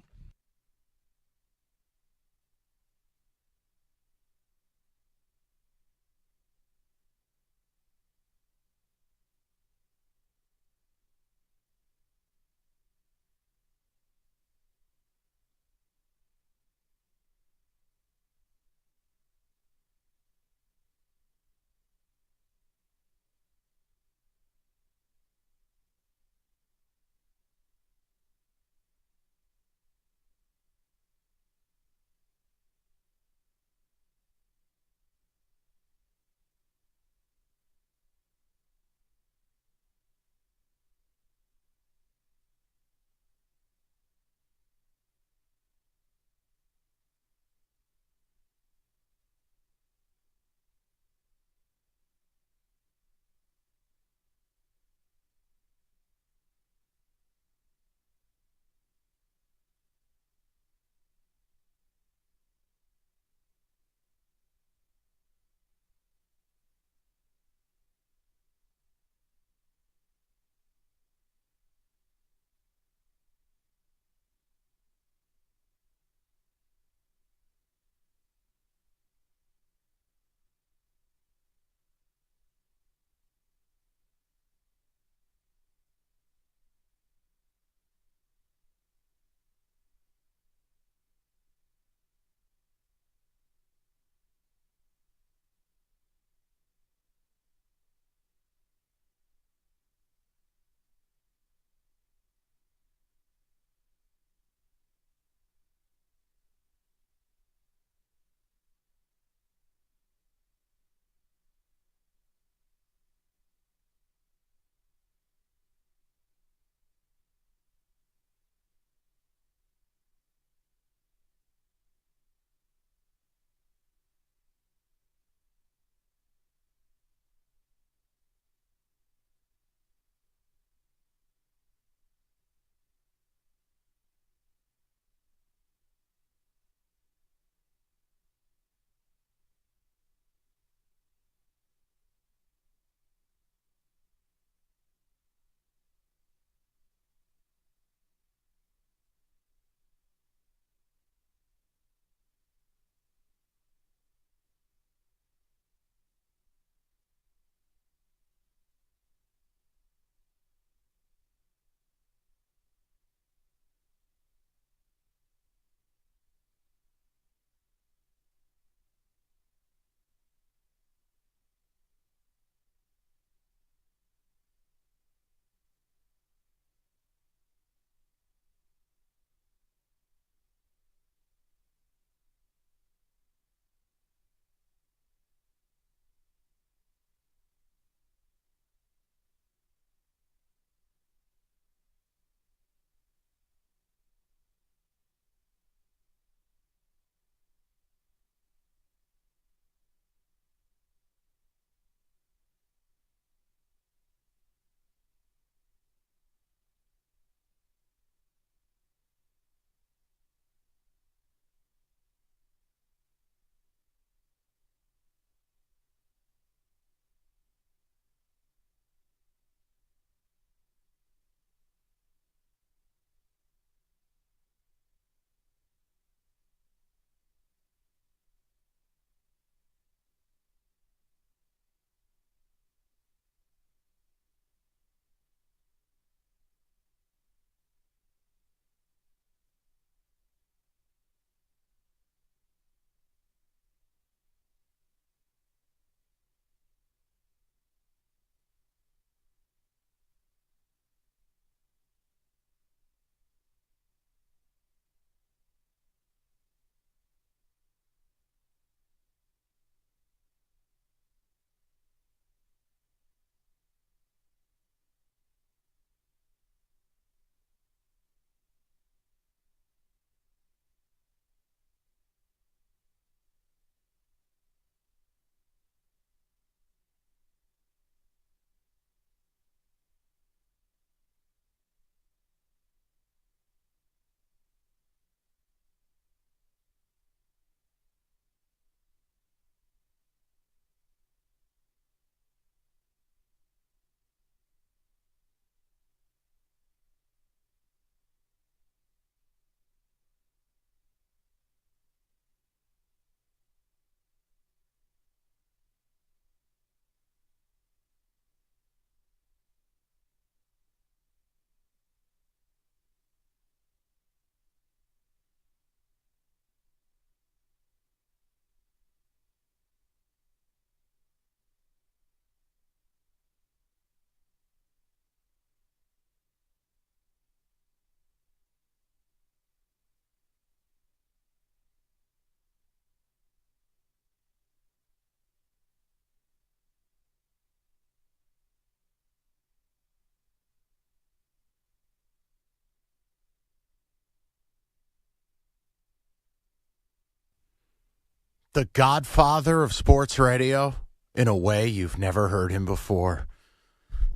the godfather of sports radio in a way you've never heard him before.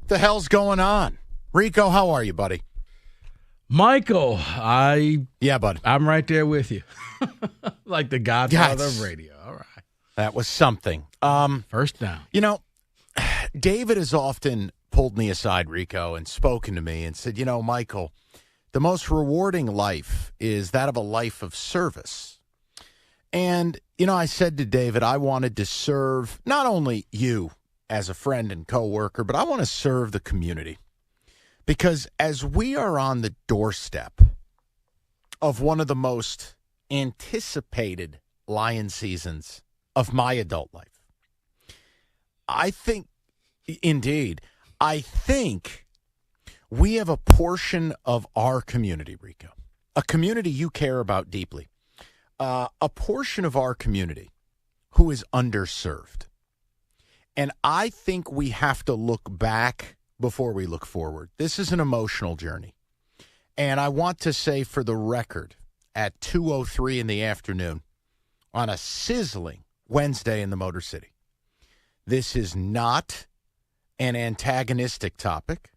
The hell's going on? Rico, how are you, buddy? Michael, yeah, bud. I'm right there with you. Like the godfather of radio. All right. That was something. First down. You know, David has often pulled me aside, Rico, and spoken to me and said, you know, Michael, the most rewarding life is that of a life of service. And, you know, I said to David, I wanted to serve not only you as a friend and coworker, but I want to serve the community. Because as we are on the doorstep of one of the most anticipated Lion seasons of my adult life, I think we have a portion of our community, Rico, a community you care about deeply, a portion of our community who is underserved. And I think we have to look back before we look forward. This is an emotional journey. And I want to say for the record, at 2:03 in the afternoon on a sizzling Wednesday in the Motor City, this is not an antagonistic topic.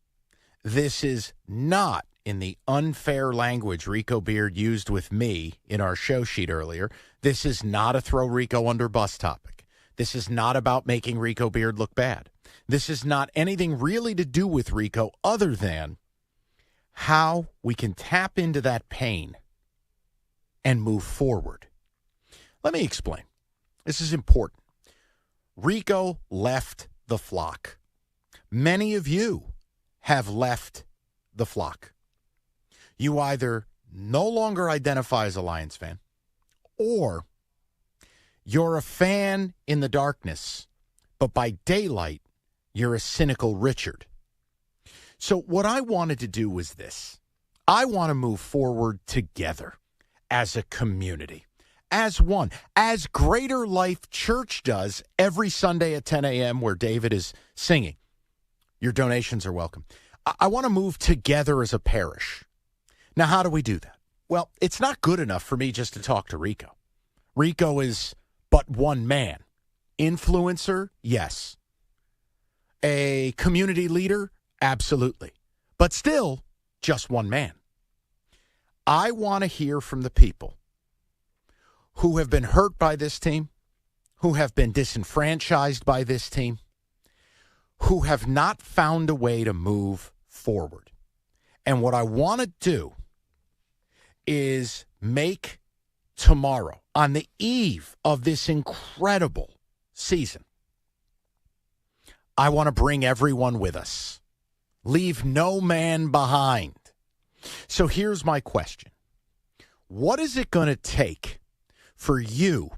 This is not in the unfair language Rico Beard used with me in our show sheet earlier. This is not a throw Rico under bus topic. This is not about making Rico Beard look bad. This is not anything really to do with Rico other than how we can tap into that pain and move forward. Let me explain. This is important. Rico left the flock. Many of you have left the flock. You either no longer identify as a Lions fan, or you're a fan in the darkness, but by daylight, you're a cynical Richard. So what I wanted to do was this. I want to move forward together as a community, as one, as Greater Life Church does every Sunday at 10 a.m. where David is singing. Your donations are welcome. I want to move together as a parish. Now, how do we do that? Well, it's not good enough for me just to talk to Rico. Rico is but one man. Influencer, yes. A community leader, absolutely. But still, just one man. I want to hear from the people who have been hurt by this team, who have been disenfranchised by this team, who have not found a way to move forward. And what I want to do is make tomorrow, on the eve of this incredible season, I want to bring everyone with us. Leave no man behind. So here's my question. What is it going to take for you,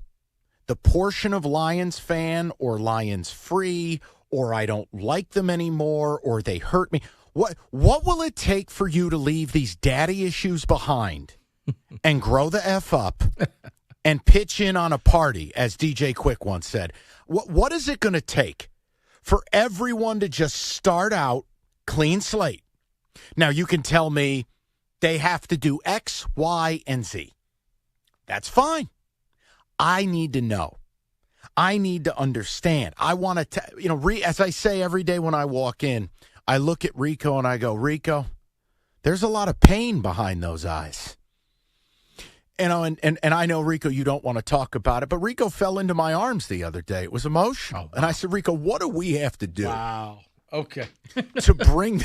the portion of Lions fan or Lions free, or I don't like them anymore, or they hurt me? What will it take for you to leave these daddy issues behind and grow the F up and pitch in on a party, as DJ Quick once said? What is it going to take for everyone to just start out clean slate? Now, you can tell me they have to do X, Y, and Z. That's fine. I need to know. I need to understand. I want to, as I say every day when I walk in, I look at Rico and I go, Rico, there's a lot of pain behind those eyes. And I know, Rico, you don't want to talk about it, but Rico fell into my arms the other day. It was emotional. Oh, wow. And I said, Rico, what do we have to do? Wow. Okay. To bring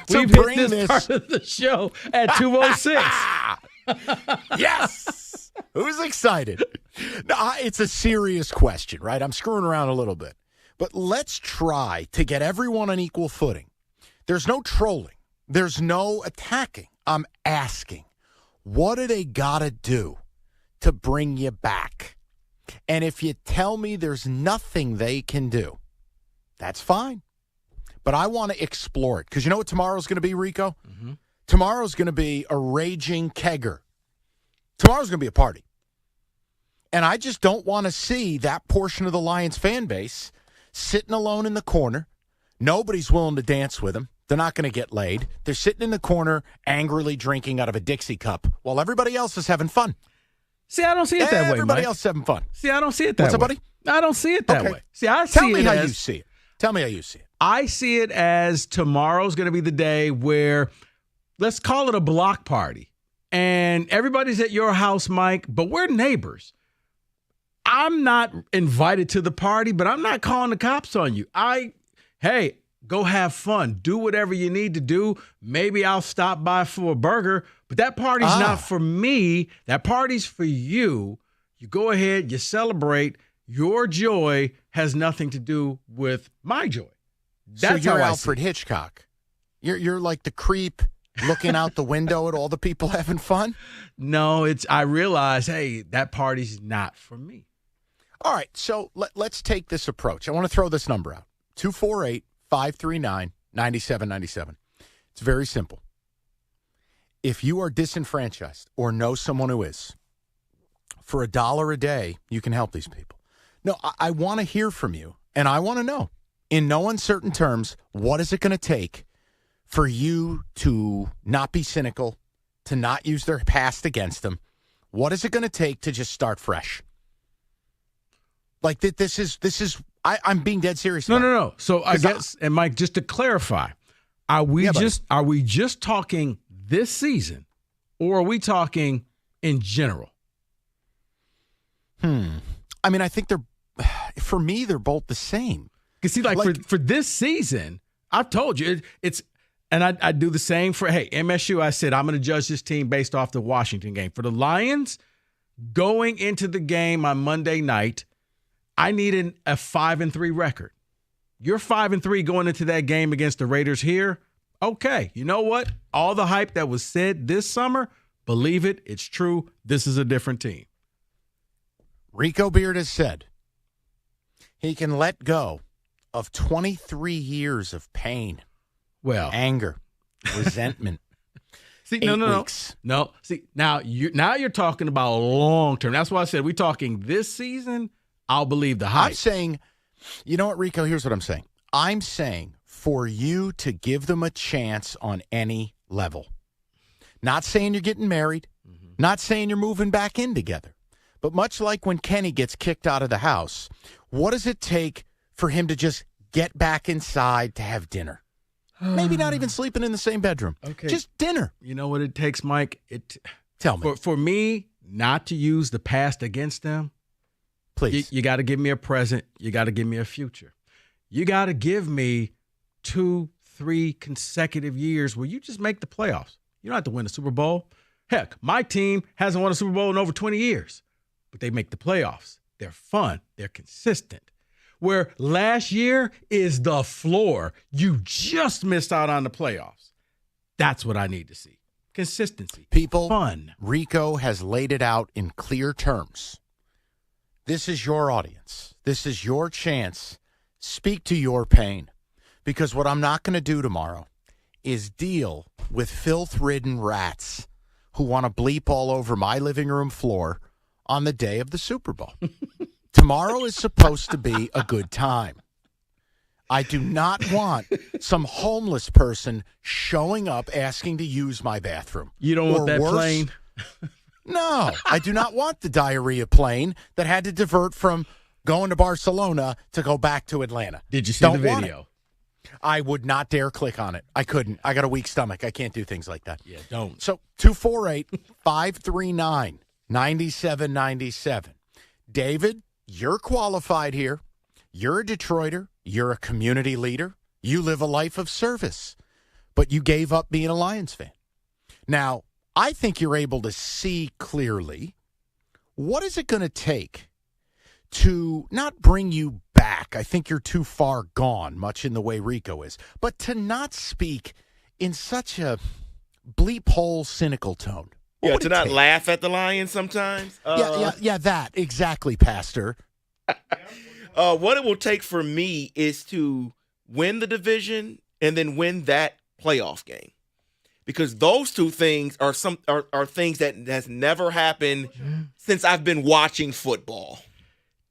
We've hit this part of the show at 2:06. Yes. Who's excited? No, it's a serious question, right? I'm screwing around a little bit. But let's try to get everyone on equal footing. There's no trolling. There's no attacking. I'm asking, what do they got to do to bring you back? And if you tell me there's nothing they can do, that's fine. But I want to explore it. Because you know what tomorrow's going to be, Rico? Mm-hmm. Tomorrow's going to be a raging kegger. Tomorrow's going to be a party. And I just don't want to see that portion of the Lions fan base sitting alone in the corner. Nobody's willing to dance with them. They're not going to get laid. They're sitting in the corner angrily drinking out of a Dixie cup while everybody else is having fun. See, I don't see it that way, Everybody Mike. else having fun. See, I don't see it that What's way. up, buddy? I don't see it that Okay. way. See, I Tell see me it how as, you see it. Tell me how you see it. I see it as tomorrow's going to be the day where, let's call it a block party. And everybody's at your house, Mike, but we're neighbors. I'm not invited to the party, but I'm not calling the cops on you. Hey, go have fun. Do whatever you need to do. Maybe I'll stop by for a burger, but that party's not for me. That party's for you. You go ahead, you celebrate. Your joy has nothing to do with my joy. That's so you're how I Alfred Hitchcock. You're like the creep looking out the window at all the people having fun? No, I realize, hey, that party's not for me. All right, so let's take this approach. I want to throw this number out. 248-539-9797. It's very simple. If you are disenfranchised or know someone who is, for $1 a day, you can help these people. No, I want to hear from you, and I want to know, in no uncertain terms, what is it going to take for you to not be cynical, to not use their past against them? What is it going to take to just start fresh? Like this is I'm being dead serious. No. So I guess, and Mike, just to clarify, are we just talking this season, or are we talking in general? I mean, I think for me, they're both the same. Because see, like for this season, I've told you it's, and I do the same for MSU. I said I'm going to judge this team based off the Washington game. For the Lions, going into the game on Monday night, I needed a 5-3 record. You're 5-3 going into that game against the Raiders here. Okay, you know what? All the hype that was said this summer, believe it, it's true. This is a different team. Rico Beard has said he can let go of 23 years of pain, anger, resentment. See, no. See, now you're talking about long term. That's why I said we're talking this season. I'll believe the hype. I'm saying, you know what, Rico? Here's what I'm saying. I'm saying for you to give them a chance on any level. Not saying you're getting married. Not saying you're moving back in together. But much like when Kenny gets kicked out of the house, what does it take for him to just get back inside to have dinner? Maybe not even sleeping in the same bedroom. Okay. Just dinner. You know what it takes, Mike? Tell me. For me not to use the past against them, please. You got to give me a present. You got to give me a future. You got to give me 2-3 consecutive years where you just make the playoffs. You don't have to win a Super Bowl. Heck, my team hasn't won a Super Bowl in over 20 years, but they make the playoffs. They're fun. They're consistent. Where last year is the floor. You just missed out on the playoffs. That's what I need to see. Consistency. People, fun. Rico has laid it out in clear terms. This is your audience. This is your chance. Speak to your pain. Because what I'm not going to do tomorrow is deal with filth-ridden rats who want to bleep all over my living room floor on the day of the Super Bowl. Tomorrow is supposed to be a good time. I do not want some homeless person showing up asking to use my bathroom. You don't want that worse, plane? No, I do not want the diarrhea plane that had to divert from going to Barcelona to go back to Atlanta. Did you see the video? I would not dare click on it. I couldn't. I got a weak stomach. I can't do things like that. Yeah, don't. So 248-539-9797. David, you're qualified here. You're a Detroiter. You're a community leader. You live a life of service. But you gave up being a Lions fan. Now, I think you're able to see clearly what is it going to take to not bring you back. I think you're too far gone, much in the way Rico is, but to not speak in such a bleep hole cynical tone. Yeah, to not laugh at the Lions sometimes. Yeah, that. Exactly, Pastor. What it will take for me is to win the division and then win that playoff game. Because those two things are things that has never happened since I've been watching football.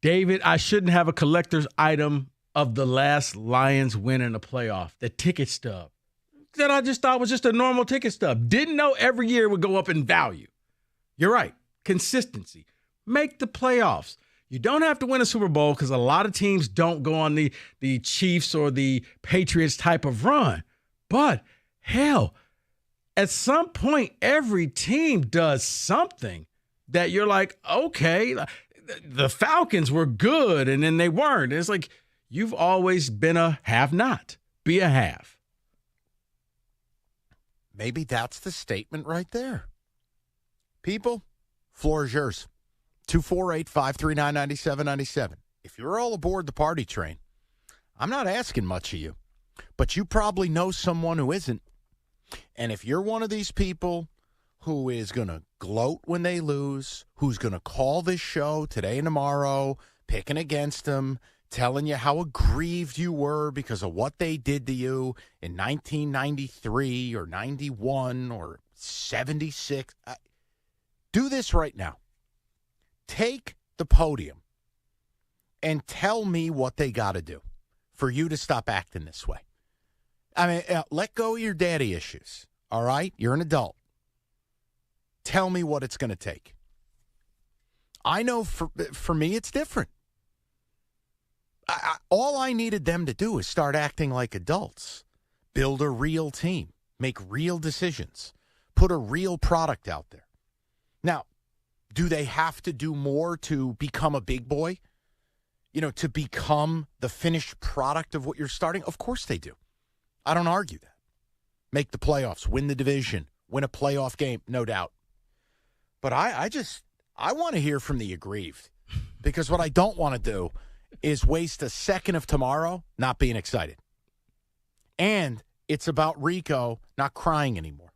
David, I shouldn't have a collector's item of the last Lions win in the playoff, the ticket stub. That I just thought was just a normal ticket stub. Didn't know every year would go up in value. You're right. consistency. Make the playoffs. You don't have to win a Super Bowl because a lot of teams don't go on the Chiefs or the Patriots type of run. But hell, at some point, every team does something that you're like, okay, the Falcons were good and then they weren't. It's like you've always been a have-not. Be a have. Maybe that's the statement right there. People, floor is yours. 248-539-9797. If you're all aboard the party train, I'm not asking much of you, but you probably know someone who isn't. And if you're one of these people who is going to gloat when they lose, who's going to call this show today and tomorrow, picking against them, telling you how aggrieved you were because of what they did to you in 1993 or 91 or 76, do this right now. Take the podium and tell me what they got to do for you to stop acting this way. I mean, let go of your daddy issues, all right? You're an adult. Tell me what it's going to take. I know for me it's different. All I needed them to do is start acting like adults, build a real team, make real decisions, put a real product out there. Now, do they have to do more to become a big boy? You know, to become the finished product of what you're starting? Of course they do. I don't argue that. Make the playoffs, win the division, win a playoff game, no doubt. But I want to hear from the aggrieved, because what I don't want to do is waste a second of tomorrow not being excited. And it's about Rico not crying anymore.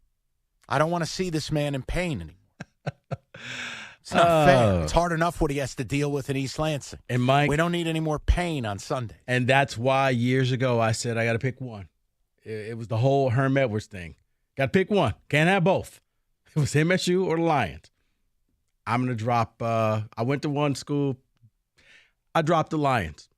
I don't want to see this man in pain anymore. It's not fair. It's hard enough what he has to deal with in East Lansing. And Mike, we don't need any more pain on Sunday. And that's why years ago I said I got to pick one. It was the whole Herm Edwards thing. Got to pick one. Can't have both. It was MSU or the Lions. I'm going to drop I went to one school. I dropped the Lions.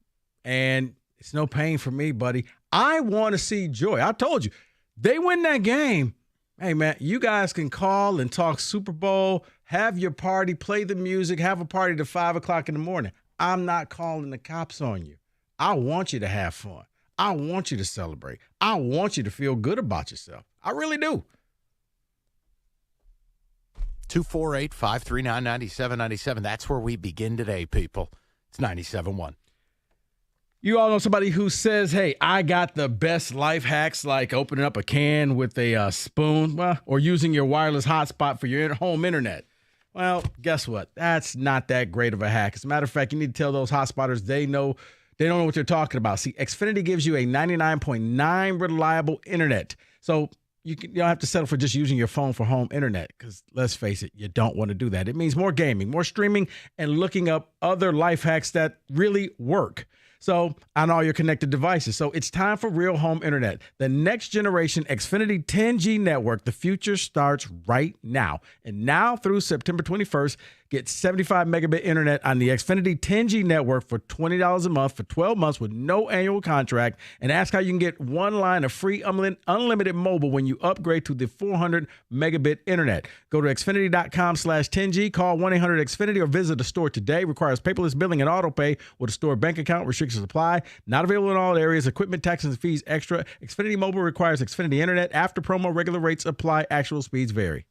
And it's no pain for me, buddy. I want to see joy. I told you. They win that game. Hey, man, you guys can call and talk Super Bowl, have your party, play the music, have a party to 5 o'clock in the morning. I'm not calling the cops on you. I want you to have fun. I want you to celebrate. I want you to feel good about yourself. I really do. 248-539-9797. That's where we begin today, people. It's 97.1. You all know somebody who says, hey, I got the best life hacks, like opening up a can with a spoon, or using your wireless hotspot for your home internet. Well, guess what? That's not that great of a hack. As a matter of fact, you need to tell those hotspotters they don't know what they're talking about. See, Xfinity gives you a 99.9 reliable internet. So you don't have to settle for just using your phone for home internet, because let's face it, you don't want to do that. It means more gaming, more streaming, and looking up other life hacks that really work. So on all your connected devices. So it's time for real home internet. The next generation Xfinity 10G network. The future starts right now. And now through September 21st, get 75 megabit internet on the Xfinity 10G network for $20 a month for 12 months with no annual contract. And ask how you can get one line of free unlimited mobile when you upgrade to the 400 megabit internet. Go to Xfinity.com/10G, call 1-800-XFINITY, or visit the store today. Requires paperless billing and auto pay with a store bank account. Restrictions apply. Not available in all areas. Equipment, taxes, and fees extra. Xfinity Mobile requires Xfinity Internet. After promo, regular rates apply. Actual speeds vary.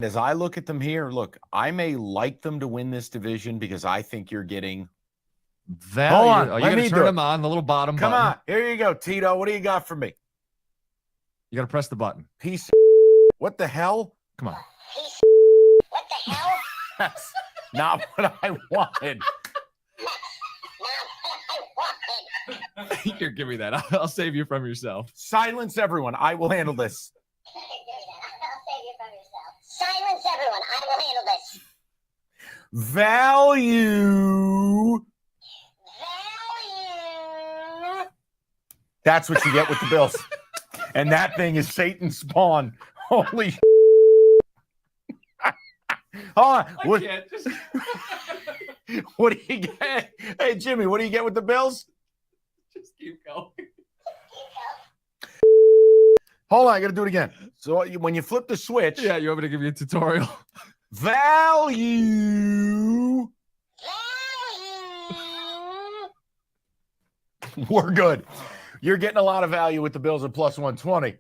As I look at them here, look, I may like them to win this division because I think you're getting Value. Hold on, Oh, you let got me to do turn it. them on, the little bottom Come button. on, here you go, Tito. What do you got for me? You got to press the button. Piece of what the hell? Come on. What the hell? That's not what I wanted. Here, give me that. I'll save you from yourself. Silence everyone. I will handle this. I'll save you from yourself. Silence everyone. I will handle this. Value. That's what you get with the Bills. And that thing is Satan's spawn. Holy Hold on. What, can't just... what do you get? Hey, Jimmy, what do you get with the Bills? Just keep going. Hold on, I got to do it again. So when you flip the switch. Yeah, you want me to give you a tutorial? Value. We're good. You're getting a lot of value with the Bills at plus 120.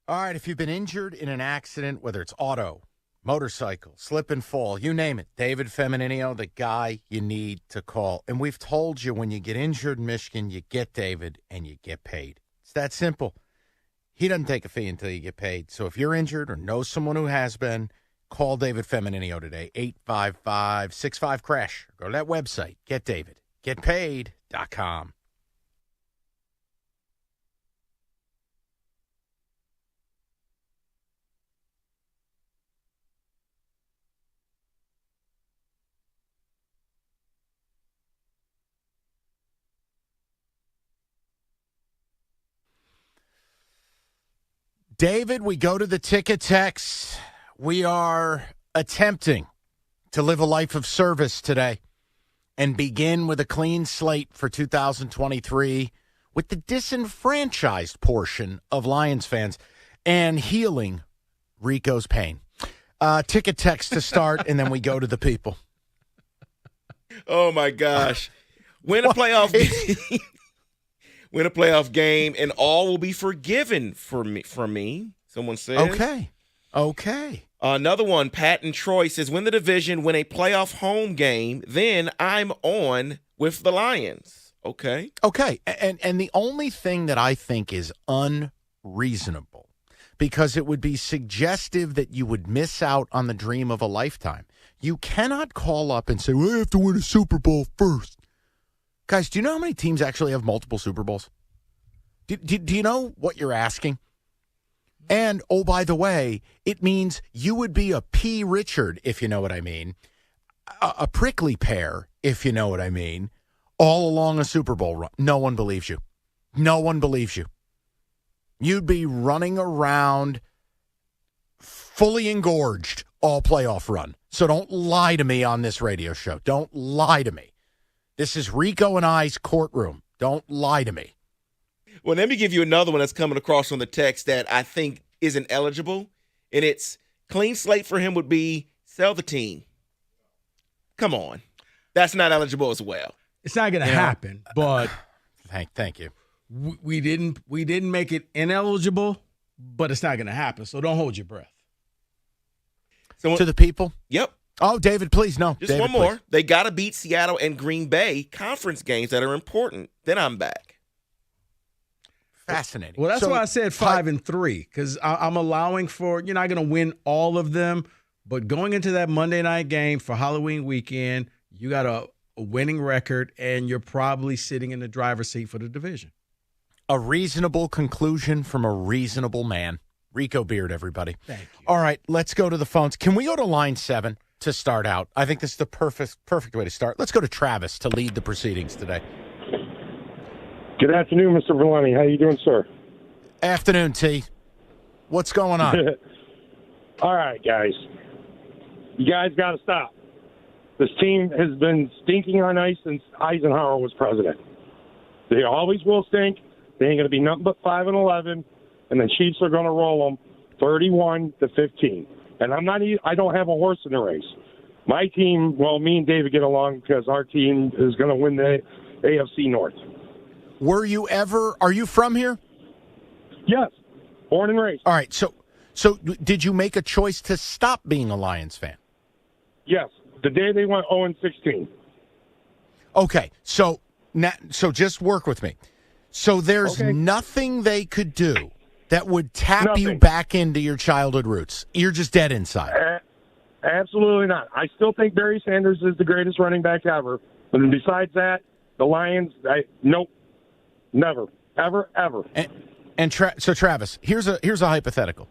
All right, if you've been injured in an accident, whether it's auto, motorcycle, slip and fall, you name it, David Femininio, the guy you need to call. And we've told you when you get injured in Michigan, you get David and you get paid. It's that simple. He doesn't take a fee until you get paid. So if you're injured or know someone who has been, call David Femininio today, 855-65-CRASH. Go to that website, getdavid.getpaid.com. David, we go to the ticket text. We are attempting to live a life of service today and begin with a clean slate for 2023 with the disenfranchised portion of Lions fans and healing Rico's pain. Ticket text to start, and then we go to the people. Oh, my gosh. Win a playoff game. Win a playoff game, and all will be forgiven from me. Someone says. Okay. Another one, Pat and Troy says, win the division, win a playoff home game, then I'm on with the Lions. Okay. And the only thing that I think is unreasonable, because it would be suggestive that you would miss out on the dream of a lifetime. You cannot call up and say, well, I have to win a Super Bowl first. Guys, do you know how many teams actually have multiple Super Bowls? Do you know what you're asking? And, oh, by the way, it means you would be a P. Richard, if you know what I mean, a prickly pear, if you know what I mean, all along a Super Bowl run. No one believes you. No one believes you. You'd be running around fully engorged all playoff run. So don't lie to me on this radio show. Don't lie to me. This is Rico and I's courtroom. Don't lie to me. Well, let me give you another one that's coming across on the text that I think isn't eligible, and it's clean slate for him would be sell the team. Come on. That's not eligible as well. It's not going to happen, but thank you. We didn't make it ineligible, but it's not going to happen. So don't hold your breath. To the people? Yep. Oh, David, please, no. Just David, one more. please. They got to beat Seattle and Green Bay conference games that are important. Then I'm back. Fascinating. Well, that's why I said 5 and 3, because I'm allowing for, you're not going to win all of them, but going into that Monday night game for Halloween weekend, you got a winning record, and you're probably sitting in the driver's seat for the division. A reasonable conclusion from a reasonable man. Rico Beard, everybody. Thank you. All right, let's go to the phones. Can we go to line 7? to start out. I think this is the perfect way to start. Let's go to Travis to lead the proceedings today. Good afternoon, Mr. Valenti. How you doing, sir? Afternoon, T. What's going on? All right, guys. You guys got to stop. This team has been stinking on ice since Eisenhower was president. They always will stink. They ain't going to be nothing but 5-11, and the Chiefs are going to roll them 31-15. And I don't have a horse in the race. My team, well, me and David get along because our team is going to win the AFC North. Are you from here? Yes. Born and raised. All right. So did you make a choice to stop being a Lions fan? Yes. The day they went 0-16. Okay. So just work with me. So there's nothing they could do that would tap you back into your childhood roots. You're just dead inside. Absolutely not. I still think Barry Sanders is the greatest running back ever. But besides that, the Lions, nope. Never. Ever. So Travis, here's a hypothetical.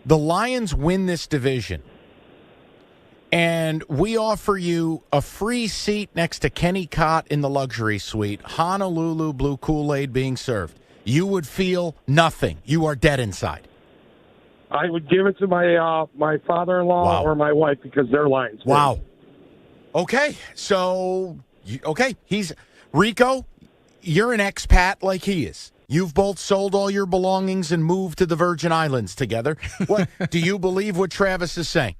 The Lions win this division, and we offer you a free seat next to Kenny Cott in the luxury suite, Honolulu blue Kool-Aid being served. You would feel nothing. You are dead inside. I would give it to my father-in-law or my wife because they're Lions. Wow. Okay. So, he's Rico. You're an expat like he is. You've both sold all your belongings and moved to the Virgin Islands together. What do you believe what Travis is saying?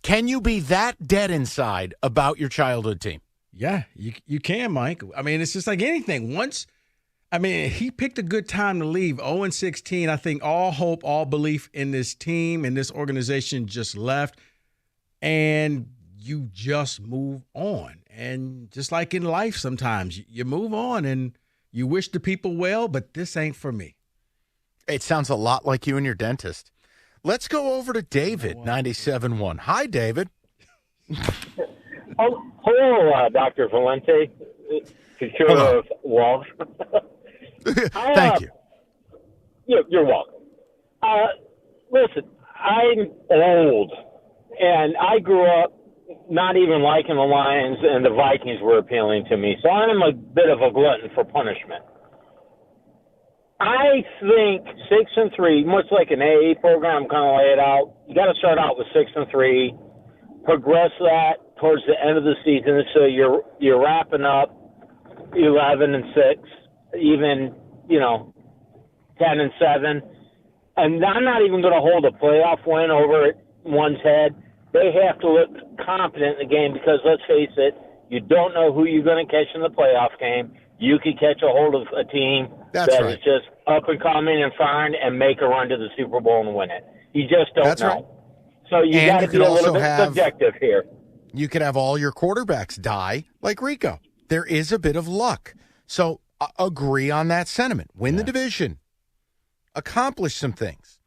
Can you be that dead inside about your childhood team? Yeah, you can, Mike. I mean, it's just like anything. He picked a good time to leave. 0-16, I think all hope, all belief in this team and this organization just left. And you just move on. And just like in life sometimes, you move on and you wish the people well, but this ain't for me. It sounds a lot like you and your dentist. Let's go over to David, 97.1. Hi, David. Hello, Dr. Valenti. Secure of Walsh. Thank you. You're welcome. Listen, I'm old, and I grew up not even liking the Lions, and the Vikings were appealing to me. So I'm a bit of a glutton for punishment. I think 6-3, much like an AA program, kind of lay it out. You got to start out with 6-3, progress that towards the end of the season, so you're wrapping up 11-6, even 10-7, and I'm not even going to hold a playoff win over one's head. They have to look confident in the game because, let's face it, you don't know who you're going to catch in the playoff game. You could catch a hold of a team that is just up and coming and firing and make a run to the Super Bowl and win it. You just don't know. Right. So you got to be a little bit subjective here. You could have all your quarterbacks die like Rico. There is a bit of luck. So agree on that sentiment. Win the division. Accomplish some things.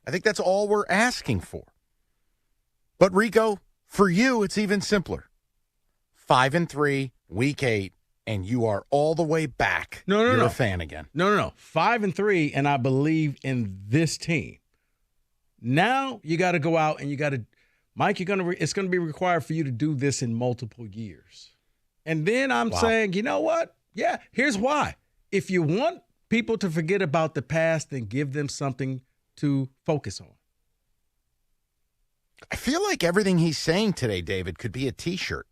I think that's all we're asking for. But, Rico, for you, it's even simpler. 5-3, week 8, and you are all the way back. No. You're a fan again. No. 5-3, and I believe in this team. Now you got to go out and you got to, Mike, it's going to be required for you to do this in multiple years. And then I'm saying, you know what? Yeah, here's why. If you want people to forget about the past, then give them something to focus on. I feel like everything he's saying today, David, could be a T-shirt.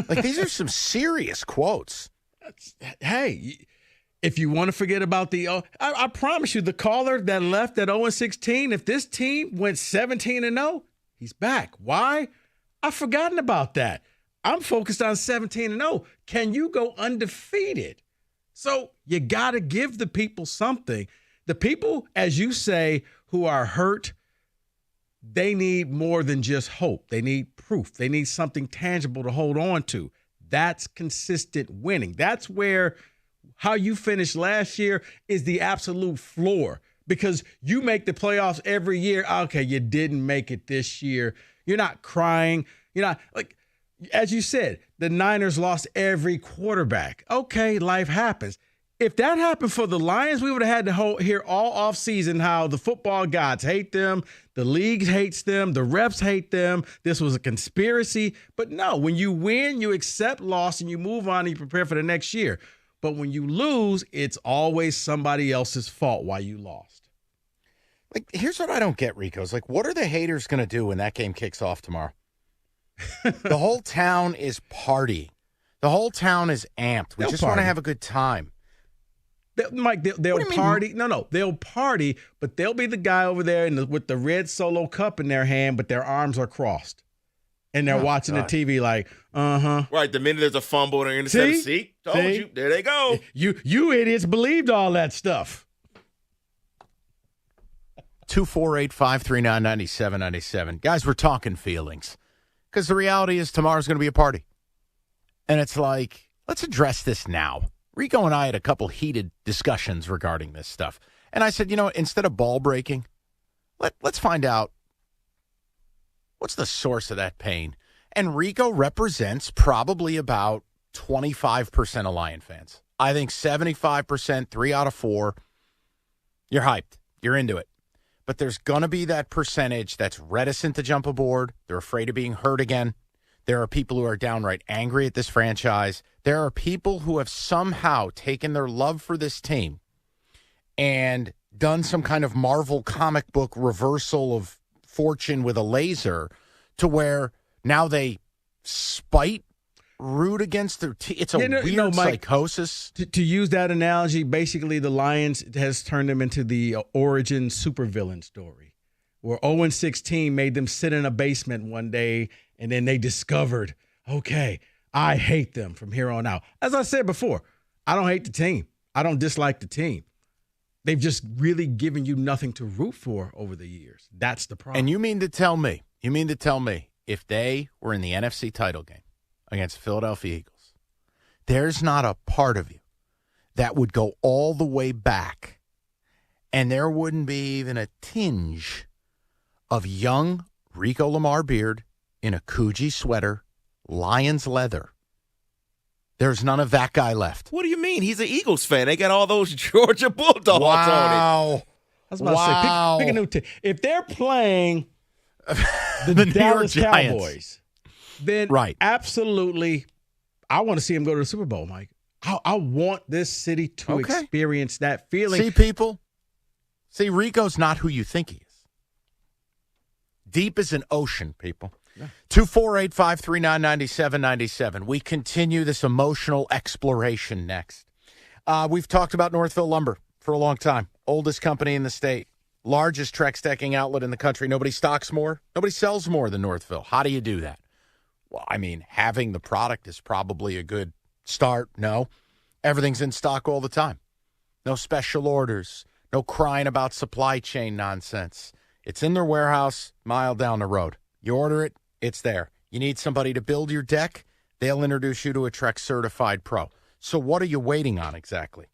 Like, these are some serious quotes. Hey, if you want to forget about I promise you, the caller that left at 0-16, if this team went 17-0, he's back. Why? I've forgotten about that. I'm focused on 17-0. Can you go undefeated? So you got to give the people something. The people, as you say, who are hurt, they need more than just hope. They need proof. They need something tangible to hold on to. That's consistent winning. That's where how you finished last year is the absolute floor, because you make the playoffs every year. Okay, you didn't make it this year. You're not crying. You're not like, as you said, the Niners lost every quarterback. Okay, life happens. If that happened for the Lions, we would have had to hear all offseason how the football gods hate them, the league hates them, the refs hate them. This was a conspiracy. But no, when you win, you accept loss and you move on and you prepare for the next year. But when you lose, it's always somebody else's fault why you lost. Like, here's what I don't get, Rico. It's like, what are the haters going to do when that game kicks off tomorrow? The whole town is partying. The whole town is amped. We just want to have a good time. Mike, they'll party. No, they'll party, but they'll be the guy over there with the red Solo cup in their hand, but their arms are crossed. And they're watching the TV like, Right, the minute there's a fumble and an interception, see? Told you. There they go. You idiots believed all that stuff. 248-539-9797. Guys, we're talking feelings. Because the reality is tomorrow's going to be a party. And it's like, let's address this now. Rico and I had a couple heated discussions regarding this stuff. And I said, instead of ball breaking, let's find out what's the source of that pain. And Rico represents probably about 25% of Lion fans. I think 75%, 3 out of 4, you're hyped. You're into it. But there's going to be that percentage that's reticent to jump aboard. They're afraid of being hurt again. There are people who are downright angry at this franchise. There are people who have somehow taken their love for this team and done some kind of Marvel comic book reversal of fortune with a laser to where now they root against their team. It's a weird psychosis. To use that analogy, basically the Lions has turned them into the origin supervillain story where 0-16 made them sit in a basement one day and then they discovered, okay, I hate them from here on out. As I said before, I don't hate the team. I don't dislike the team. They've just really given you nothing to root for over the years. That's the problem. And you mean to tell me, if they were in the NFC title game against the Philadelphia Eagles, there's not a part of you that would go all the way back and there wouldn't be even a tinge of young Rico Lamar Beard in a Coogee sweater, Lions leather. There's none of that guy left. What do you mean? He's an Eagles fan. They got all those Georgia Bulldogs on it. Wow. I was about to say, pick a new team. If they're playing the Dallas Cowboys, then absolutely, I want to see them go to the Super Bowl, Mike. I want this city to experience that feeling. See, people? See, Rico's not who you think he is. Deep as an ocean, people. 248-539-9797. We continue this emotional exploration next. We've talked about Northville Lumber for a long time. Oldest company in the state. Largest Trex decking outlet in the country. Nobody stocks more. Nobody sells more than Northville. How do you do that? Well, I mean, having the product is probably a good start. No. Everything's in stock all the time. No special orders. No crying about supply chain nonsense. It's in their warehouse, mile down the road. You order it, it's there. You need somebody to build your deck, they'll introduce you to a Trex certified pro. So what are you waiting on exactly?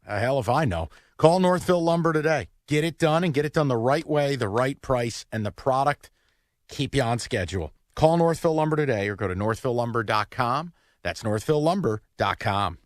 Hell if I know. Call Northville Lumber today. Get it done and get it done the right way, the right price, and the product keep you on schedule. Call Northville Lumber today or go to northvillelumber.com. That's northvillelumber.com.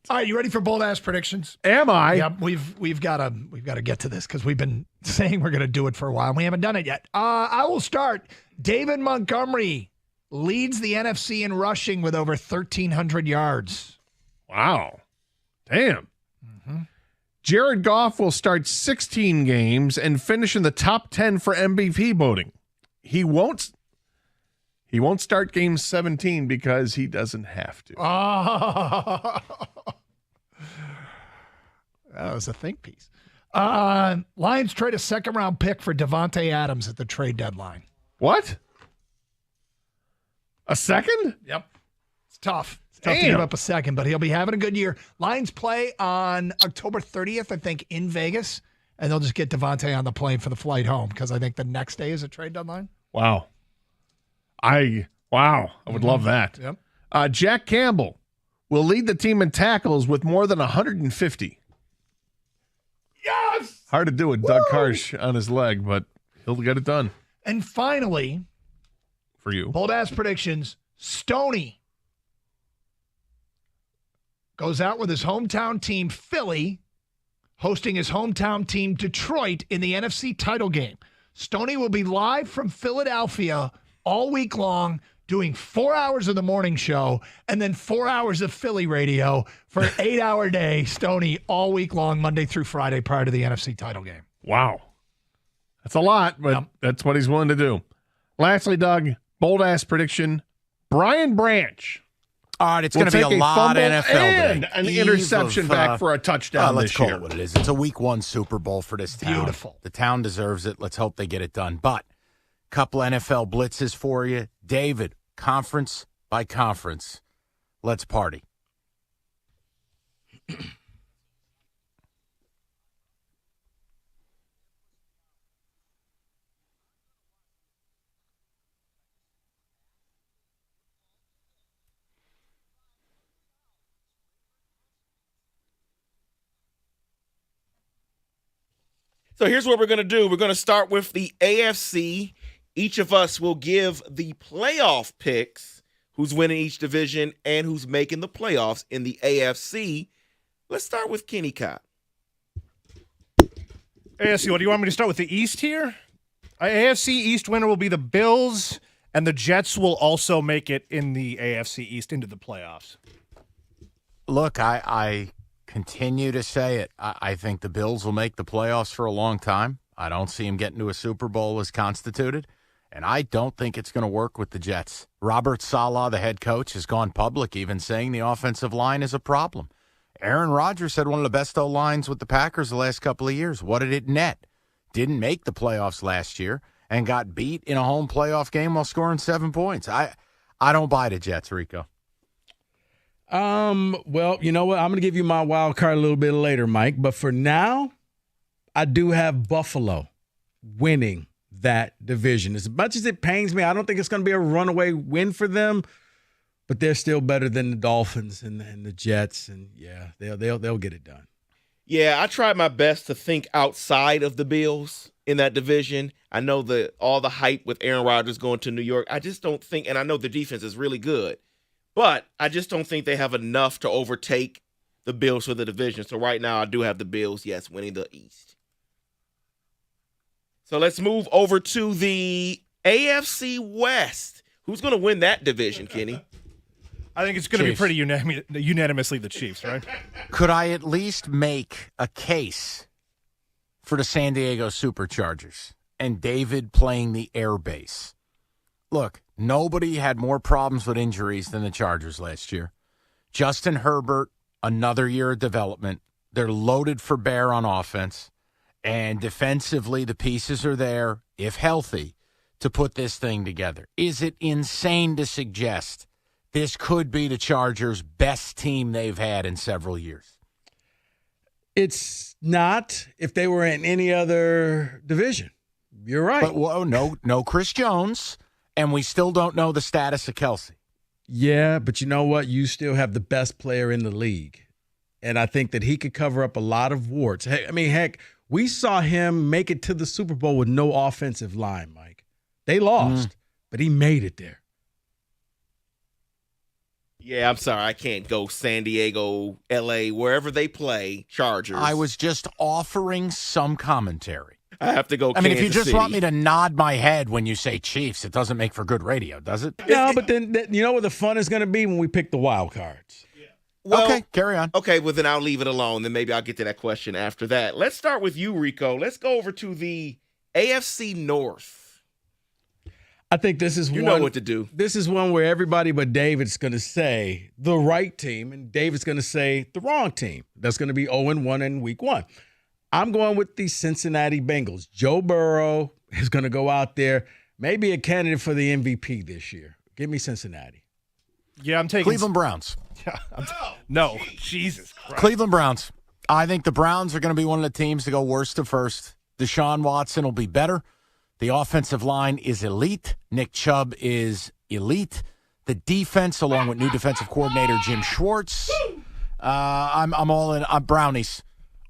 All right, you ready for bold ass predictions? Am I? Yep, we've got to get to this because we've been saying we're going to do it for a while. We haven't done it yet. I will start. David Montgomery leads the NFC in rushing with over 1,300 yards. Wow. Damn. Jared Goff will start 16 games and finish in the top 10 for MVP voting. He won't start game 17 because he doesn't have to. Oh. That was a think piece. Lions trade a second-round pick for Devontae Adams at the trade deadline. What? A second? Yep. It's tough. It's tough to give up a second, but he'll be having a good year. Lions play on October 30th, I think, in Vegas, and they'll just get Devontae on the plane for the flight home because I think the next day is a trade deadline. Wow. I would love that. Yep. Jack Campbell will lead the team in tackles with more than 150. Yes! Hard to do with Doug Karsh on his leg, but he'll get it done. And finally, for you, bold ass predictions, Stoney goes out with his hometown team, Philly, hosting his hometown team, Detroit, in the NFC title game. Stoney will be live from Philadelphia all week long, doing 4 hours of the morning show and then 4 hours of Philly radio for an 8-hour day. Stoney all week long, Monday through Friday, prior to the NFC title game. Wow. That's a lot, but that's what he's willing to do. Lastly, Doug, bold-ass prediction, Brian Branch. All right, it's going to be a lot of NFL and day. an Eve interception of, back for a touchdown let's this call year. it what it is. It's a week 1 Super Bowl for this town. Beautiful. The town deserves it. Let's hope they get it done. But couple NFL blitzes for you. David, conference by conference. Let's party. So here's what we're going to do. We're going to start with the AFC. Each of us will give the playoff picks, who's winning each division and who's making the playoffs in the AFC. Let's start with Kenny Cott. AFC, what do you want me to start with the East here? AFC East winner will be the Bills, and the Jets will also make it in the AFC East into the playoffs. Look, I continue to say it. I think the Bills will make the playoffs for a long time. I don't see them getting to a Super Bowl as constituted, and I don't think it's going to work with the Jets. Robert Saleh, the head coach, has gone public even saying the offensive line is a problem. Aaron Rodgers had one of the best O-lines with the Packers the last couple of years. What did it net? Didn't make the playoffs last year and got beat in a home playoff game while scoring 7 points. I don't buy the Jets, Rico. Well, you know what? I'm going to give you my wild card a little bit later, Mike. But for now, I do have Buffalo winning that division. As much as it pains me, I don't think it's going to be a runaway win for them. But they're still better than the Dolphins and the Jets, and yeah, they'll get it done. Yeah, I tried my best to think outside of the Bills in that division. I know all the hype with Aaron Rodgers going to New York. I just don't think, and I know the defense is really good, but I just don't think they have enough to overtake the Bills for the division. So right now, I do have the Bills, yes, winning the East. So let's move over to the AFC West. Who's going to win that division, Kenny? I think it's going to be pretty unanimously the Chiefs, right? Could I at least make a case for the San Diego Superchargers and David playing the air base? Look, nobody had more problems with injuries than the Chargers last year. Justin Herbert, another year of development. They're loaded for bear on offense. And defensively, the pieces are there, if healthy, to put this thing together. Is it insane to suggest this could be the Chargers' best team they've had in several years? It's not if they were in any other division. You're right. But no Chris Jones, and we still don't know the status of Kelsey. Yeah, but you know what? You still have the best player in the league. And I think that he could cover up a lot of warts. Heck, we saw him make it to the Super Bowl with no offensive line, Mike. They lost, but he made it there. Yeah, I'm sorry. I can't go San Diego, L.A., wherever they play Chargers. I was just offering some commentary. I have to go I mean, if you Kansas just want City. me to nod my head when you say Chiefs, it doesn't make for good radio, does it? No, but then you know what the fun is going to be when we pick the wild cards. Well, okay, carry on. Okay, well, then I'll leave it alone. Then maybe I'll get to that question after that. Let's start with you, Rico. Let's go over to the AFC North. I think this is You know what to do. This is one where everybody but David's going to say the right team, and David's going to say the wrong team. That's going to be 0-1 in week 1. I'm going with the Cincinnati Bengals. Joe Burrow is going to go out there, maybe a candidate for the MVP this year. Give me Cincinnati. Yeah, I'm taking Cleveland Browns. Yeah, no, Jesus Christ. Cleveland Browns. I think the Browns are going to be one of the teams to go worst to first. Deshaun Watson will be better. The offensive line is elite. Nick Chubb is elite. The defense, along with new defensive coordinator Jim Schwartz, I'm all in. I'm Brownies.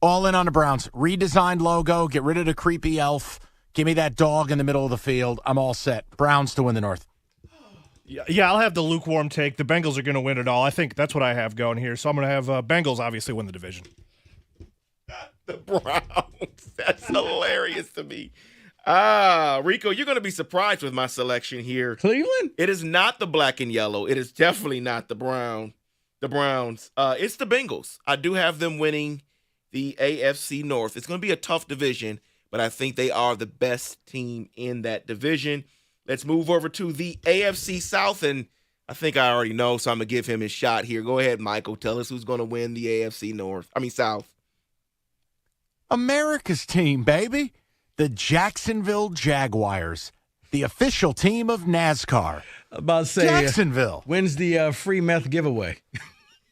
All in on the Browns. Redesigned logo. Get rid of the creepy elf. Give me that dog in the middle of the field. I'm all set. Browns to win the North. Yeah, I'll have the lukewarm take. The Bengals are going to win it all. I think that's what I have going here. So I'm going to have Bengals obviously win the division. The Browns. That's hilarious to me. Rico, you're going to be surprised with my selection here. Cleveland? It is not the black and yellow. It is definitely not the Browns. It's the Bengals. I do have them winning the AFC North. It's going to be a tough division, but I think they are the best team in that division. Let's move over to the AFC South, and I think I already know, so I'm going to give him his shot here. Go ahead, Michael. Tell us who's going to win the AFC South. America's team, baby. The Jacksonville Jaguars, the official team of NASCAR. About to say, Jacksonville. When's the free meth giveaway?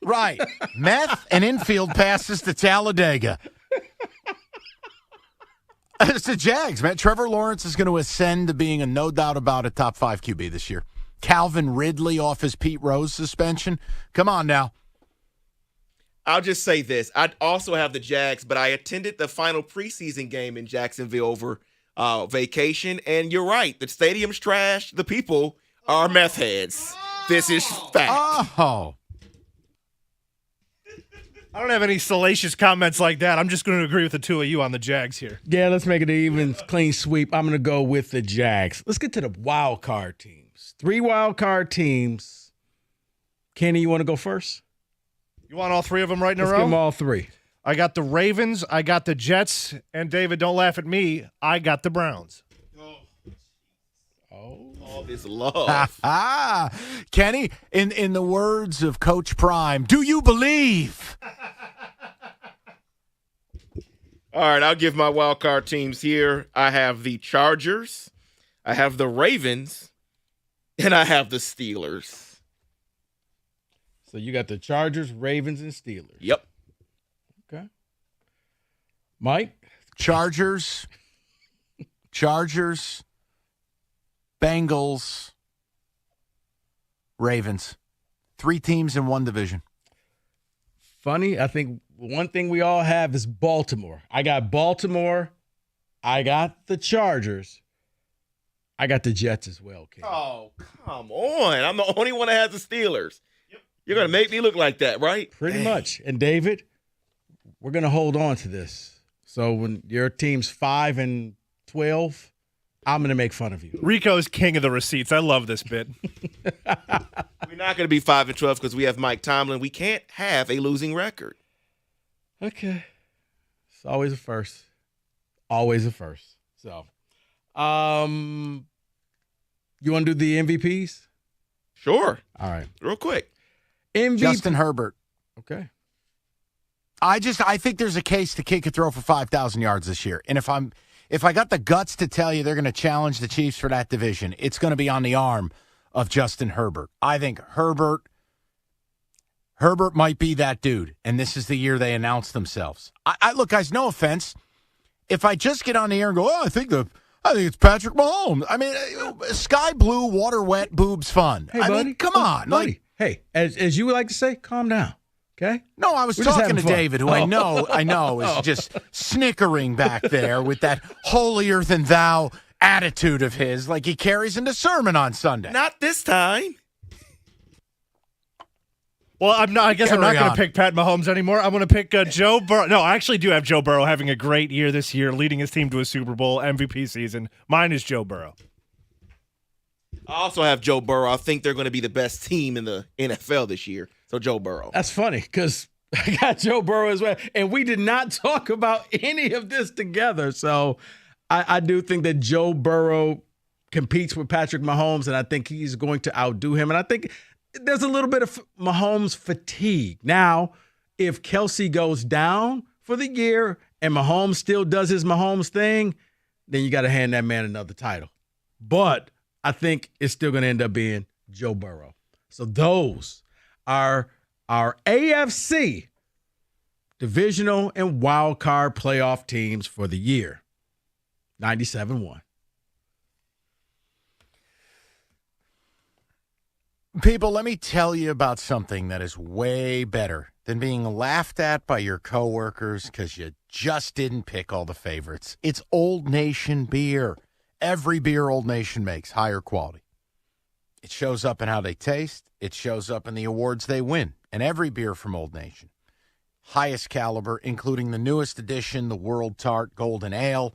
Right. Meth and infield passes to Talladega. It's the Jags, man. Trevor Lawrence is going to ascend to being a no doubt about a top 5 QB this year. Calvin Ridley off his Pete Rose suspension. Come on now. I'll just say this. I also have the Jags, but I attended the final preseason game in Jacksonville over vacation, and you're right. The stadium's trash. The people are meth heads. This is fact. Oh. I don't have any salacious comments like that. I'm just going to agree with the two of you on the Jags here. Yeah, let's make it an even clean sweep. I'm going to go with the Jags. Let's get to the wild card teams. 3 wild card teams. Kenny, you want to go first? You want all 3 of them right in a row? Let's give them all 3. I got the Ravens, I got the Jets, and David, don't laugh at me, I got the Browns. All this love. Kenny, in the words of Coach Prime, do you believe? All right, I'll give my wild card teams here. I have the Chargers, I have the Ravens, and I have the Steelers. So you got the Chargers, Ravens, and Steelers. Yep. Okay. Mike? Chargers, Bengals, Ravens. 3 teams in one division. Funny, I think one thing we all have is Baltimore. I got Baltimore. I got the Chargers. I got the Jets as well, Kenny. Oh, come on. I'm the only one that has the Steelers. You're going to make me look like that, right? Pretty much. And David, we're going to hold on to this. So when your team's 5-12, I'm going to make fun of you. Rico's king of the receipts. I love this bit. We're not going to be 5-12 because we have Mike Tomlin. We can't have a losing record. Okay. It's always a first. Always a first. So, you want to do the MVPs? Sure. All right. Real quick. MVP. Justin Herbert. Okay. I think there's a case the kid could throw for 5,000 yards this year. And if I got the guts to tell you they're going to challenge the Chiefs for that division, it's going to be on the arm of Justin Herbert. I think Herbert might be that dude, and this is the year they announce themselves. I look, guys, no offense. If I just get on the air and go, I think it's Patrick Mahomes. I mean, sky blue, water wet, boobs fun. Hey, I buddy. mean, come on. Buddy. Hey, as you would like to say, calm down. Okay? No, I was We're just talking to having fun. David, who I know is just snickering back there with that holier than thou attitude of his, like he carries into sermon on Sunday. Not this time. Well, I'm not. I guess I'm not Carry going on. to pick Pat Mahomes anymore. I'm going to pick Joe Burrow. No, I actually do have Joe Burrow having a great year this year, leading his team to a Super Bowl MVP season. Mine is Joe Burrow. I also have Joe Burrow. I think they're going to be the best team in the NFL this year. So Joe Burrow. That's funny because I got Joe Burrow as well, and we did not talk about any of this together. So I do think that Joe Burrow competes with Patrick Mahomes, and I think he's going to outdo him. And I think there's a little bit of Mahomes fatigue. Now, if Kelsey goes down for the year and Mahomes still does his Mahomes thing, then you got to hand that man another title. But I think it's still going to end up being Joe Burrow. So those are our AFC divisional and wild card playoff teams for the year. 97-1. People, let me tell you about something that is way better than being laughed at by your coworkers because you just didn't pick all the favorites. It's Old Nation beer. Every beer Old Nation makes, higher quality. It shows up in how they taste. It shows up in the awards they win. And every beer from Old Nation, highest caliber, including the newest edition, the World Tart Golden Ale.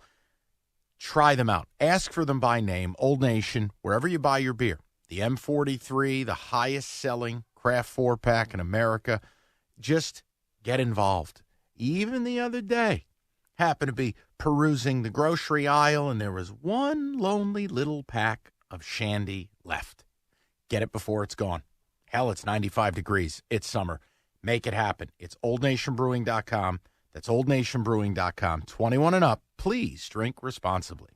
Try them out. Ask for them by name, Old Nation, wherever you buy your beer. The M43, the highest selling craft 4-pack in America. Just get involved. Even the other day, happened to be perusing the grocery aisle, and there was one lonely little pack of Shandy left. Get it before it's gone. Hell, it's 95 degrees. It's summer. Make it happen. It's oldnationbrewing.com. That's oldnationbrewing.com. 21 and up. Please drink responsibly.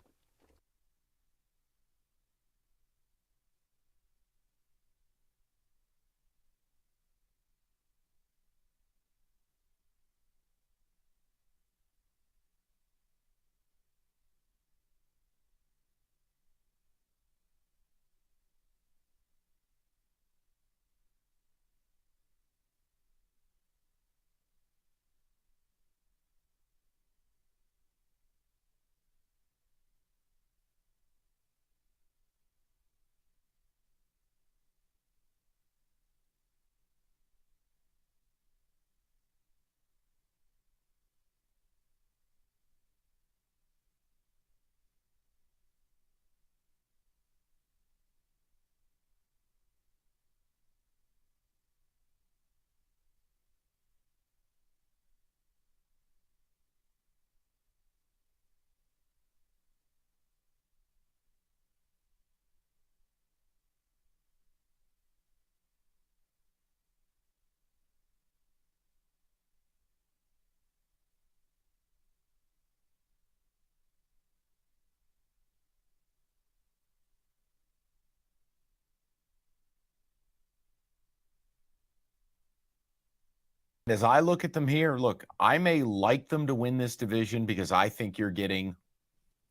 As I look at them here, look, I may like them to win this division because I think you're getting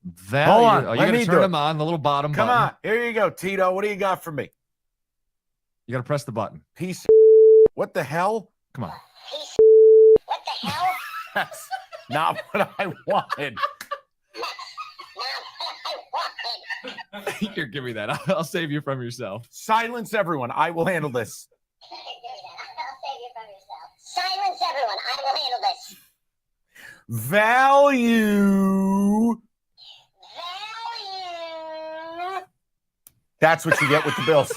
Value. Hold on, Oh, you let got me to do turn it. them on, the little bottom Come button. on, here you go, Tito. What do you got for me? You got to press the button. Piece of what the hell? Come on. What the hell? That's not what I wanted. Here, give me that. I'll save you from yourself. Silence everyone. I will handle this. I'll save you from yourself. Silence everyone. I will handle this. Value. That's what you get with the Bills.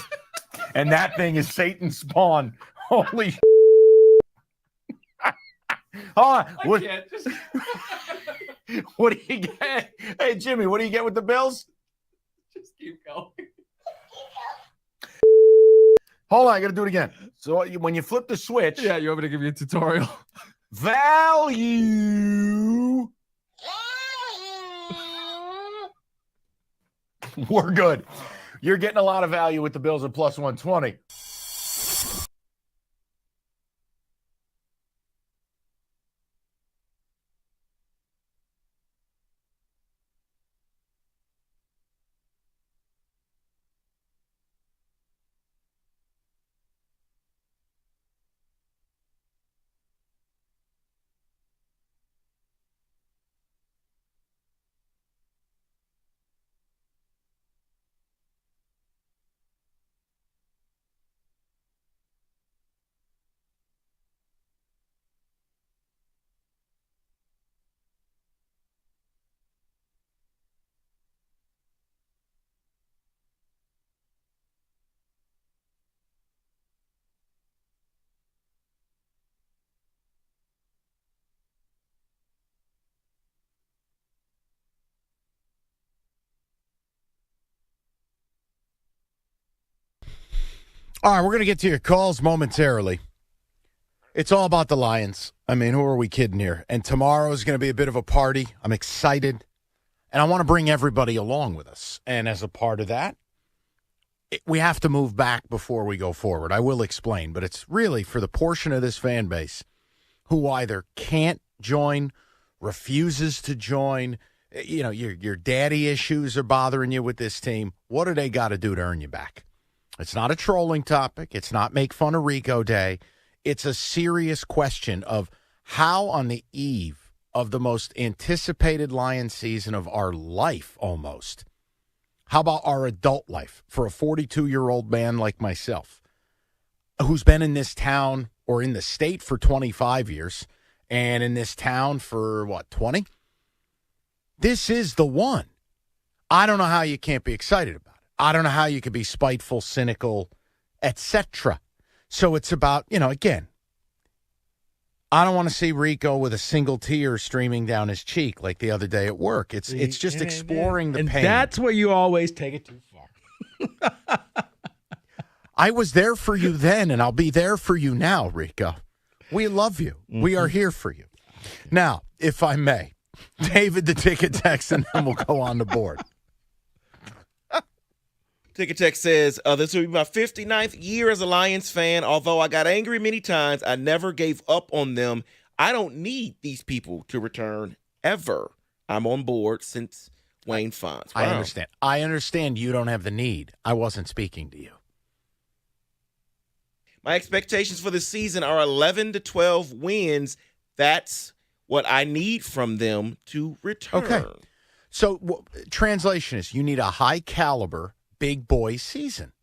And that thing is Satan's spawn. Holy Hold on. What do you get? Hey, Jimmy, what do you get with the Bills? Just keep going. Hold on, I got to do it again. So when you flip the switch. Yeah, you want me to give you a tutorial? Value. We're good. You're getting a lot of value with the Bills at plus 120. All right, we're going to get to your calls momentarily. It's all about the Lions. I mean, who are we kidding here? And tomorrow is going to be a bit of a party. I'm excited. And I want to bring everybody along with us. And as a part of that, we have to move back before we go forward. I will explain, but it's really for the portion of this fan base who either can't join, refuses to join, you know, your daddy issues are bothering you with this team. What do they got to do to earn you back? It's not a trolling topic. It's not make fun of Rico Day. It's a serious question of how on the eve of the most anticipated Lions season of our life almost, how about our adult life for a 42-year-old man like myself who's been in this town or in the state for 25 years and in this town for, 20? This is the one. I don't know how you can't be excited about it. I don't know how you could be spiteful, cynical, etc. So it's about, again, I don't want to see Rico with a single tear streaming down his cheek like the other day at work. It's just exploring the pain. That's where you always take it too far. I was there for you then, and I'll be there for you now, Rico. We love you. Mm-hmm. We are here for you. Now, if I may, David, the ticket text, and then we'll go on the board. Ticket Text says, this will be my 59th year as a Lions fan. Although I got angry many times, I never gave up on them. I don't need these people to return ever. I'm on board since Wayne Fonz. Wow. I understand. I understand you don't have the need. I wasn't speaking to you. My expectations for the season are 11 to 12 wins. That's what I need from them to return. Okay. So translation is you need a high caliber big boy season.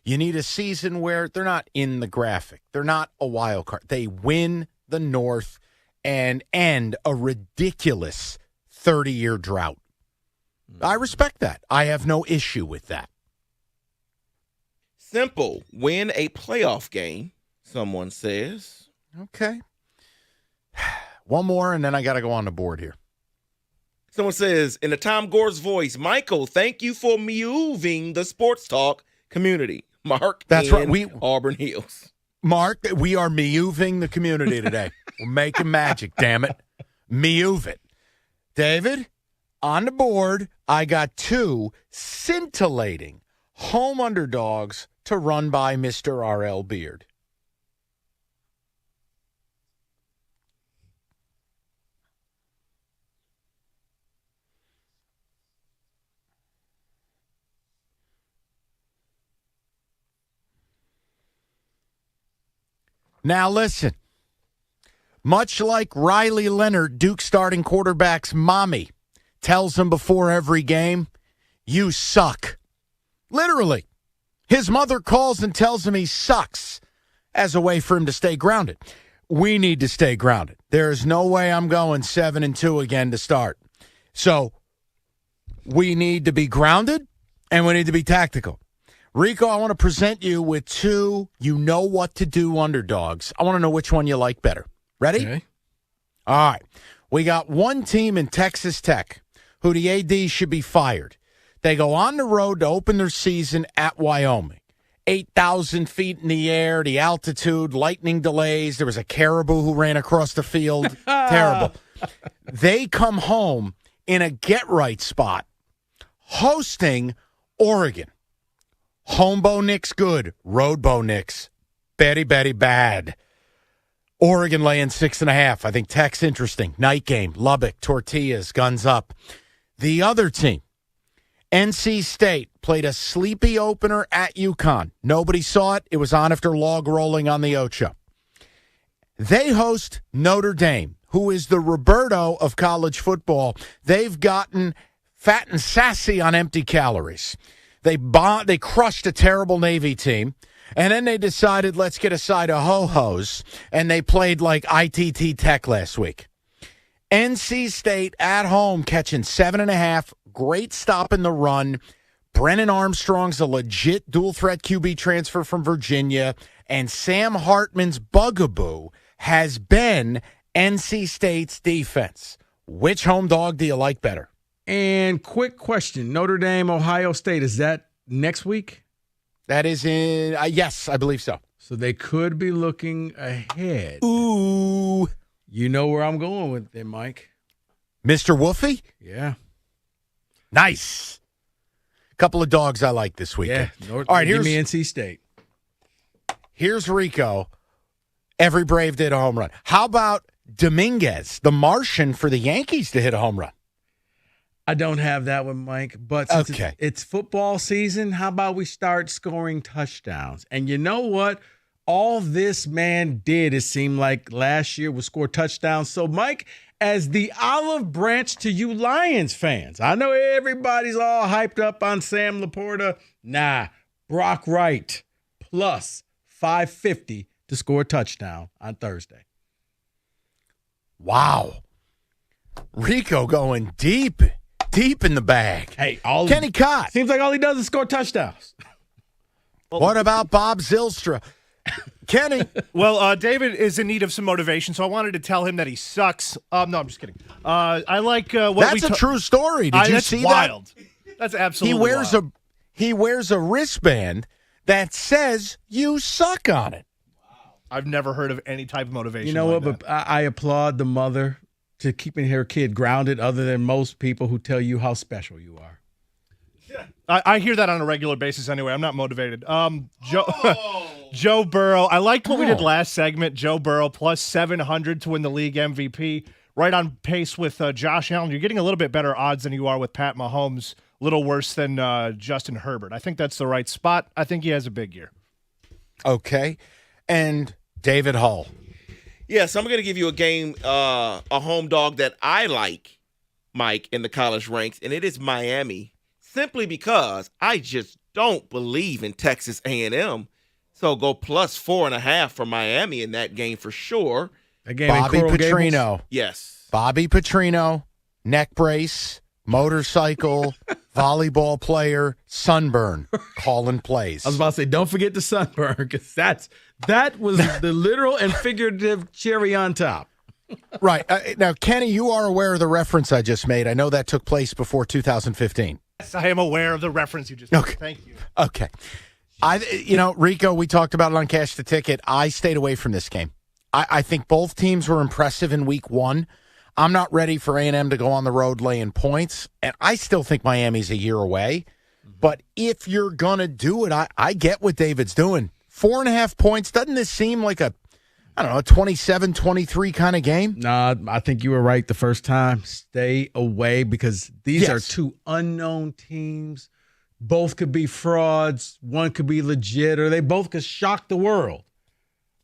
You need a season where they're not in the graphic. They're not a wild card. They win the North and end a ridiculous 30-year drought. I respect that. I have no issue with that. Simple. Win a playoff game, someone says. Okay. One more, and then I got to go on the board here. Someone says, in the Tom Gore's voice, Michael, thank you for moving the sports talk community. Mark, that's right. We Auburn Hills. Mark, we are moving the community today. We're making magic, damn it. Move it. David, on the board, I got 2 scintillating home underdogs to run by Mr. R.L. Beard. Now listen, much like Riley Leonard, Duke starting quarterback's mommy, tells him before every game, you suck. Literally. His mother calls and tells him he sucks as a way for him to stay grounded. We need to stay grounded. There is no way I'm going 7-2 again to start. So we need to be grounded and we need to be tactical. Rico, I want to present you with 2 you-know-what-to-do underdogs. I want to know which one you like better. Ready? Okay. All right. We got one team in Texas Tech who the AD should be fired. They go on the road to open their season at Wyoming. 8,000 feet in the air, the altitude, lightning delays. There was a caribou who ran across the field. Terrible. They come home in a get-right spot hosting Oregon. Home Bo Nix good. Road Bo Nix. Betty bad. Oregon laying 6.5. I think Tech's interesting. Night game. Lubbock, tortillas, guns up. The other team, NC State, played a sleepy opener at UConn. Nobody saw it. It was on after log rolling on the Ocho. They host Notre Dame, who is the Roberto of college football. They've gotten fat and sassy on empty calories. They crushed a terrible Navy team, and then they decided, let's get a side of ho-hos, and they played like ITT Tech last week. NC State at home catching 7.5, great stop in the run. Brennan Armstrong's a legit dual-threat QB transfer from Virginia, and Sam Hartman's bugaboo has been NC State's defense. Which home dog do you like better? And quick question, Notre Dame, Ohio State, is that next week? That is in, yes, I believe so. So they could be looking ahead. Ooh. You know where I'm going with it, Mike. Mr. Wolfie? Yeah. Nice. Couple of dogs I like this weekend. Yeah. All right, give here's me NC State. Here's Rico. Every Brave did a home run. How about Dominguez, the Martian, for the Yankees to hit a home run? I don't have that one, Mike. But since Okay. it's football season, how about we start scoring touchdowns? And you know what? All this man did, it seemed like last year, was score touchdowns. So, Mike, as the olive branch to you Lions fans, I know everybody's all hyped up on Sam Laporta. Nah, Brock Wright plus 550 to score a touchdown on Thursday. Wow. Rico going deep in the bag. Hey, Kenny Cott. Seems like all he does is score touchdowns. What about Bob Zylstra? Kenny. Well, David is in need of some motivation, so I wanted to tell him that he sucks. No, I'm just kidding. I like what That's a true story. Did you that's see wild. That's absolutely wild. He wears a wristband that says you suck on it. I've never heard of any type of motivation. You know like what? that. But I applaud the mother to keeping her kid grounded, other than most people who tell you how special you are. I hear that on a regular basis anyway. I'm not motivated. Joe Burrow. I liked what we did last segment. Joe Burrow plus 700 to win the league MVP. Right on pace with Josh Allen. You're getting a little bit better odds than you are with Pat Mahomes. A little worse than Justin Herbert. I think that's the right spot. I think he has a big year. Okay. And David Hull. Yes, I'm going to give you a game, a home dog that I like, Mike, in the college ranks, and it is Miami. Simply because I just don't believe in Texas A&M. So go plus 4.5 for Miami in that game for sure. That game Bobby in Coral Petrino. Gables? Yes. Bobby Petrino, neck brace, motorcycle, volleyball player, sunburn, calling plays. I was about to say, don't forget the sunburn, because that was the literal and figurative cherry on top. Right. Now, Kenny, you are aware of the reference I just made. I know that took place before 2015. Yes, I am aware of the reference you just made. Okay. Thank you. Okay. Rico, we talked about it on Cash the Ticket. I stayed away from this game. I think both teams were impressive in week one. I'm not ready for A&M to go on the road laying points, and I still think Miami's a year away. But if you're going to do it, I get what David's doing. 4.5 points, doesn't this seem like a 27-23 kind of game? Nah, I think you were right the first time. Stay away, because these are two unknown teams. Both could be frauds. One could be legit, or they both could shock the world.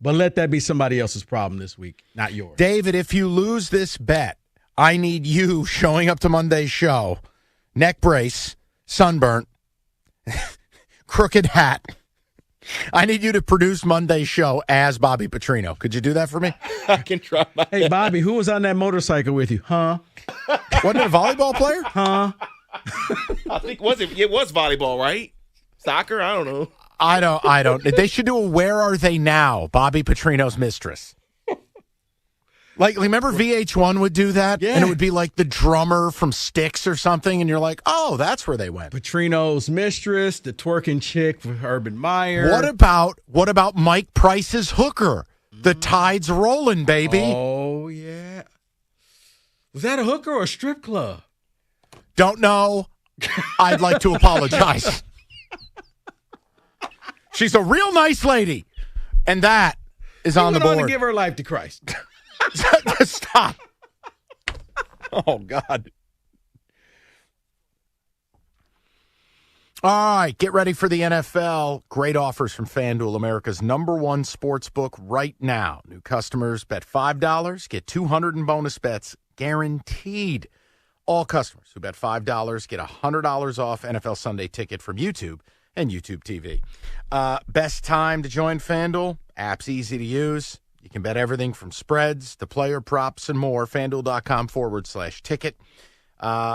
But let that be somebody else's problem this week, not yours. David, if you lose this bet, I need you showing up to Monday's show, neck brace, sunburnt, crooked hat. I need you to produce Monday's show as Bobby Petrino. Could you do that for me? I can try my Hey, Bobby, who was on that motorcycle with you? Huh? Wasn't it a volleyball player? Huh? I think it was volleyball, right? Soccer? I don't know. I don't. They should do a Where Are They Now? Bobby Petrino's mistress. Like, remember VH1 would do that? Yeah. And it would be like the drummer from Styx or something, and you're like, oh, that's where they went. Petrino's mistress, the twerking chick for Urban Meyer. What about Mike Price's hooker? The tide's rolling, baby. Oh, yeah. Was that a hooker or a strip club? Don't know. I'd like to apologize. She's a real nice lady. And that is on the Went on board. to give her life to Christ. Stop. Oh, God. All right, get ready for the NFL. Great offers from FanDuel, America's #1 sports book right now. New customers bet $5, get $200 in bonus bets guaranteed. All customers who bet $5 get $100 off NFL Sunday Ticket from YouTube and YouTube TV. Best time to join FanDuel? App's easy to use. You can bet everything from spreads to player props and more. FanDuel.com/ticket.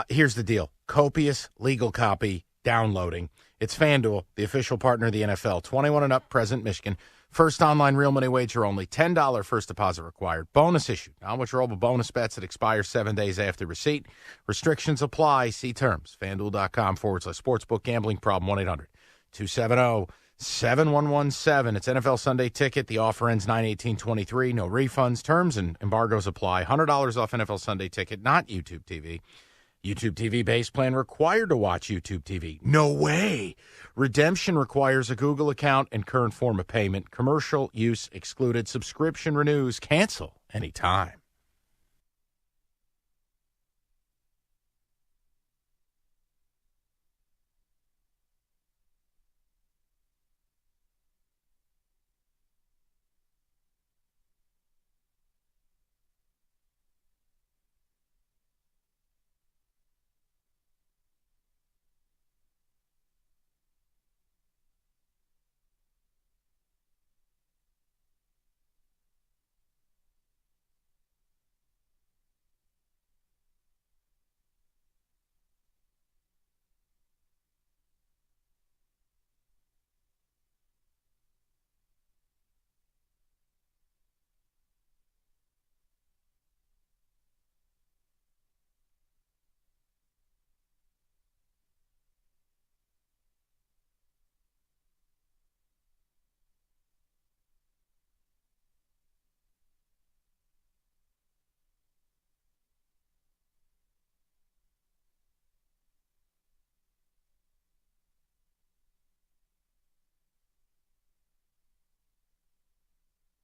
Here's the deal. Copious legal copy downloading. It's FanDuel, the official partner of the NFL. 21 and up, present Michigan. First online real money wager only. $10 first deposit required. Bonus issued. Non-withdrawable bonus bets that expire 7 days after receipt. Restrictions apply. See terms. FanDuel.com/sportsbook. Gambling problem. 1-800-270 7117. It's NFL Sunday Ticket. The offer ends 9/18/23. No refunds. Terms and embargoes apply. $100 off NFL Sunday Ticket, not YouTube TV. YouTube TV base plan required to watch YouTube TV. No way. Redemption requires a Google account and current form of payment. Commercial use excluded. Subscription renews. Cancel anytime.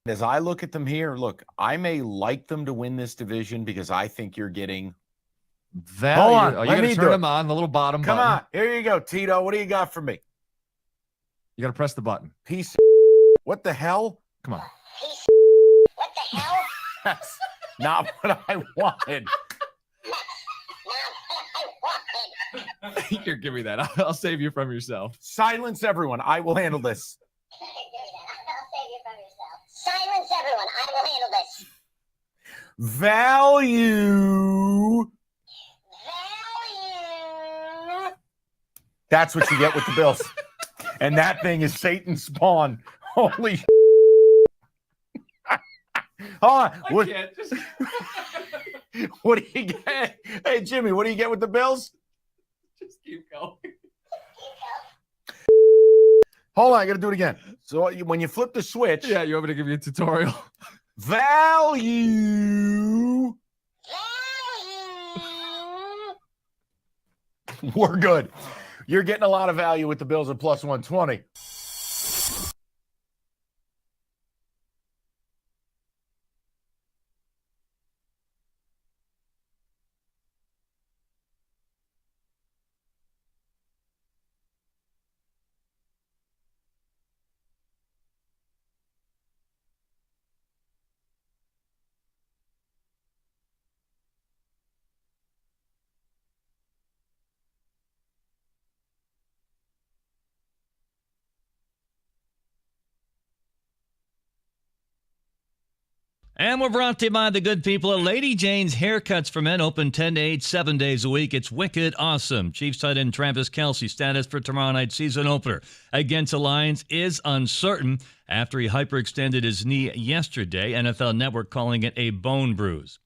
As I look at them here, look, I may like them to win this division because I think you're getting value. Hold on, Oh, you let got me to do turn it. them on, the little bottom Come button. on, here you go, Tito. What do you got for me? You got to press the button. Piece of what the hell? Come on. What the hell? That's not what I wanted. Here, give me that. I'll save you from yourself. Silence everyone. I will handle this. I'll save you from yourself. Silence everyone. I will handle this. Value. That's what you get with the Bills. And that thing is Satan's spawn. Holy Hold on. What, what do you get? Hey, Jimmy, what do you get with the Bills? Just keep going. Hold on, I got to do it again. So when you flip the switch. Yeah, you want me to give you a tutorial? Value. We're good. You're getting a lot of value with the Bills at plus 120. And we're brought to you by the good people at Lady Jane's Haircuts for Men, open 10 to 8, 7 days a week. It's wicked awesome. Chiefs tight end Travis Kelsey status for tomorrow night's season opener against the Lions is uncertain after he hyperextended his knee yesterday. NFL Network calling it a bone bruise.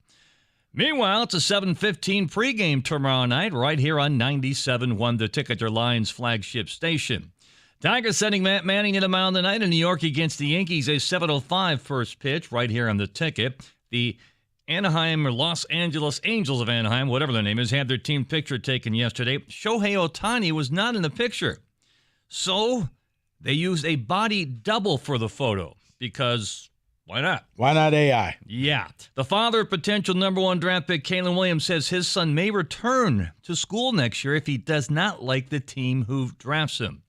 Meanwhile, it's a 7:15 pregame tomorrow night right here on 97.1 The Ticket, your Lions flagship station. Tigers sending Matt Manning to the mound tonight in New York against the Yankees. A 7:05 first pitch right here on the ticket. The Anaheim or Los Angeles Angels of Anaheim, whatever their name is, had their team picture taken yesterday. Shohei Ohtani was not in the picture. So they used a body double for the photo because why not? Why not AI? Yeah. The father of potential number one draft pick Kalen Williams says his son may return to school next year if he does not like the team who drafts him.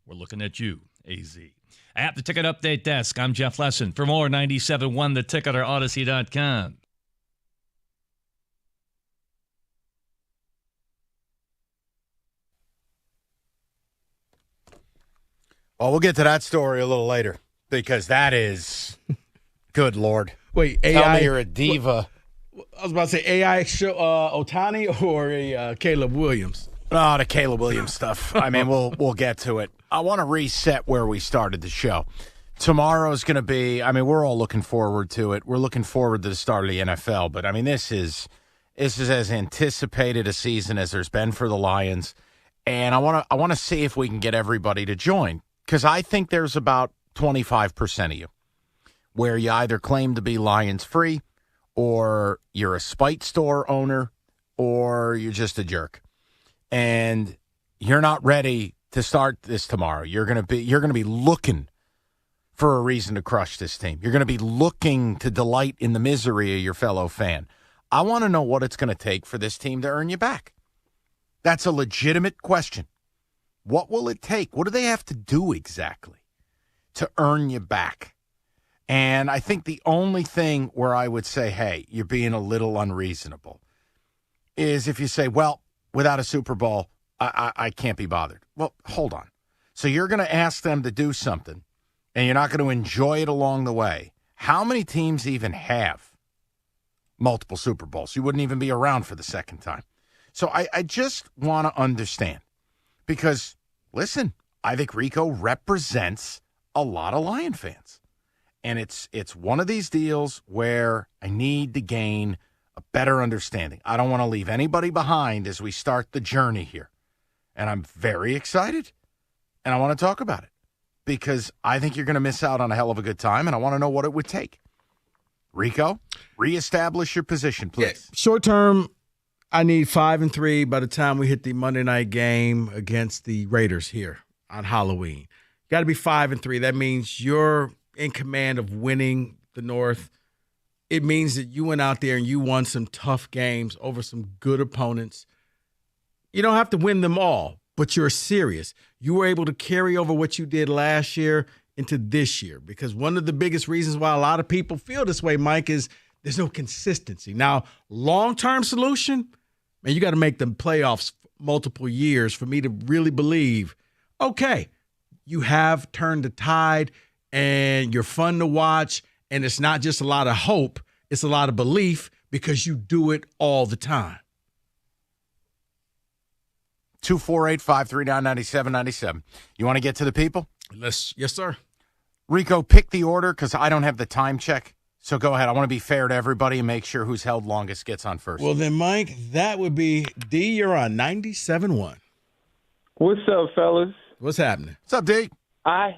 We're looking at you, AZ. At the Ticket Update Desk, I'm Jeff Lesson. For more, 97.1 The Ticket or Odyssey.com. Well, we'll get to that story a little later because that is, good Lord. Wait, Tell AI? me you're a diva. I was about to say AI show Ohtani or a Caleb Williams. Oh, the Caleb Williams stuff. I mean, we'll get to it. I want to reset where we started the show. Tomorrow's going to be, I mean, we're all looking forward to it. We're looking forward to the start of the NFL. But, I mean, this is as anticipated a season as there's been for the Lions. And I want to see if we can get everybody to join because I think there's about 25% of you where you either claim to be Lions free, or you're a spite store owner, or you're just a jerk. And you're not ready to start this tomorrow. You're going to be looking for a reason to crush this team. You're going to be looking to delight in the misery of your fellow fan. I want to know what it's going to take for this team to earn you back. That's a legitimate question. What will it take? What do they have to do exactly to earn you back? And I think the only thing where I would say, hey, you're being a little unreasonable, is if you say, well, without a Super Bowl, I can't be bothered. Well, hold on. So you're going to ask them to do something, and you're not going to enjoy it along the way. How many teams even have multiple Super Bowls? You wouldn't even be around for the second time. So I just want to understand. Because, listen, I think Rico represents a lot of Lion fans. And it's one of these deals where I need to gain a better understanding. I don't want to leave anybody behind as we start the journey here. And I'm very excited. And I want to talk about it. Because I think you're going to miss out on a hell of a good time. And I want to know what it would take. Rico, reestablish your position, please. Yeah, short term, I need 5-3 by the time we hit the Monday night game against the Raiders here on Halloween. Got to be 5-3. That means you're in command of winning the North. It means that you went out there and you won some tough games over some good opponents. You don't have to win them all, but you're serious. You were able to carry over what you did last year into this year, because one of the biggest reasons why a lot of people feel this way, Mike, is there's no consistency. Now, long-term solution, man, you got to make the playoffs multiple years for me to really believe, okay, you have turned the tide and you're fun to watch, and it's not just a lot of hope, it's a lot of belief because you do it all the time. 248-539-9797. You want to get to the people? Yes, sir. Rico, pick the order because I don't have the time check. So go ahead. I want to be fair to everybody and make sure who's held longest gets on first. Well, then, Mike, that would be D. You're on 97.1. What's up, fellas? What's happening? What's up, D? I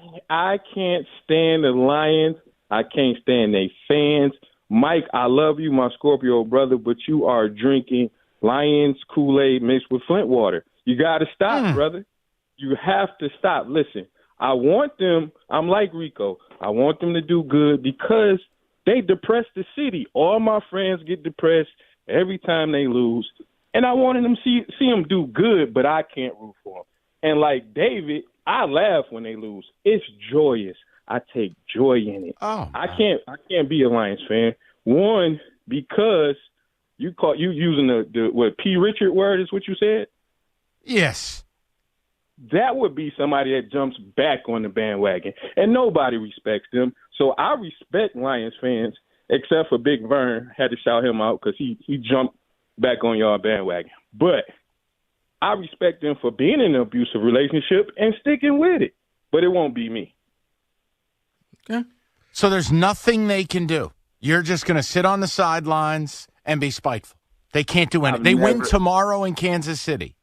can't stand the Lions. I can't stand their fans. Mike, I love you, my Scorpio brother, but you are drinking Lions Kool-Aid mixed with Flint water. You got to stop, brother. You have to stop. Listen, I want them, I'm like Rico, I want them to do good because they depress the city. All my friends get depressed every time they lose. And I wanted them to see them do good, but I can't root for them. And like David, I laugh when they lose. It's joyous. I take joy in it. Oh, I can't be a Lions fan. One, because you using the what P. Richard word is what you said? Yes. That would be somebody that jumps back on the bandwagon, and nobody respects them. So I respect Lions fans, except for Big Vern. Had to shout him out because he jumped back on y'all bandwagon. But I respect them for being in an abusive relationship and sticking with it. But it won't be me. Okay. So there's nothing they can do. You're just going to sit on the sidelines and be spiteful. They can't do anything. They win tomorrow in Kansas City.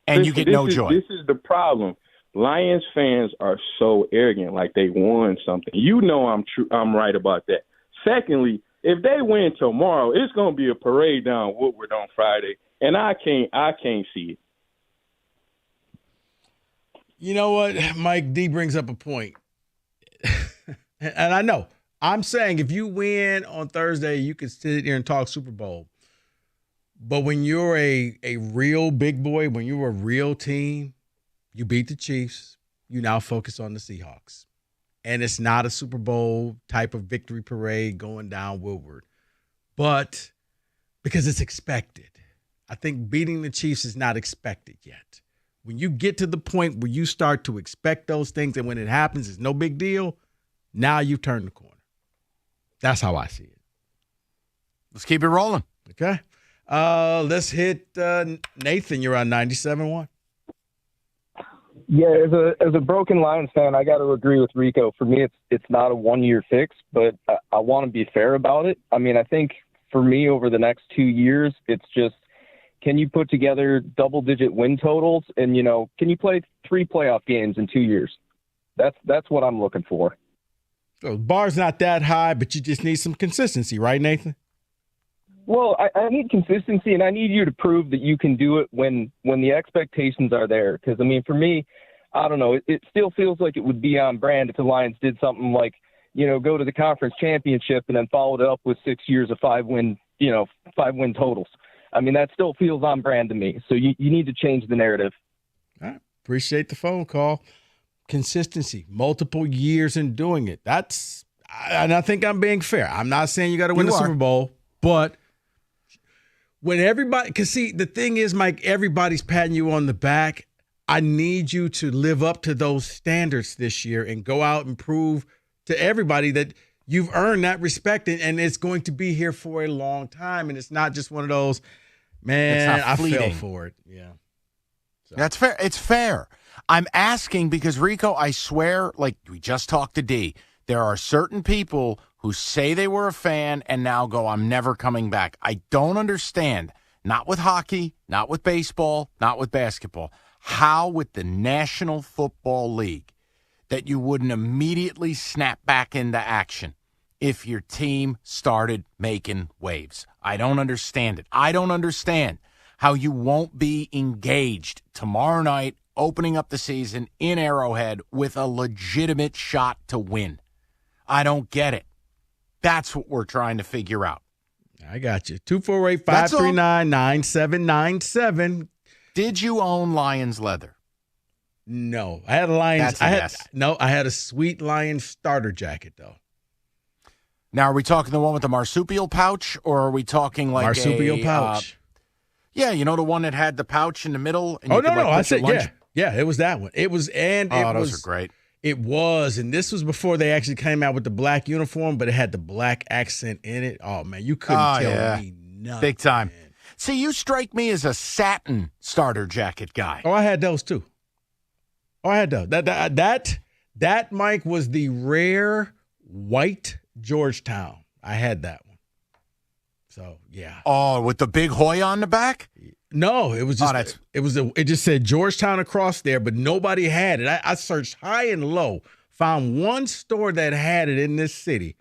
And you get no joy. This is the problem. Lions fans are so arrogant, like they won something. You know I'm right about that. Secondly, if they win tomorrow, it's going to be a parade down Woodward on Friday, and I can't see it. You know what? Mike D brings up a point. And I know. I'm saying if you win on Thursday, you can sit here and talk Super Bowl. But when you're a real big boy, when you're a real team, you beat the Chiefs, you now focus on the Seahawks. And it's not a Super Bowl type of victory parade going down Woodward. But because it's expected. I think beating the Chiefs is not expected yet. When you get to the point where you start to expect those things and when it happens, it's no big deal, now you've turned the corner. That's how I see it. Let's keep it rolling. Okay. Let's hit Nathan. You're on 97.1. Yeah, as a broken Lions fan, I got to agree with Rico. For me, it's not a one-year fix, but I want to be fair about it. I mean, I think for me over the next 2 years, it's just, can you put together double-digit win totals? And, can you play 3 playoff games in 2 years? That's what I'm looking for. So bar's not that high, but you just need some consistency, right, Nathan? Well, I need consistency, and I need you to prove that you can do it when the expectations are there. Because, I mean, for me, I don't know. It still feels like it would be on brand if the Lions did something like, go to the conference championship and then followed it up with 6 years of 5-win totals. I mean, that still feels on brand to me. So you need to change the narrative. All right. Appreciate the phone call. Consistency, multiple years in doing it. And I think I'm being fair. I'm not saying you got to win the Super Bowl, but when everybody, because see, the thing is, Mike, everybody's patting you on the back. I need you to live up to those standards this year and go out and prove to everybody that you've earned that respect, and it's going to be here for a long time. And it's not just one of those, man, I fell for it. Yeah. So. That's fair. It's fair. I'm asking because, Rico, I swear, like we just talked to D, there are certain people who say they were a fan and now go, I'm never coming back. I don't understand, not with hockey, not with baseball, not with basketball, how with the National Football League that you wouldn't immediately snap back into action if your team started making waves. I don't understand it. I don't understand how you won't be engaged tomorrow night opening up the season in Arrowhead with a legitimate shot to win. I don't get it. That's what we're trying to figure out. I got you. 248-539-9797. Did you own Lions leather? No. I had a Lions. I had a sweet Lions starter jacket, though. Now, are we talking the one with the marsupial pouch, or are we talking like marsupial pouch? Yeah, the one that had the pouch in the middle. And I said yeah, it was that one. It was, and those are great. It was, and this was before they actually came out with the black uniform, but it had the black accent in it. Oh man, you couldn't tell me nothing. Big time. Man. See, you strike me as a satin starter jacket guy. Oh, I had those too. Oh, I had those. That Mike was the rare white Georgetown. I had that one. So yeah. Oh, with the big Hoya on the back? No, it was just it just said Georgetown across there, but nobody had it. I searched high and low, found one store that had it in this city.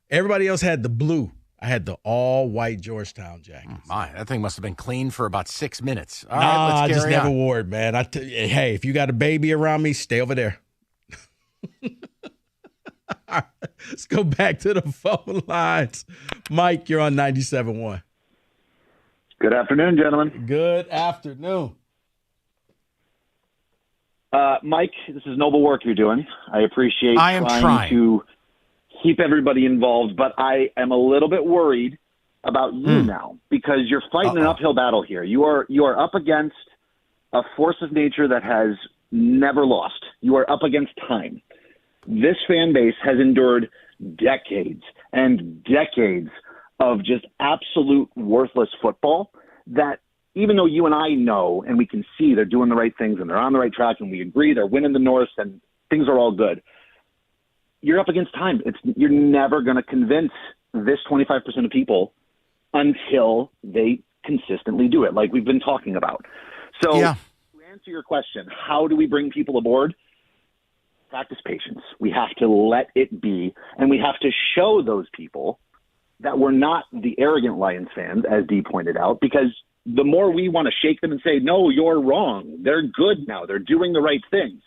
Everybody else had the blue. I had the all white Georgetown jacket. Oh my, that thing must have been clean for about 6 minutes. All right, let's I just never on. wore it, man. Hey, if you got a baby around me, stay over there. All right, let's go back to the phone lines. Mike, you're on 97.1. Good afternoon, gentlemen. Good afternoon. Mike, this is noble work you're doing. I appreciate I am trying to keep everybody involved, but I am a little bit worried about you now because you're fighting an uphill battle here. You are up against a force of nature that has never lost. You are up against time. This fan base has endured decades and decades of just absolute worthless football that even though you and I know and we can see they're doing the right things and they're on the right track and we agree they're winning the North and things are all good, you're up against time. You're never going to convince this 25% of people until they consistently do it, like we've been talking about. So to answer your question, how do we bring people aboard? Practice patience. We have to let it be, and we have to show those people that we're not the arrogant Lions fans, as Dee pointed out, because the more we want to shake them and say, no, you're wrong, they're good now, they're doing the right things,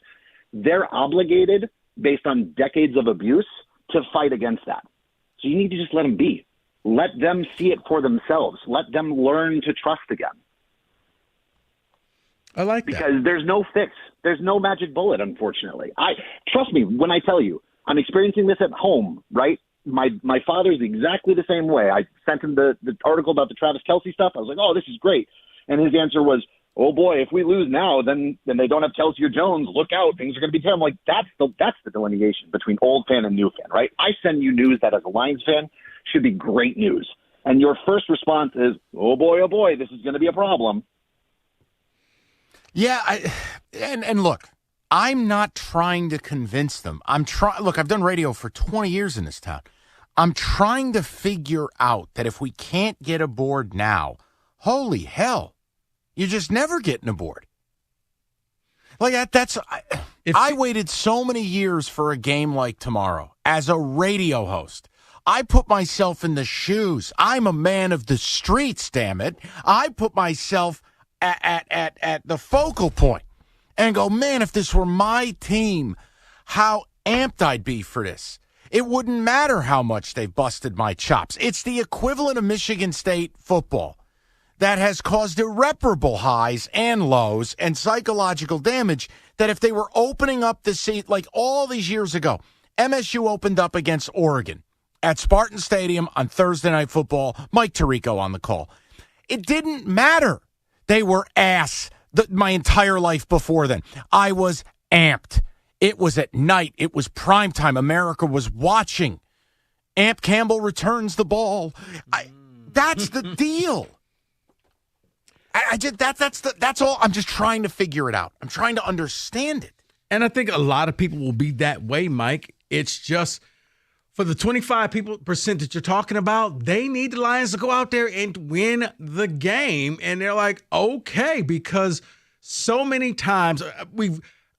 they're obligated, based on decades of abuse, to fight against that. So you need to just let them be. Let them see it for themselves. Let them learn to trust again. I like that. Because there's no fix. There's no magic bullet, unfortunately. Trust me when I tell you, I'm experiencing this at home, right? My father's exactly the same way. I sent him the article about the Travis Kelsey stuff. I was like, oh, this is great. And his answer was, oh boy, if we lose now, then they don't have Kelsey or Jones. Look out, things are going to be terrible. Like that's the delineation between old fan and new fan, right? I send you news that as a Lions fan should be great news. And your first response is, oh boy, this is going to be a problem. Yeah, and look, I'm not trying to convince them. Look, I've done radio for 20 years in this town. I'm trying to figure out that if we can't get aboard now, holy hell, you're just never getting aboard. Like I waited so many years for a game like tomorrow as a radio host. I put myself in the shoes. I'm a man of the streets, damn it. I put myself at the focal point and go, man, if this were my team, how amped I'd be for this. It wouldn't matter how much they've busted my chops. It's the equivalent of Michigan State football that has caused irreparable highs and lows and psychological damage that if they were opening up the seat like all these years ago, MSU opened up against Oregon at Spartan Stadium on Thursday Night Football, Mike Tirico on the call. It didn't matter. They were ass my entire life before then. I was amped. It was at night. It was primetime. America was watching. Amp Campbell returns the ball. That's the deal. That's all. I'm just trying to figure it out. I'm trying to understand it. And I think a lot of people will be that way, Mike. It's just for the 25% that you're talking about, they need the Lions to go out there and win the game. And they're like, okay, because so many times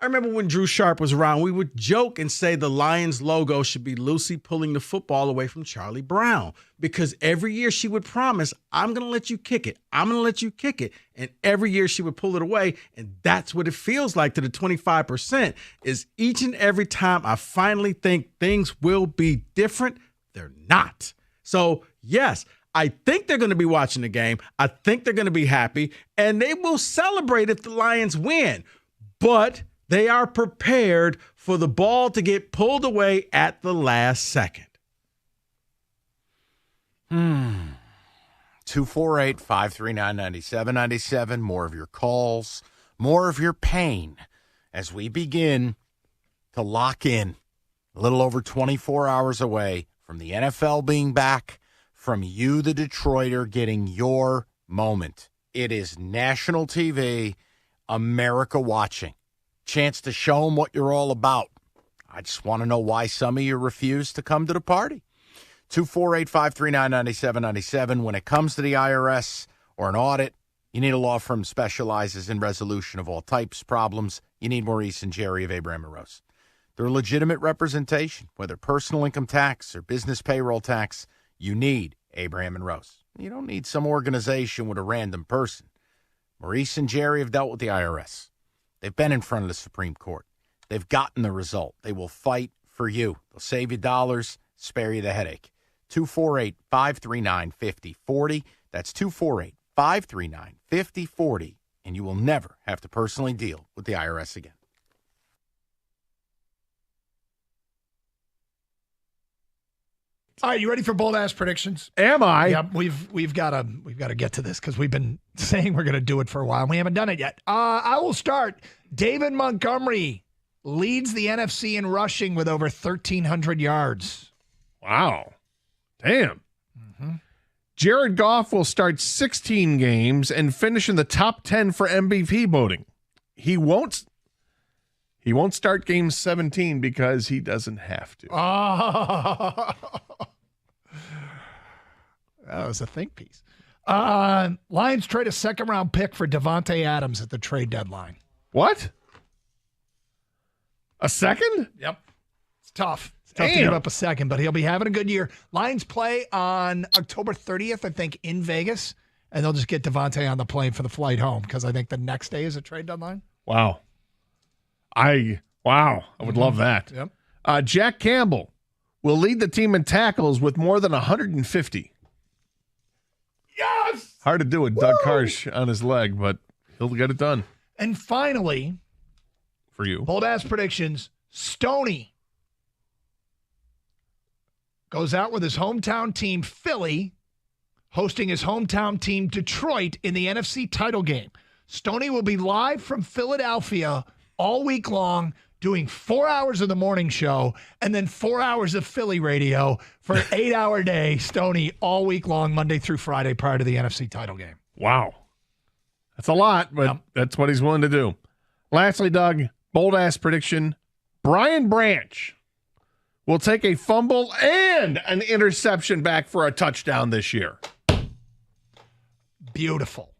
I remember when Drew Sharp was around, we would joke and say the Lions logo should be Lucy pulling the football away from Charlie Brown, because every year she would promise, I'm going to let you kick it. I'm going to let you kick it. And every year she would pull it away. And that's what it feels like to the 25% is each and every time I finally think things will be different, they're not. So yes, I think they're going to be watching the game. I think they're going to be happy and they will celebrate if the Lions win, but they are prepared for the ball to get pulled away at the last second. 248-539-9797. More of your calls, more of your pain as we begin to lock in a little over 24 hours away from the NFL being back, from you, the Detroiter, getting your moment. It is national TV, America watching. Chance to show them what you're all about. I just want to know why some of you refuse to come to the party. 248-539-9797. When it comes to the IRS or an audit, you need a law firm that specializes in resolution of all types, problems. You need Maurice and Jerry of Abraham and Rose. They're legitimate representation, whether personal income tax or business payroll tax. You need Abraham and Rose. You don't need some organization with a random person. Maurice and Jerry have dealt with the IRS. They've been in front of the Supreme Court. They've gotten the result. They will fight for you. They'll save you dollars, spare you the headache. 248-539-5040. That's 248-539-5040. And you will never have to personally deal with the IRS again. All right, you ready for bold ass predictions? Am I? Yep, we've got to get to this because we've been saying we're going to do it for a while and we haven't done it yet. I will start. David Montgomery leads the NFC in rushing with over 1,300 yards. Wow. Damn. Mm-hmm. Jared Goff will start 16 games and finish in the top 10 for MVP voting. He won't start game 17 because he doesn't have to. Oh. That was a think piece. Lions trade a second-round pick for Devontae Adams at the trade deadline. What? A second? Yep. It's tough. It's tough to give up a second, but he'll be having a good year. Lions play on October 30th, I think, in Vegas, and they'll just get Devontae on the plane for the flight home because I think the next day is a trade deadline. Wow. I would love that. Yep. Jack Campbell will lead the team in tackles with more than 150. Yes! Hard to do with Doug Karsh on his leg, but he'll get it done. And finally, for you, bold ass predictions. Stoney goes out with his hometown team, Philly, hosting his hometown team, Detroit, in the NFC title game. Stoney will be live from Philadelphia all week long, doing 4 hours of the morning show and then 4 hours of Philly radio for an 8-hour day. Stoney all week long, Monday through Friday, prior to the NFC title game. Wow. That's a lot, but That's what he's willing to do. Lastly, Doug, bold-ass prediction. Brian Branch will take a fumble and an interception back for a touchdown this year. Beautiful.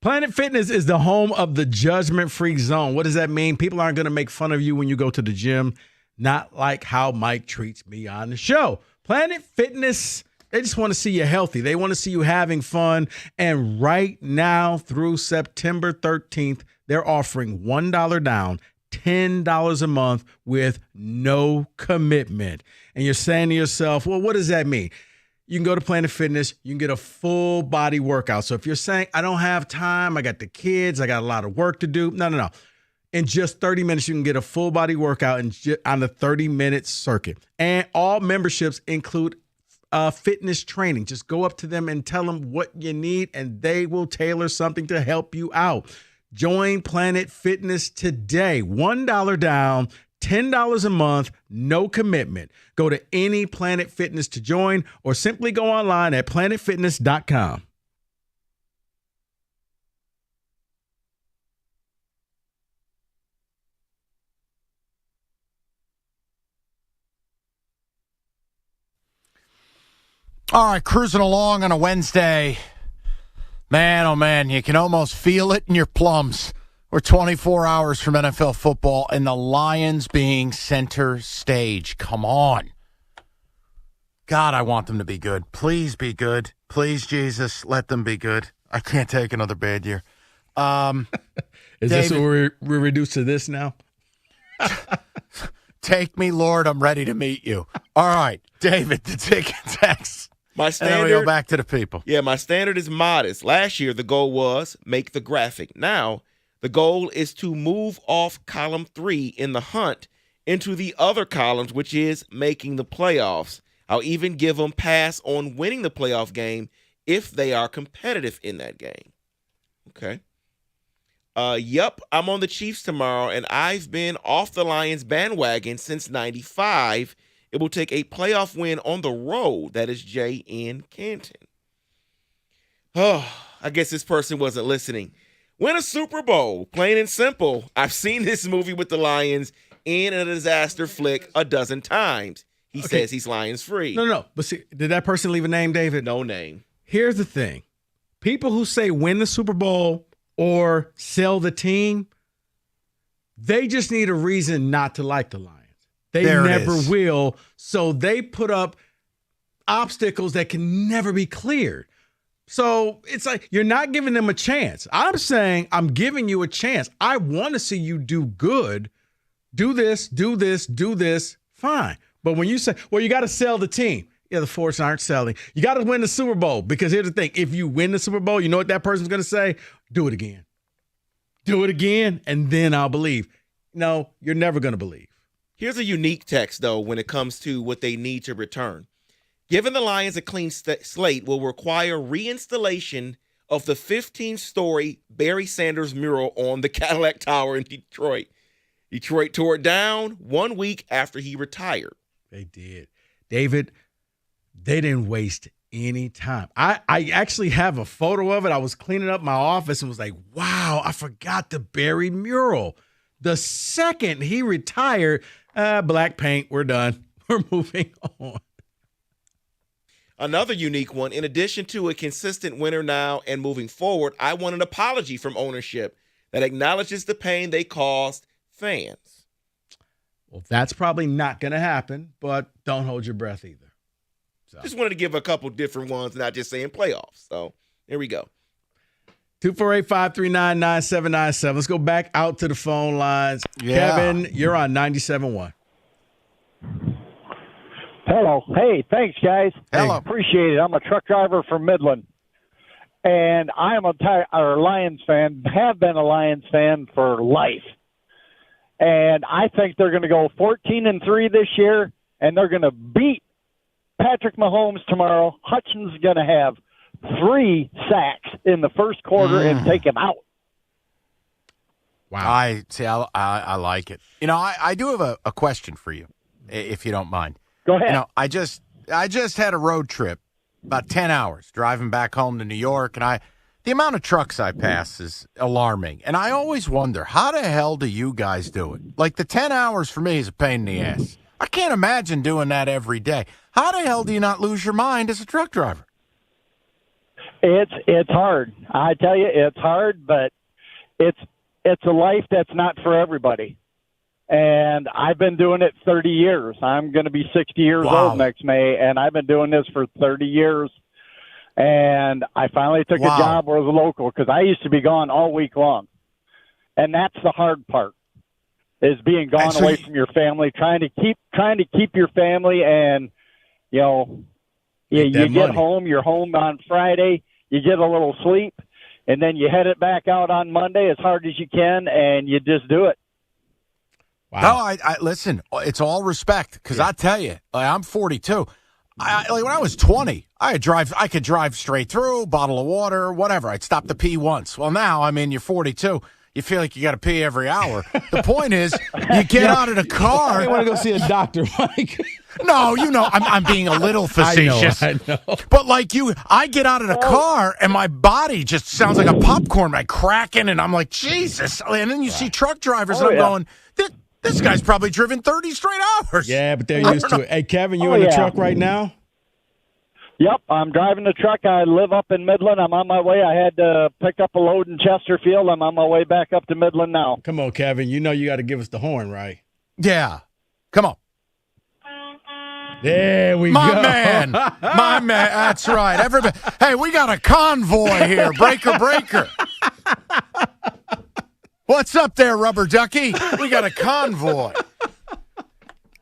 Planet Fitness is the home of the judgment-free zone. What does that mean? People aren't going to make fun of you when you go to the gym, not like how Mike treats me on the show. Planet Fitness, they just want to see you healthy. They want to see you having fun. And right now through September 13th, they're offering $1 down, $10 a month with no commitment. And you're saying to yourself, well, what does that mean? You can go to Planet Fitness. You can get a full body workout. So if you're saying, I don't have time, I got the kids, I got a lot of work to do. No. In just 30 minutes, you can get a full body workout on the 30-minute circuit. And all memberships include fitness training. Just go up to them and tell them what you need, and they will tailor something to help you out. Join Planet Fitness today. $1 down, $10 a month, no commitment. Go to any Planet Fitness to join or simply go online at planetfitness.com. All right, cruising along on a Wednesday. Man, oh man, you can almost feel it in your plums. We're 24 hours from NFL football, and the Lions being center stage. Come on. God, I want them to be good. Please be good. Please, Jesus, let them be good. I can't take another bad year. Is this what we're reduced to this now? Take me, Lord. I'm ready to meet you. All right, David, the ticket text. My standard, and then we go back to the people. Yeah, my standard is modest. Last year, the goal was make the graphic. Now, the goal is to move off column 3 in the hunt into the other columns, which is making the playoffs. I'll even give them pass on winning the playoff game if they are competitive in that game. Okay. Yep, I'm on the Chiefs tomorrow, and I've been off the Lions bandwagon since 95. It will take a playoff win on the road. That is Jay in Canton. Oh, I guess this person wasn't listening. Win a Super Bowl, plain and simple. I've seen this movie with the Lions in a disaster flick a dozen times. He says he's Lions free. No. But see, did that person leave a name, David? No name. Here's the thing. People who say win the Super Bowl or sell the team, they just need a reason not to like the Lions. They never will. So they put up obstacles that can never be cleared. So it's like you're not giving them a chance. I'm saying I'm giving you a chance. I want to see you do good. Do this. Fine. But when you say, well, you got to sell the team. Yeah, the force aren't selling. You got to win the Super Bowl. Because here's the thing. If you win the Super Bowl, you know what that person's going to say? Do it again. Do it again, and then I'll believe. No, you're never going to believe. Here's a unique text, though, when it comes to what they need to return. Giving the Lions a clean slate will require reinstallation of the 15-story Barry Sanders mural on the Cadillac Tower in Detroit. Detroit tore it down 1 week after he retired. They did. David, they didn't waste any time. I actually have a photo of it. I was cleaning up my office and was like, wow, I forgot the Barry mural. The second he retired, black paint, we're done. We're moving on. Another unique one, in addition to a consistent winner now and moving forward, I want an apology from ownership that acknowledges the pain they caused fans. Well, that's probably not going to happen, but don't hold your breath either. So. Just wanted to give a couple different ones, not just saying playoffs. So there we go. 248-539-9797. Let's go back out to the phone lines. Yeah. Kevin, you're on 97.1. Hello. Hey, thanks, guys. Hello. Hey, appreciate it. I'm a truck driver from Midland, and I am a Lions fan, have been a Lions fan for life. And I think they're going to go 14-3 this year, and they're going to beat Patrick Mahomes tomorrow. Hutchinson's going to have 3 sacks in the first quarter and take him out. Wow. I like it. You know, I do have a question for you, if you don't mind. Go ahead. You know, I just had a road trip, about 10 hours, driving back home to New York, and the amount of trucks I pass is alarming. And I always wonder, how the hell do you guys do it? Like, the 10 hours for me is a pain in the ass. I can't imagine doing that every day. How the hell do you not lose your mind as a truck driver? It's hard. I tell you, it's hard, but it's a life that's not for everybody. And I've been doing it 30 years. I'm going to be 60 years old next May, and I've been doing this for 30 years. And I finally took a job where I was local because I used to be gone all week long. And that's the hard part, is being gone away from your family, trying to keep your family, and you get home. You're home on Friday. You get a little sleep, and then you head it back out on Monday as hard as you can, and you just do it. Wow. No, I listen. It's all respect because I tell you, I'm 42. Like when I was 20, I could drive straight through, bottle of water, whatever. I'd stop to pee once. Well, now you're 42. You feel like you got to pee every hour. The point is, you get out of the car. I want to go see a doctor, Mike. No, I'm being a little facetious. I know. But like I get out of the car and my body just sounds like a popcorn, like cracking, and I'm like, Jesus. And then you see truck drivers, and I'm going, this guy's probably driven 30 straight hours. Yeah, but they're used to it. Hey, Kevin, you in the truck right now? Yep, I'm driving the truck. I live up in Midland. I'm on my way. I had to pick up a load in Chesterfield. I'm on my way back up to Midland now. Come on, Kevin. You know you got to give us the horn, right? Yeah. Come on. There we go. My man. That's right. Everybody. Hey, we got a convoy here. Breaker. What's up there, Rubber Ducky? We got a convoy.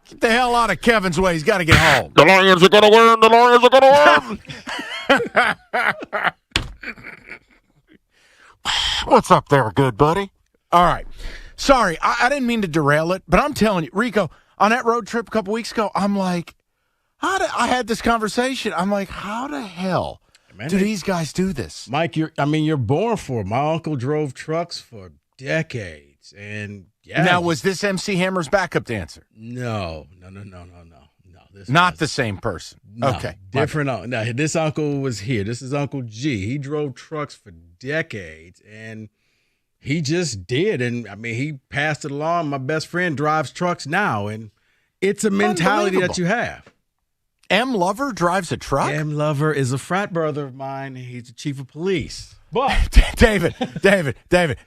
Get the hell out of Kevin's way. He's got to get home. The Lions are going to win. The Lions are going to win. What's up there, good buddy? All right. Sorry, I didn't mean to derail it, but I'm telling you, Rico, on that road trip a couple weeks ago, I'm like, I had this conversation. I'm like, how the hell do these guys do this? Mike, you're born for it. My uncle drove trucks for decades, and Now, was this MC Hammer's backup dancer? No. This not the same person. No, okay, different. No, this uncle was here. This is Uncle G. He drove trucks for decades, and he just did. And he passed it along. My best friend drives trucks now, and it's a mentality that you have. M. Lover drives a truck? M. Lover is a frat brother of mine. He's the chief of police. But David,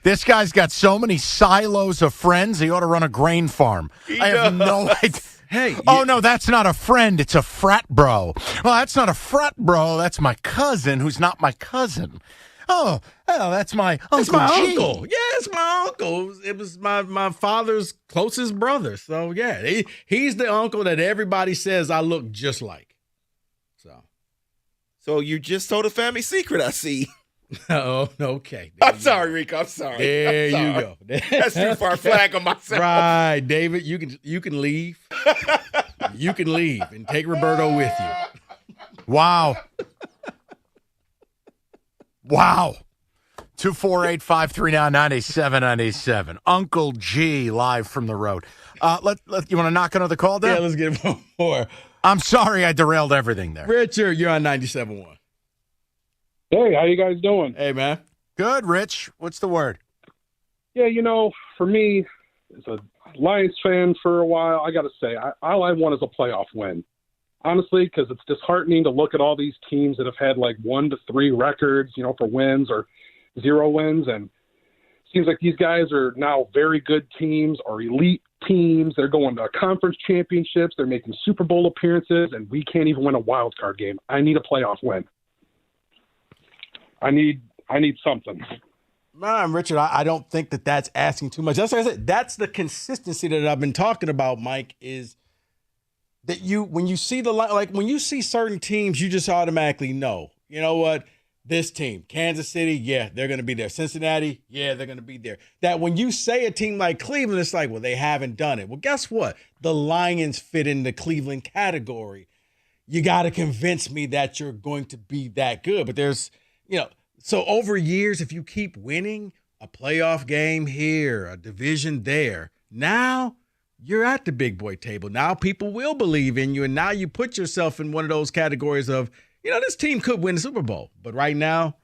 this guy's got so many silos of friends, he ought to run a grain farm. I have no idea. Hey. No, that's not a friend. It's a frat bro. Well, that's not a frat bro. That's my cousin who's not my cousin. Oh, that's my Uncle It's my G. uncle. Yeah, it's my uncle. It was my father's closest brother. So, yeah, he's the uncle that everybody says I look just like. So you just told a family secret, I see. Oh, okay. I'm sorry, Rico. I'm sorry. There I'm you sorry. go. That's too far flag on myself. Right, David. You can leave. You can leave and take Roberto with you. Wow. 248-539-9797. Uncle G live from the road. You want to knock another call down? Yeah, let's get one more. I'm sorry I derailed everything there. Richard, you're on 97.1. Hey, how you guys doing? Hey, man. Good, Rich. What's the word? Yeah, for me, as a Lions fan for a while, I got to say, all I want is a playoff win. Honestly, because it's disheartening to look at all these teams that have had like 1 to 3 records, for wins or 0 wins. And it seems like these guys are now very good teams or elite teams. They're going to conference championships. They're making Super Bowl appearances, and we can't even win a wild card game. I need a playoff win. I need something. Man, Richard, I don't think that's asking too much. That's like I said. That's the consistency that I've been talking about, Mike, is that when you see when you see certain teams, you just automatically know, you know what, this team, Kansas City, yeah, they're going to be there. Cincinnati, yeah, they're going to be there. That when you say a team like Cleveland, it's like, well, they haven't done it. Well, guess what? The Lions fit in the Cleveland category. You got to convince me that you're going to be that good. But there's, so over years, if you keep winning a playoff game here, a division there, now you're at the big boy table. Now people will believe in you, and now you put yourself in one of those categories of, this team could win the Super Bowl. But right now,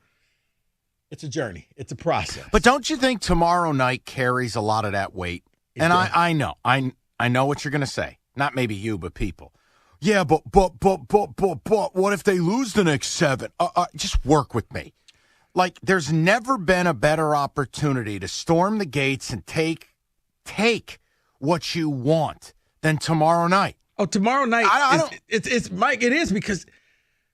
it's a journey. It's a process. But don't you think tomorrow night carries a lot of that weight? I know what you're going to say. Not maybe you, but people. Yeah, but what if they lose the next 7? Just work with me. Like, there's never been a better opportunity to storm the gates and take what you want than tomorrow night. Oh, tomorrow night, it's Mike, it is because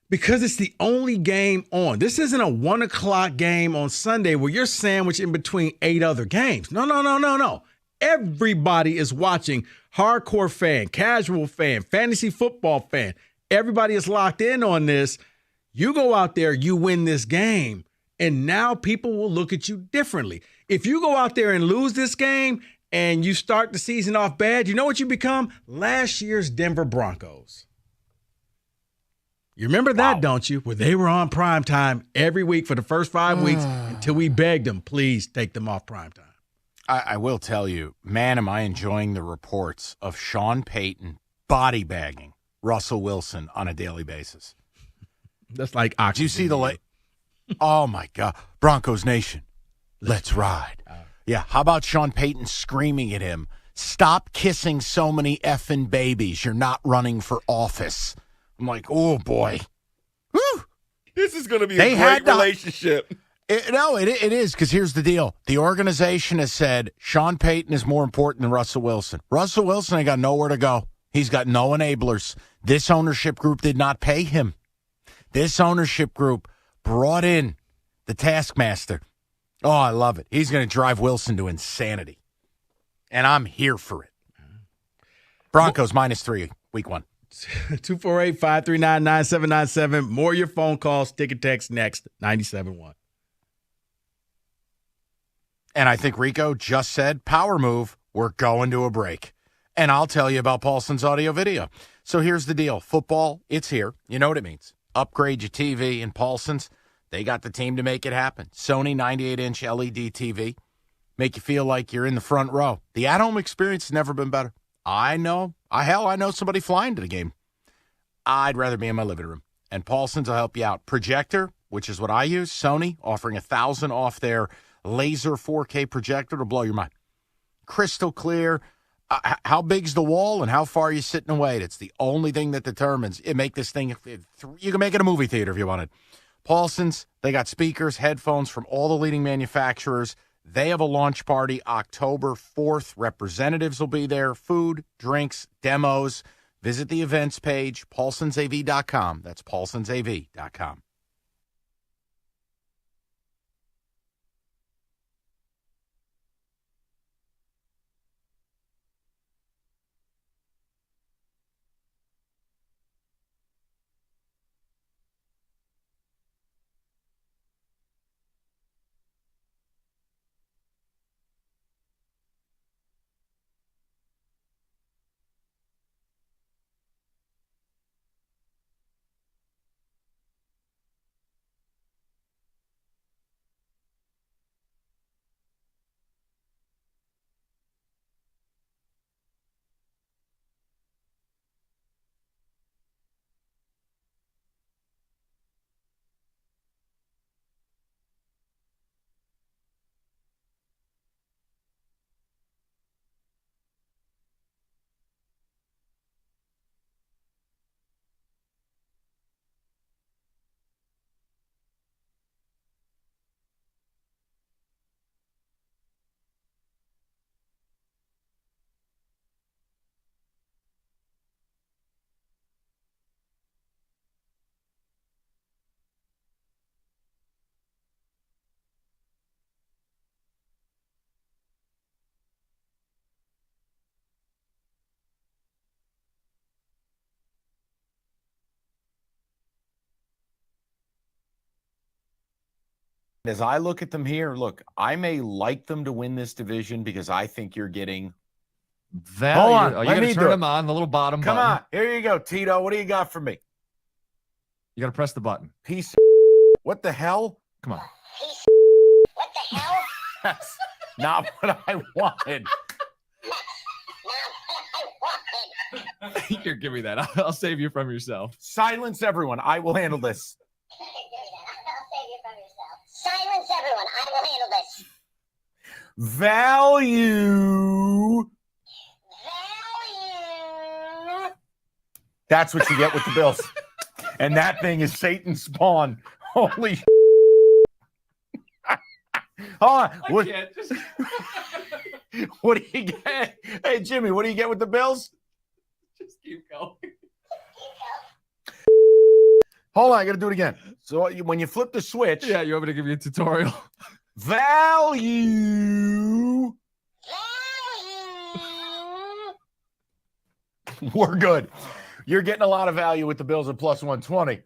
it's the only game on. This isn't a 1 o'clock game on Sunday where you're sandwiched in between 8 other games. No. Everybody is watching. Hardcore fan, casual fan, fantasy football fan. Everybody is locked in on this. You go out there, you win this game, and now people will look at you differently. If you go out there and lose this game and you start the season off bad, you know what you become? Last year's Denver Broncos. You remember that, don't you? Where they were on primetime every week for the first 5 weeks until we begged them, please take them off primetime. I will tell you, man, am I enjoying the reports of Sean Payton body bagging Russell Wilson on a daily basis. That's like oxygen. Do you see the late? Oh, my God. Broncos Nation, let's ride. Yeah, how about Sean Payton screaming at him, stop kissing so many effing babies. You're not running for office. I'm like, oh, boy. Woo! This is going to be a great relationship. It is, because here's the deal. The organization has said Sean Payton is more important than Russell Wilson. Russell Wilson ain't got nowhere to go. He's got no enablers. This ownership group did not pay him. This ownership group brought in the taskmaster. Oh, I love it. He's going to drive Wilson to insanity. And I'm here for it. Broncos -3, week 1. 248-539-9797. More of your phone calls, ticket text next, 97.1. And I think Rico just said, power move, we're going to a break. And I'll tell you about Paulson's audio video. So here's the deal. Football, it's here. You know what it means. Upgrade your TV, and Paulson's, they got the team to make it happen. Sony 98-inch LED TV. Make you feel like you're in the front row. The at-home experience has never been better. I know somebody flying to the game. I'd rather be in my living room. And Paulson's will help you out. Projector, which is what I use. Sony offering $1,000 off their laser 4K projector to blow your mind. Crystal clear. How big's the wall and how far are you sitting away? It's the only thing that determines it. Make this thing, you can make it a movie theater if you wanted. Paulson's, they got speakers, headphones from all the leading manufacturers. They have a launch party October 4th. Representatives will be there. Food, drinks, demos. Visit the events page, paulsonsav.com. That's paulsonsav.com. As I look at them here, look, I may like them to win this division because I think you're getting value. Hold on, you got to turn them on, the little bottom Come button. on, here you go, Tito. What do you got for me? You got to press the button. Piece of what the hell? Come on. What the hell? That's not what I wanted. Here, give me that. I'll save you from yourself. Silence everyone. I will handle this. I'll save you from yourself. Silence everyone. I will handle this. Value. Value. That's what you get with the Bills. And that thing is Satan's spawn. Holy Hold on. What do you get? Hey, Jimmy, what do you get with the Bills? Just keep going. Hold on, I got to do it again. So when you flip the switch. Yeah, you want me to give you a tutorial? Value. We're good. You're getting a lot of value with the Bills at plus 120.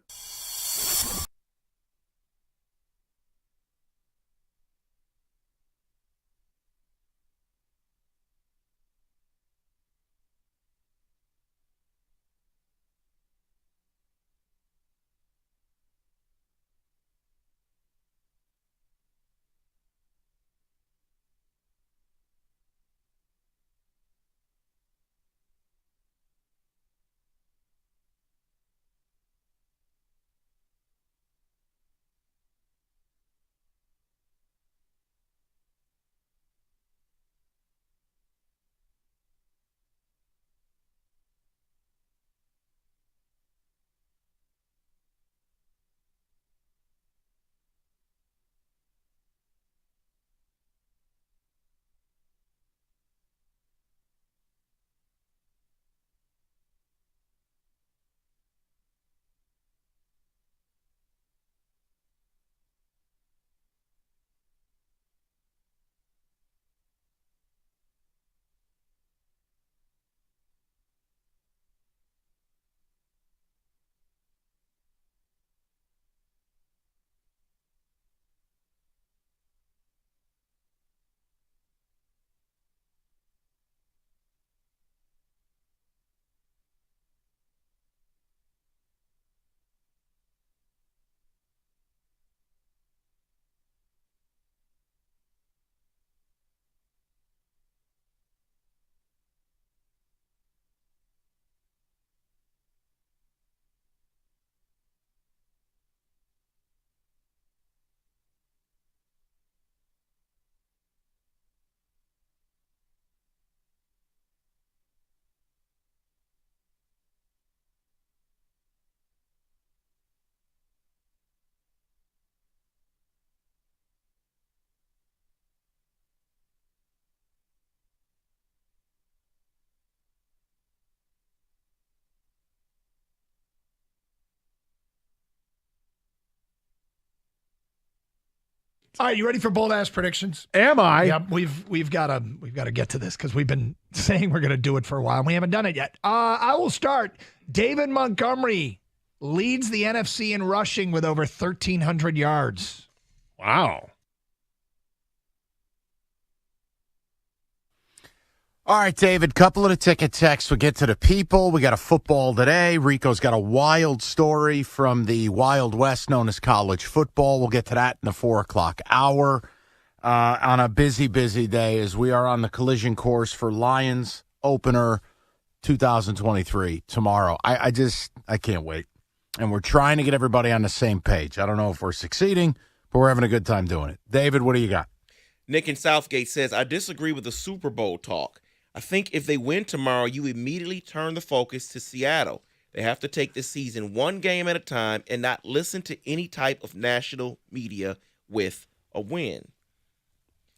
All right, you ready for bold ass predictions? Am I? Yep, we've got to get to this because we've been saying we're going to do it for a while and we haven't done it yet. I will start. David Montgomery leads the NFC in rushing with over 1,300 yards. Wow. All right, David, couple of the ticket texts. We'll get to the people. We got a football today. Rico's got a wild story from the Wild West known as college football. We'll get to that in the 4 o'clock hour on a busy day as we are on the collision course for Lions opener 2023 tomorrow. I can't wait. And we're trying to get everybody on the same page. I don't know if we're succeeding, but we're having a good time doing it. David, what do you got? Nick in Southgate says, I disagree with the Super Bowl talk. I think if they win tomorrow, you immediately turn the focus to Seattle. They have to take this season one game at a time and not listen to any type of national media with a win.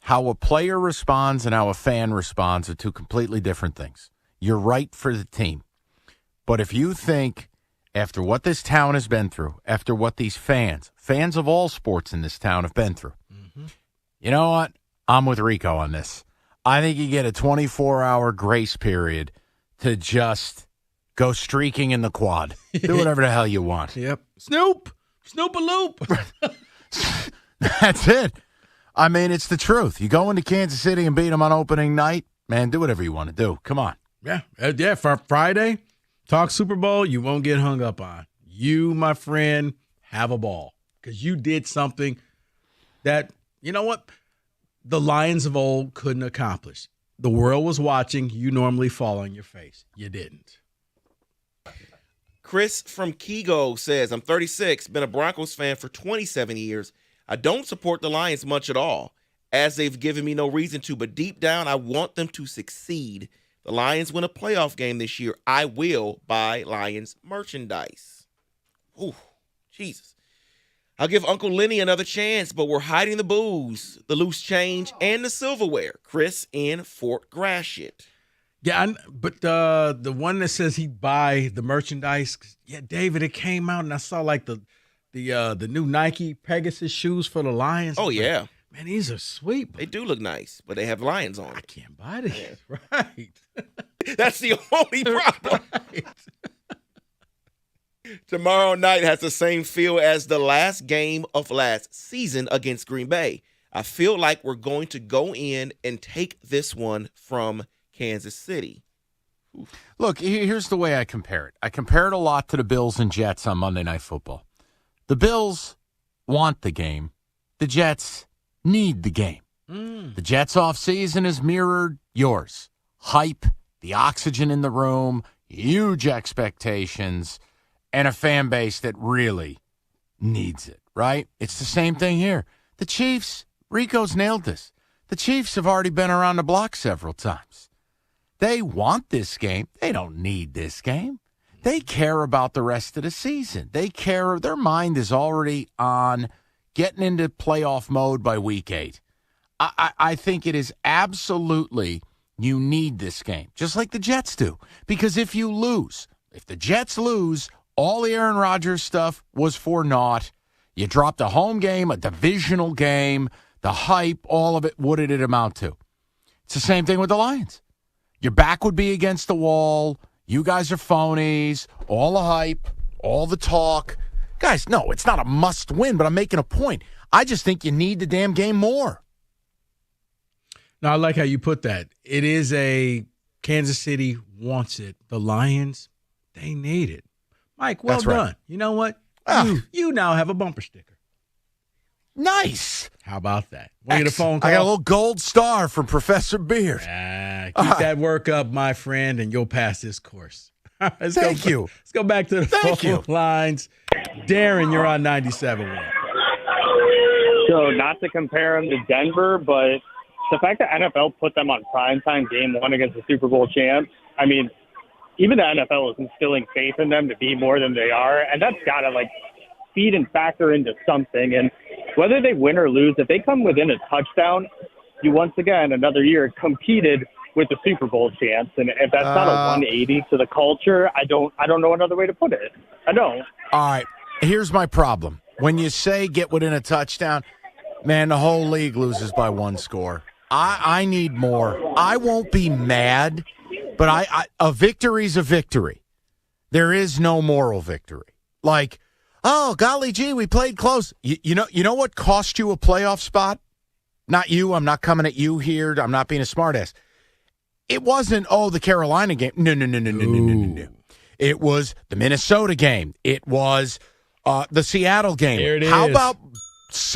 How a player responds and how a fan responds are two completely different things. You're right for the team. But if you think after what this town has been through, after what these fans of all sports in this town have been through, you know what? I'm with Rico on this. I think you get a 24-hour grace period to go streaking in the quad. Do whatever the hell you want. Yep. Snoop-a-loop. That's it. I mean, it's the truth. You go into Kansas City and beat them on opening night, man, do whatever you want to do. Come on. Yeah. For Friday, talk Super Bowl, you won't get hung up on. You, my friend, have a ball because you did something that, you know what, the Lions of old couldn't accomplish. The world was watching. You normally fall on your face. You didn't. Chris from Kego says, I'm 36, been a Broncos fan for 27 years. I don't support the Lions much at all, as they've given me no reason to, but deep down, I want them to succeed. the Lions win a playoff game this year, I will buy Lions merchandise. Ooh, Jesus. I'll give Uncle Lenny another chance, but we're hiding the booze, the loose change, and the silverware. Chris in Fort Gratiot. Yeah, but the one that says he'd buy the merchandise, yeah, David, it came out and I saw like the new Nike Pegasus shoes for the Lions. Oh, yeah. Man, these are sweet. They do look nice, but they have lions on. I can't buy this. Right. That's the only problem. Right. Tomorrow night has the same feel as the last game of last season against Green Bay. I feel like we're going to go in and take this one from Kansas City. Oof. Look, here's the way I compare it. I compare it a lot to the Bills and Jets on Monday Night Football. The Bills want the game. The Jets need the game. The Jets' offseason is mirrored yours. Hype, the oxygen in the room, huge expectations, and a fan base that really needs it, right? It's the same thing here. The Chiefs, Rico's nailed this. The Chiefs have already been around the block several times. They want this game. They don't need this game. They care about the rest of the season. They care. Their mind is already on getting into playoff mode by week 8. I think it is absolutely, you need this game, just like the Jets do. Because if you lose, if the Jets lose, all the Aaron Rodgers stuff was for naught. You dropped a home game, a divisional game, the hype, all of it, what did it amount to? It's the same thing with the Lions. Your back would be against the wall. You guys are phonies. All the hype, all the talk. Guys, no, it's not a must win, but I'm making a point. I just think you need the damn game more. No, I like how you put that. It is a Kansas City wants it. The Lions, they need it. Mike, well That's done. right. You know what? You now have a bumper sticker. Nice. How about that? Want to get a phone call? I got a little gold star from Professor Beard. Keep that work up, my friend, and you'll pass this course. Thank you. Let's go back to the phone lines. Darren, you're on 97.1. So not to compare them to Denver, but the fact that NFL put them on primetime game 1 against the Super Bowl champs, I mean, even the NFL is instilling faith in them to be more than they are, and that's got to, feed and factor into something. And whether they win or lose, if they come within a touchdown, you once again, another year, competed with the Super Bowl champs. And if that's not a 180 to the culture, I don't know another way to put it. I don't. All right, here's my problem. When you say get within a touchdown, man, the whole league loses by 1 score. I need more. I won't be mad, but a victory's a victory. There is no moral victory. Oh, golly gee, we played close. You know what cost you a playoff spot? Not you. I'm not coming at you here. I'm not being a smartass. It wasn't, the Carolina game. No. It was the Minnesota game. It was the Seattle game. Here it is.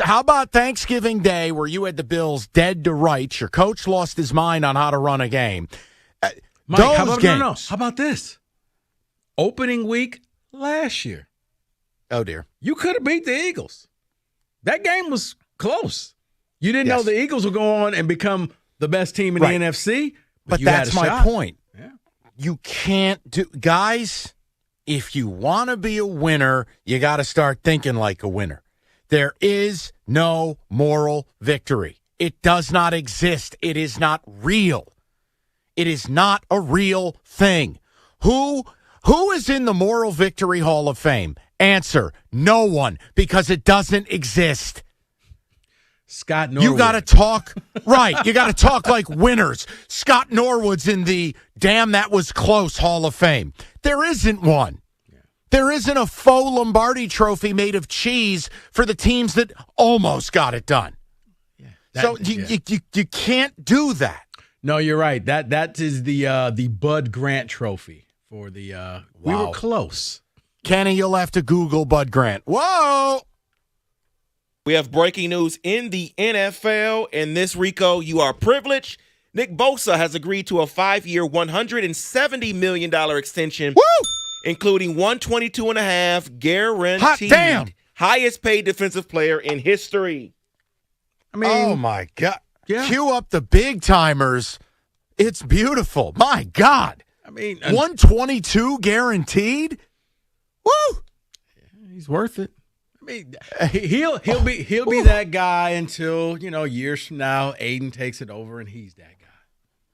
How about Thanksgiving Day where you had the Bills dead to rights? Your coach lost his mind on how to run a game. Mike, those how about, games. No. How about this? Opening week last year. Oh, dear. You could have beat the Eagles. That game was close. You didn't know the Eagles would go on and become the best team in the NFC. But you that's had a my shot. point. Yeah. You can't do – guys, if you want to be a winner, you got to start thinking like a winner. There is no moral victory. It does not exist. It is not real. It is not a real thing. Who is in the Moral Victory Hall of Fame? Answer, no one, because it doesn't exist. Scott Norwood. You got to talk, right, you got to talk like winners. Scott Norwood's in the damn that was close Hall of Fame. There isn't one. There isn't a faux Lombardi trophy made of cheese for the teams that almost got it done. You can't do that. No, you're right. That is the Bud Grant Trophy for the. We were close. Kenny, you'll have to Google Bud Grant. Whoa! We have breaking news in the NFL, and this, Rico, you are privileged. Nick Bosa has agreed to a 5-year, $170 million extension. Woo! Including $122.5 guaranteed. Hot damn! Highest paid defensive player in history. I mean, oh my God! Yeah. Cue up the big timers. It's beautiful. My God. I mean, 122 guaranteed? Woo! He's worth it. I mean, he'll be that guy until, years from now, Aiden takes it over and he's that guy.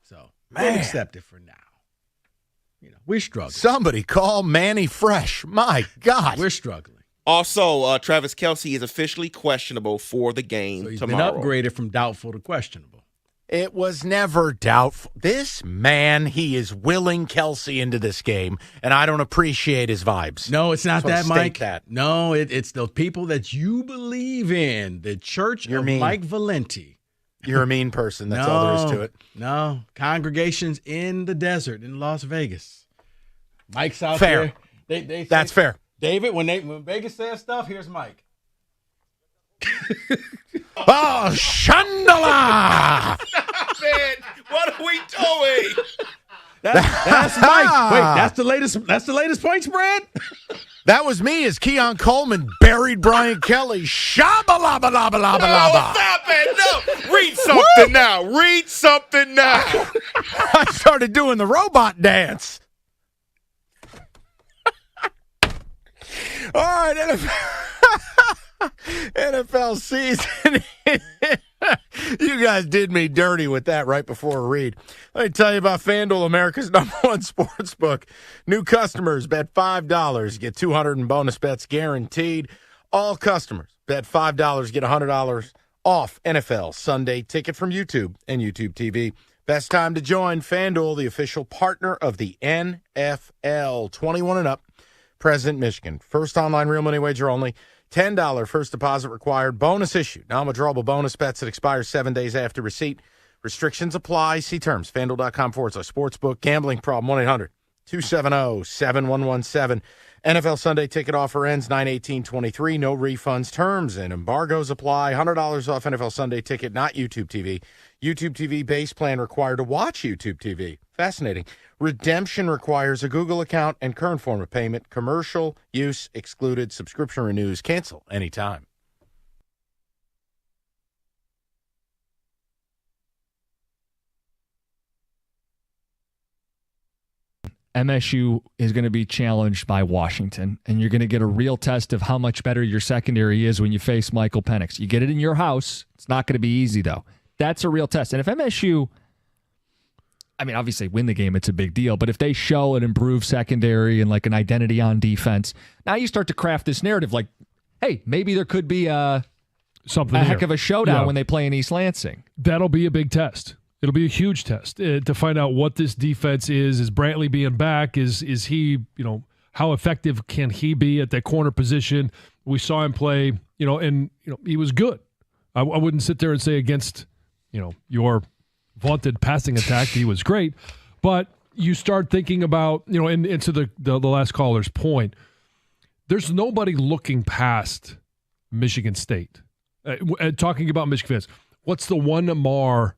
So we'll accept it for now. We're struggling. Somebody call Manny Fresh. My God. We're struggling. Also, Travis Kelsey is officially questionable for the game So he's tomorrow. been upgraded from doubtful to questionable. It was never doubtful. This man, he is willing Kelsey into this game, and I don't appreciate his vibes. No, it's not that, Mike. That. No, it's the people that you believe in. The church of mean. Mike Valenti. You're a mean person. That's all there is to it. No, congregations in the desert in Las Vegas. Mike's out Fair. there. They That's fair. David, when Vegas says stuff, here's Mike. Oh, Chandala! Man, what are we doing? That's Mike. Wait, that's the latest point spread? That was me as Keon Coleman buried Brian Kelly. Shabba-labba-labba-labba-labba. No, stop it. No. Read something now. Read something now. I started doing the robot dance. All right, NFL season. You guys did me dirty with that right before a read. Let me tell you about FanDuel, America's #1 sports book. New customers bet $5, get $200 in bonus bets guaranteed. All customers bet $5, get $100 off NFL Sunday ticket from YouTube and YouTube TV. Best time to join FanDuel, the official partner of the NFL. 21 and up. President, Michigan. First online real money wager only. $10 first deposit required. Bonus issued. Non-withdrawable bonus bets that expire 7 days after receipt. Restrictions apply. See terms. FanDuel.com/sportsbook. Gambling problem. 1-800-270-7117. NFL Sunday ticket offer ends 9/18/23. No refunds. Terms and embargoes apply. $100 off NFL Sunday ticket, not YouTube TV. YouTube TV base plan required to watch YouTube TV. Fascinating. Redemption requires a Google account and current form of payment. Commercial use excluded. Subscription renews. Cancel anytime. MSU is going to be challenged by Washington, and you're going to get a real test of how much better your secondary is when you face Michael Penix. You get it in your house. It's not going to be easy, though. That's a real test. And if MSU, obviously win the game, it's a big deal. But if they show an improved secondary and like an identity on defense, now you start to craft this narrative like, hey, maybe there could be a heck of a showdown when they play in East Lansing. That'll be a big test. It'll be a huge test to find out what this defense is. Is Brantley being back? Is he, how effective can he be at that corner position? We saw him play, and he was good. I wouldn't sit there and say against, your vaunted passing attack, he was great. But you start thinking about, and to the last caller's point, there's nobody looking past Michigan State. Talking about Michigan fans, what's the one mar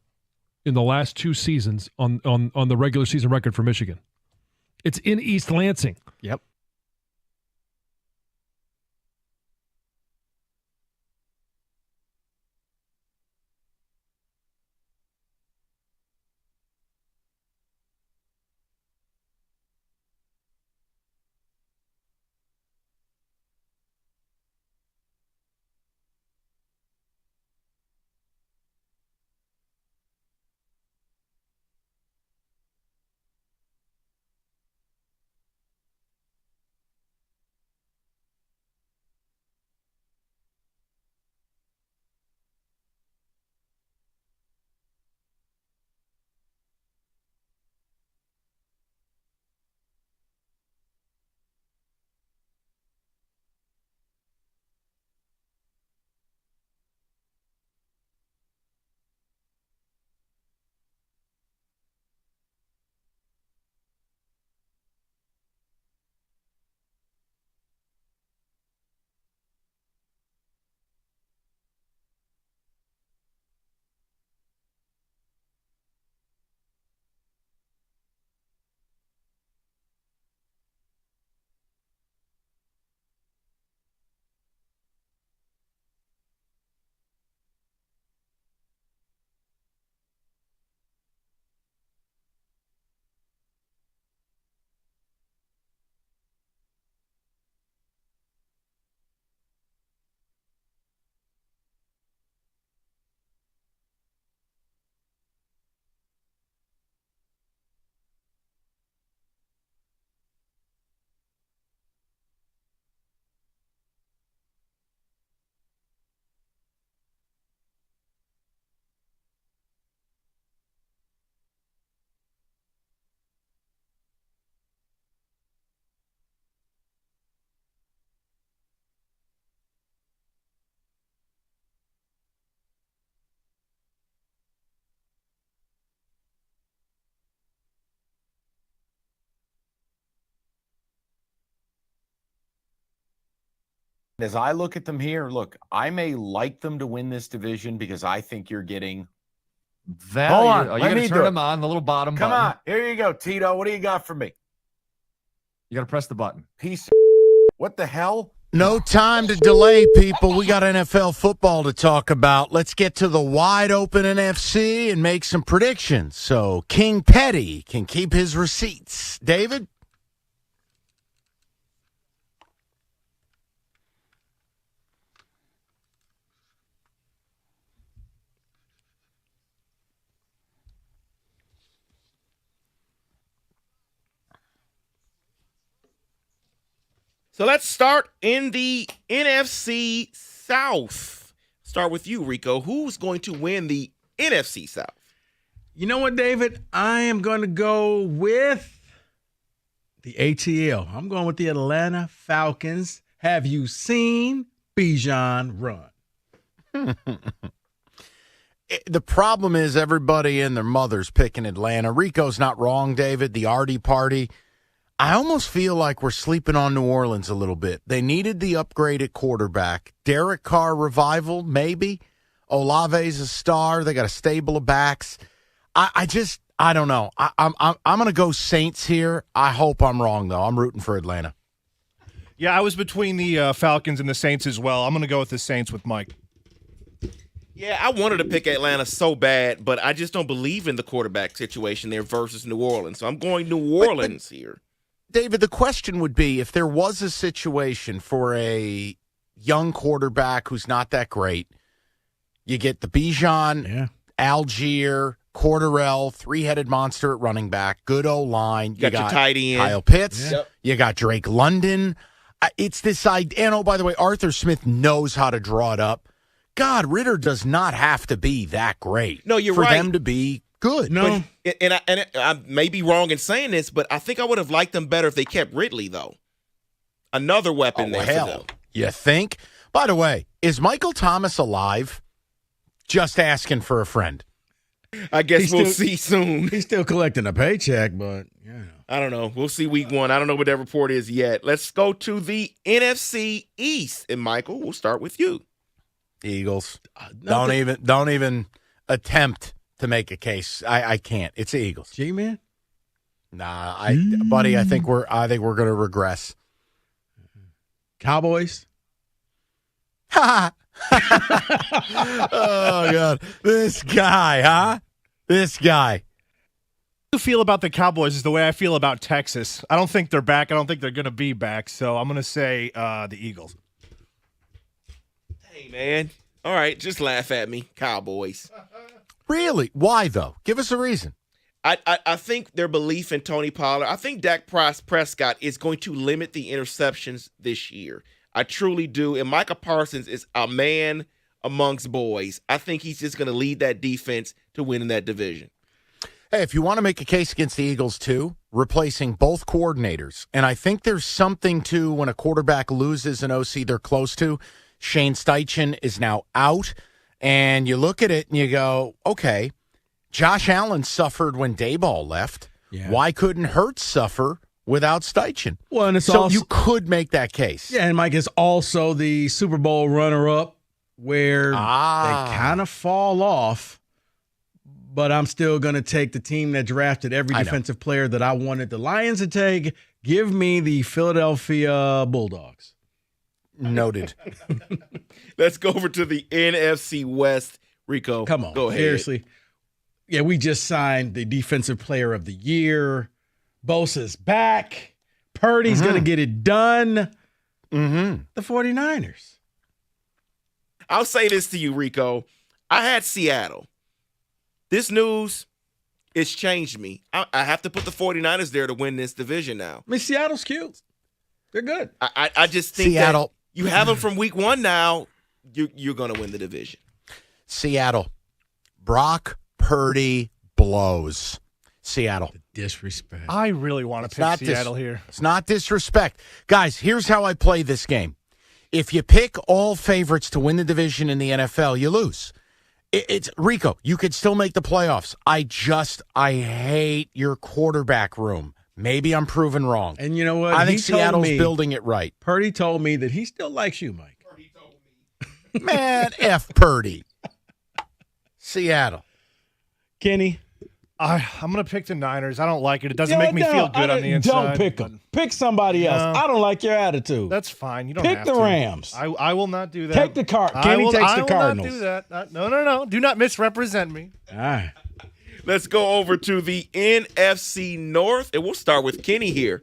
in the last two seasons on the regular season record for Michigan? It's in East Lansing. Yep. As I look at them here, look, I may like them to win this division because I think you're getting value. Hold on, Are you let going me to turn do it. them on, the little bottom Come button? on, here you go, Tito. What do you got for me? You got to press the button. Piece of what the hell? No time to delay, people. We got NFL football to talk about. Let's get to the wide open NFC and make some predictions so King Petty can keep his receipts. David? So let's start in the NFC South. Start with you, Rico. Who's going to win the NFC South? You know what, David? I am going to go with the ATL. I'm going with the Atlanta Falcons. Have you seen Bijan run? The problem is everybody and their mother's picking Atlanta. Rico's not wrong, David. The Artie party. I almost feel like we're sleeping on New Orleans a little bit. They needed the upgrade at quarterback. Derek Carr revival, maybe. Olave's a star. They got a stable of backs. I don't know. I'm going to go Saints here. I hope I'm wrong, though. I'm rooting for Atlanta. Yeah, I was between the Falcons and the Saints as well. I'm going to go with the Saints with Mike. Yeah, I wanted to pick Atlanta so bad, but I just don't believe in the quarterback situation there versus New Orleans. So I'm going New Orleans here. David, the question would be if there was a situation for a young quarterback who's not that great, you get the Bijan, Algier, Cordarrelle, three-headed monster at running back, good O-line. You got your tight end. Kyle Pitts. Yep. You got Drake London. It's this idea. And, oh, by the way, Arthur Smith knows how to draw it up. God, Ritter does not have to be that great. No, you're for right. them to be good. No. And I may be wrong in saying this, but I think I would have liked them better if they kept Ridley, though. Another weapon there for them. You think? By the way, is Michael Thomas alive? Just asking for a friend. I guess we'll see soon. He's still collecting a paycheck, but yeah. I don't know. We'll see week one. I don't know what that report is yet. Let's go to the NFC East. And Michael, we'll start with you. Eagles. Don't even attempt to make a case. I can't. It's the Eagles. G-Man? Nah, buddy, I think we're going to regress. Cowboys? Ha! Oh God, this guy, huh? This guy. I feel about the Cowboys is the way I feel about Texas. I don't think they're back. I don't think they're going to be back. So I'm going to say the Eagles. Hey, man. All right, just laugh at me. Cowboys. Really? Why, though? Give us a reason. I think their belief in Tony Pollard, I think Dak Prescott is going to limit the interceptions this year. I truly do. And Micah Parsons is a man amongst boys. I think he's just going to lead that defense to win in that division. Hey, if you want to make a case against the Eagles, too, replacing both coordinators, and I think there's something, too, when a quarterback loses an OC they're close to. Shane Steichen is now out, and you look at it and you go, okay, Josh Allen suffered when Dayball left. Yeah. Why couldn't Hurts suffer without Steichen? Well, and it's so also, you could make that case. Yeah, and Mike is also the Super Bowl runner-up where they kind of fall off, but I'm still going to take the team that drafted every defensive player that I wanted the Lions to take. Give me the Philadelphia Bulldogs. Noted. Let's go over to the NFC West. Rico, come on. Go ahead. Seriously. Yeah, we just signed the Defensive Player of the Year. Bosa's back. Purdy's going to get it done. The 49ers. I'll say this to you, Rico. I had Seattle. This news, it's changed me. I have to put the 49ers there to win this division now. I mean, Seattle's cute. They're good. I just think Seattle. That you have them from week one now, you're going to win the division. Seattle. Brock Purdy blows. Seattle. The disrespect. I really want to pick Seattle here. It's not disrespect. Guys, here's how I play this game. If you pick all favorites to win the division in the NFL, you lose. It's Rico, you could still make the playoffs. I hate your quarterback room. Maybe I'm proven wrong. And you know what? I think He told Seattle's me- building it right. Purdy told me that he still likes you, Mike. Man, F Purdy. Seattle. Kenny? I'm going to pick the Niners. I don't like it. It doesn't You know make me what? feel No, good on the inside. Don't pick them. Pick somebody else. No. I don't like your attitude. That's fine. You don't Pick have the to. Rams. I will not do that. Take the Kenny takes the Cardinals. I will not do that. No. Do not misrepresent me. All right. Let's go over to the NFC North, and we'll start with Kenny here.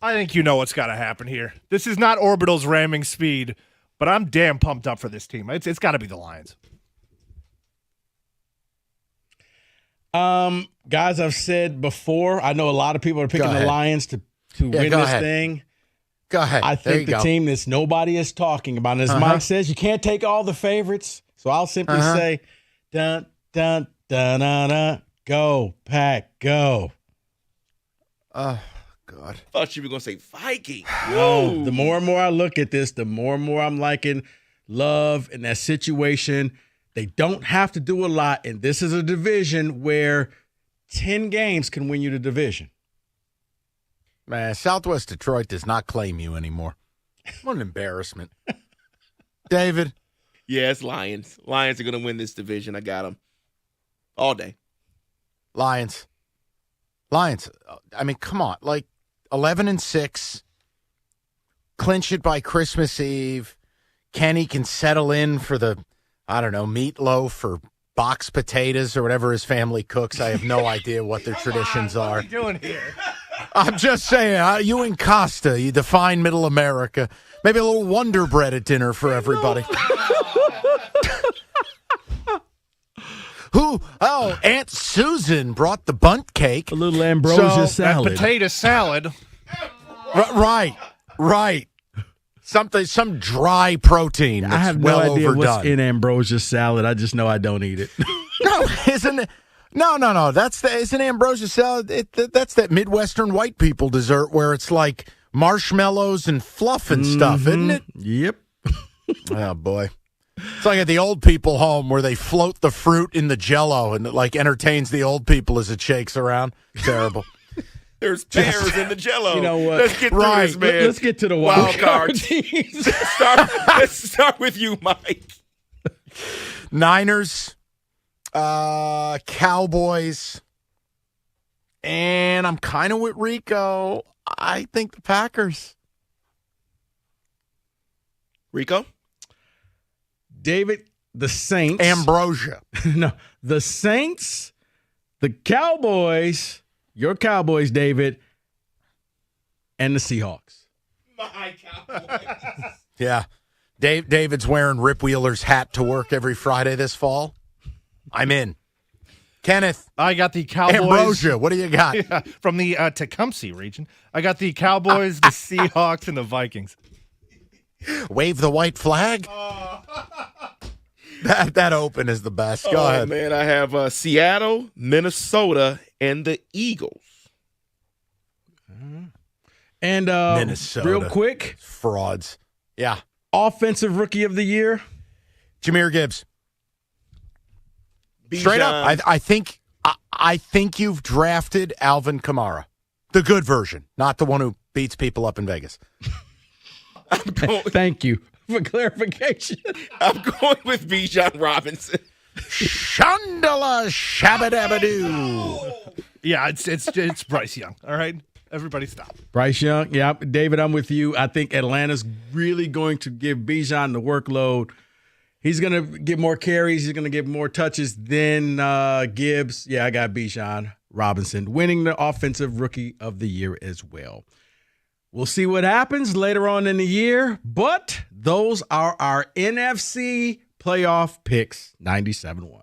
I think you know what's got to happen here. This is not Orbital's ramming speed, but I'm damn pumped up for this team. It's got to be the Lions. Guys, I've said before, I know a lot of people are picking the Lions to win this thing. Go ahead. I There think you the go. team that nobody is talking about. And as Mike says, you can't take all the favorites. So I'll simply say, dun, dun, dun, dun, dun, go, Pack, go. Oh, God. Thought you were going to say Viking. No, the more and more I look at this, the more and more I'm liking Love in that situation. They don't have to do a lot, and this is a division where 10 games can win you the division. Man, Southwest Detroit does not claim you anymore. What an embarrassment. David? Yeah, it's Lions. Lions are going to win this division. I got them all day. Lions. I mean, come on. Like 11-6. Clinch it by Christmas Eve. Kenny can settle in for the, I don't know, meatloaf or boxed potatoes or whatever his family cooks. I have no idea what their traditions are. What are you doing here? I'm just saying, you and Costa, you define middle America. Maybe a little Wonder Bread at dinner for everybody. Aunt Susan brought the bunt cake. A little ambrosia salad. That potato salad. Right. Some dry protein that's I have well no idea overdone. what's in ambrosia salad. I just know I don't eat it. No, isn't it? No. Isn't ambrosia salad? That's that Midwestern white people dessert where it's like marshmallows and fluff and stuff, isn't it? Yep. Oh boy, it's like at the old people home where they float the fruit in the Jell-O and it like entertains the old people as it shakes around. Terrible. There's pears in the Jello. You know what? Let's get through this, man. Let's get to the wild card teams. Let's start with you, Mike. Niners, Cowboys, and I'm kind of with Rico. I think the Packers. Rico? David, the Saints. Ambrosia. No, the Saints, the Cowboys, your Cowboys, David, and the Seahawks. My Cowboys. Yeah. David's wearing Rip Wheeler's hat to work every Friday this fall. I'm in. Kenneth. I got the Cowboys. Ambrosia, what do you got? Yeah, from the Tecumseh region. I got the Cowboys, the Seahawks, and the Vikings. Wave the white flag? That open is the best. Go ahead. Man, I have Seattle, Minnesota, and the Eagles. And Minnesota. real quick. Frauds. Yeah. Offensive Rookie of the Year. Jahmyr Gibbs. Straight up, I think you've drafted Alvin Kamara, the good version, not the one who beats people up in Vegas. Thank you for clarification. I'm going with Bijan Robinson. Shandala Shabadabadoo. Yeah, it's Bryce Young. All right, everybody stop. Bryce Young. Yeah, David, I'm with you. I think Atlanta's really going to give Bijan the workload. He's going to get more carries. He's going to get more touches than Gibbs. Yeah, I got Bijan Robinson winning the Offensive Rookie of the Year as well. We'll see what happens later on in the year, but those are our NFC playoff picks, 97-1.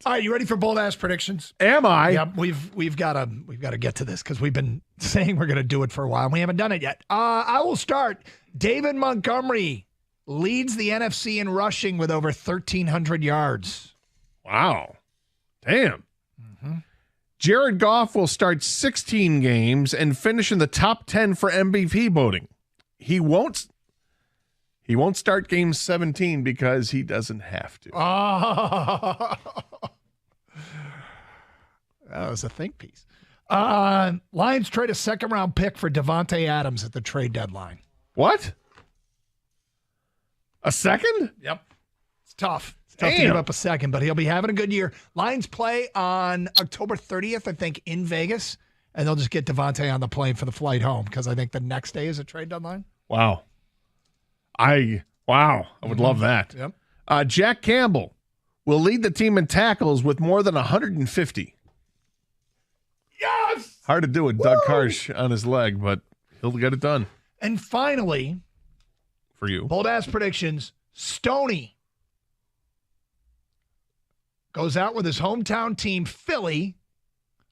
All right, you ready for bold ass predictions? Am I? Yep, we've got to get to this because we've been saying we're going to do it for a while and we haven't done it yet. I will start. David Montgomery leads the NFC in rushing with over 1,300 yards. Wow. Damn. Jared Goff will start 16 games and finish in the top 10 for MVP voting. He won't start game 17 because he doesn't have to. Oh. That was a think piece. Lions trade a second-round pick for Devontae Adams at the trade deadline. What? A second? Yep. It's tough. It's tough to give up a second, but he'll be having a good year. Lions play on October 30th, I think, in Vegas, and they'll just get Devontae on the plane for the flight home because I think the next day is a trade deadline. Wow. I would love that. Yep. Jack Campbell will lead the team in tackles with more than 150. Yes! Hard to do with Doug Karsh on his leg, but he'll get it done. And finally, for you, bold ass predictions, Stoney goes out with his hometown team, Philly,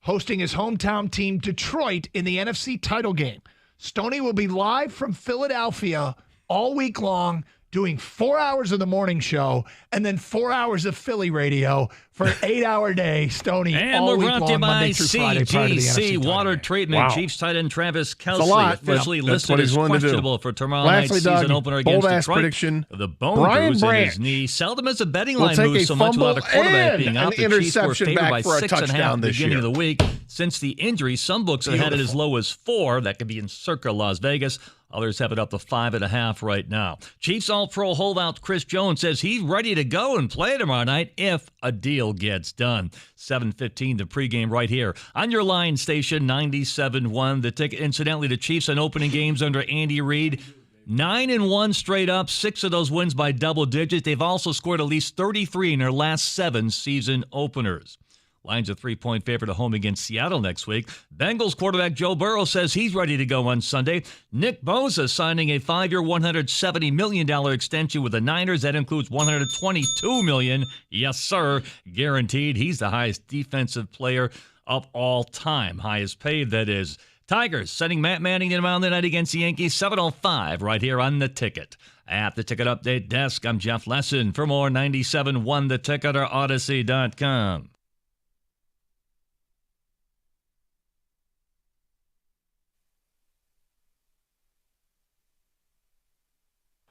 hosting his hometown team, Detroit, in the NFC title game. Stoney will be live from Philadelphia all week long, doing 4 hours of the morning show and then 4 hours of Philly radio for an 8-hour day. Stoney And all we're week brought to long, you by Monday through Friday, prior to the NFC CGC title Water game. Treatment. Wow. Chiefs tight end Travis a Kelsey lot. officially That's listed what he's as willing to do. questionable for tomorrow night's Lastly, season Doug, opener against bold-ass Detroit. prediction, The bone Brian bruise in Branch his knee. Seldom is a betting will line take move a so much fumble without a quarterback and being out. an The Chiefs were interception favored back by for a 6.5 at touchdown the this beginning year. of the week. Since the injury, some books have had it as low as 4. That could be in circa Las Vegas. Others have it up to 5.5 right now. Chiefs All-Pro holdout Chris Jones says he's ready to go and play tomorrow night if a deal gets done. 7:15 the pregame right here on your line station 97.1. The ticket. Incidentally, the Chiefs in opening games under Andy Reid, 9-1 straight up. 6 of those wins by double digits. They've also scored at least 33 in their last 7 season openers. Lions a 3-point favorite at home against Seattle next week. Bengals quarterback Joe Burrow says he's ready to go on Sunday. Nick Bosa signing a 5-year, $170 million extension with the Niners. That includes $122 million. Yes, sir. Guaranteed. He's the highest defensive player of all time. Highest paid, that is. Tigers sending Matt Manning to the mound tonight against the Yankees. 7:05 right here on The Ticket. At the Ticket Update Desk, I'm Jeff Lesson. For more, 97.1 The Ticket or Odyssey.com.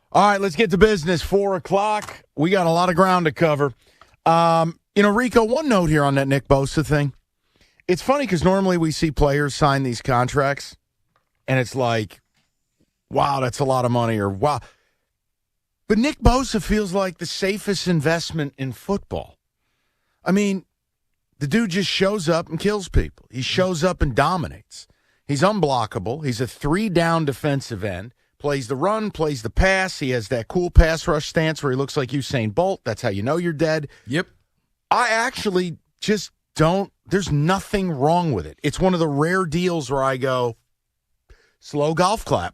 All right, let's get to business. 4 o'clock. We got a lot of ground to cover. Rico, one note here on that Nick Bosa thing. It's funny because normally we see players sign these contracts, and it's like, wow, that's a lot of money, or wow. But Nick Bosa feels like the safest investment in football. I mean, the dude just shows up and kills people. He shows up and dominates. He's unblockable. He's a 3-down defensive end. Plays the run, plays the pass. He has that cool pass rush stance where he looks like Usain Bolt. That's how you know you're dead. Yep. I actually just don't. There's nothing wrong with it. It's one of the rare deals where I go, slow golf clap.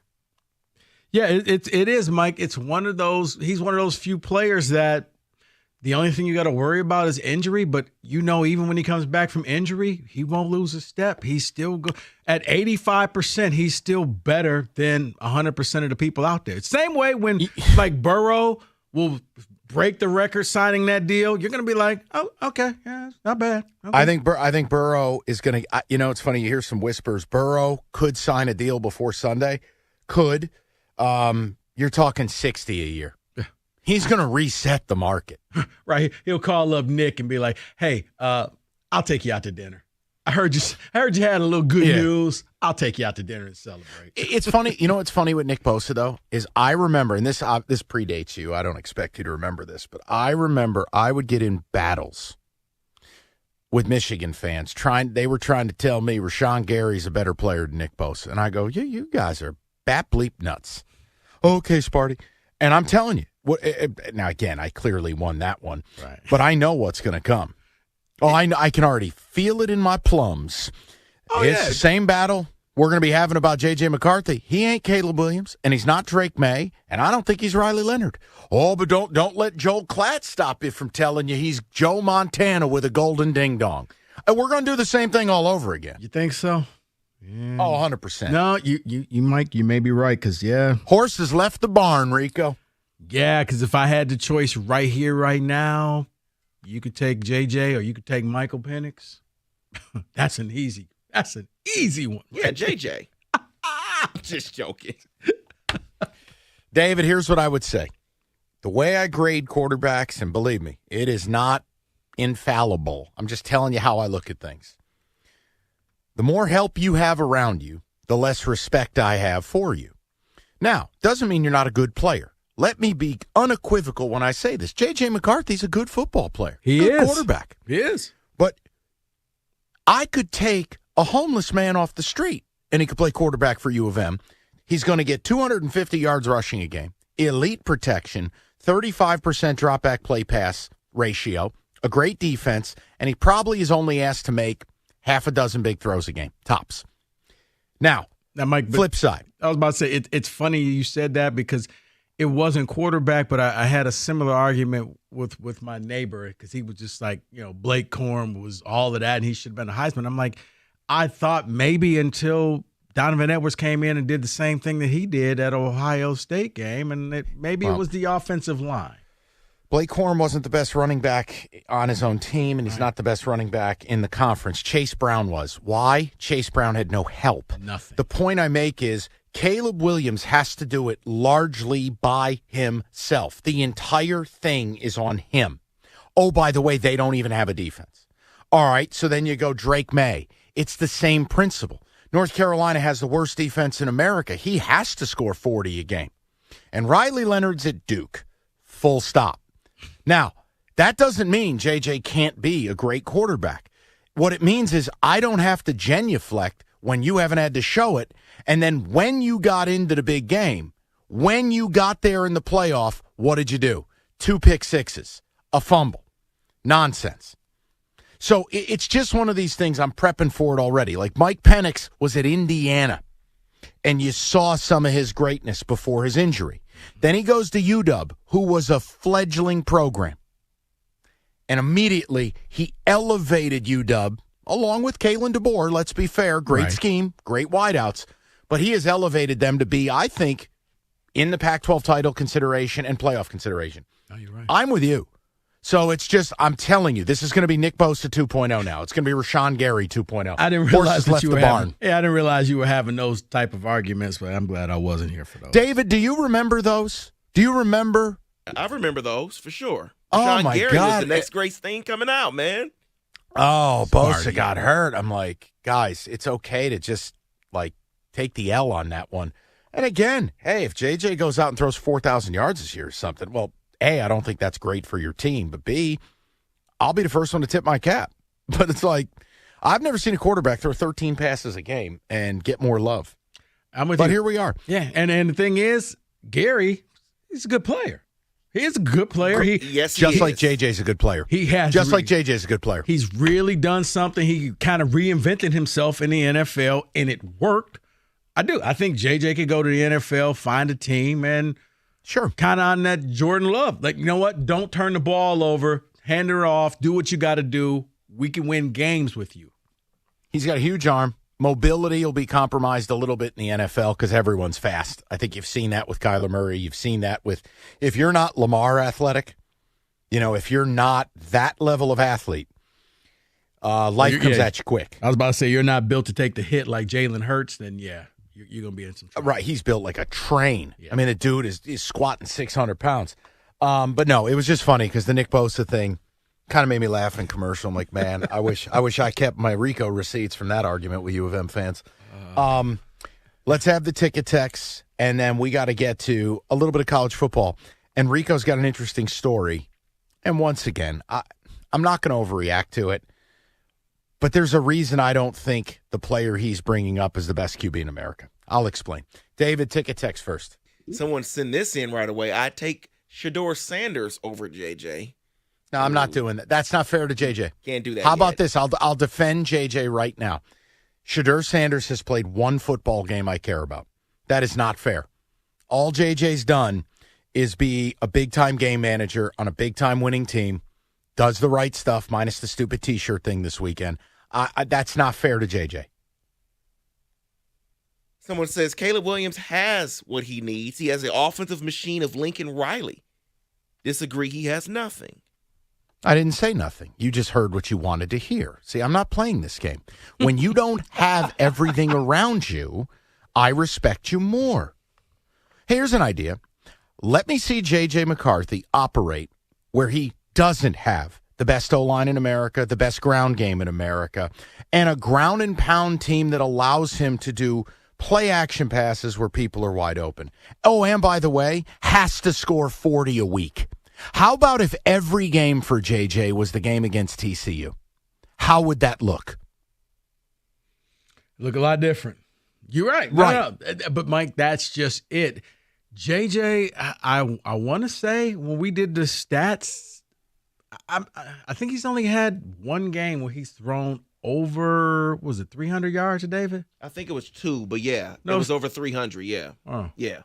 Yeah, it is, Mike. It's one of those. He's one of those few players that the only thing you got to worry about is injury. But even when he comes back from injury, he won't lose a step. He's still good at 85%. He's still better than 100% of the people out there. Same way when like Burrow will break the record signing that deal, you're going to be like, oh, okay, yeah, not bad. Okay. I think Burrow is going to. It's funny. You hear some whispers. Burrow could sign a deal before Sunday. Could. You're talking 60 a year. He's going to reset the market. Right. He'll call up Nick and be like, hey, I'll take you out to dinner. I heard you had a little good news. I'll take you out to dinner and celebrate. It's funny. You know what's funny with Nick Bosa, though, is I remember, and this predates you. I don't expect you to remember this, but I remember I would get in battles with Michigan fans. They were trying to tell me Rashawn Gary's a better player than Nick Bosa. And I go, you guys are bat bleep nuts. Okay, Sparty. And I'm telling you, now, again, I clearly won that one, right. But I know what's going to come. Oh, I can already feel it in my plums. It's the same battle we're going to be having about J.J. McCarthy. He ain't Caleb Williams, and he's not Drake May, and I don't think he's Riley Leonard. Oh, but don't let Joel Klatt stop you from telling you he's Joe Montana with a golden ding-dong. And we're going to do the same thing all over again. You think so? Yeah. Oh, 100%. No, you Mike, you may be right, because, Horse has left the barn, Rico. Yeah, because if I had the choice right here, right now, you could take JJ or you could take Michael Penix. That's an easy one. Yeah, JJ. Just joking. David, here's what I would say. The way I grade quarterbacks, and believe me, it is not infallible. I'm just telling you how I look at things. The more help you have around you, the less respect I have for you. Now, doesn't mean you're not a good player. Let me be unequivocal when I say this. J.J. McCarthy's a good football player. He good is. Quarterback. He is. But I could take a homeless man off the street, and he could play quarterback for U of M. He's going to get 250 yards rushing a game, elite protection, 35% drop-back play-pass ratio, a great defense, and he probably is only asked to make half a dozen big throws a game, tops. Now Mike, flip side. I was about to say, it's funny you said that because it wasn't quarterback, but I had a similar argument with my neighbor because he was just like, Blake Corum was all of that, and he should have been a Heisman. I'm like, I thought maybe until Donovan Edwards came in and did the same thing that he did at Ohio State game, and it was the offensive line. Blake Corum wasn't the best running back on his own team, and he's not the best running back in the conference. Chase Brown was. Why? Chase Brown had no help. Nothing. The point I make is Caleb Williams has to do it largely by himself. The entire thing is on him. Oh, by the way, they don't even have a defense. All right, so then you go Drake May. It's the same principle. North Carolina has the worst defense in America. He has to score 40 a game. And Riley Leonard's at Duke. Full stop. Now, that doesn't mean JJ can't be a great quarterback. What it means is I don't have to genuflect when you haven't had to show it. And then when you got into the big game, when you got there in the playoff, what did you do? 2 pick sixes, a fumble. Nonsense. So it's just one of these things. I'm prepping for it already. Like Mike Penix was at Indiana, and you saw some of his greatness before his injury. Then he goes to UW, who was a fledgling program. And immediately he elevated UW, along with Kalen DeBoer, let's be fair, great scheme, great wideouts. But he has elevated them to be, I think, in the Pac-12 title consideration and playoff consideration. Oh, you're right. I'm with you. So it's just, I'm telling you, this is going to be Nick Bosa 2.0 now. It's going to be Rashawn Gary 2.0. I didn't realize that you were having, I didn't realize you were having those type of arguments, but I'm glad I wasn't here for those. David, do you remember those? Do you remember? I remember those for sure. Oh, Rashawn my Gary God. was the next great thing coming out, man. Oh, Bosa got hurt. I'm like, guys, it's okay to just, take the L on that one. And again, hey, if JJ goes out and throws 4,000 yards this year or something, well, A, I don't think that's great for your team. But B, I'll be the first one to tip my cap. But it's like, I've never seen a quarterback throw 13 passes a game and get more love. I'm with but you. Here we are. Yeah, and the thing is, Gary, he's a good player. He is a good player. Yes, just like JJ's a good player. He has just like JJ's a good player. He's really done something. He kind of reinvented himself in the NFL, and it worked. I do. I think JJ could go to the NFL, find a team, and kind of on that Jordan Love. Like, you know what? Don't turn the ball over. Hand her off. Do what you got to do. We can win games with you. He's got a huge arm. Mobility will be compromised a little bit in the NFL because everyone's fast. I think you've seen that with Kyler Murray. You've seen that with, if you're not Lamar athletic, if you're not that level of athlete, life comes at you quick. I was about to say, you're not built to take the hit like Jalen Hurts, then yeah, you're going to be in some trouble. Right, he's built like a train. Yeah. I mean, the dude is squatting 600 pounds. But no, it was just funny because the Nick Bosa thing kind of made me laugh in commercial. I'm like, man, I wish I kept my Rico receipts from that argument with U of M fans. Let's have the ticket text, and then we got to get to a little bit of college football. And Rico's got an interesting story. And once again, I'm not going to overreact to it, but there's a reason I don't think the player he's bringing up is the best QB in America. I'll explain. David, ticket text first. Someone send this in right away. I take Shedeur Sanders over JJ. No, I'm not doing that. That's not fair to JJ. Can't do that. How about this? I'll defend JJ right now. Shadur Sanders has played one football game I care about. That is not fair. All JJ's done is be a big-time game manager on a big-time winning team, does the right stuff, minus the stupid T-shirt thing this weekend. That's not fair to JJ. Someone says Caleb Williams has what he needs. He has the offensive machine of Lincoln Riley. Disagree, he has nothing. I didn't say nothing. You just heard what you wanted to hear. See, I'm not playing this game. When you don't have everything around you, I respect you more. Here's an idea. Let me see J.J. McCarthy operate where he doesn't have the best O-line in America, the best ground game in America, and a ground and pound team that allows him to do play action passes where people are wide open. Oh, and by the way, has to score 40 a week. How about if every game for JJ was the game against TCU? How would that look? Look a lot different. You're right. Right. No. But, Mike, that's just it. JJ, I want to say when we did the stats, I think he's only had one game where he's thrown over, was it 300 yards, David? I think it was 2, but yeah, No. it was over 300. Yeah, Oh. yeah.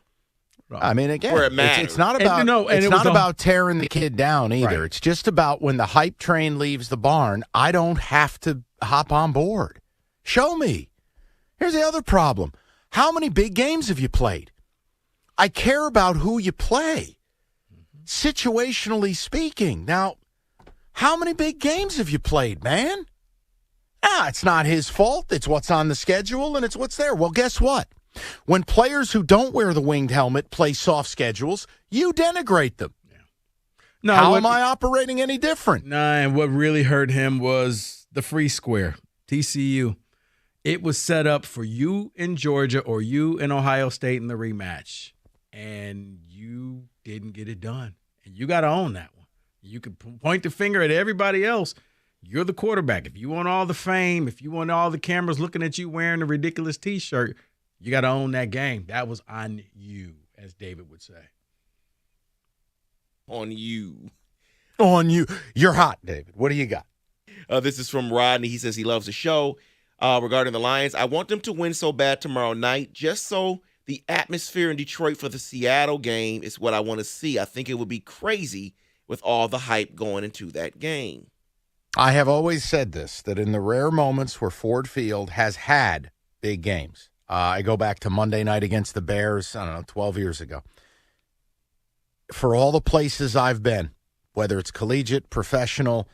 I mean, again, Where it matters. it's not about and it's it was not about tearing the kid down either. Right. It's just about when the hype train leaves the barn, I don't have to hop on board. Show me. Here's the other problem. How many big games have you played? I care about who you play, situationally speaking. Now, how many big games have you played, man? It's not his fault. It's what's on the schedule, and it's what's there. Well, guess what? When players who don't wear the winged helmet play soft schedules, you denigrate them. No, How am I operating any different? Nah, and what really hurt him was the free square, TCU. It was set up for you in Georgia or you in Ohio State in the rematch, and you didn't get it done. And you got to own that one. You can point the finger at everybody else. You're the quarterback. If you want all the fame, if you want all the cameras looking at you wearing a ridiculous T-shirt, you got to own that game. That was on you, as David would say. On you. On you. You're hot, David. What do you got? This is from Rodney. He says he loves the show. Regarding the Lions, I want them to win so bad tomorrow night, just so the atmosphere in Detroit for the Seattle game is what I want to see. I think it would be crazy with all the hype going into that game. I have always said this, that in the rare moments where Ford Field has had big games, I go back to Monday night against the Bears, 12 years ago. For all the places I've been, whether it's collegiate, professional,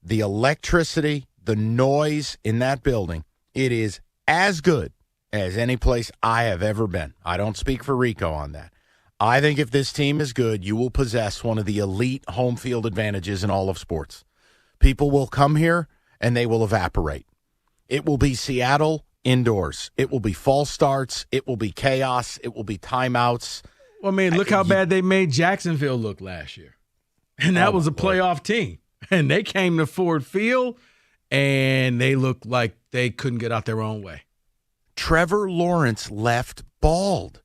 the electricity, the noise in that building, it is as good as any place I have ever been. I don't speak for Rico on that. I think if this team is good, you will possess one of the elite home field advantages in all of sports. People will come here and they will evaporate. It will be Seattle indoors. It will be false starts. It will be chaos. It will be timeouts. Well, I mean, look how bad they made Jacksonville look last year. And that was a playoff team. And they came to Ford Field, and they looked like they couldn't get out their own way. Trevor Lawrence left bald.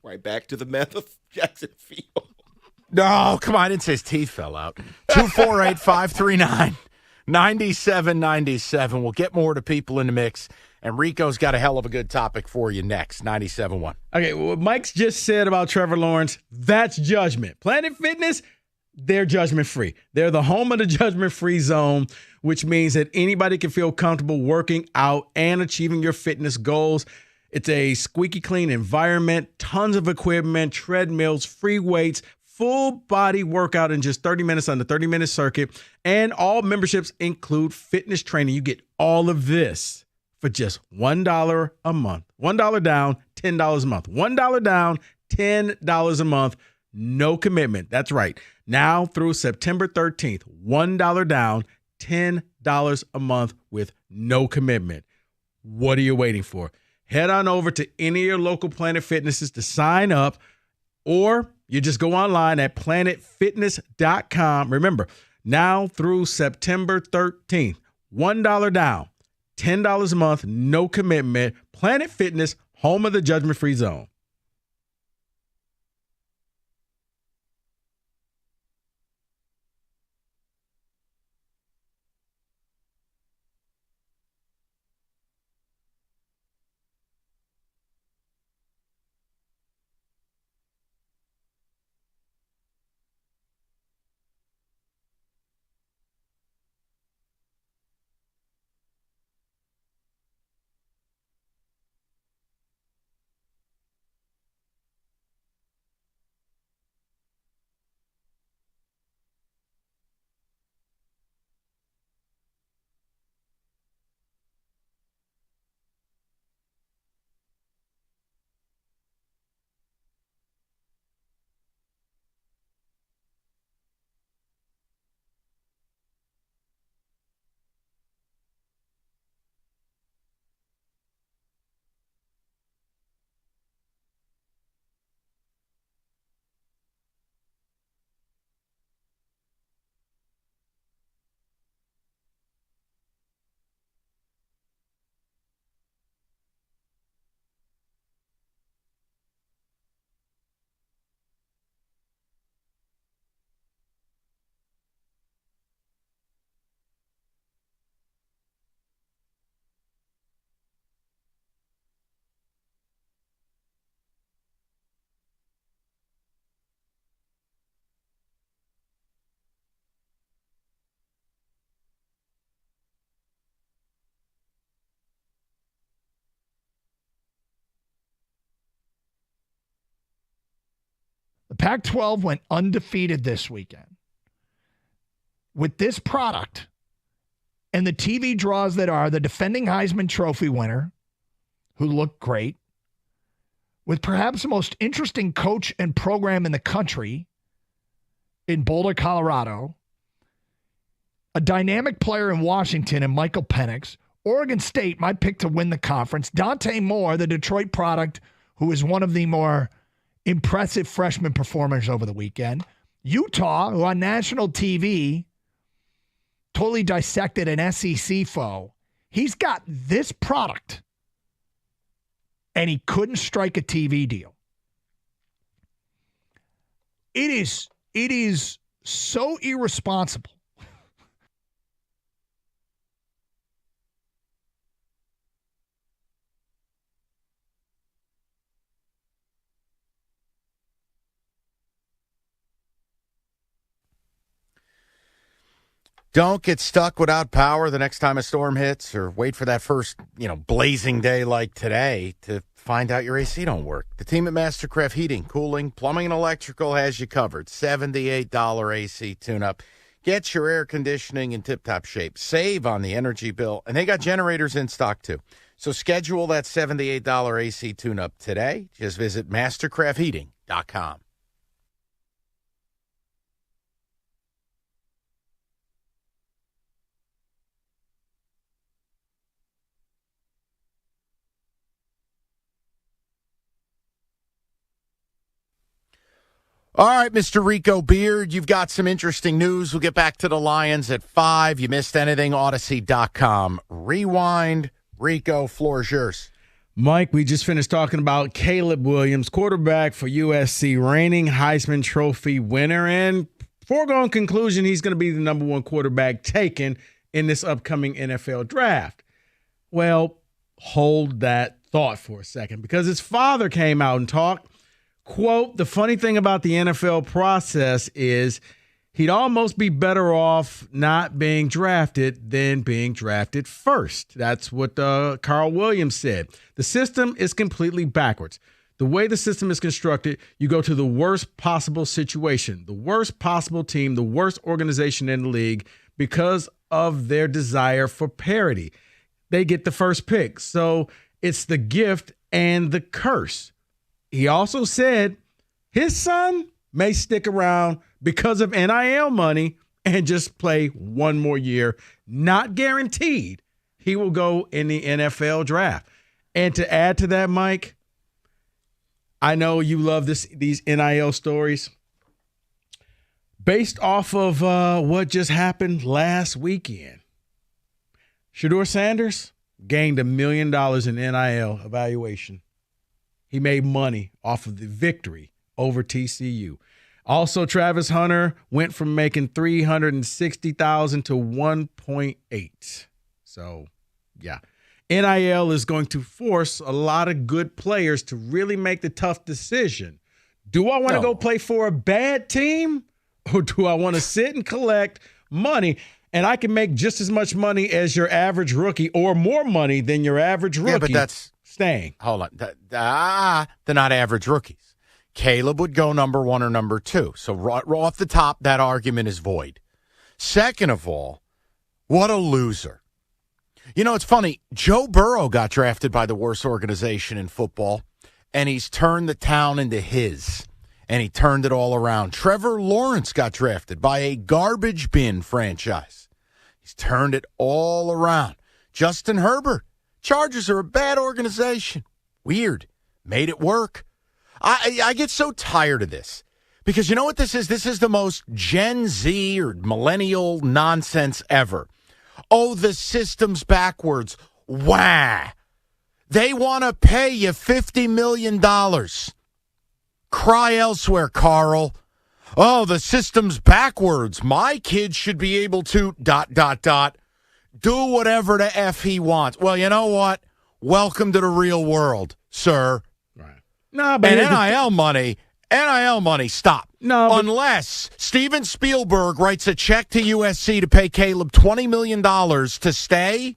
Right back to the meth of Jackson Field. No, come on. I didn't say his teeth fell out. 248-539-9797. We'll get more to people in the mix. And Rico's got a hell of a good topic for you next. 97.1. Okay, well, what Mike's just said about Trevor Lawrence, that's judgment. Planet Fitness, they're judgment-free. They're the home of the judgment-free zone, which means that anybody can feel comfortable working out and achieving your fitness goals. It's a squeaky clean environment, tons of equipment, treadmills, free weights, full body workout in just 30 minutes on the 30-minute circuit. And all memberships include fitness training. You get all of this for just $1 a month. $1 down, $10 a month. $1 down, $10 a month. No commitment. That's right. Now through September 13th, $1 down, $10 a month with no commitment. What are you waiting for? Head on over to any of your local Planet Fitnesses to sign up, or you just go online at planetfitness.com. Remember, now through September 13th, $1 down, $10 a month, no commitment. Planet Fitness, home of the judgment-free zone. Pac-12 went undefeated this weekend. With this product and the TV draws that are the defending Heisman Trophy winner, who looked great, with perhaps the most interesting coach and program in the country in Boulder, Colorado, a dynamic player in Washington and Michael Penix, Oregon State, my pick to win the conference, Dante Moore, the Detroit product, who is one of the more impressive freshman performers over the weekend, Utah, who on national TV totally dissected an SEC foe. He's got this product, and he couldn't strike a TV deal. It is so irresponsible. Don't get stuck without power the next time a storm hits, or wait for that first, blazing day like today to find out your AC don't work. The team at Mastercraft Heating, Cooling, Plumbing, and Electrical has you covered. $78 AC tune-up. Get your air conditioning in tip-top shape. Save on the energy bill. And they got generators in stock, too. So schedule that $78 AC tune-up today. Just visit mastercraftheating.com. All right, Mr. Rico Beard, you've got some interesting news. We'll get back to the Lions at 5. You missed anything, Odyssey.com. Rewind. Rico, floor is yours. Mike, we just finished talking about Caleb Williams, quarterback for USC, reigning Heisman Trophy winner, and foregone conclusion, he's going to be the number one quarterback taken in this upcoming NFL draft. Well, hold that thought for a second, because his father came out and talked. Quote, the funny thing about the NFL process is he'd almost be better off not being drafted than being drafted first. That's what Carl Williams said. The system is completely backwards. The way the system is constructed, you go to the worst possible situation, the worst possible team, the worst organization in the league because of their desire for parity. They get the first pick. So it's the gift and the curse. He also said his son may stick around because of NIL money and just play one more year. Not guaranteed he will go in the NFL draft. And to add to that, Mike, I know you love these NIL stories. Based off of what just happened last weekend, Shedeur Sanders gained $1 million in NIL evaluation. He made money off of the victory over TCU. Also, Travis Hunter went from making $360,000 to $1.8. So, yeah. NIL is going to force a lot of good players to really make the tough decision. Do I want to go play for a bad team, or do I want to sit and collect money? And I can make just as much money as your average rookie, or more money than your average rookie. Yeah, but that's staying. Hold on. They're not average rookies. Caleb would go number 1 or number 2. So right off the top, that argument is void. Second of all, what a loser. It's funny. Joe Burrow got drafted by the worst organization in football, and he's turned the town into his, and he turned it all around. Trevor Lawrence got drafted by a garbage bin franchise. He's turned it all around. Justin Herbert. Chargers are a bad organization. Weird. Made it work. I get so tired of this because you know what this is? This is the most Gen Z or millennial nonsense ever. Oh, the system's backwards. Wah. They want to pay you $50 million. Cry elsewhere, Carl. Oh, the system's backwards. My kid should be able to ... do whatever the F he wants. Well, you know what? Welcome to the real world, sir. Right. No, but NIL money, stop. No, unless Steven Spielberg writes a check to USC to pay Caleb $20 million to stay,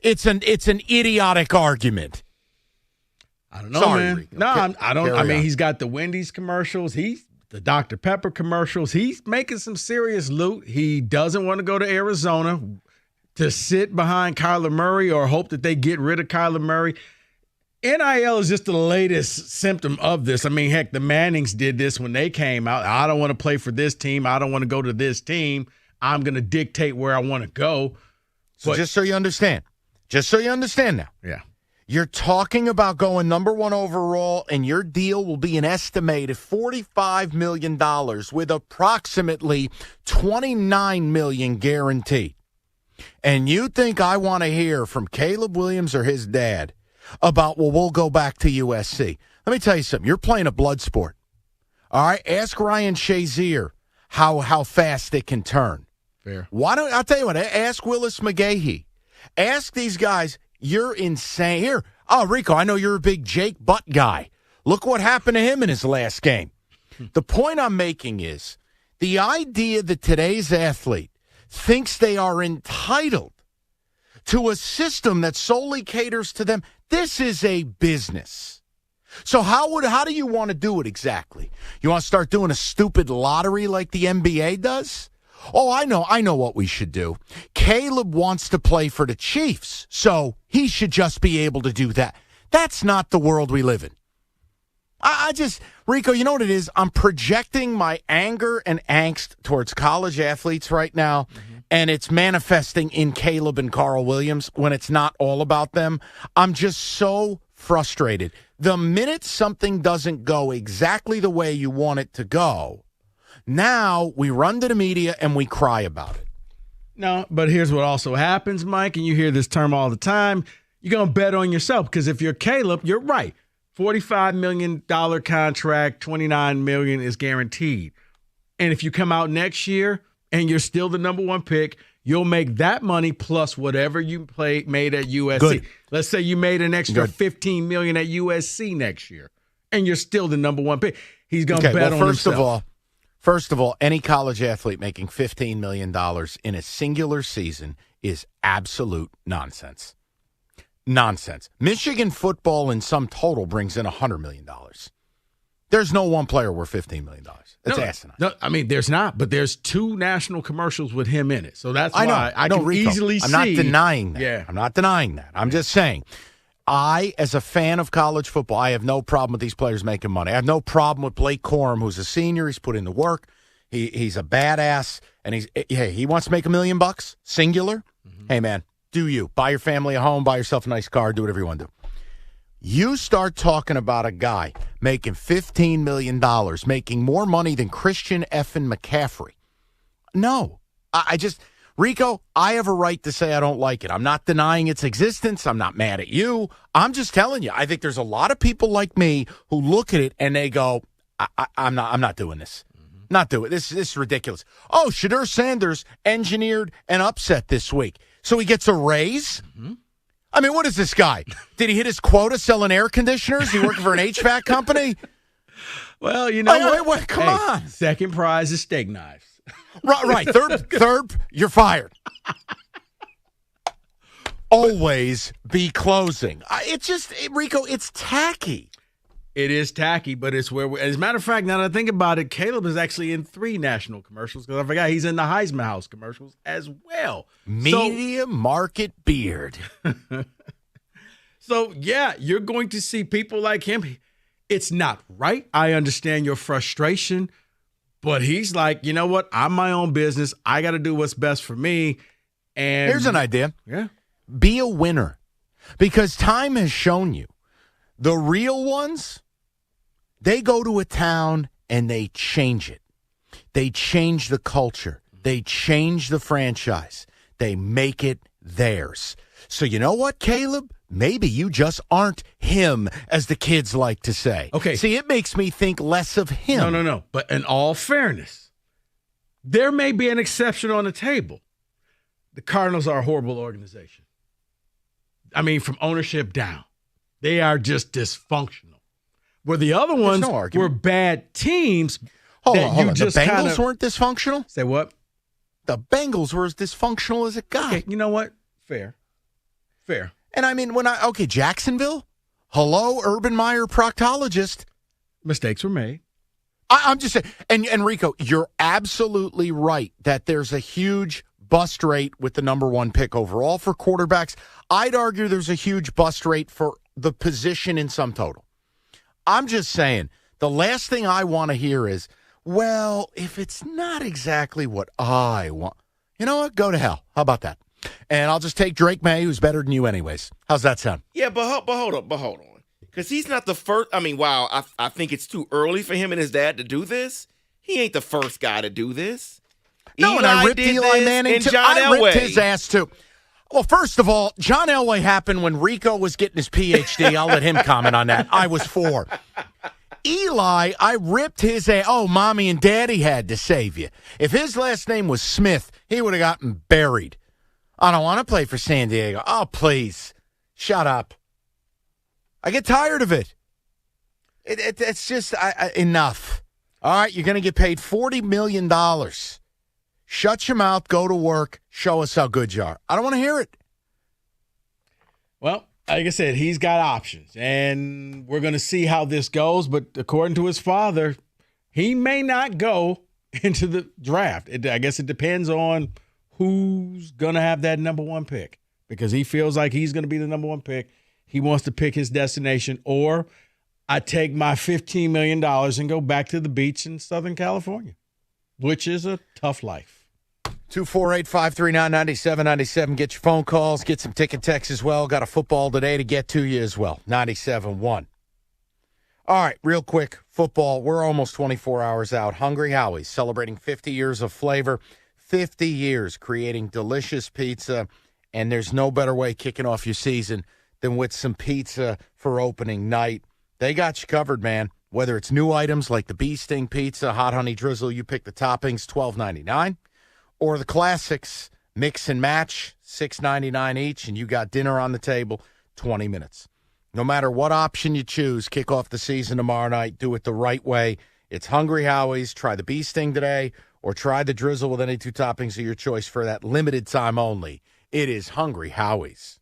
it's an idiotic argument. I don't know, Sorry, man. Rico. No, I don't. I mean, on. he's got the Wendy's commercials. He's the Dr. Pepper commercials. He's making some serious loot. He doesn't want to go to Arizona to sit behind Kyler Murray or hope that they get rid of Kyler Murray. NIL is just the latest symptom of this. I mean, heck, the Mannings did this when they came out. I don't want to play for this team. I don't want to go to this team. I'm going to dictate where I want to go. So just so you understand now. Yeah. You're talking about going number 1 overall, and your deal will be an estimated $45 million with approximately $29 million guaranteed. And you think I want to hear from Caleb Williams or his dad about, well, we'll go back to USC. Let me tell you something. You're playing a blood sport. All right? Ask Ryan Shazier how fast it can turn. Fair. I'll tell you what, ask Willis McGahee. Ask these guys, you're insane. Here, Rico, I know you're a big Jake Butt guy. Look what happened to him in his last game. The point I'm making is the idea that today's athlete thinks they are entitled to a system that solely caters to them. This is a business. So how do you want to do it exactly? You want to start doing a stupid lottery like the NBA does? Oh, I know what we should do. Caleb wants to play for the Chiefs, so he should just be able to do that. That's not the world we live in. Rico, you know what it is? I'm projecting my anger and angst towards college athletes right now, and it's manifesting in Caleb and Carl Williams when it's not all about them. I'm just so frustrated. The minute something doesn't go exactly the way you want it to go, now we run to the media and we cry about it. No, but here's what also happens, Mike, and you hear this term all the time. You're going to bet on yourself because if you're Caleb, you're right. $45 million contract, $29 million is guaranteed. And if you come out next year and you're still the number 1 pick, you'll make that money plus whatever you made at USC. Good. Let's say you made an extra $15 million at USC next year, and you're still the number 1 pick. He's going to bet on himself. First of all, any college athlete making $15 million in a singular season is absolute nonsense. Nonsense. Michigan football in sum total brings in $100 million. There's no one player worth $15 million. That's asinine. No, I mean, there's not, but there's 2 national commercials with him in it. So that's why I can Rico, easily see. I'm not denying that. Yeah. I'm not denying that. I'm just saying, as a fan of college football, I have no problem with these players making money. I have no problem with Blake Corum, who's a senior. He's put in the work. He's a badass, and he wants to make $1 million, singular. Hey, man, do you. Buy your family a home, buy yourself a nice car, do whatever you want to do. You start talking about a guy making $15 million, making more money than Christian effing McCaffrey. No. Rico, I have a right to say I don't like it. I'm not denying its existence. I'm not mad at you. I'm just telling you, I think there's a lot of people like me who look at it and they go, I'm not doing this. Not doing it. This is ridiculous. Oh, Shadur Sanders engineered an upset this week. So he gets a raise? I mean, what is this guy? Did he hit his quota selling air conditioners? Is he working for an HVAC company? Well, you know what? Come on. Second prize is steak knives. Right. Third, you're fired. Always be closing. Rico, it's tacky. It is tacky, but it's as a matter of fact, now that I think about it, Caleb is actually in 3 national commercials because I forgot he's in the Heisman House commercials as well. Media market beard. So, yeah, you're going to see people like him. It's not right. I understand your frustration, but he's like, you know what? I'm my own business. I got to do what's best for me. And here's an idea. Yeah. Be a winner because time has shown you the real ones, they go to a town and they change it. They change the culture. They change the franchise. They make it theirs. So you know what, Caleb? Maybe you just aren't him, as the kids like to say. Okay. See, it makes me think less of him. No. But in all fairness, there may be an exception on the table. The Cardinals are a horrible organization. I mean, from ownership down. They are just dysfunctional. Where the other ones were bad teams. Hold on. Just the Bengals weren't dysfunctional? Say what? The Bengals were as dysfunctional as it got. Okay, you know what? Fair. And I mean, Jacksonville? Hello, Urban Meyer proctologist. Mistakes were made. I'm just saying, and Rico, you're absolutely right that there's a huge bust rate with the number one pick overall for quarterbacks. I'd argue there's a huge bust rate for the position in sum total. I'm just saying, the last thing I want to hear is, well, if it's not exactly what I want, you know what? Go to hell. How about that? And I'll just take Drake May, who's better than you anyways. How's that sound? Yeah, but hold on. Because he's not the first. I mean, wow, I think it's too early for him and his dad to do this. He ain't the first guy to do this. No, and I ripped Eli Manning too. John I ripped Elway. his ass too. Well, first of all, John Elway happened when Rico was getting his PhD. I'll let him comment on that. I was 4. Eli, I ripped his ass. Oh, mommy and daddy had to save you. If his last name was Smith, he would have gotten buried. I don't want to play for San Diego. Oh, please. Shut up. I get tired of it. It's just enough. All right, you're going to get paid $40 million. Shut your mouth, go to work, show us how good you are. I don't want to hear it. Well, like I said, he's got options, and we're going to see how this goes. But according to his father, he may not go into the draft. I guess it depends on who's going to have that number one pick, because he feels like he's going to be the number one pick. He wants to pick his destination, or I take my $15 million and go back to the beach in Southern California, which is a tough life. 248-539-9797. Get your phone calls. Get some ticket texts as well. Got a football today to get to you as well. 97.1. All right, real quick, football. We're almost 24 hours out. Hungry Howie's celebrating 50 years of flavor, 50 years creating delicious pizza, and there's no better way kicking off your season than with some pizza for opening night. They got you covered, man. Whether it's new items like the Bee Sting Pizza, Hot Honey Drizzle, you pick the toppings, $12.99. Or the classics, mix and match, $6.99 each, and you got dinner on the table, 20 minutes. No matter what option you choose, kick off the season tomorrow night. Do it the right way. It's Hungry Howie's. Try the Bee Sting today, or try the Drizzle with any 2 toppings of your choice for that limited time only. It is Hungry Howie's.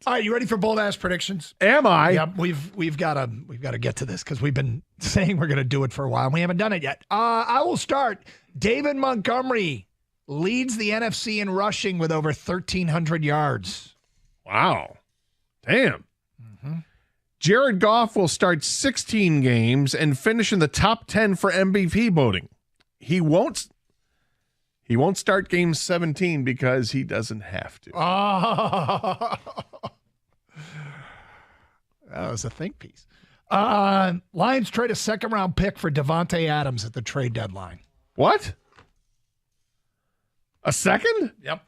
All right, you ready for bold ass predictions? Am I? Yep, we've got to get to this because we've been saying we're going to do it for a while and we haven't done it yet. I will start. David Montgomery leads the NFC in rushing with over 1,300 yards. Wow. Damn. Jared Goff will start 16 games and finish in the top 10 for MVP voting. He won't start game 17 because he doesn't have to. Oh. That was a think piece. Lions trade a second-round pick for Devontae Adams at the trade deadline. What? A second? Yep.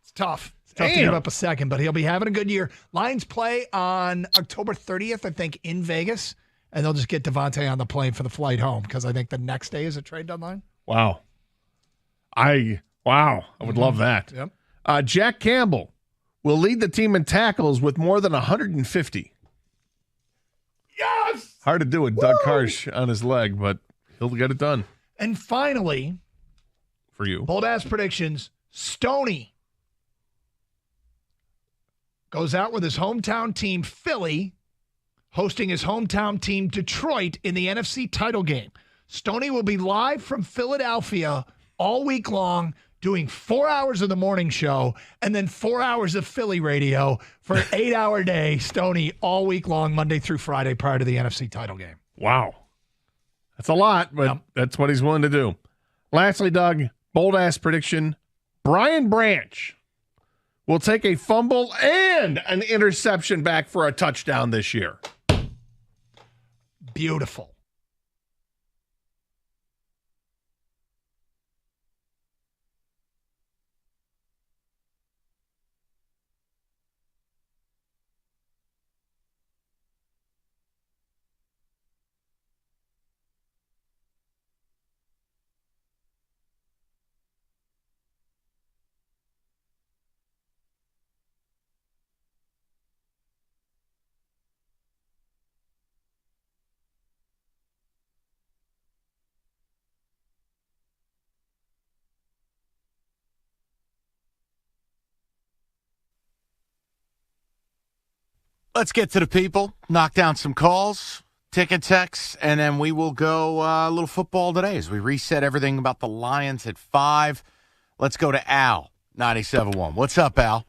It's tough. It's tough to give up a second, but he'll be having a good year. Lions play on October 30th, I think, in Vegas, and they'll just get Devontae on the plane for the flight home because I think the next day is a trade deadline. Wow. I would love that. Yep. Jack Campbell will lead the team in tackles with more than 150. Yes! Hard to do with Doug Karsh on his leg, but he'll get it done. And finally, for you, bold ass predictions. Stoney goes out with his hometown team, Philly, hosting his hometown team, Detroit, in the NFC title game. Stoney will be live from Philadelphia all week long, doing 4 hours of the morning show and then 4 hours of Philly radio for an 8-hour day. Stoney all week long, Monday through Friday, prior to the NFC title game. Wow. That's a lot, but that's what he's willing to do. Lastly, Doug, bold-ass prediction. Brian Branch will take a fumble and an interception back for a touchdown this year. Beautiful. Let's get to the people, knock down some calls, ticket texts, and then we will go a little football today as we reset everything about the Lions at 5. Let's go to Al, 97.1. What's up, Al?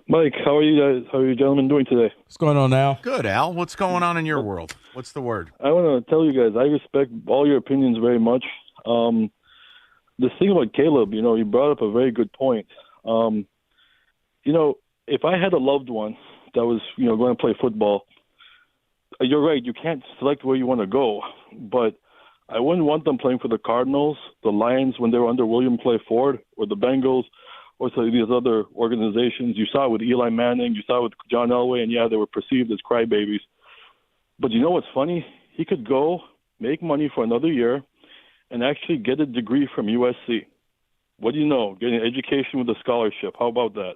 Mike, how are you guys? How are you gentlemen doing today? What's going on, Al? Good, Al. What's going on in your world? What's the word? I want to tell you guys, I respect all your opinions very much. The thing about Caleb, you brought up a very good point. If I had a loved one that was, going to play football, you're right, you can't select where you want to go, but I wouldn't want them playing for the Cardinals, the Lions when they were under William Clay Ford, or the Bengals, or some of these other organizations. You saw it with Eli Manning, you saw it with John Elway, and they were perceived as crybabies. But you know what's funny? He could go, make money for another year, and actually get a degree from USC. What do you know? Get an education with a scholarship. How about that?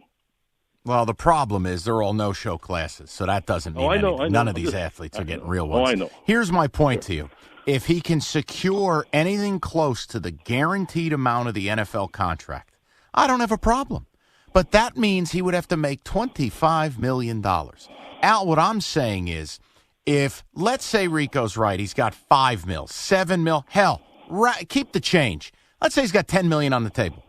Well, the problem is they're all no-show classes, so that doesn't mean anything. None of these athletes are getting real ones. I know. Here's my point to you. If he can secure anything close to the guaranteed amount of the NFL contract, I don't have a problem. But that means he would have to make $25 million. Al, what I'm saying is, if, let's say Rico's right, he's got $5 million, $7 million, hell, keep the change. Let's say he's got $10 million on the table.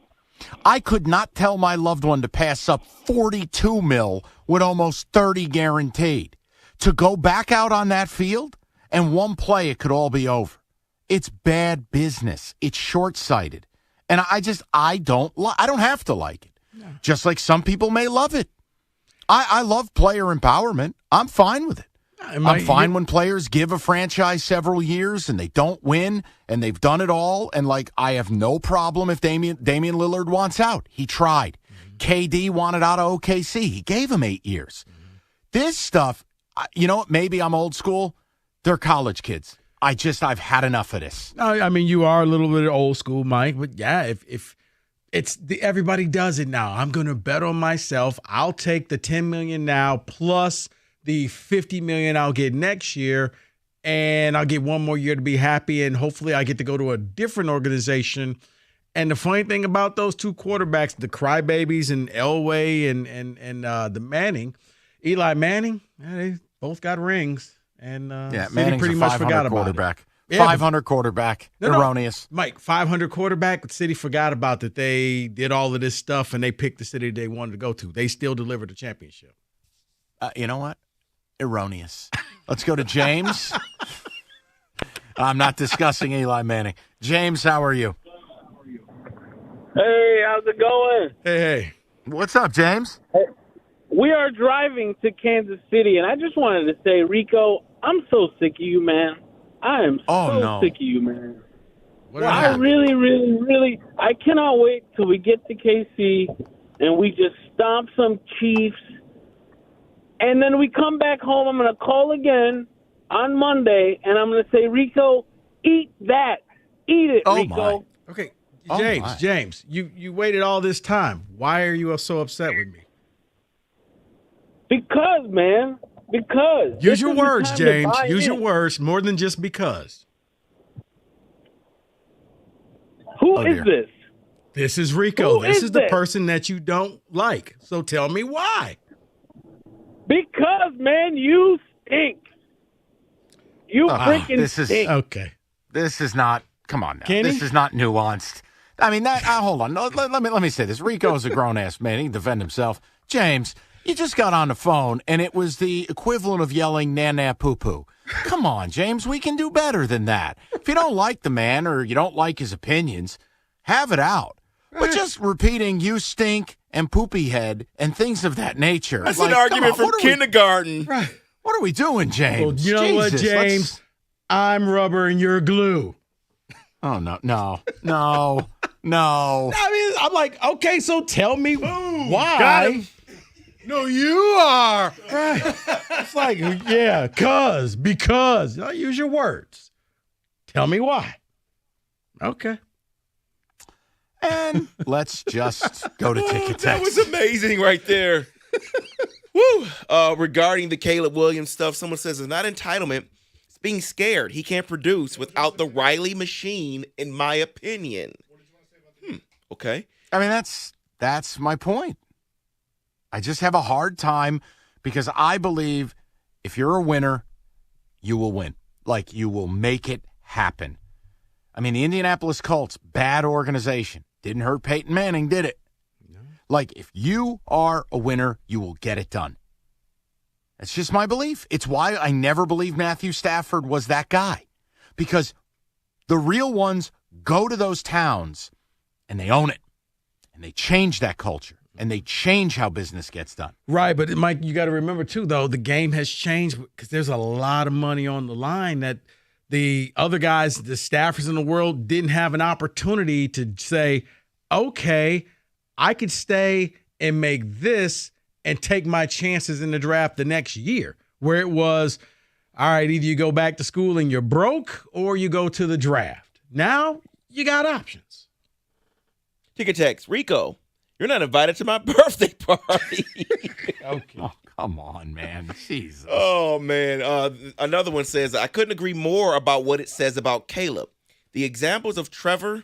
I could not tell my loved one to pass up $42 million with almost $30 guaranteed. To go back out on that field and one play, it could all be over. It's bad business. It's short-sighted. And I don't have to like it. No. Just like some people may love it. I love player empowerment. I'm fine with it. I'm fine when players give a franchise several years and they don't win and they've done it all. And, I have no problem if Damian Lillard wants out. He tried. Mm-hmm. KD wanted out of OKC. He gave him 8 years. Mm-hmm. This stuff, maybe I'm old school. They're college kids. I've had enough of this. I mean, you are a little bit old school, Mike. But, if it's everybody does it now. I'm going to bet on myself. I'll take the $10 million now plus the $50 million I'll get next year, and I'll get one more year to be happy, and hopefully I get to go to a different organization. And the funny thing about those two quarterbacks, the crybabies and Elway and the Manning, Eli Manning, they both got rings, and Manning's pretty a much forgot about quarterback. It. 500 quarterback, erroneous. Mike, 500 quarterback, the city forgot about that. They did all of this stuff, and they picked the city they wanted to go to. They still delivered the championship. You know what? Erroneous. Let's go to James. I'm not discussing Eli Manning. James, how are you? Hey, how's it going? Hey. What's up, James? Hey, we are driving to Kansas City, and I just wanted to say, Rico, I'm so sick of you, man. I am sick of you, man. I really, really, really, I cannot wait till we get to KC and we just stomp some Chiefs. And then we come back home. I'm going to call again on Monday, and I'm going to say, Rico, eat that. Eat it, Rico. My. Okay, James, you waited all this time. Why are you so upset with me? Because, man. Because. Use your words, James. Use your words more than just because. Who is this? This is Rico. Who This is is the this? person that you don't like. So tell me why. Because, man, you stink. You freaking stink. Okay. This is not. Come on now. Kenny? This is not nuanced. I mean, that. Hold on. No, let me say this. Rico is a grown ass man. He can defend himself. James, you just got on the phone, and it was the equivalent of yelling "na na poo poo." Come on, James. We can do better than that. If you don't like the man or you don't like his opinions, have it out. But just repeating "you stink" and "poopy head" and things of that nature. That's an argument from kindergarten. What are we doing, James? Well, you know what, Jesus, James? I'm rubber and you're glue. Oh, no. I mean, I'm like, okay, so tell me why. Got him. No, you are. Right. It's like, yeah, because. Use your words. Tell me why. Okay. And let's just go to ticket text. That was amazing right there. Woo! Regarding the Caleb Williams stuff, someone says it's not entitlement. It's being scared. He can't produce without the Riley machine, in my opinion. Okay. I mean, that's my point. I just have a hard time because I believe if you're a winner, you will win. Like, you will make it happen. I mean, the Indianapolis Colts, bad organization. Didn't hurt Peyton Manning, did it? No. Like, if you are a winner, you will get it done. That's just my belief. It's why I never believed Matthew Stafford was that guy. Because the real ones go to those towns and they own it. And they change that culture. And they change how business gets done. Right, but Mike, you got to remember, too, though, the game has changed because there's a lot of money on the line that the other guys, the staffers in the world, didn't have an opportunity to say, okay, I could stay and make this and take my chances in the draft the next year, where it was, all right, either you go back to school and you're broke or you go to the draft. Now you got options. Ticket text, Rico, you're not invited to my birthday party. Okay. Oh, come on, man. Jesus. Oh, man. Another one says, I couldn't agree more about what it says about Caleb. The examples of Trevor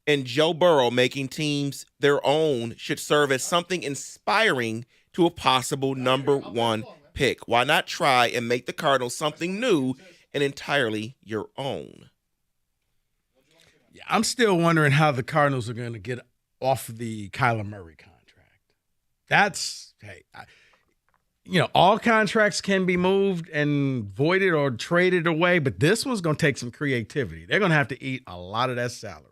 and Joe Burrow making teams their own should serve as something inspiring to a possible number one pick. Why not try and make the Cardinals something new and entirely your own? Yeah, I'm still wondering how the Cardinals are going to get off the Kyler Murray contract. That's, hey, all contracts can be moved and voided or traded away, but this one's going to take some creativity. They're going to have to eat a lot of that salary.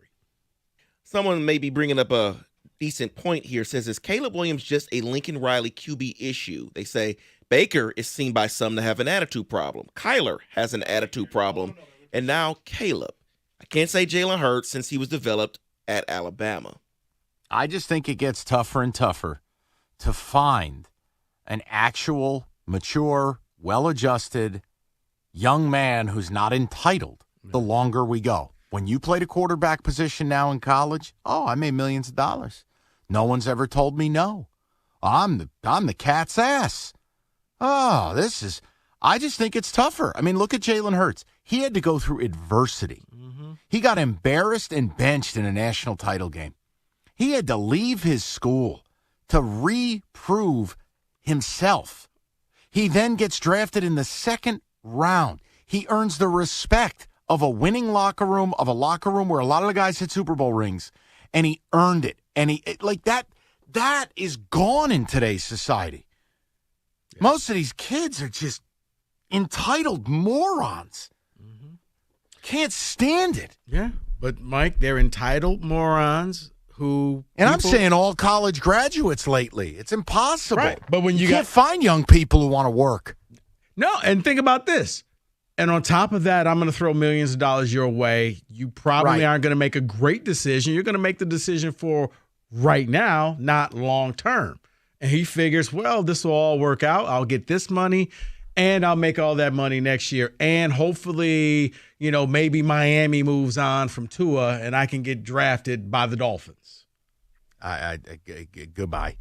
Someone may be bringing up a decent point here. Says, is Caleb Williams just a Lincoln Riley QB issue? They say Baker is seen by some to have an attitude problem. Kyler has an attitude problem. And now Caleb. I can't say Jalen Hurts since he was developed at Alabama. I just think it gets tougher and tougher to find an actual, mature, well-adjusted young man who's not entitled the longer we go. When you played a quarterback position now in college, I made millions of dollars. No one's ever told me no. I'm the cat's ass. I just think it's tougher. I mean, look at Jalen Hurts. He had to go through adversity. Mm-hmm. He got embarrassed and benched in a national title game. He had to leave his school to reprove himself. He then gets drafted in the second round. He earns the respect of a winning locker room, of a locker room where a lot of the guys hit Super Bowl rings, and he earned it. And that is gone in today's society. Yeah. Most of these kids are just entitled morons. Mm-hmm. Can't stand it. Yeah, but Mike, they're entitled morons who... And I'm saying all college graduates lately. It's impossible. Right, but when you can't find young people who want to work. No, and think about this. And on top of that, I'm going to throw millions of dollars your way. You probably aren't going to make a great decision. You're going to make the decision for right now, not long term. And he figures, well, this will all work out. I'll get this money. and I'll make all that money next year. And hopefully, maybe Miami moves on from Tua and I can get drafted by the Dolphins. Goodbye.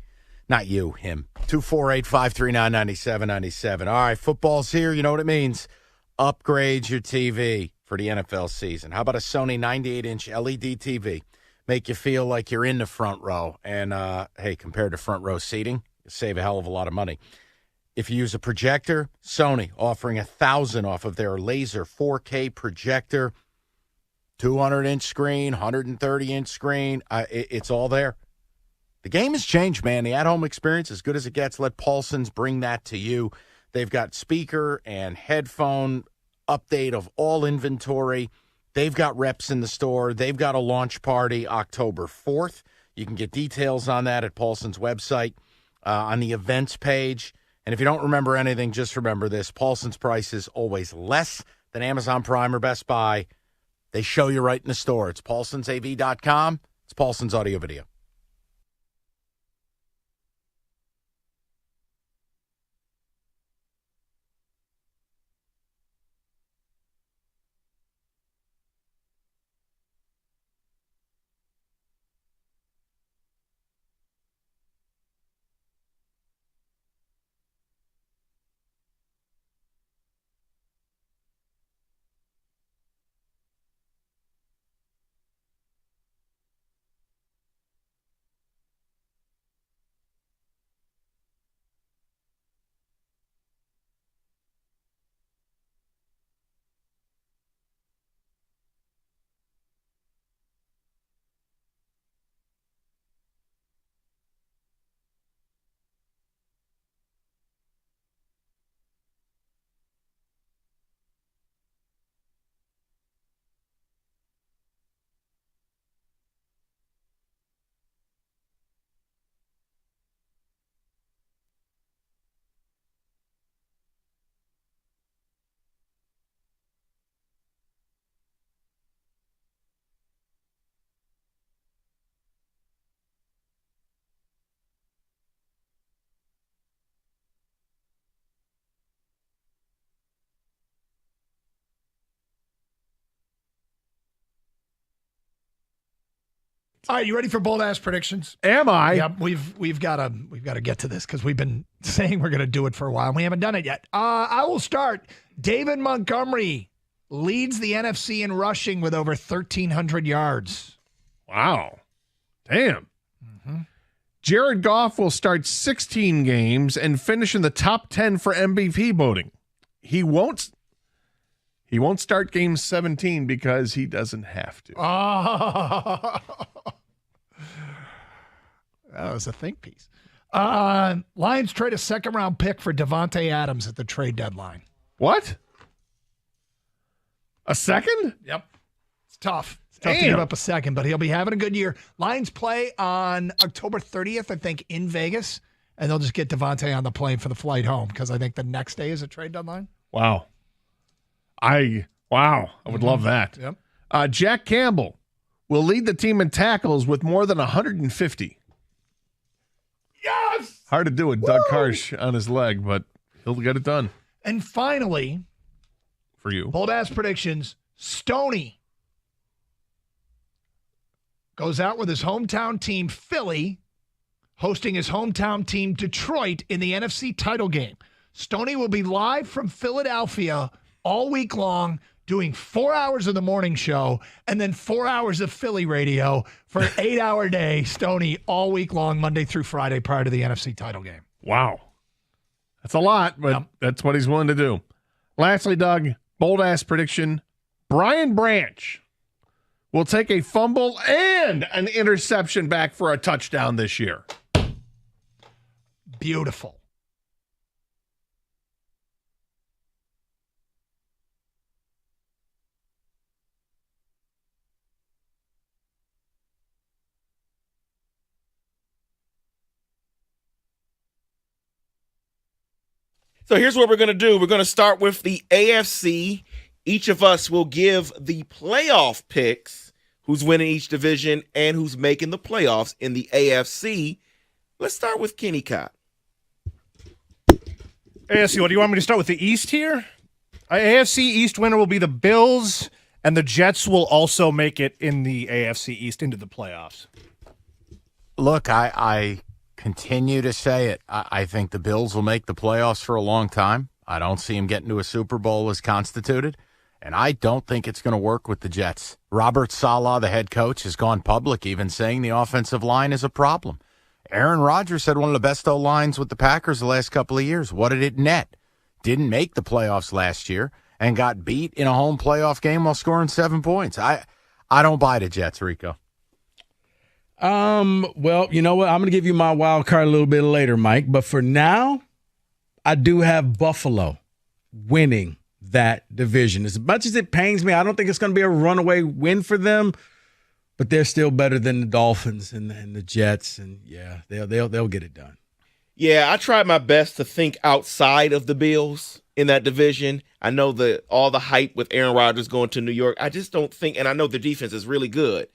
Not you, him. 248-539-9797. All right, football's here. You know what it means. Upgrade your TV for the NFL season. How about a Sony 98-inch LED TV? Make you feel like you're in the front row. And, hey, compared to front row seating, you save a hell of a lot of money. If you use a projector, Sony offering $1,000 off of their laser 4K projector, 200-inch screen, 130-inch screen. It's all there. The game has changed, man. The at-home experience, as good as it gets, let Paulson's bring that to you. They've got speaker and headphone update of all inventory. They've got reps in the store. They've got a launch party October 4th. You can get details on that at Paulson's website on the events page. And if you don't remember anything, just remember this. Paulson's price is always less than Amazon Prime or Best Buy. They show you right in the store. It's paulsonsav.com. It's Paulson's audio video. All right, you ready for bold ass predictions? Am I? Yep, we've got to get to this because we've been saying we're going to do it for a while and we haven't done it yet. I will start. David Montgomery leads the NFC in rushing with over 1,300 yards. Wow. Damn. Jared Goff will start 16 games and finish in the top 10 for MVP voting. He won't start game 17 because he doesn't have to. Oh. That was a think piece. Lions trade a second-round pick for Devontae Adams at the trade deadline. What? A second? Yep. It's tough. It's tough to give up a second, but he'll be having a good year. Lions play on October 30th, I think, in Vegas, and they'll just get Devontae on the plane for the flight home because I think the next day is a trade deadline. Wow. I would love that. Yep. Jack Campbell will lead the team in tackles with more than 150. Yes! Hard to do with Doug Karsh on his leg, but he'll get it done. And finally, for you, bold ass predictions, Stoney goes out with his hometown team, Philly, hosting his hometown team, Detroit, in the NFC title game. Stoney will be live from Philadelphia all week long, doing 4 hours of the morning show and then 4 hours of Philly radio for an 8-hour day. Stoney all week long, Monday through Friday, prior to the NFC title game. Wow. That's a lot, but that's what he's willing to do. Lastly, Doug, bold ass prediction. Brian Branch will take a fumble and an interception back for a touchdown this year. Beautiful. So here's what we're going to do. We're going to start with the AFC. Each of us will give the playoff picks, who's winning each division and who's making the playoffs in the AFC. Let's start with Kenny Cott. AFC, what do you want me to start with the East here? AFC East winner will be the Bills, and the Jets will also make it in the AFC East into the playoffs. Look, I continue to say it. I think the Bills will make the playoffs for a long time. I don't see them getting to a Super Bowl as constituted, and I don't think it's going to work with the Jets. Robert Saleh, the head coach, has gone public even saying the offensive line is a problem. Aaron Rodgers had one of the best O-lines with the Packers the last couple of years. What did it net? Didn't make the playoffs last year and got beat in a home playoff game while scoring 7 points. I don't buy the Jets, Rico. Well, you know what? I'm going to give you my wild card a little bit later, Mike. But for now, I do have Buffalo winning that division. As much as it pains me, I don't think it's going to be a runaway win for them. But they're still better than the Dolphins and the Jets, and yeah, they'll get it done. Yeah, I tried my best to think outside of the Bills in that division. I know all the hype with Aaron Rodgers going to New York. I just don't think, and I know the defense is really good,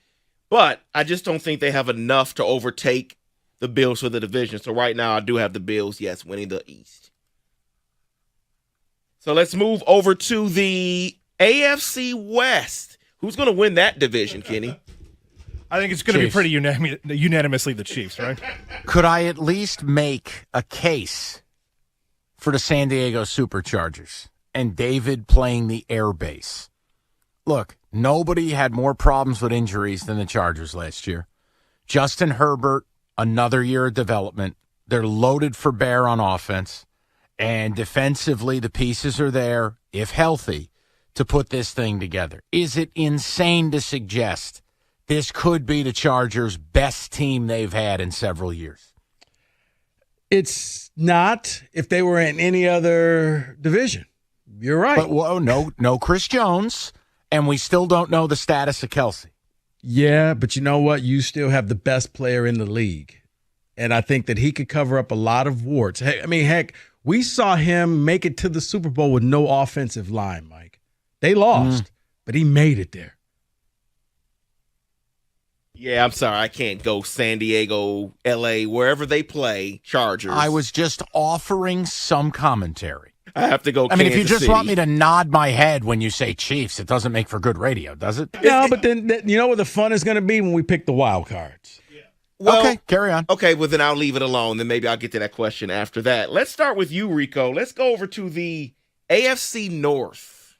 but I just don't think they have enough to overtake the Bills for the division. So right now, I do have the Bills, yes, winning the East. So let's move over to the AFC West. Who's going to win that division, Kenny? I think it's going to be pretty unanimously the Chiefs, right? Could I at least make a case for the San Diego Superchargers and David playing the air base? Look, nobody had more problems with injuries than the Chargers last year. Justin Herbert, another year of development. They're loaded for bear on offense. And defensively, the pieces are there, if healthy, to put this thing together. Is it insane to suggest this could be the Chargers' best team they've had in several years? It's not if they were in any other division. You're right. But no Chris Jones, and we still don't know the status of Kelsey. Yeah, but you know what? You still have the best player in the league. And I think that he could cover up a lot of warts. Heck, we saw him make it to the Super Bowl with no offensive line, Mike. They lost, but he made it there. Yeah, I'm sorry. I can't go San Diego, L.A., wherever they play, Chargers. I was just offering some commentary. I have to go Kansas if you just City. Want me to nod my head when you say Chiefs, it doesn't make for good radio, does it? No, but then you know what the fun is going to be when we pick the wild cards. Well, okay, carry on. Okay, well, then I'll leave it alone. Then maybe I'll get to that question after that. Let's start with you, Rico. Let's go over to the AFC North.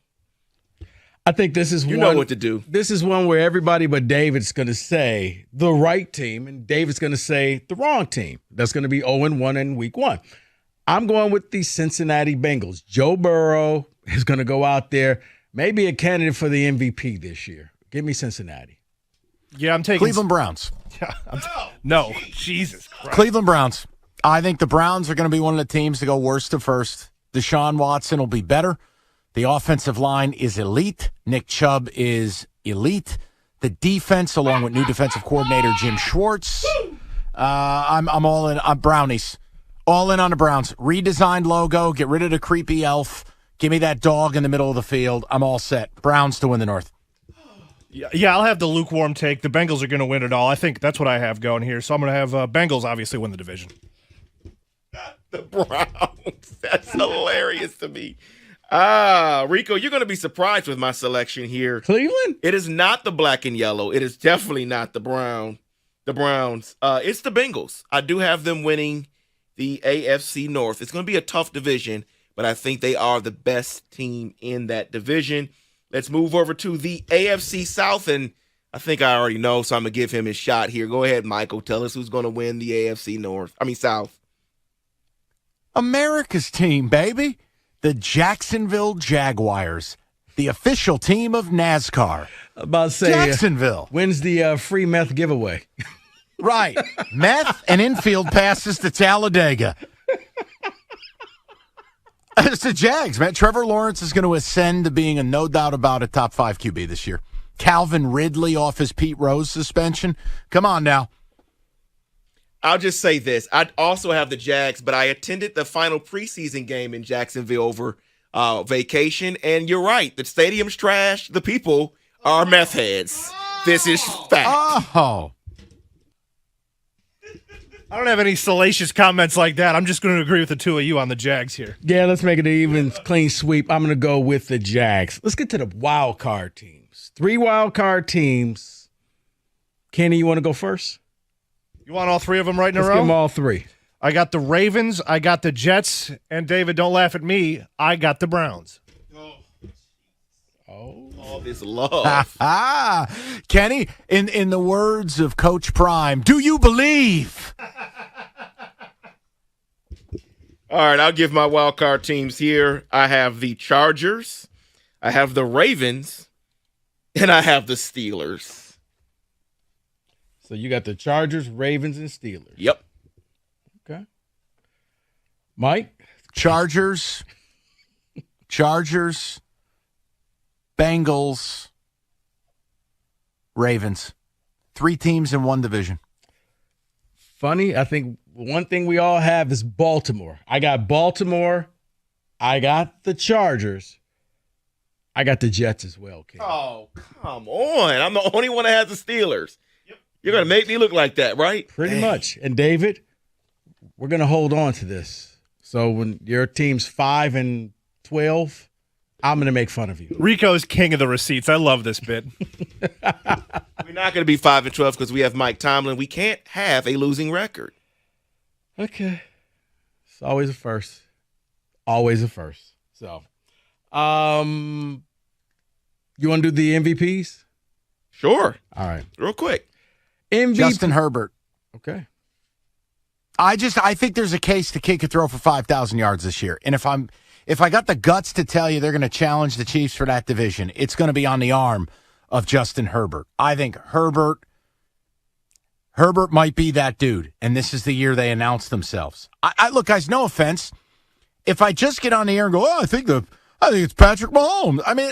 I think this is you know what to do. This is one where everybody but David's going to say the right team, and David's going to say the wrong team. That's going to be 0-1 in week 1. I'm going with the Cincinnati Bengals. Joe Burrow is going to go out there, maybe a candidate for the MVP this year. Give me Cincinnati. Yeah, I'm taking Cleveland Browns. Yeah, no, Jesus Christ. Cleveland Browns. I think the Browns are going to be one of the teams to go worst to first. Deshaun Watson will be better. The offensive line is elite. Nick Chubb is elite. The defense, along with new defensive coordinator Jim Schwartz, I'm all in. I'm Brownies. All in on the Browns. Redesigned logo. Get rid of the creepy elf. Give me that dog in the middle of the field. I'm all set. Browns to win the North. Yeah, I'll have the lukewarm take. The Bengals are going to win it all. I think that's what I have going here. So I'm going to have Bengals obviously win the division. The Browns. That's hilarious to me. Rico, you're going to be surprised with my selection here. Cleveland? It is not the black and yellow. It is definitely not the Browns. It's the Bengals. I do have them winning the AFC North. It's going to be a tough division, but I think they are the best team in that division. Let's move over to the AFC South, and I think I already know, so I'm going to give him his shot here. Go ahead, Michael. Tell us who's going to win the AFC South. America's team, baby. The Jacksonville Jaguars, the official team of NASCAR. About to say, Jacksonville. When's the free meth giveaway? Right. Meth and infield passes to Talladega. It's the Jags, man. Trevor Lawrence is going to ascend to being a no doubt about a top 5 QB this year. Calvin Ridley off his Pete Rose suspension. Come on now. I'll just say this. I also have the Jags, but I attended the final preseason game in Jacksonville over vacation, and you're right. The stadium's trash. The people are meth heads. This is fact. Oh. I don't have any salacious comments like that. I'm just going to agree with the two of you on the Jags here. Yeah, let's make it an even clean sweep. I'm going to go with the Jags. Let's get to the wild card teams. 3 wild card teams. Kenny, you want to go first? You want all three of them right in Let's a row? give them all 3. I got the Ravens, I got the Jets, and David, don't laugh at me, I got the Browns. All this love. Kenny, in the words of Coach Prime, do you believe? All right, I'll give my wild card teams here. I have the Chargers, I have the Ravens, and I have the Steelers. So you got the Chargers, Ravens, and Steelers. Yep. Okay. Mike? Chargers, Bengals, Ravens. 3 teams in one division. Funny, I think one thing we all have is Baltimore. I got Baltimore. I got the Chargers. I got the Jets as well, Ken. Oh, come on. I'm the only one that has the Steelers. Yep. You're going to make me look like that, right? Pretty much. And David, we're going to hold on to this. So when your team's 5-12, I'm going to make fun of you. Rico's king of the receipts. I love this bit. We're not going to be 5-12 because we have Mike Tomlin. We can't have a losing record. Okay. It's always a first. Always a first. So, you want to do the MVPs? Sure. All right. Real quick. MVP. Justin Herbert. Okay. I think there's a case the kid could throw for 5,000 yards this year. And if I got the guts to tell you they're going to challenge the Chiefs for that division, it's going to be on the arm of Justin Herbert. I think Herbert might be that dude, and this is the year they announce themselves. I look, guys, no offense. If I just get on the air and go, I think it's Patrick Mahomes. I mean,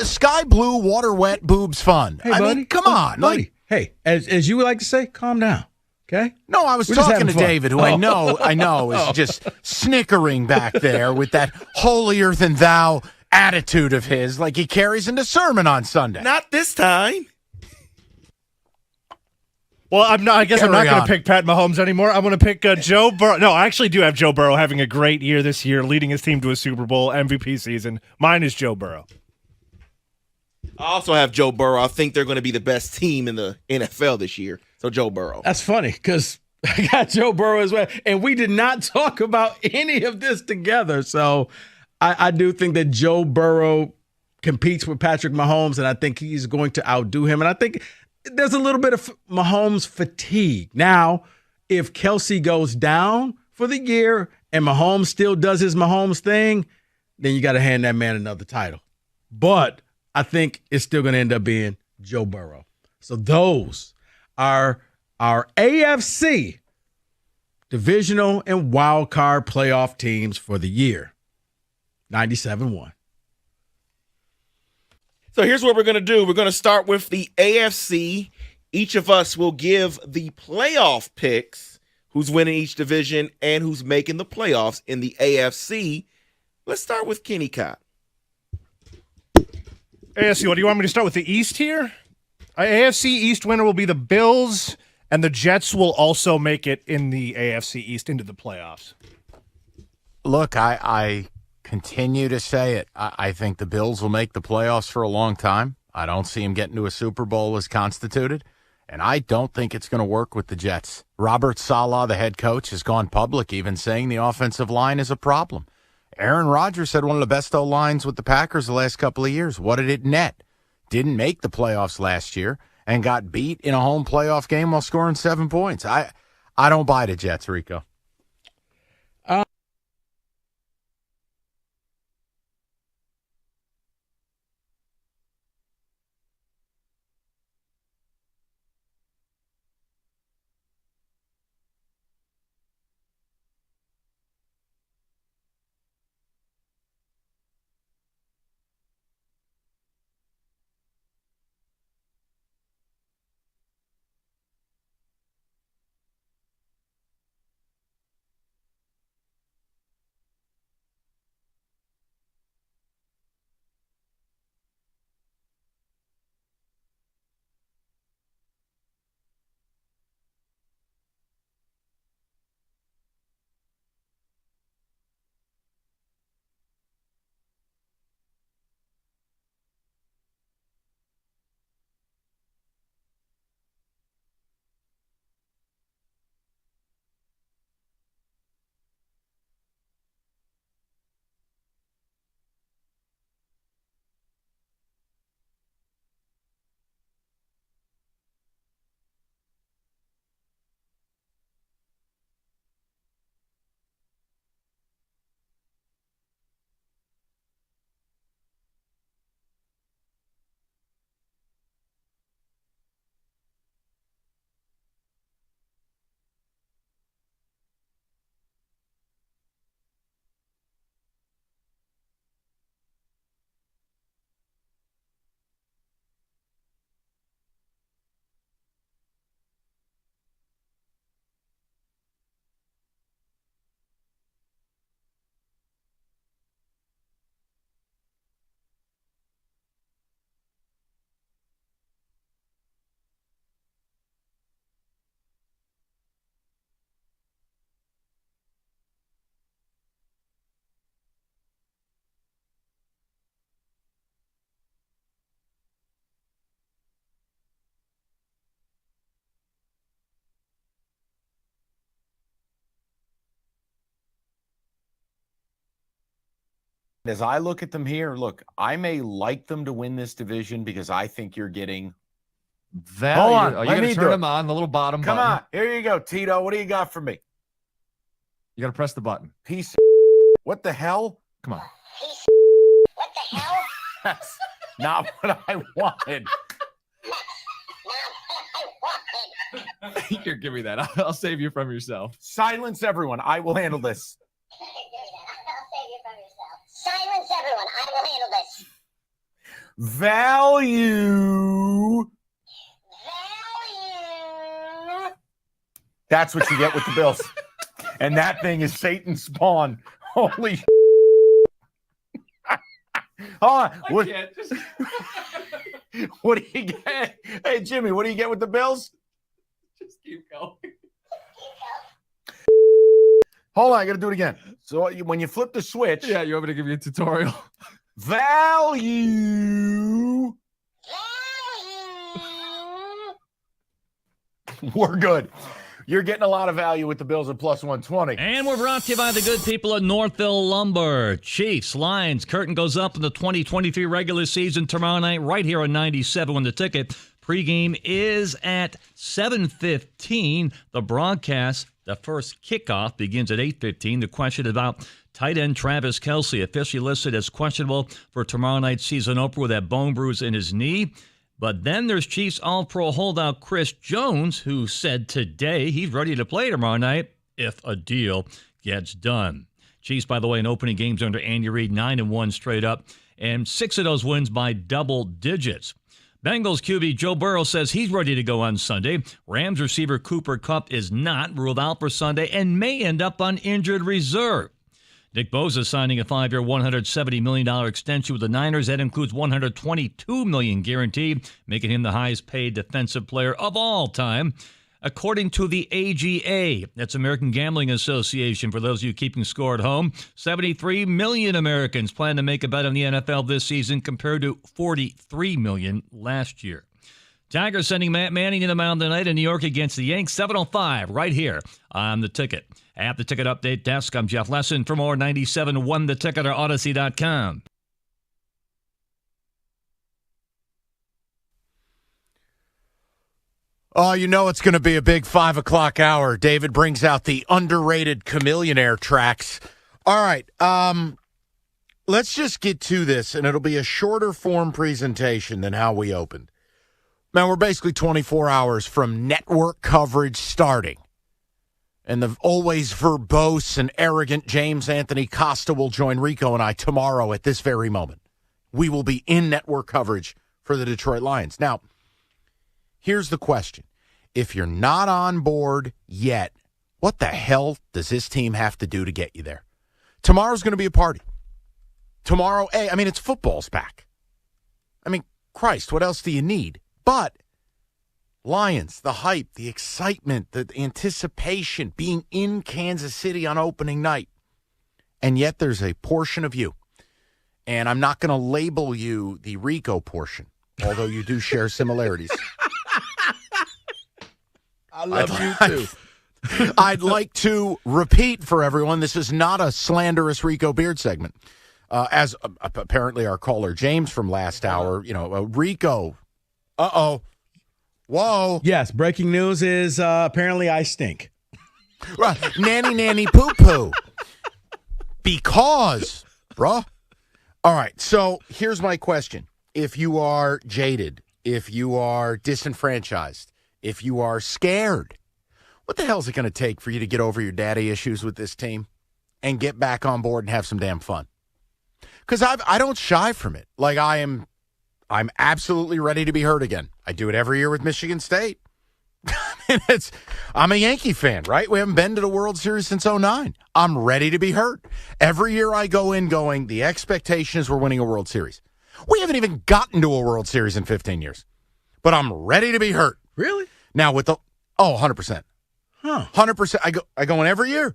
sky blue, water wet, boobs fun. Hey, I buddy. mean, come on. Buddy. Hey, as you would like to say, calm down. Okay? No, I was We're just talking to having fun. David, who I know is just snickering back there with that holier than thou attitude of his, like he carries into sermon on Sunday. Not this time. Well, I guess I'm not Carry going on. to pick Pat Mahomes anymore. I'm going to pick Joe Burrow. No, I actually do have Joe Burrow having a great year this year, leading his team to a Super Bowl MVP season. Mine is Joe Burrow. I also have Joe Burrow. I think they're going to be the best team in the NFL this year. So Joe Burrow. That's funny because I got Joe Burrow as well. And we did not talk about any of this together. So I do think that Joe Burrow competes with Patrick Mahomes, and I think he's going to outdo him. And I think there's a little bit of Mahomes fatigue. Now, if Kelsey goes down for the year and Mahomes still does his Mahomes thing, then you got to hand that man another title. But I think it's still going to end up being Joe Burrow. So those are our AFC divisional and wild card playoff teams for the year. 97-1. So here's what we're going to do. We're going to start with the AFC. Each of us will give the playoff picks, who's winning each division and who's making the playoffs in the AFC. Let's start with Kenny Cott. AFC, what do you want me to start with? The East here? AFC East winner will be the Bills, and the Jets will also make it in the AFC East into the playoffs. Look, I continue to say it. I think the Bills will make the playoffs for a long time. I don't see them getting to a Super Bowl as constituted, and I don't think it's going to work with the Jets. Robert Saleh, the head coach, has gone public even saying the offensive line is a problem. Aaron Rodgers had one of the best O-lines with the Packers the last couple of years. What did it net? Didn't make the playoffs last year and got beat in a home playoff game while scoring 7 points. I don't buy the Jets, Rico. As I look at them here, look, I may like them to win this division because I think you're getting value. Hold on. Let You got me to do turn it. them on, the little bottom Come button. on. Here you go, Tito. What do you got for me? You got to press the button. Piece of what the hell? Come on. What the hell? That's not what I wanted. Here, give me that. I'll save you from yourself. Silence everyone. I will handle this. I'll save you from yourself. Silence everyone. I will handle this. Value. That's what you get with the Bills. And that thing is Satan's spawn. Holy Hold on. What do you get? Hey, Jimmy, what do you get with the Bills? Just keep going. Hold on, I got to do it again. So when you flip the switch. Yeah, you want me to give you a tutorial? Value. We're good. You're getting a lot of value with the Bills at plus 120. And we're brought to you by the good people at Northville Lumber. Chiefs, Lions, curtain goes up in the 2023 regular season tomorrow night right here on 97 when the ticket. Pregame is at 7:15. The broadcast, the first kickoff, begins at 8:15. The question about tight end Travis Kelsey, officially listed as questionable for tomorrow night's season opener with that bone bruise in his knee. But then there's Chiefs All-Pro holdout Chris Jones, who said today he's ready to play tomorrow night if a deal gets done. Chiefs, by the way, in opening games under Andy Reid, 9-1 straight up, and 6 of those wins by double digits. Bengals QB Joe Burrow says he's ready to go on Sunday. Rams receiver Cooper Kupp is not, ruled out for Sunday, and may end up on injured reserve. Nick Bosa signing a 5-year, $170 million extension with the Niners. That includes $122 million guaranteed, making him the highest-paid defensive player of all time. According to the AGA, that's American Gambling Association, for those of you keeping score at home, 73 million Americans plan to make a bet on the NFL this season compared to 43 million last year. Tigers sending Matt Manning to the mound tonight in New York against the Yanks, 7:05, right here on The Ticket. At the Ticket Update Desk, I'm Jeff Lesson. For more, 97.1 The Ticket or Odyssey.com. Oh, you know it's going to be a big 5 o'clock hour. David brings out the underrated Chameleonaire tracks. All right, let's just get to this, and it'll be a shorter form presentation than how we opened. Now, we're basically 24 hours from network coverage starting. And the always verbose and arrogant James Anthony Costa will join Rico and I tomorrow at this very moment. We will be in network coverage for the Detroit Lions. Now, here's the question. If you're not on board yet, what the hell does this team have to do to get you there? Tomorrow's going to be a party. Tomorrow, it's football's back. Christ, what else do you need? But Lions, the hype, the excitement, the anticipation, being in Kansas City on opening night. And yet there's a portion of you, and I'm not going to label you the Rico portion, although you do share similarities. I love you too. I'd like to repeat for everyone, this is not a slanderous Rico Beard segment. As apparently our caller James from last hour, Rico. Uh-oh. Whoa. Yes, breaking news is apparently I stink. Right. Nanny, poo-poo. Because, bruh. All right, so here's my question. If you are jaded, if you are disenfranchised, if you are scared, what the hell is it going to take for you to get over your daddy issues with this team and get back on board and have some damn fun? Because I don't shy from it. Like, I'm absolutely ready to be hurt again. I do it every year with Michigan State. I'm a Yankee fan, right? We haven't been to the World Series since 2009. I'm ready to be hurt. Every year I go in going, the expectation is we're winning a World Series. We haven't even gotten to a World Series in 15 years. But I'm ready to be hurt. Really? Now with 100%. Huh. 100%. I go in every year.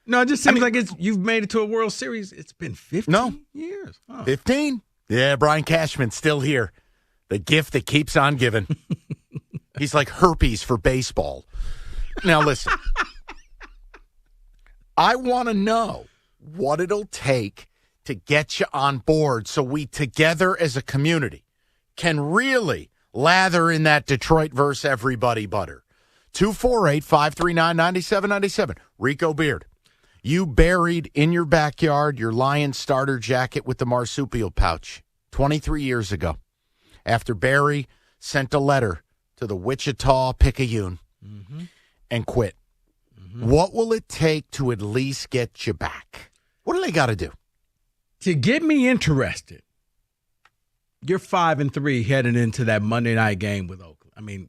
No, it just seems like you've made it to a World Series. It's been 15 years. Huh. 15? Yeah, Brian Cashman's still here. The gift that keeps on giving. He's like herpes for baseball. Now, listen. I want to know what it'll take to get you on board so we together as a community can really lather in that Detroit versus everybody butter. 248-539-9797. Rico Beard, you buried in your backyard your Lions starter jacket with the marsupial pouch 23 years ago after Barry sent a letter to the Wichita Picayune and quit. What will it take to at least get you back? What do they got to do? To get me interested, you're 5-3 heading into that Monday night game with Oakland. I mean,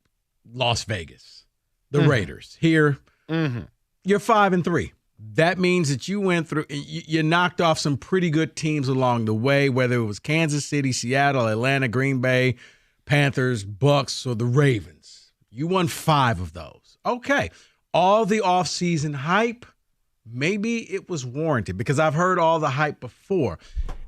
Las Vegas, the Raiders. Here, you're 5-3. That means that you went through, you knocked off some pretty good teams along the way, whether it was Kansas City, Seattle, Atlanta, Green Bay, Panthers, Bucks, or the Ravens. You won 5 of those. Okay. All the offseason hype, maybe it was warranted because I've heard all the hype before.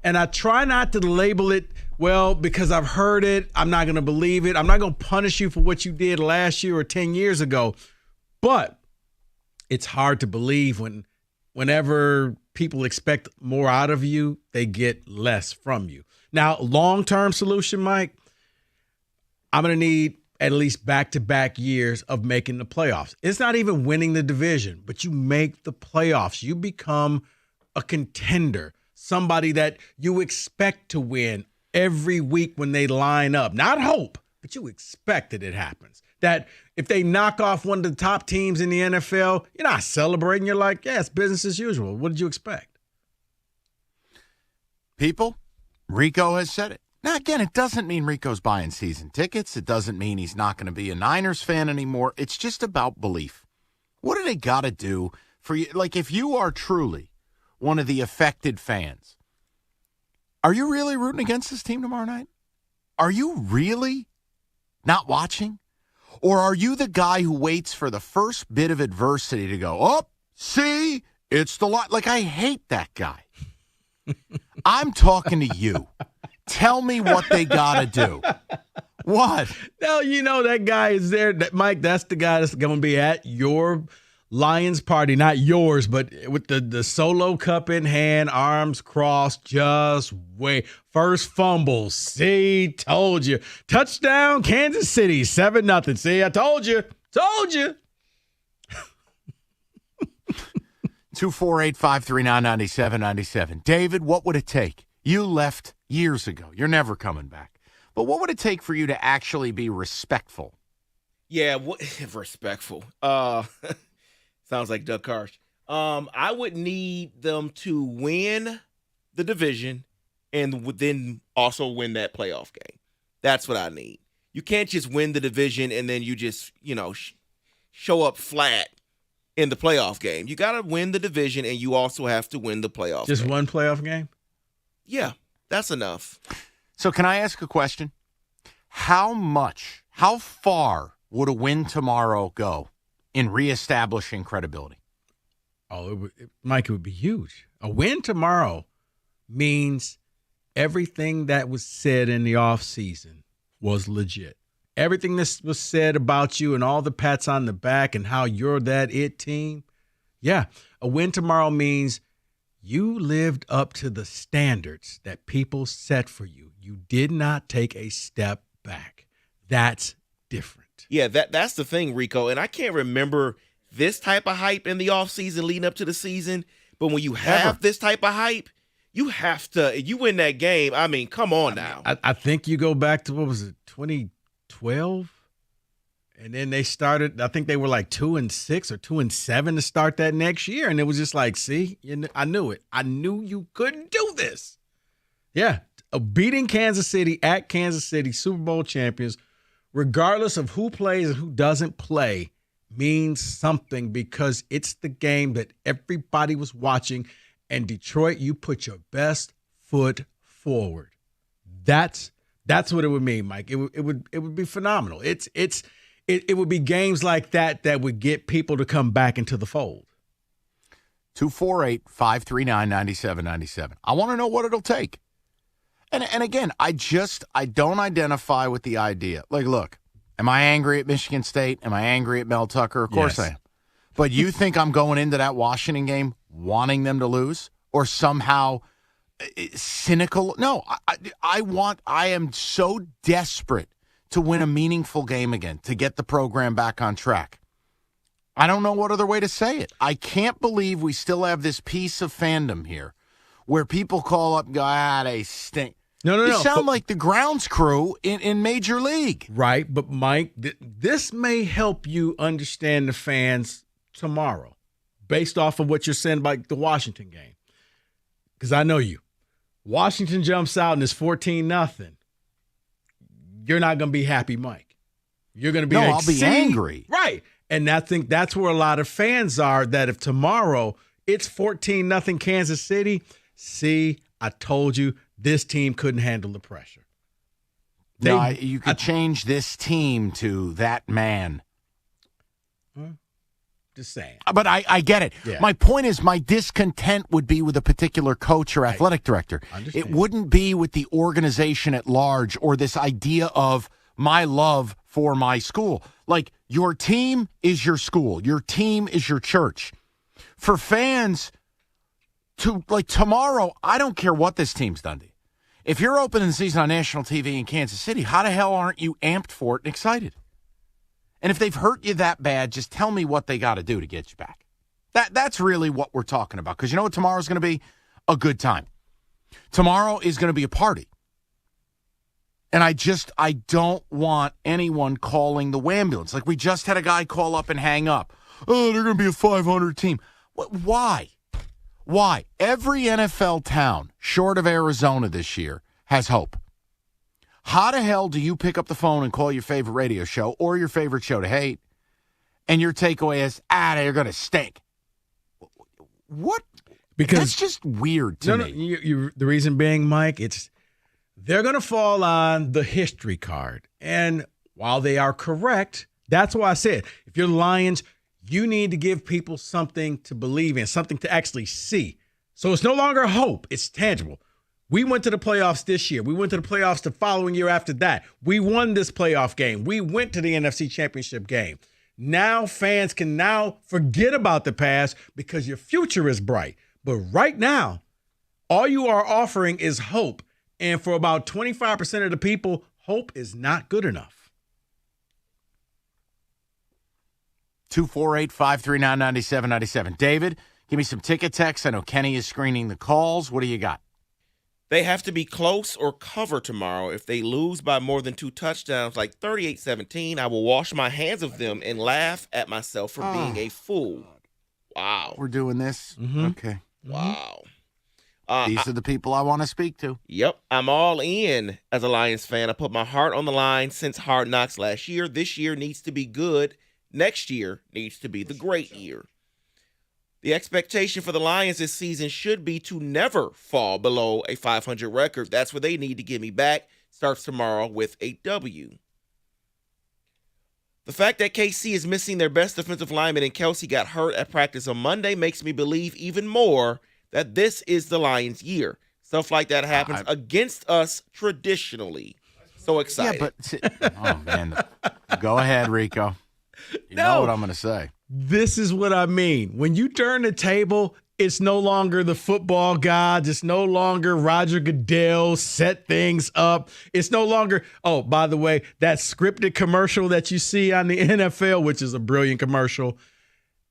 And I try not to label it, well, because I've heard it, I'm not going to believe it. I'm not going to punish you for what you did last year or 10 years ago. But it's hard to believe whenever people expect more out of you, they get less from you. Now, long-term solution, Mike, I'm going to need at least back-to-back years of making the playoffs. It's not even winning the division, but you make the playoffs. You become a contender, somebody that you expect to win every week when they line up. Not hope, but you expect that it happens. That if they knock off one of the top teams in the NFL, you're not celebrating. You're like, yeah, it's business as usual. What did you expect? People, Rico has said it. Now, again, it doesn't mean Rico's buying season tickets. It doesn't mean he's not going to be a Niners fan anymore. It's just about belief. What do they got to do for you? Like, if you are truly one of the affected fans, are you really rooting against this team tomorrow night? Are you really not watching? Or are you the guy who waits for the first bit of adversity to go, oh, see, it's the lot. Like, I hate that guy. I'm talking to you. Tell me what they got to do. What? No, you know that guy is there. Mike, that's the guy that's going to be at your Lions party. Not yours, but with the solo cup in hand, arms crossed, just wait. First fumble. See, told you. Touchdown, Kansas City, 7-0. See, I told you. Told you. 248-539-9797. David, what would it take? You left years ago. You're never coming back. But what would it take for you to actually be respectful? Yeah, respectful. Sounds like Doug Karsh. I would need them to win the division and then also win that playoff game. That's what I need. You can't just win the division and then you just, show up flat in the playoff game. You got to win the division and you also have to win the playoff Just game. One playoff game? Yeah, that's enough. So can I ask a question? How far would a win tomorrow go in reestablishing credibility? Oh, Mike, it would be huge. A win tomorrow means everything that was said in the offseason was legit. Everything that was said about you and all the pats on the back and how you're that it team. Yeah, a win tomorrow means you lived up to the standards that people set for you. You did not take a step back. That's different. Yeah, that's the thing, Rico. And I can't remember this type of hype in the offseason leading up to the season. But when you have this type of hype, you have to – you win that game. I mean, come on now. I think you go back to, 2012? And then they started, I think they were like 2-6 or 2-7 to start that next year. And it was just like, see, I knew it. I knew you couldn't do this. Yeah, beating Kansas City at Kansas City, Super Bowl champions, regardless of who plays and who doesn't play, means something because it's the game that everybody was watching. And Detroit, you put your best foot forward. That's what it would mean, Mike. It would be phenomenal. It would be games like that would get people to come back into the fold. 248-539-9797. I want to know what it'll take. And again, I don't identify with the idea. Like, look, am I angry at Michigan State? Am I angry at Mel Tucker? Of course I am. But you think I'm going into that Washington game wanting them to lose? Or somehow cynical. No, I am so desperate to win a meaningful game again, to get the program back on track. I don't know what other way to say it. I can't believe we still have this piece of fandom here where people call up and go, they stink. No. You sound like the grounds crew in Major League. Right, but Mike, this may help you understand the fans tomorrow based off of what you're saying about the Washington game. Because I know you. Washington jumps out and it's 14-0. You're not going to be happy, Mike. You're going to be like, I'll be angry. Right. And I think that's where a lot of fans are, that if tomorrow it's 14-0 Kansas City, see, I told you this team couldn't handle the pressure. You could change this team to that man. Just saying. But I get it. Yeah. My point is my discontent would be with a particular coach or athletic director. It wouldn't be with the organization at large or this idea of my love for my school. Like, your team is your school. Your team is your church. For fans to, like, tomorrow, I don't care what this team's done to you. If you're opening the season on national TV in Kansas City, how the hell aren't you amped for it and excited? And if they've hurt you that bad, just tell me what they got to do to get you back. That's really what we're talking about. Because you know what tomorrow's going to be? A good time. Tomorrow is going to be a party. And I don't want anyone calling the wambulance. Like, we just had a guy call up and hang up. Oh, they're going to be a 500 team. Why? Why? Every NFL town, short of Arizona this year, has hope. How the hell do you pick up the phone and call your favorite radio show or your favorite show to hate, and your takeaway is, they're going to stink? What? Because that's just weird to me. The reason being, Mike, they're going to fall on the history card. And while they are correct, that's why I said, if you're the Lions, you need to give people something to believe in, something to actually see. So it's no longer hope. It's tangible. We went to the playoffs this year. We went to the playoffs the following year after that. We won this playoff game. We went to the NFC Championship game. Now fans can now forget about the past because your future is bright. But right now, all you are offering is hope. And for about 25% of the people, hope is not good enough. 248-539-9797. David, give me some ticket text. I know Kenny is screening the calls. What do you got? They have to be close or cover tomorrow. If they lose by more than 2 touchdowns, like 38-17, I will wash my hands of them and laugh at myself for being a fool. Wow. We're doing this? Mm-hmm. Okay. Wow. These are the people I want to speak to. Yep. I'm all in as a Lions fan. I put my heart on the line since Hard Knocks last year. This year needs to be good. Next year needs to be the great year. The expectation for the Lions this season should be to never fall below a 500 record. That's what they need to get me back. Starts tomorrow with a W. The fact that KC is missing their best defensive lineman and Kelsey got hurt at practice on Monday makes me believe even more that this is the Lions' year. Stuff like that happens against us traditionally. So excited. Yeah, but oh man, go ahead, Rico. You know what I'm going to say. This is what I mean. When you turn the table, it's no longer the football gods. It's no longer Roger Goodell set things up. It's no longer, oh, by the way, that scripted commercial that you see on the NFL, which is a brilliant commercial,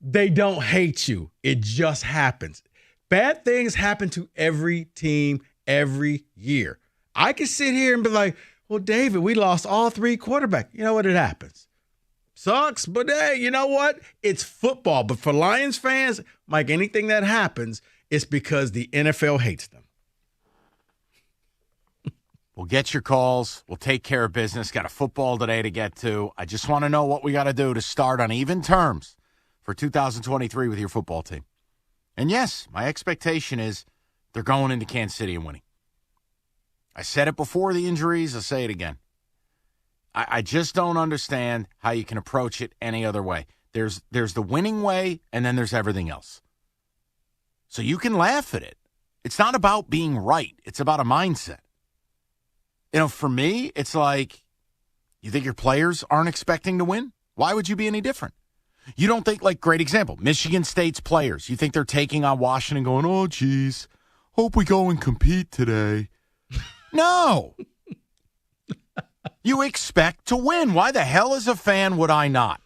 they don't hate you. It just happens. Bad things happen to every team every year. I can sit here and be like, well, David, we lost all 3 quarterbacks. You know what? It happens. Sucks, but hey, you know what? It's football. But for Lions fans, Mike, anything that happens, it's because the NFL hates them. We'll get your calls. We'll take care of business. Got a football today to get to. I just want to know what we got to do to start on even terms for 2023 with your football team. And yes, my expectation is they're going into Kansas City and winning. I said it before the injuries. I'll say it again. I just don't understand how you can approach it any other way. There's the winning way, and then there's everything else. So you can laugh at it. It's not about being right. It's about a mindset. You know, for me, it's like, you think your players aren't expecting to win? Why would you be any different? You don't think, like, great example, Michigan State's players, you think they're taking on Washington going, oh, geez, hope we go and compete today. No. You expect to win. Why the hell as a fan would I not?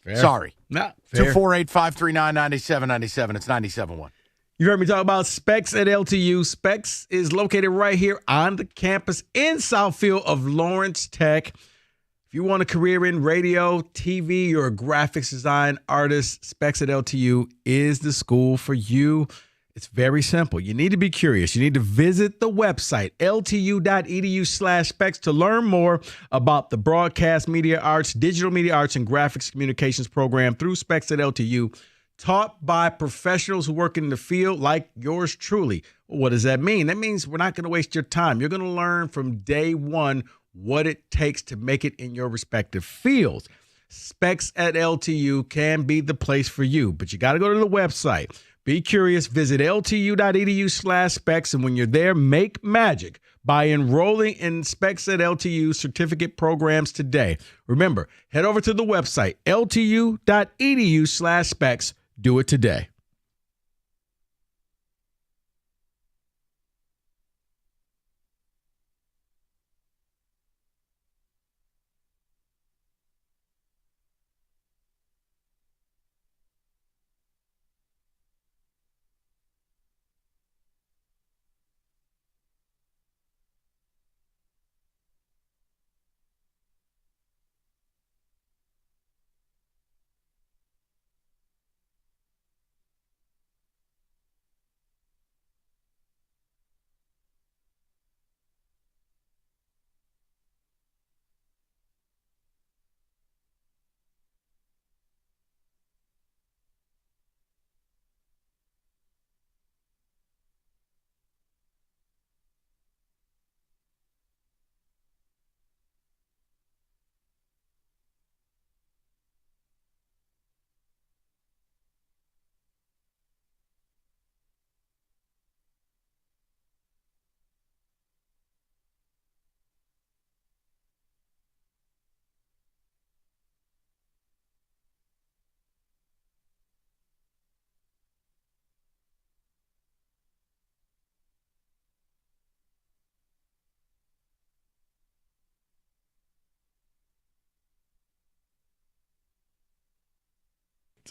Fair. Sorry. Nah, fair. 248-539-9797. It's 97.1. You heard me talk about Specs at LTU. Specs is located right here on the campus in Southfield of Lawrence Tech. If you want a career in radio, TV, you're a graphics design artist, Specs at LTU is the school for you. It's very simple. You need to be curious. You need to visit the website, ltu.edu/specs, to learn more about the broadcast media arts, digital media arts, and graphics communications program through Specs at LTU, taught by professionals who work in the field like yours truly. Well, what does that mean? That means we're not going to waste your time. You're going to learn from day one what it takes to make it in your respective fields. Specs at LTU can be the place for you, but you got to go to the website. Be curious. Visit ltu.edu/specs, and when you're there, make magic by enrolling in Specs at LTU certificate programs today. Remember, head over to the website, ltu.edu/specs. Do it today.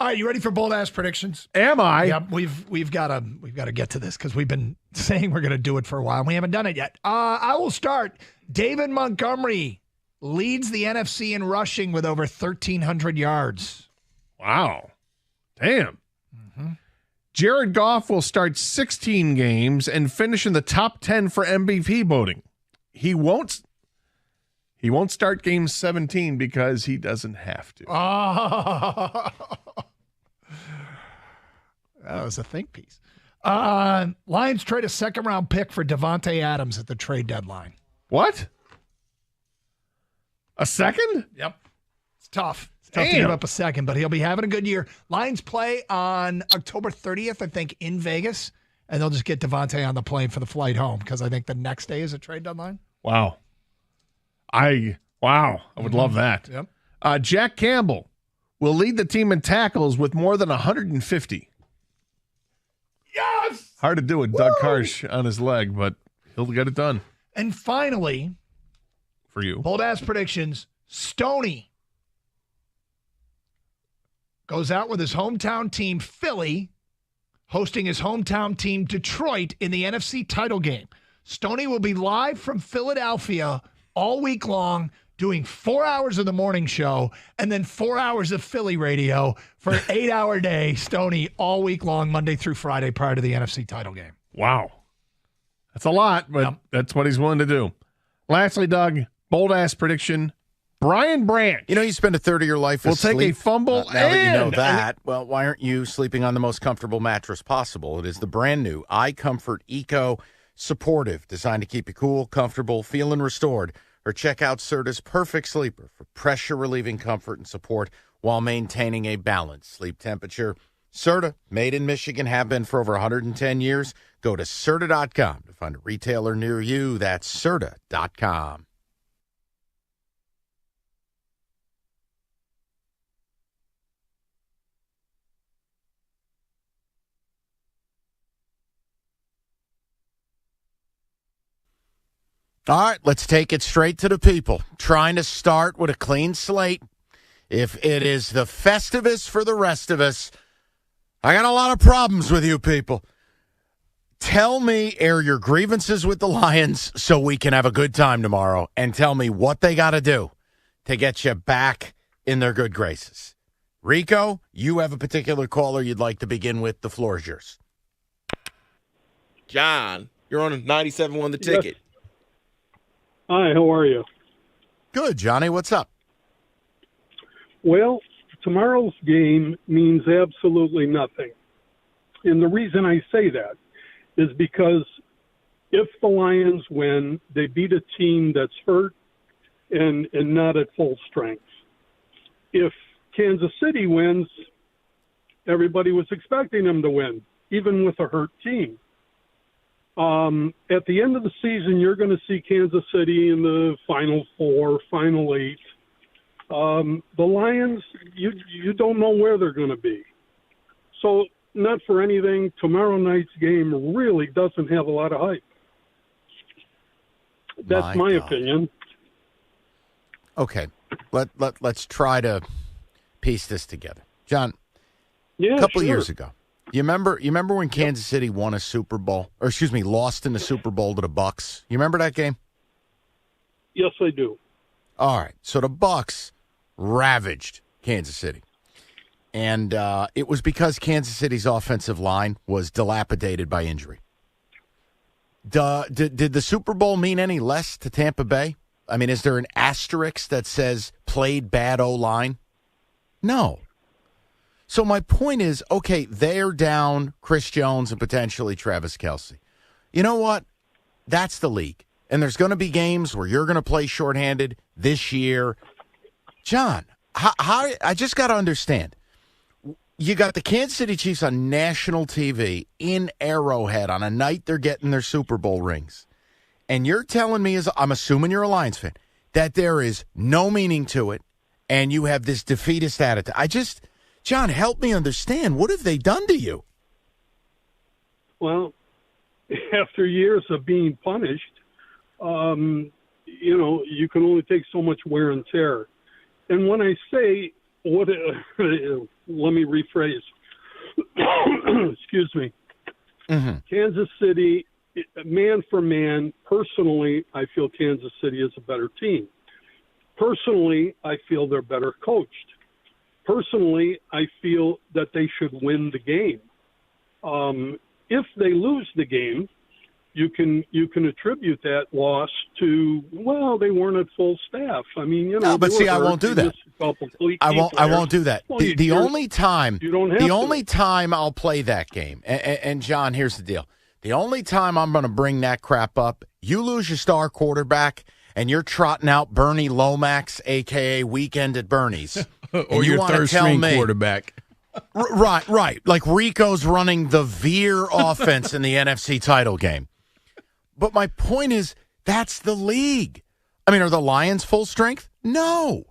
All right, you ready for bold ass predictions? Am I? Yep, we've got to get to this because we've been saying we're going to do it for a while and we haven't done it yet. I will start. David Montgomery leads the NFC in rushing with over 1,300 yards. Wow. Damn. Jared Goff will start 16 games and finish in the top 10 for MVP voting. He won't start game 17 because he doesn't have to. Oh. That was a think piece. Lions trade a second-round pick for Devontae Adams at the trade deadline. What? A second? Yep. It's tough. It's tough to give up a second, but he'll be having a good year. Lions play on October 30th, I think, in Vegas, and they'll just get Devontae on the plane for the flight home because I think the next day is a trade deadline. Wow. I would love that. Yep. Jack Campbell will lead the team in tackles with more than 150. Yes! Hard to do with Doug Karsh on his leg, but he'll get it done. And finally, for you, bold ass predictions, Stoney goes out with his hometown team, Philly, hosting his hometown team, Detroit, in the NFC title game. Stoney will be live from Philadelphia all week long, doing 4 hours of the morning show and then 4 hours of Philly radio for an 8-hour day. Stoney all week long, Monday through Friday, prior to the NFC title game. Wow. That's a lot, but that's what he's willing to do. Lastly, Doug, bold ass prediction. Brian Branch. You know, you spend a third of your life will asleep. Take a fumble. Now that you know that, well, why aren't you sleeping on the most comfortable mattress possible? It is the brand new iComfort Eco Supportive, designed to keep you cool, comfortable, feeling restored. Or check out Serta's Perfect Sleeper for pressure-relieving comfort and support while maintaining a balanced sleep temperature. Serta, made in Michigan, have been for over 110 years. Go to Serta.com to find a retailer near you. That's Serta.com. All right, let's take it straight to the people. Trying to start with a clean slate. If it is the Festivus for the rest of us, I got a lot of problems with you people. Tell me, air your grievances with the Lions so we can have a good time tomorrow, and tell me what they got to do to get you back in their good graces. Rico, you have a particular caller you'd like to begin with. The floor is yours. John, you're on 97.1 The Ticket. Yes. Hi, how are you? Good, Johnny. What's up? Well, tomorrow's game means absolutely nothing. And the reason I say that is because if the Lions win, they beat a team that's hurt and not at full strength. If Kansas City wins, everybody was expecting them to win, even with a hurt team. At the end of the season, you're going to see Kansas City in the Final Four, Final Eight. The Lions, you don't know where they're going to be. So, not for anything, tomorrow night's game really doesn't have a lot of hype. That's my opinion. Okay, let's try to piece this together. John, yeah, a couple sure. years ago, you remember when Kansas City won a Super Bowl, or excuse me, lost in the Super Bowl to the Bucs? You remember that game? Yes, I do. All right, so the Bucs ravaged Kansas City. And it was because Kansas City's offensive line was dilapidated by injury. Did the Super Bowl mean any less to Tampa Bay? I mean, is there an asterisk that says played bad O-line? No. So my point is, okay, they're down Chris Jones and potentially Travis Kelsey. You know what? That's the league. And there's going to be games where you're going to play shorthanded this year. John, how I just got to understand. You got the Kansas City Chiefs on national TV in Arrowhead on a night they're getting their Super Bowl rings. And you're telling me, I'm assuming you're a Lions fan, that there is no meaning to it and you have this defeatist attitude. John, help me understand. What have they done to you? Well, after years of being punished, you can only take so much wear and tear. And when I say, let me rephrase. Excuse me. Mm-hmm. Kansas City, man for man, personally, I feel Kansas City is a better team. Personally, I feel they're better coached. Personally, I feel that they should win the game. If they lose the game, you can attribute that loss to, well, they weren't at full staff. I mean, No, but see, I won't do that. I won't do that. Well, the only time the only time I'll play that game, and John, here's the deal. The only time I'm going to bring that crap up, you lose your star quarterback, and you're trotting out Bernie Lomax, a.k.a. Weekend at Bernie's. Or your third-string quarterback. Right. Like Rico's running the Veer offense in the NFC title game. But my point is, that's the league. I mean, are the Lions full strength? No.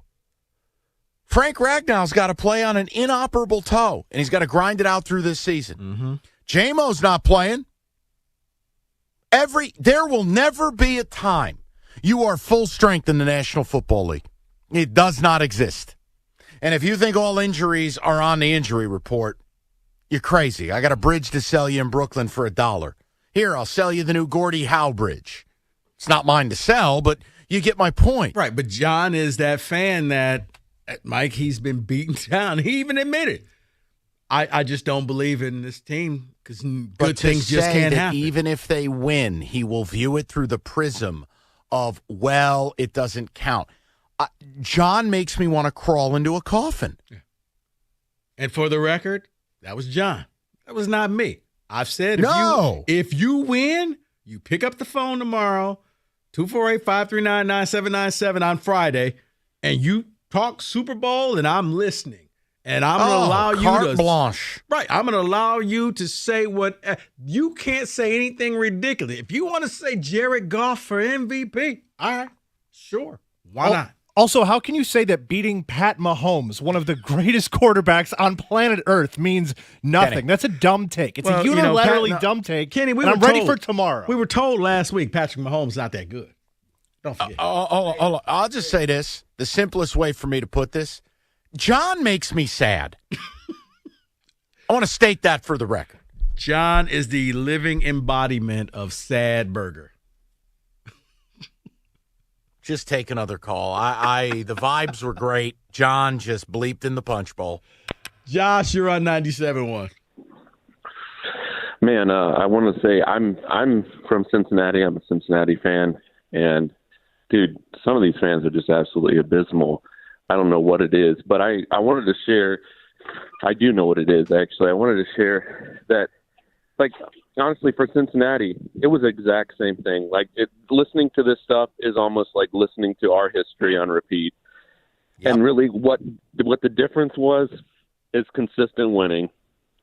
Frank Ragnall's got to play on an inoperable toe, and he's got to grind it out through this season. Mm-hmm. J-Mo's not playing. There will never be a time you are full strength in the National Football League. It does not exist. And if you think all injuries are on the injury report, you're crazy. I got a bridge to sell you in Brooklyn for $1. Here, I'll sell you the new Gordie Howe bridge. It's not mine to sell, but you get my point. Right, but John is that fan that, Mike, he's been beaten down. He even admitted, I just don't believe in this team because good things just can't happen. Even if they win, he will view it through the prism of, well, it doesn't count. John makes me want to crawl into a coffin. Yeah. And for the record, that was John. That was not me. I've said if you win, you pick up the phone tomorrow, 248-539-9797 on Friday, and you talk Super Bowl, and I'm listening. And I'm going to allow you carte blanche. Right. I'm going to allow you to say what you can't say anything ridiculous. If you want to say Jared Goff for MVP, all right, sure. Why not? Also, how can you say that beating Pat Mahomes, one of the greatest quarterbacks on planet Earth, means nothing? Kenny. That's a dumb take. It's a unilaterally dumb take. Kenny, I'm ready for tomorrow. We were told last week Patrick Mahomes not that good. I'll just say this. The simplest way for me to put this, John makes me sad. I want to state that for the record. John is the living embodiment of sad burger. Just take another call. The vibes were great. John just bleeped in the punch bowl. Josh, you're on 97.1. Man, I want to say I'm from Cincinnati. I'm a Cincinnati fan, and dude, some of these fans are just absolutely abysmal. I don't know what it is, but I wanted to share. I do know what it is, actually. I wanted to share that, like, honestly, for Cincinnati, it was the exact same thing. Like, listening to this stuff is almost like listening to our history on repeat. Yep. And really, what the difference was is consistent winning.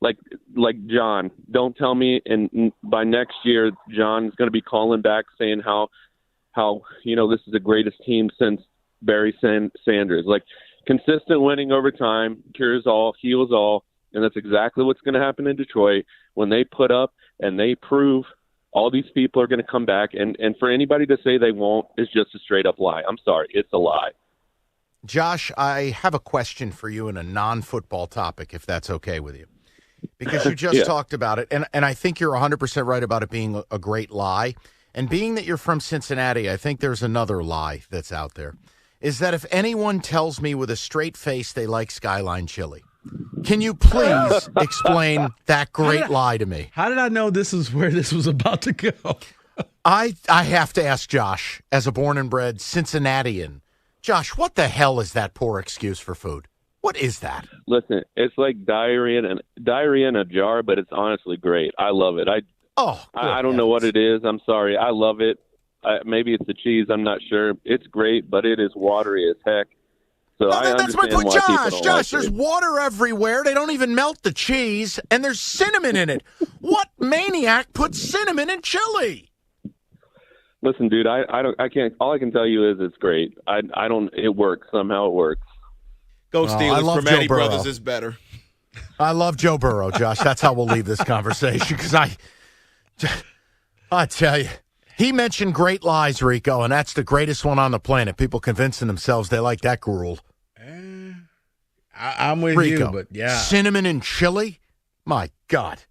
Like John, don't tell me, and by next year, John's going to be calling back saying how this is the greatest team since Barry Sanders. Like, consistent winning over time cures all, heals all, and that's exactly what's going to happen in Detroit when they put up and they prove all these people are going to come back. And for anybody to say they won't is just a straight-up lie. I'm sorry. It's a lie. Josh, I have a question for you in a non-football topic, if that's okay with you. Because you just talked about it, and I think you're 100% right about it being a great lie. And being that you're from Cincinnati, I think there's another lie that's out there, is that if anyone tells me with a straight face they like Skyline chili, can you please explain that great lie to me? How did I know this is where this was about to go? I have to ask Josh, as a born and bred Cincinnatian, Josh, what the hell is that poor excuse for food? What is that? Listen, it's like diarrhea in a jar, but it's honestly great. I love it. I don't know what it is. I'm sorry. I love it. Maybe it's the cheese. I'm not sure. It's great, but it is watery as heck. So that's my point, Josh. There's water everywhere. They don't even melt the cheese, and there's cinnamon in it. What maniac puts cinnamon in chili? Listen, dude, I can't. All I can tell you is it's great. I don't. It works somehow. It works. Go Steelers. Fermati Brothers is better. I love Joe Burrow, Josh. That's how we'll leave this conversation, because I tell you, he mentioned great lies, Rico, and that's the greatest one on the planet. People convincing themselves they like that gruel. I'm with Rico, you, but yeah. Cinnamon and chili? My God.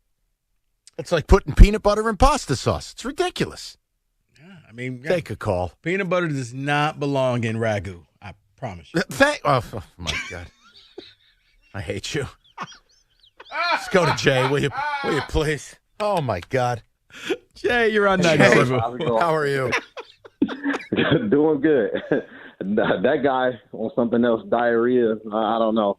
It's like putting peanut butter in pasta sauce. It's ridiculous. I mean, take a call. Peanut butter does not belong in ragu. I promise you. Oh my God. I hate you. Let's go to Jay, will you please? Oh, my God. Jay, you're on 97. How are you? Doing good. That guy on something else, diarrhea, I don't know.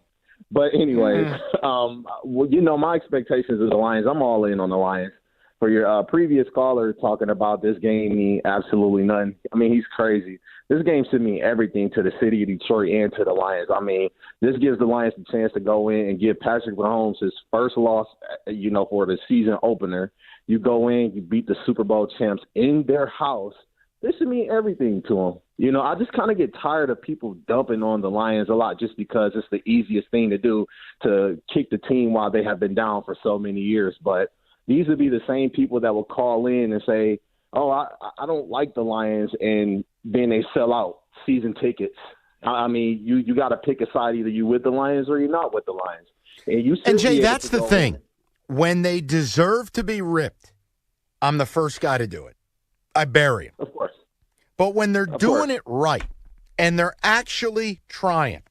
But anyway, my expectations of the Lions, I'm all in on the Lions. For your previous caller talking about this game mean absolutely nothing. I mean, he's crazy. This game should mean everything to the city of Detroit and to the Lions. I mean, this gives the Lions the chance to go in and give Patrick Mahomes his first loss, for the season opener. You go in, you beat the Super Bowl champs in their house. This should mean everything to them. I just kind of get tired of people dumping on the Lions a lot just because it's the easiest thing to do to kick the team while they have been down for so many years. But these would be the same people that will call in and say, oh, I don't like the Lions, and then they sell out season tickets. I mean, you got to pick a side. Either you with the Lions or you're not with the Lions. And Jay, that's the thing. When they deserve to be ripped, I'm the first guy to do it. I bury them. Of course. But when they're doing it right and they're actually trying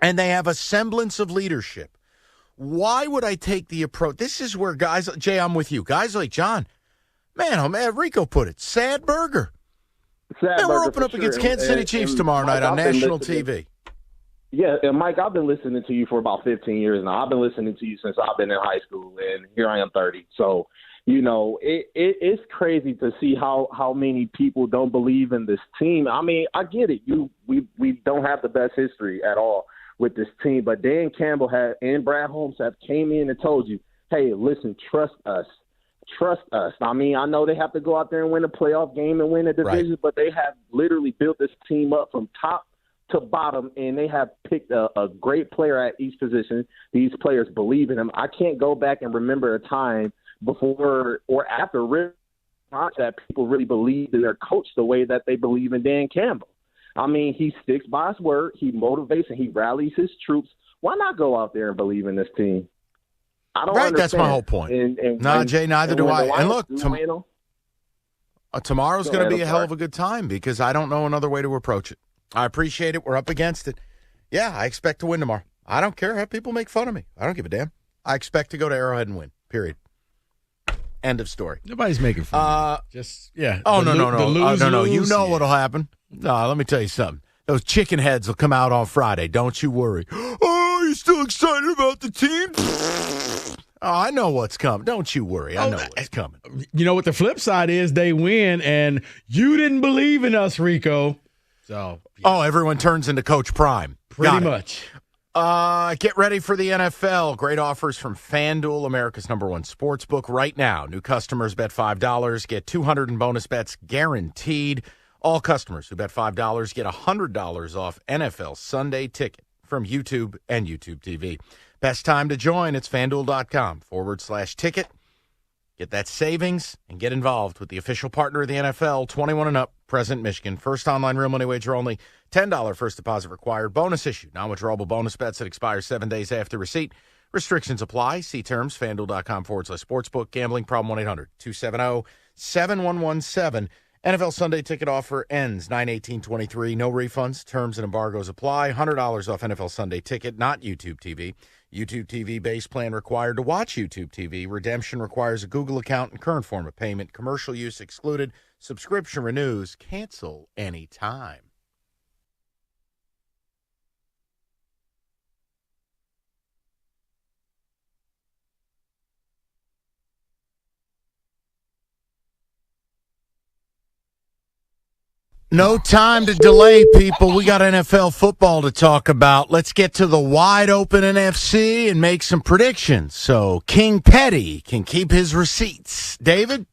and they have a semblance of leadership, why would I take the approach? This is where guys, Jay, I'm with you. Guys like John, Rico put it, sad burger. We're opening up against Kansas City Chiefs tomorrow night on national TV. Yeah, and Mike, I've been listening to you for about 15 years now. I've been listening to you since I've been in high school, and here I am 30. So, it's crazy to see how many people don't believe in this team. I mean, I get it. We don't have the best history at all with this team, but Dan Campbell and Brad Holmes have came in and told you, hey, listen, trust us. Trust us. I mean, I know they have to go out there and win a playoff game and win a division, but they have literally built this team up from top to bottom, and they have picked a great player at each position. These players believe in him. I can't go back and remember a time before or after Rip that people really believe in their coach the way that they believe in Dan Campbell. I mean, he sticks by his word. He motivates and he rallies his troops. Why not go out there and believe in this team? I don't understand. That's my whole point. Jay, neither do I. And look, tomorrow's going to be a hell of a good time because I don't know another way to approach it. I appreciate it. We're up against it. Yeah, I expect to win tomorrow. I don't care how people make fun of me. I don't give a damn. I expect to go to Arrowhead and win, period. End of story. Nobody's making fun. Yeah. Oh, no. No. You know what'll happen. No, let me tell you something. Those chicken heads will come out on Friday. Don't you worry. Oh, you still excited about the team? Oh, I know what's coming. Don't you worry. I know what's coming. You know what the flip side is? They win, and you didn't believe in us, Rico. So, Oh, everyone turns into Coach Prime. Pretty much. Get ready for the NFL. Great offers from FanDuel, America's #1 sportsbook right now. New customers bet $5, get $200 in bonus bets guaranteed. All customers who bet $5 get $100 off NFL Sunday Ticket from YouTube and YouTube TV. Best time to join, it's FanDuel.com/ticket. Get that savings and get involved with the official partner of the NFL, 21 and up, present Michigan. First online real money wager only, $10 first deposit required. Bonus issue, non-withdrawable bonus bets that expire 7 days after receipt. Restrictions apply. See terms, FanDuel.com/sportsbook. Gambling problem, 1-800-270-7117. NFL Sunday Ticket offer ends 9/18/23. No refunds. Terms and embargoes apply. $100 off NFL Sunday Ticket, not YouTube TV. YouTube TV base plan required to watch YouTube TV. Redemption requires a Google account and current form of payment. Commercial use excluded. Subscription renews. Cancel anytime. No time to delay, people. We got NFL football to talk about. Let's get to the wide open NFC and make some predictions so King Petty can keep his receipts. David?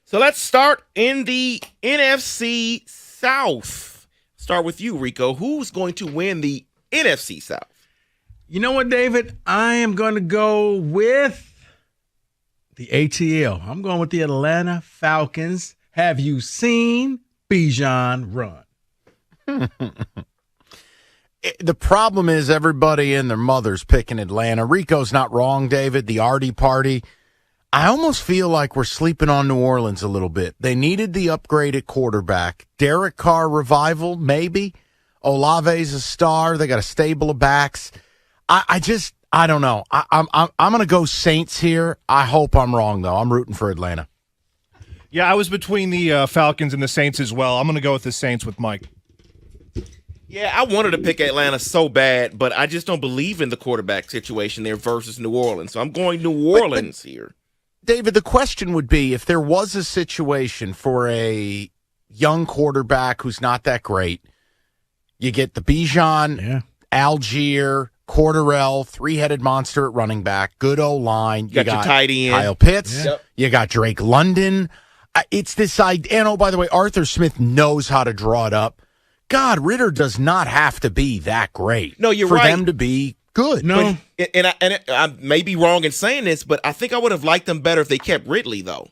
So let's start in the NFC South. Start with you, Rico. Who's going to win the NFC South? You know what, David? I am going to go with the ATL. I'm going with the Atlanta Falcons. Have you seen Bijan run? The problem is everybody and their mother's picking Atlanta. Rico's not wrong, David. The Artie party. I almost feel like we're sleeping on New Orleans a little bit. They needed the upgraded quarterback. Derek Carr revival, maybe. Olave's a star. They got a stable of backs. I don't know. I'm going to go Saints here. I hope I'm wrong, though. I'm rooting for Atlanta. Yeah, I was between the Falcons and the Saints as well. I'm going to go with the Saints with Mike. Yeah, I wanted to pick Atlanta so bad, but I just don't believe in the quarterback situation there versus New Orleans. So I'm going New Orleans here. David, the question would be if there was a situation for a young quarterback who's not that great, you get the Bijan, Algier, Cordarrelle, three-headed monster at running back, good O-line. You got your tight end. Kyle Pitts. Yep. You got Drake London. It's this idea. And, oh, by the way, Arthur Smith knows how to draw it up. God, Ritter does not have to be that great. No, you're for right. For them to be good. No. But, I may be wrong in saying this, but I think I would have liked them better if they kept Ridley, though.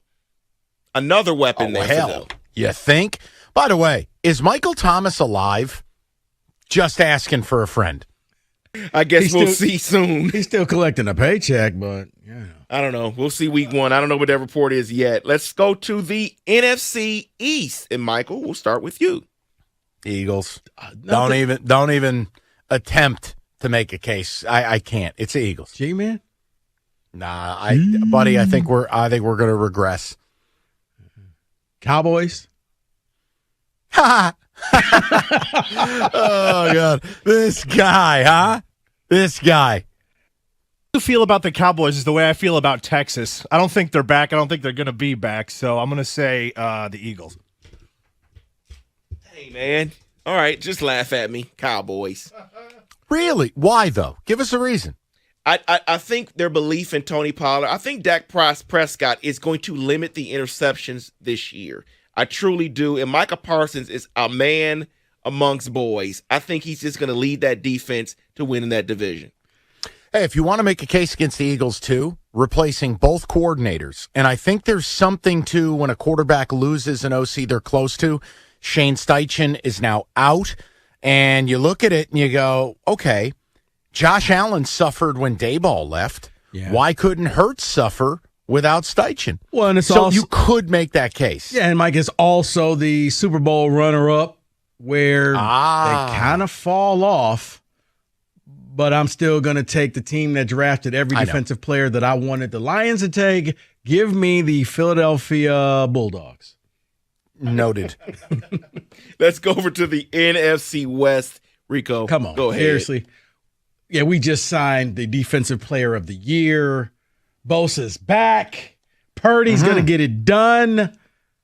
Another weapon there. Hell, you think? By the way, is Michael Thomas alive? Just asking for a friend. I guess we'll see soon. He's still collecting a paycheck, but yeah. I don't know. We'll see week 1. I don't know what that report is yet. Let's go to the NFC East. And Michael, we'll start with you. Eagles. Don't even attempt to make a case. I can't. It's the Eagles. G-Man? Nah, buddy, I think we're going to regress. Cowboys? Ha! Oh God, this guy, huh? This guy. You feel about the Cowboys is the way I feel about Texas. I don't think they're back. I don't think they're going to be back. So I'm going to say the Eagles. Hey man, all right, just laugh at me, Cowboys. Really? Why though? Give us a reason. I think their belief in Tony Pollard, I think Dak Prescott is going to limit the interceptions this year. I truly do. And Micah Parsons is a man amongst boys. I think he's just going to lead that defense to win in that division. Hey, if you want to make a case against the Eagles, too, replacing both coordinators, and I think there's something to when a quarterback loses an OC they're close to. Shane Steichen is now out, and you look at it and you go, okay, Josh Allen suffered when Dayball left. Yeah. Why couldn't Hurts suffer without Steichen? Well, and it's so also, you could make that case. Yeah, and Mike is also the Super Bowl runner-up where they kind of fall off, but I'm still going to take the team that drafted every defensive player that I wanted the Lions to take. Give me the Philadelphia Bulldogs. Noted. Let's go over to the NFC West. Rico, come on. Go ahead. Seriously. Yeah, we just signed the Defensive Player of the Year. Bosa's back. Purdy's going to get it done.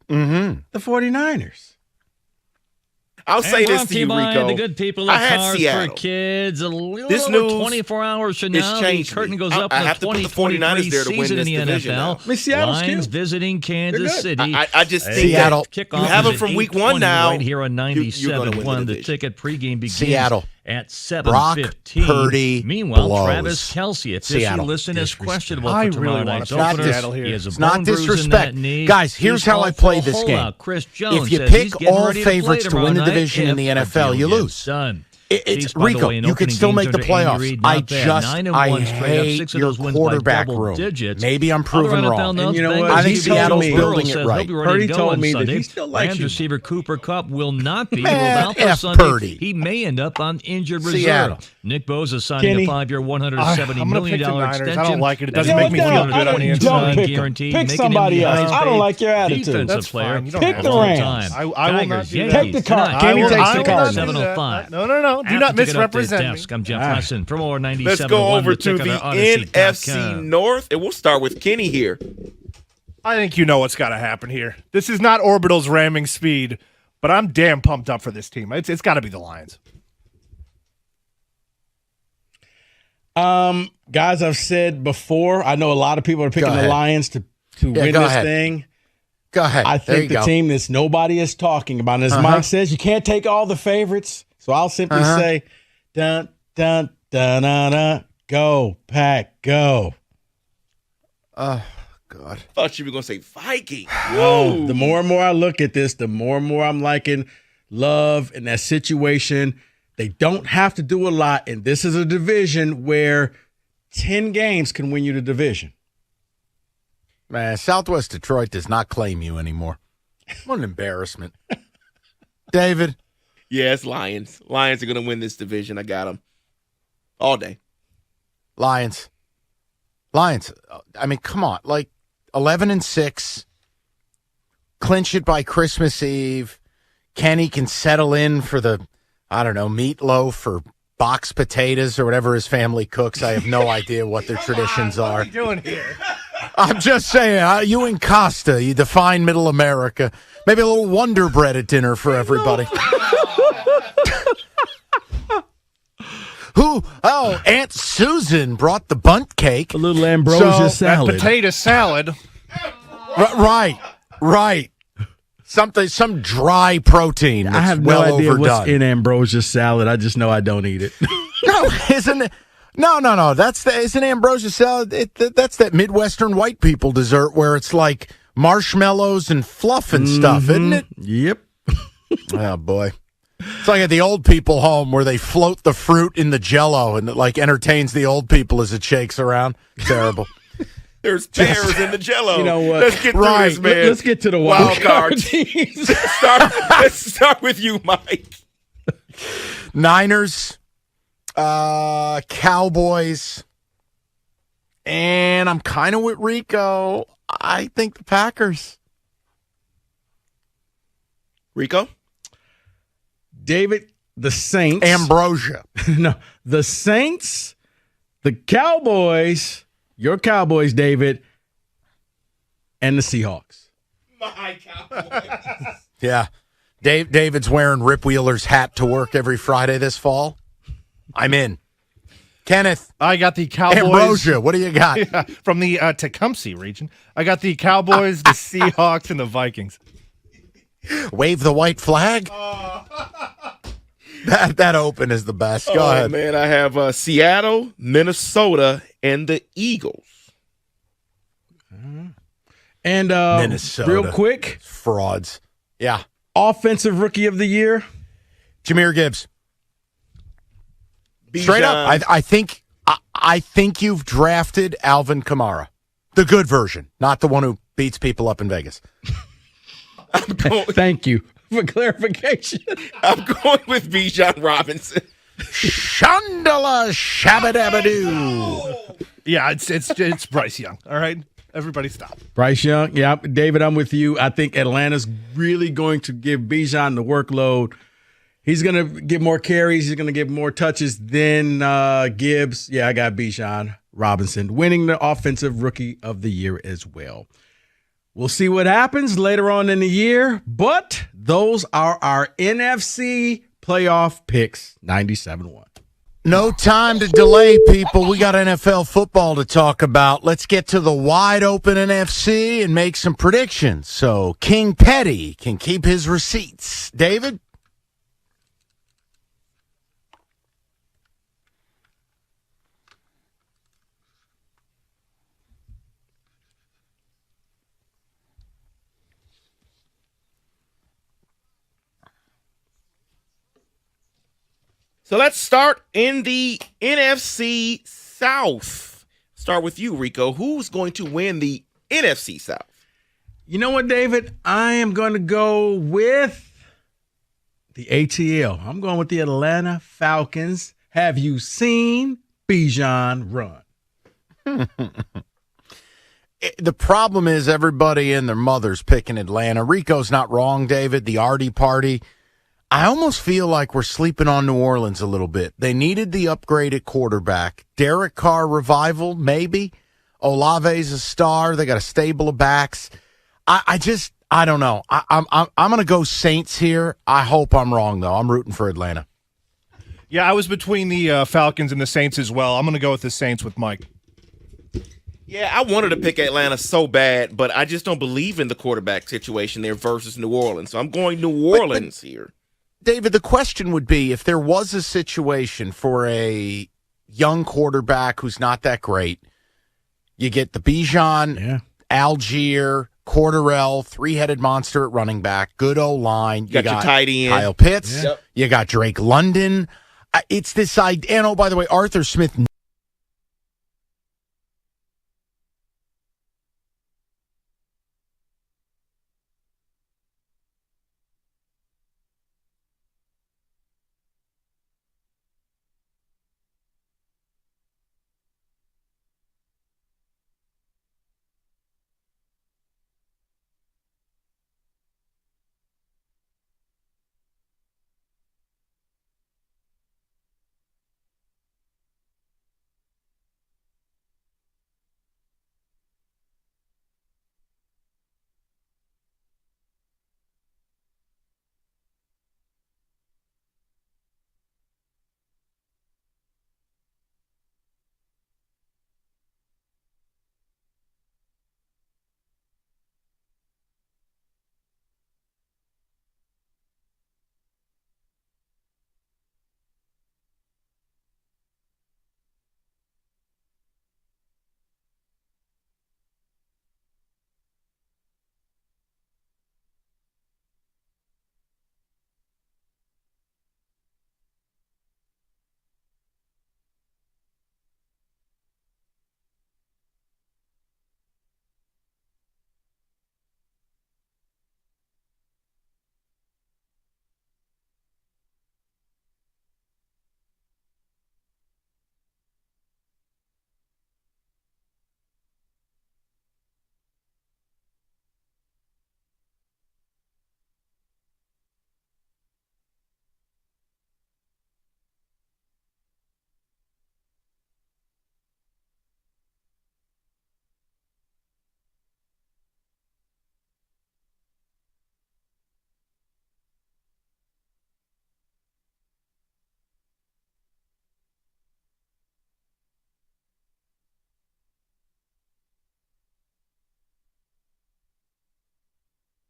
The 49ers. I'll say this brought to you, by Rico. The good people I of had Cars Seattle. for Kids. A little This over news 24 hours from is now, the changing curtain me. goes up I on the have to put the 2023 49ers there to win season in this the division NFL. now. I mean, Seattle's Lions cute. visiting Kansas City. I just think Seattle. that you have them from week 1 now. Right here on you're gonna 97.1. win The division. ticket pregame begins Seattle. at Brock 7:15. Purdy Meanwhile, blows. Travis Kelsey, official Seattle. listed as questionable I for tomorrow really want night's to put opener. Seattle here. He has a It's not bone bruise in disrespect. that knee. Guys, here's He's how I called play for a this game. holdout. Chris Jones If you says he's pick getting all ready to play favorites to tomorrow win the night division in the if NFL, the you deal lose. gets done. It's Chiefs, by the Rico. way, in You could opening still games make the under Andy playoffs. Reid, I not bad. just 9-1 straight up. hate 6 of your those wins by quarterback double room. digits. Maybe I'm proven Other wrong. NFL notes, And you know Bengals what? I think QB Seattle's Joe building Burrow it says right. he'll be ready Purdy to go told on me that Sunday. he still likes Rams you. receiver Cooper Kupp will not be. Man, He will F. Sunday. Purdy. He may end up on injured Seattle. reserve. Nick Bosa signing Kenny. a 5-year, $170 I'm gonna million pick the Niners. extension. I don't like it. It doesn't Yeah, make me what feel the- good on the don't inside. pick him. Guaranteed, Pick making somebody him the else. highest I don't paid like your attitude. defensive That's player fine. You don't Pick have the to. Rams. Time. I will not Tigers, do that. Take the car. tonight. Kenny I will takes not the do car. that. 7:05. No. Do At not the Ticket Update misrepresent me. desk, I'm Jeff Hudson from over 97.1. Let's go over to the Odyssey.com. NFC North, and we'll start with Kenny here. I think you know what's got to happen here. This is not Orbital's ramming speed, but I'm damn pumped up for this team. It's got to be the Lions. Guys, I've said before, I know a lot of people are picking the Lions to win this thing. Go ahead. I There think you the go. team that nobody is talking about. And as Mike says, you can't take all the favorites. So I'll simply say, dun, dun, dun, dun, dun, go, Pack, go. God. I thought you were going to say Viking. No, the more and more I look at this, the more and more I'm liking Love in that situation. They don't have to do a lot, and this is a division where 10 games can win you the division. Man, Southwest Detroit does not claim you anymore. What an embarrassment. David? Yeah, it's Lions. Lions are going to win this division. I got them all day. Lions. I mean, come on. Like 11-6. Clinch it by Christmas Eve. Kenny can settle in for the, I don't know, meatloaf or boxed potatoes or whatever his family cooks. I have no idea what their traditions are. What are you doing here? I'm just saying, you and Costa, you define middle America. Maybe a little Wonder Bread at dinner for everybody. Aunt Susan brought the bunt cake. A little ambrosia salad. Potato salad. Right. Some dry protein that's I have no well idea overdone. what's in ambrosia salad. I just know I don't eat it. No, isn't it? No. Isn't ambrosia salad? That's that Midwestern white people dessert where it's like marshmallows and fluff and stuff, isn't it? Yep. Oh boy, it's like at the old people home where they float the fruit in the Jell-O and it like entertains the old people as it shakes around. Terrible. There's pears in the Jello. You know what? Let's get through this, man. Let's get to the wild card teams. Let's start with you, Mike. Niners, Cowboys, and I'm kind of with Rico. I think the Packers. Rico? David, the Saints. Ambrosia. No, the Saints, the Cowboys, your Cowboys, David, and the Seahawks. My Cowboys. Yeah. David's wearing Rip Wheeler's hat to work every Friday this fall. I'm in. Kenneth. I got the Cowboys. Ambrosia, what do you got? Yeah, from the Tecumseh region. I got the Cowboys, the Seahawks, and the Vikings. Wave the white flag? That open is the best. Go ahead. Man, I have Seattle, Minnesota, and the Eagles. And Minnesota. real quick. Frauds. Yeah. Offensive Rookie of the Year. Jahmyr Gibbs. Bijan. Straight up, I think you've drafted Alvin Kamara. The good version, not the one who beats people up in Vegas. Thank you for clarification. I'm going with Bijan Robinson. Shandala Shabadabadoo. Yeah, it's Bryce Young. All right, everybody stop. Bryce Young. Yeah, David, I'm with you. I think Atlanta's really going to give Bijan the workload. He's going to get more carries. He's going to get more touches than Gibbs. Yeah, I got Bijan Robinson winning the Offensive Rookie of the Year as well. We'll see what happens later on in the year, but those are our NFC playoff picks, 97-1. No time to delay, people. We got NFL football to talk about. Let's get to the wide open NFC and make some predictions so King Petty can keep his receipts. David? So let's start in the NFC South. Start with you, Rico. Who's going to win the NFC South? You know what, David? I am going to go with the ATL. I'm going with the Atlanta Falcons. Have you seen Bijan run? The problem is everybody and their mother's picking Atlanta. Rico's not wrong, David. The Artie party. I almost feel like we're sleeping on New Orleans a little bit. They needed the upgraded quarterback. Derek Carr revival, maybe. Olave's a star. They got a stable of backs. I don't know. I'm going to go Saints here. I hope I'm wrong, though. I'm rooting for Atlanta. Yeah, I was between the Falcons and the Saints as well. I'm going to go with the Saints with Mike. Yeah, I wanted to pick Atlanta so bad, but I just don't believe in the quarterback situation there versus New Orleans. So I'm going New Orleans here. David, the question would be if there was a situation for a young quarterback who's not that great, you get the Bijan, Algier, Cordarrelle, three-headed monster at running back, good O-line. You got your tight end. Kyle Pitts. Yep. You got Drake London. It's this idea. And, oh, by the way, Arthur Smith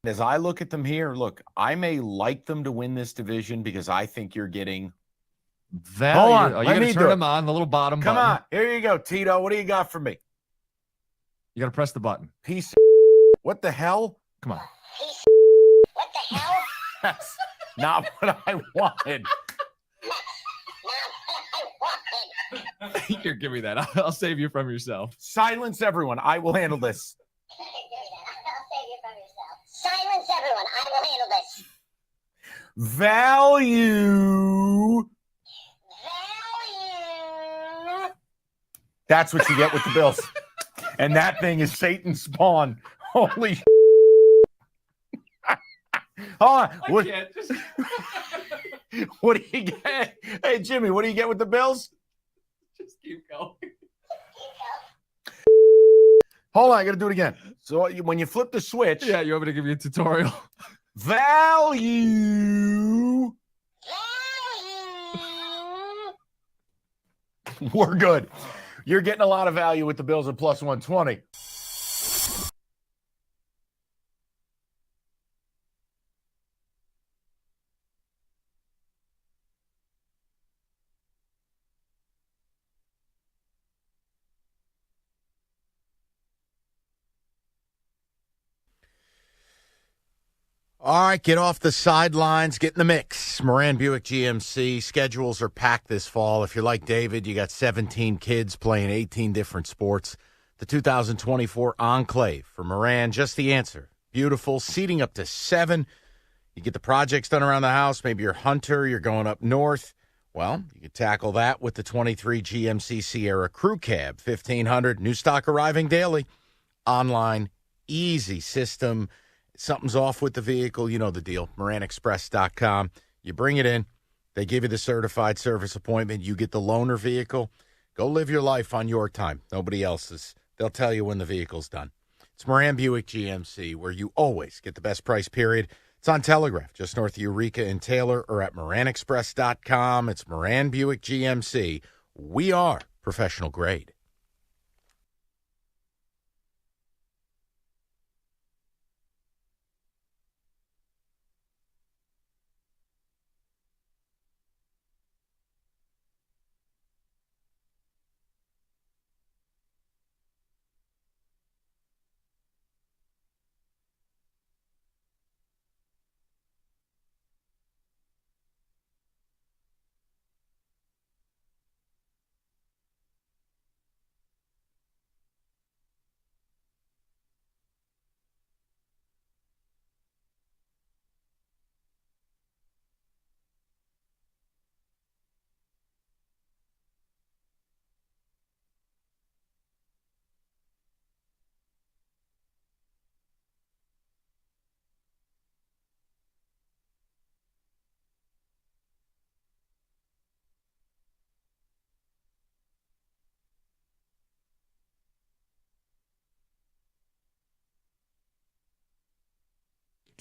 As I look at them here, look, I may like them to win this division because I think you're getting value. Hold on, Oh, you let got me to do turn it. them on, the little bottom Come button. on, here you go, Tito. What do you got for me? You got to press the button. Piece of what the hell? Come on. What the hell? That's not what I wanted. Here, give me that. I'll save you from yourself. Silence everyone. I will handle this. I'll save you from yourself. Silence everyone. I will handle this. Value. That's what you get with the Bills. And that thing is Satan's spawn. Holy Hold on. What do you get? Hey, Jimmy, what do you get with the Bills? Just keep going. Hold on, I got to do it again. So when you flip the switch. Yeah, you want me to give you a tutorial? Value. We're good. You're getting a lot of value with the Bills at plus 120. All right, get off the sidelines, get in the mix. Moran Buick GMC schedules are packed this fall. If you're like David, you got 17 kids playing 18 different sports. The 2024 Enclave for Moran, just the answer. Beautiful, seating up to 7. You get the projects done around the house. Maybe you're a hunter, you're going up north. Well, you can tackle that with the 23 GMC Sierra Crew Cab, 1,500, new stock arriving daily. Online, easy system. Something's off with the vehicle, you know the deal. MoranExpress.com. You bring it in. They give you the certified service appointment. You get the loaner vehicle. Go live your life on your time. Nobody else's. They'll tell you when the vehicle's done. It's Moran Buick GMC, where you always get the best price, period. It's on Telegraph, just north of Eureka and Taylor, or at MoranExpress.com. It's Moran Buick GMC. We are professional grade.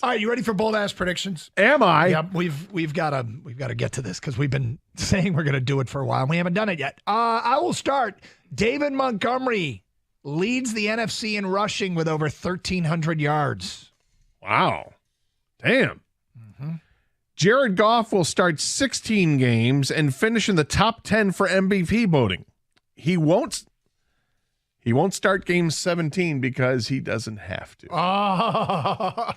All right, you ready for bold ass predictions? Am I? Yep, we've got to get to this because we've been saying we're going to do it for a while. We haven't done it yet. I will start. David Montgomery leads the NFC in rushing with over 1,300 yards. Wow. Damn. Jared Goff will start 16 games and finish in the top 10 for MVP voting. He won't start game 17 because he doesn't have to. Oh.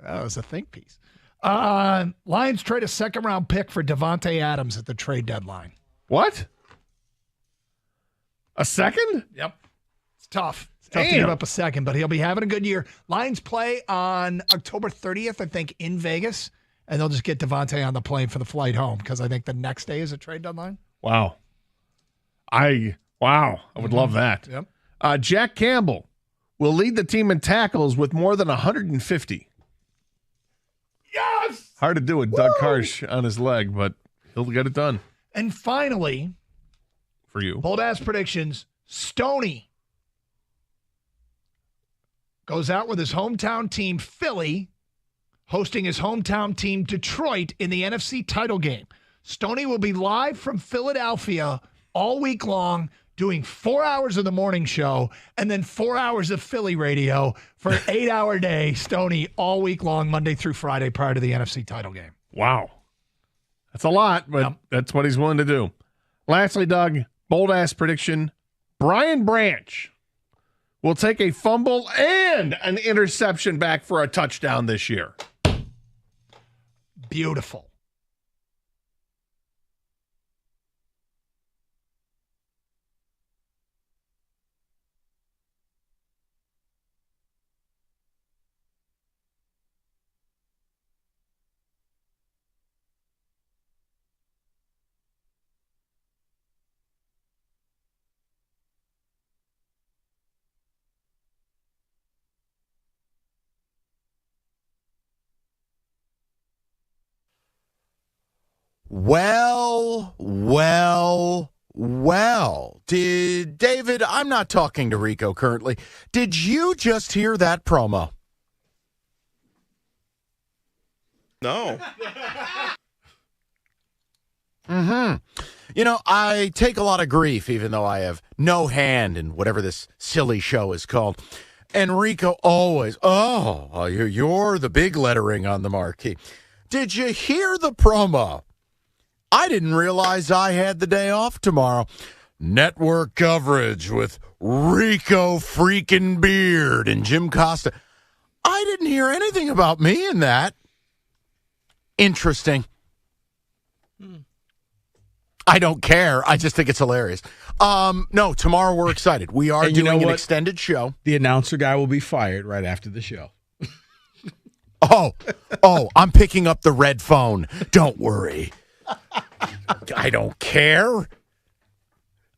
That was a think piece. Lions trade a second-round pick for Devontae Adams at the trade deadline. What? A second? Yep. It's tough. It's tough to give up a second, but he'll be having a good year. Lions play on October 30th, I think, in Vegas, and they'll just get Devontae on the plane for the flight home because I think the next day is a trade deadline. Wow. I would love that. Yep. Jack Campbell will lead the team in tackles with more than 150. Yes! Hard to do with Doug Karsh on his leg, but he'll get it done. And finally, for you, bold ass predictions, Stoney goes out with his hometown team, Philly, hosting his hometown team, Detroit, in the NFC title game. Stoney will be live from Philadelphia all week long doing 4 hours of the morning show and then 4 hours of Philly radio for an 8-hour day, Stoney, all week long, Monday through Friday prior to the NFC title game. Wow. That's a lot, but that's what he's willing to do. Lastly, Doug, bold-ass prediction. Brian Branch will take a fumble and an interception back for a touchdown this year. Beautiful. Well. David, I'm not talking to Rico currently. Did you just hear that promo? No. You know, I take a lot of grief, even though I have no hand in whatever this silly show is called. And Rico always, you're the big lettering on the marquee. Did you hear the promo? I didn't realize I had the day off tomorrow. Network coverage with Rico freaking Beard and Jim Costa. I didn't hear anything about me in that. Interesting. I don't care. I just think it's hilarious. No, tomorrow we're excited. We are doing an extended show. The announcer guy will be fired right after the show. I'm picking up the red phone. Don't worry. I don't care.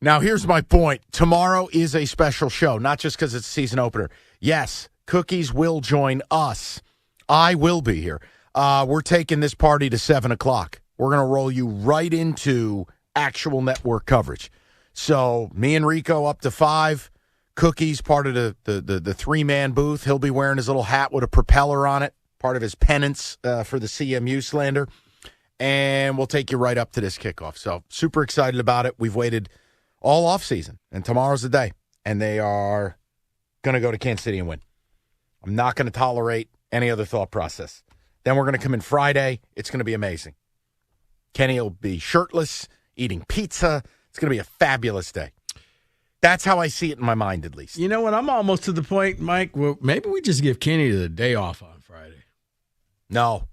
Now, here's my point. Tomorrow is a special show, not just because it's a season opener. Yes, Cookies will join us. I will be here. We're taking this party to 7 o'clock. We're going to roll you right into actual network coverage. So me and Rico up to 5. Cookies, part of the three-man booth. He'll be wearing his little hat with a propeller on it, part of his penance for the CMU slander. And we'll take you right up to this kickoff. So super excited about it. We've waited all off season, and tomorrow's the day. And they are going to go to Kansas City and win. I'm not going to tolerate any other thought process. Then we're going to come in Friday. It's going to be amazing. Kenny will be shirtless, eating pizza. It's going to be a fabulous day. That's how I see it in my mind, at least. You know what? I'm almost to the point, Mike, where maybe we just give Kenny the day off on Friday. No,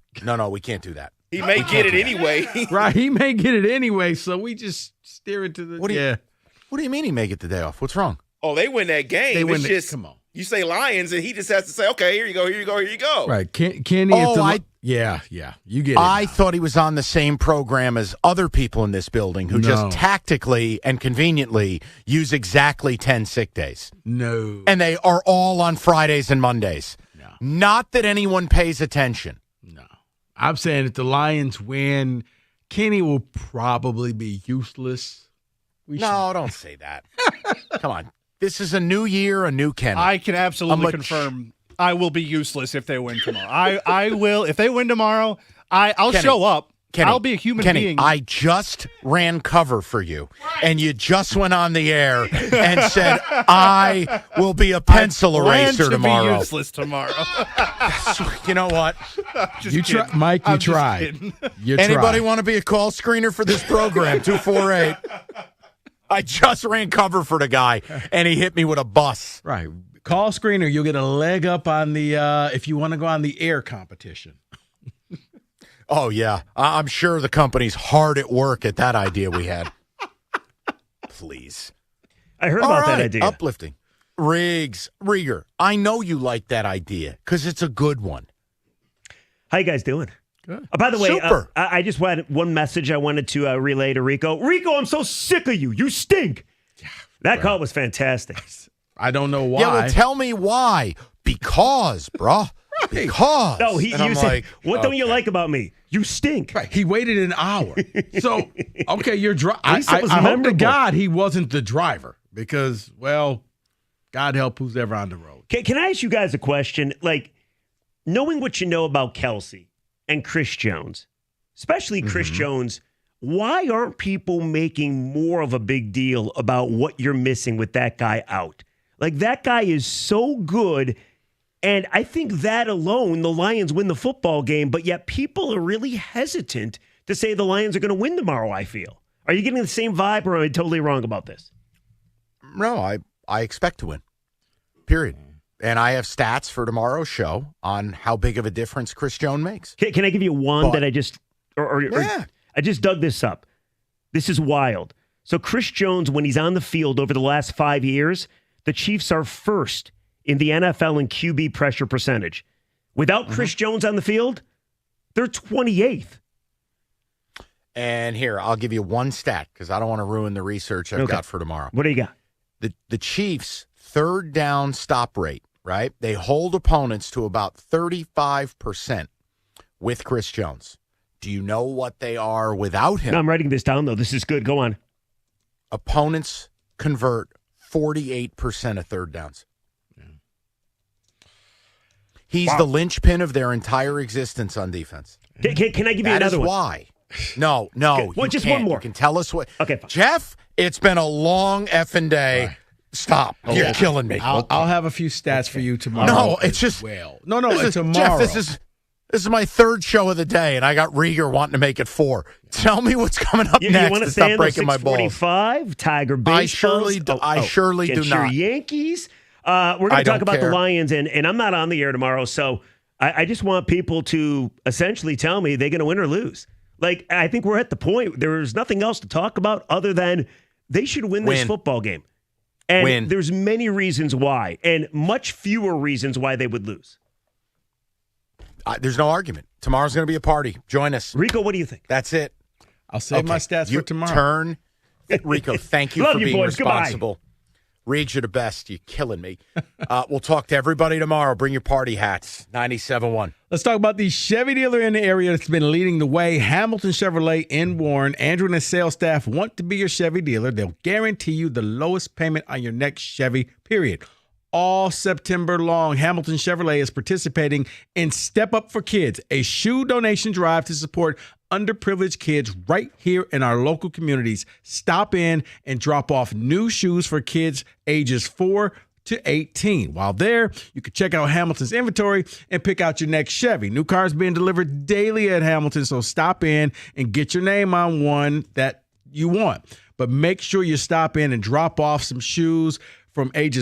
we can't do that. He may get it anyway. Right, he may get it anyway, so we just steer it to the... What do you mean he may get the day off? What's wrong? Oh, they win that game. They win come on. You say Lions, and he just has to say, okay, here you go. Right, Kenny... Yeah, you get it. I thought he was on the same program as other people in this building who just tactically and conveniently use exactly 10 sick days. No. And they are all on Fridays and Mondays. No. Not that anyone pays attention. No. I'm saying if the Lions win, Kenny will probably be useless. Don't say that. Come on. This is a new year, a new Kenny. I can absolutely confirm I will be useless if they win tomorrow. I will. If they win tomorrow, I'll show up. Kenny, I'll be a human being. I just ran cover for you, and you just went on the air and said, I will be a pencil eraser tomorrow. I be useless tomorrow. You know what? Mike, you tried. Anybody want to be a call screener for this program? 248. I just ran cover for the guy, and he hit me with a bus. Right. Call screener, you'll get a leg up on the, if you want to go on the air competition. Oh, yeah. I'm sure the company's hard at work at that idea we had. Please. I heard about that idea. Uplifting. Rieger, I know you like that idea because it's a good one. How you guys doing? Good. By the way, Super. I just had one message I wanted to relay to Rico. Rico, I'm so sick of you. You stink. That call was fantastic. I don't know why. Yeah, well, tell me why. Because, bro. Right. Because. No, you said, what don't you like about me? You stink. Right. He waited an hour. So, okay, you're I hope to God he wasn't the driver because, well, God help who's ever on the road. Can I ask you guys a question? Like, knowing what you know about Kelsey and Chris Jones, especially Chris Jones why aren't people making more of a big deal about what you're missing with that guy out? Like, that guy is so good, and I think that alone, the Lions win the football game, but yet people are really hesitant to say the Lions are going to win tomorrow, I feel. Are you getting the same vibe, or am I totally wrong about this? No, I expect to win, period. And I have stats for tomorrow's show on how big of a difference Chris Jones makes. Can I give you one that I just I just dug this up. This is wild. So Chris Jones, when he's on the field over the last 5 years, the Chiefs are first in the NFL in QB pressure percentage. Without Chris Jones on the field, they're 28th. And here, I'll give you one stat because I don't want to ruin the research I've got for tomorrow. What do you got? The Chiefs' third down stop rate, right? They hold opponents to about 35% with Chris Jones. Do you know what they are without him? No, I'm writing this down, though. This is good. Go on. Opponents convert 48% of third downs. He's the linchpin of their entire existence on defense. Can I give you another one? Why. No. Okay. Well, just one more. You can tell us what. Okay, fine. Jeff, it's been a long effing day. Right. Stop. You're killing me. I'll have a few stats for you tomorrow. No, it's just. No, it's tomorrow. Jeff, this is my third show of the day, and I got Rieger wanting to make it 4. Tell me what's coming up next. You want to stay stop breaking my balls. 645, Tiger baseball. I surely do your not. Yankees. We're going to talk about the Lions, and I'm not on the air tomorrow, so I just want people to essentially tell me they're going to win or lose. Like, I think we're at the point. There's nothing else to talk about other than they should win this football game. And there's many reasons why, and much fewer reasons why they would lose. There's no argument. Tomorrow's going to be a party. Join us. Rico, what do you think? That's it. I'll save my stats for tomorrow. Rico, thank you Love for you, being boys. responsible. Reed, you're the best. You're killing me. We'll talk to everybody tomorrow. Bring your party hats. 97.1. Let's talk about the Chevy dealer in the area that's been leading the way, Hamilton Chevrolet in Warren. Andrew and his sales staff want to be your Chevy dealer. They'll guarantee you the lowest payment on your next Chevy, period. All September long, Hamilton Chevrolet is participating in Step Up for Kids, a shoe donation drive to support underprivileged kids right here in our local communities. Stop in and drop off new shoes for kids ages 4 to 18. While there, you can check out Hamilton's inventory and pick out your next Chevy. New cars being delivered daily at Hamilton, so stop in and get your name on one that you want. But make sure you stop in and drop off some shoes from ages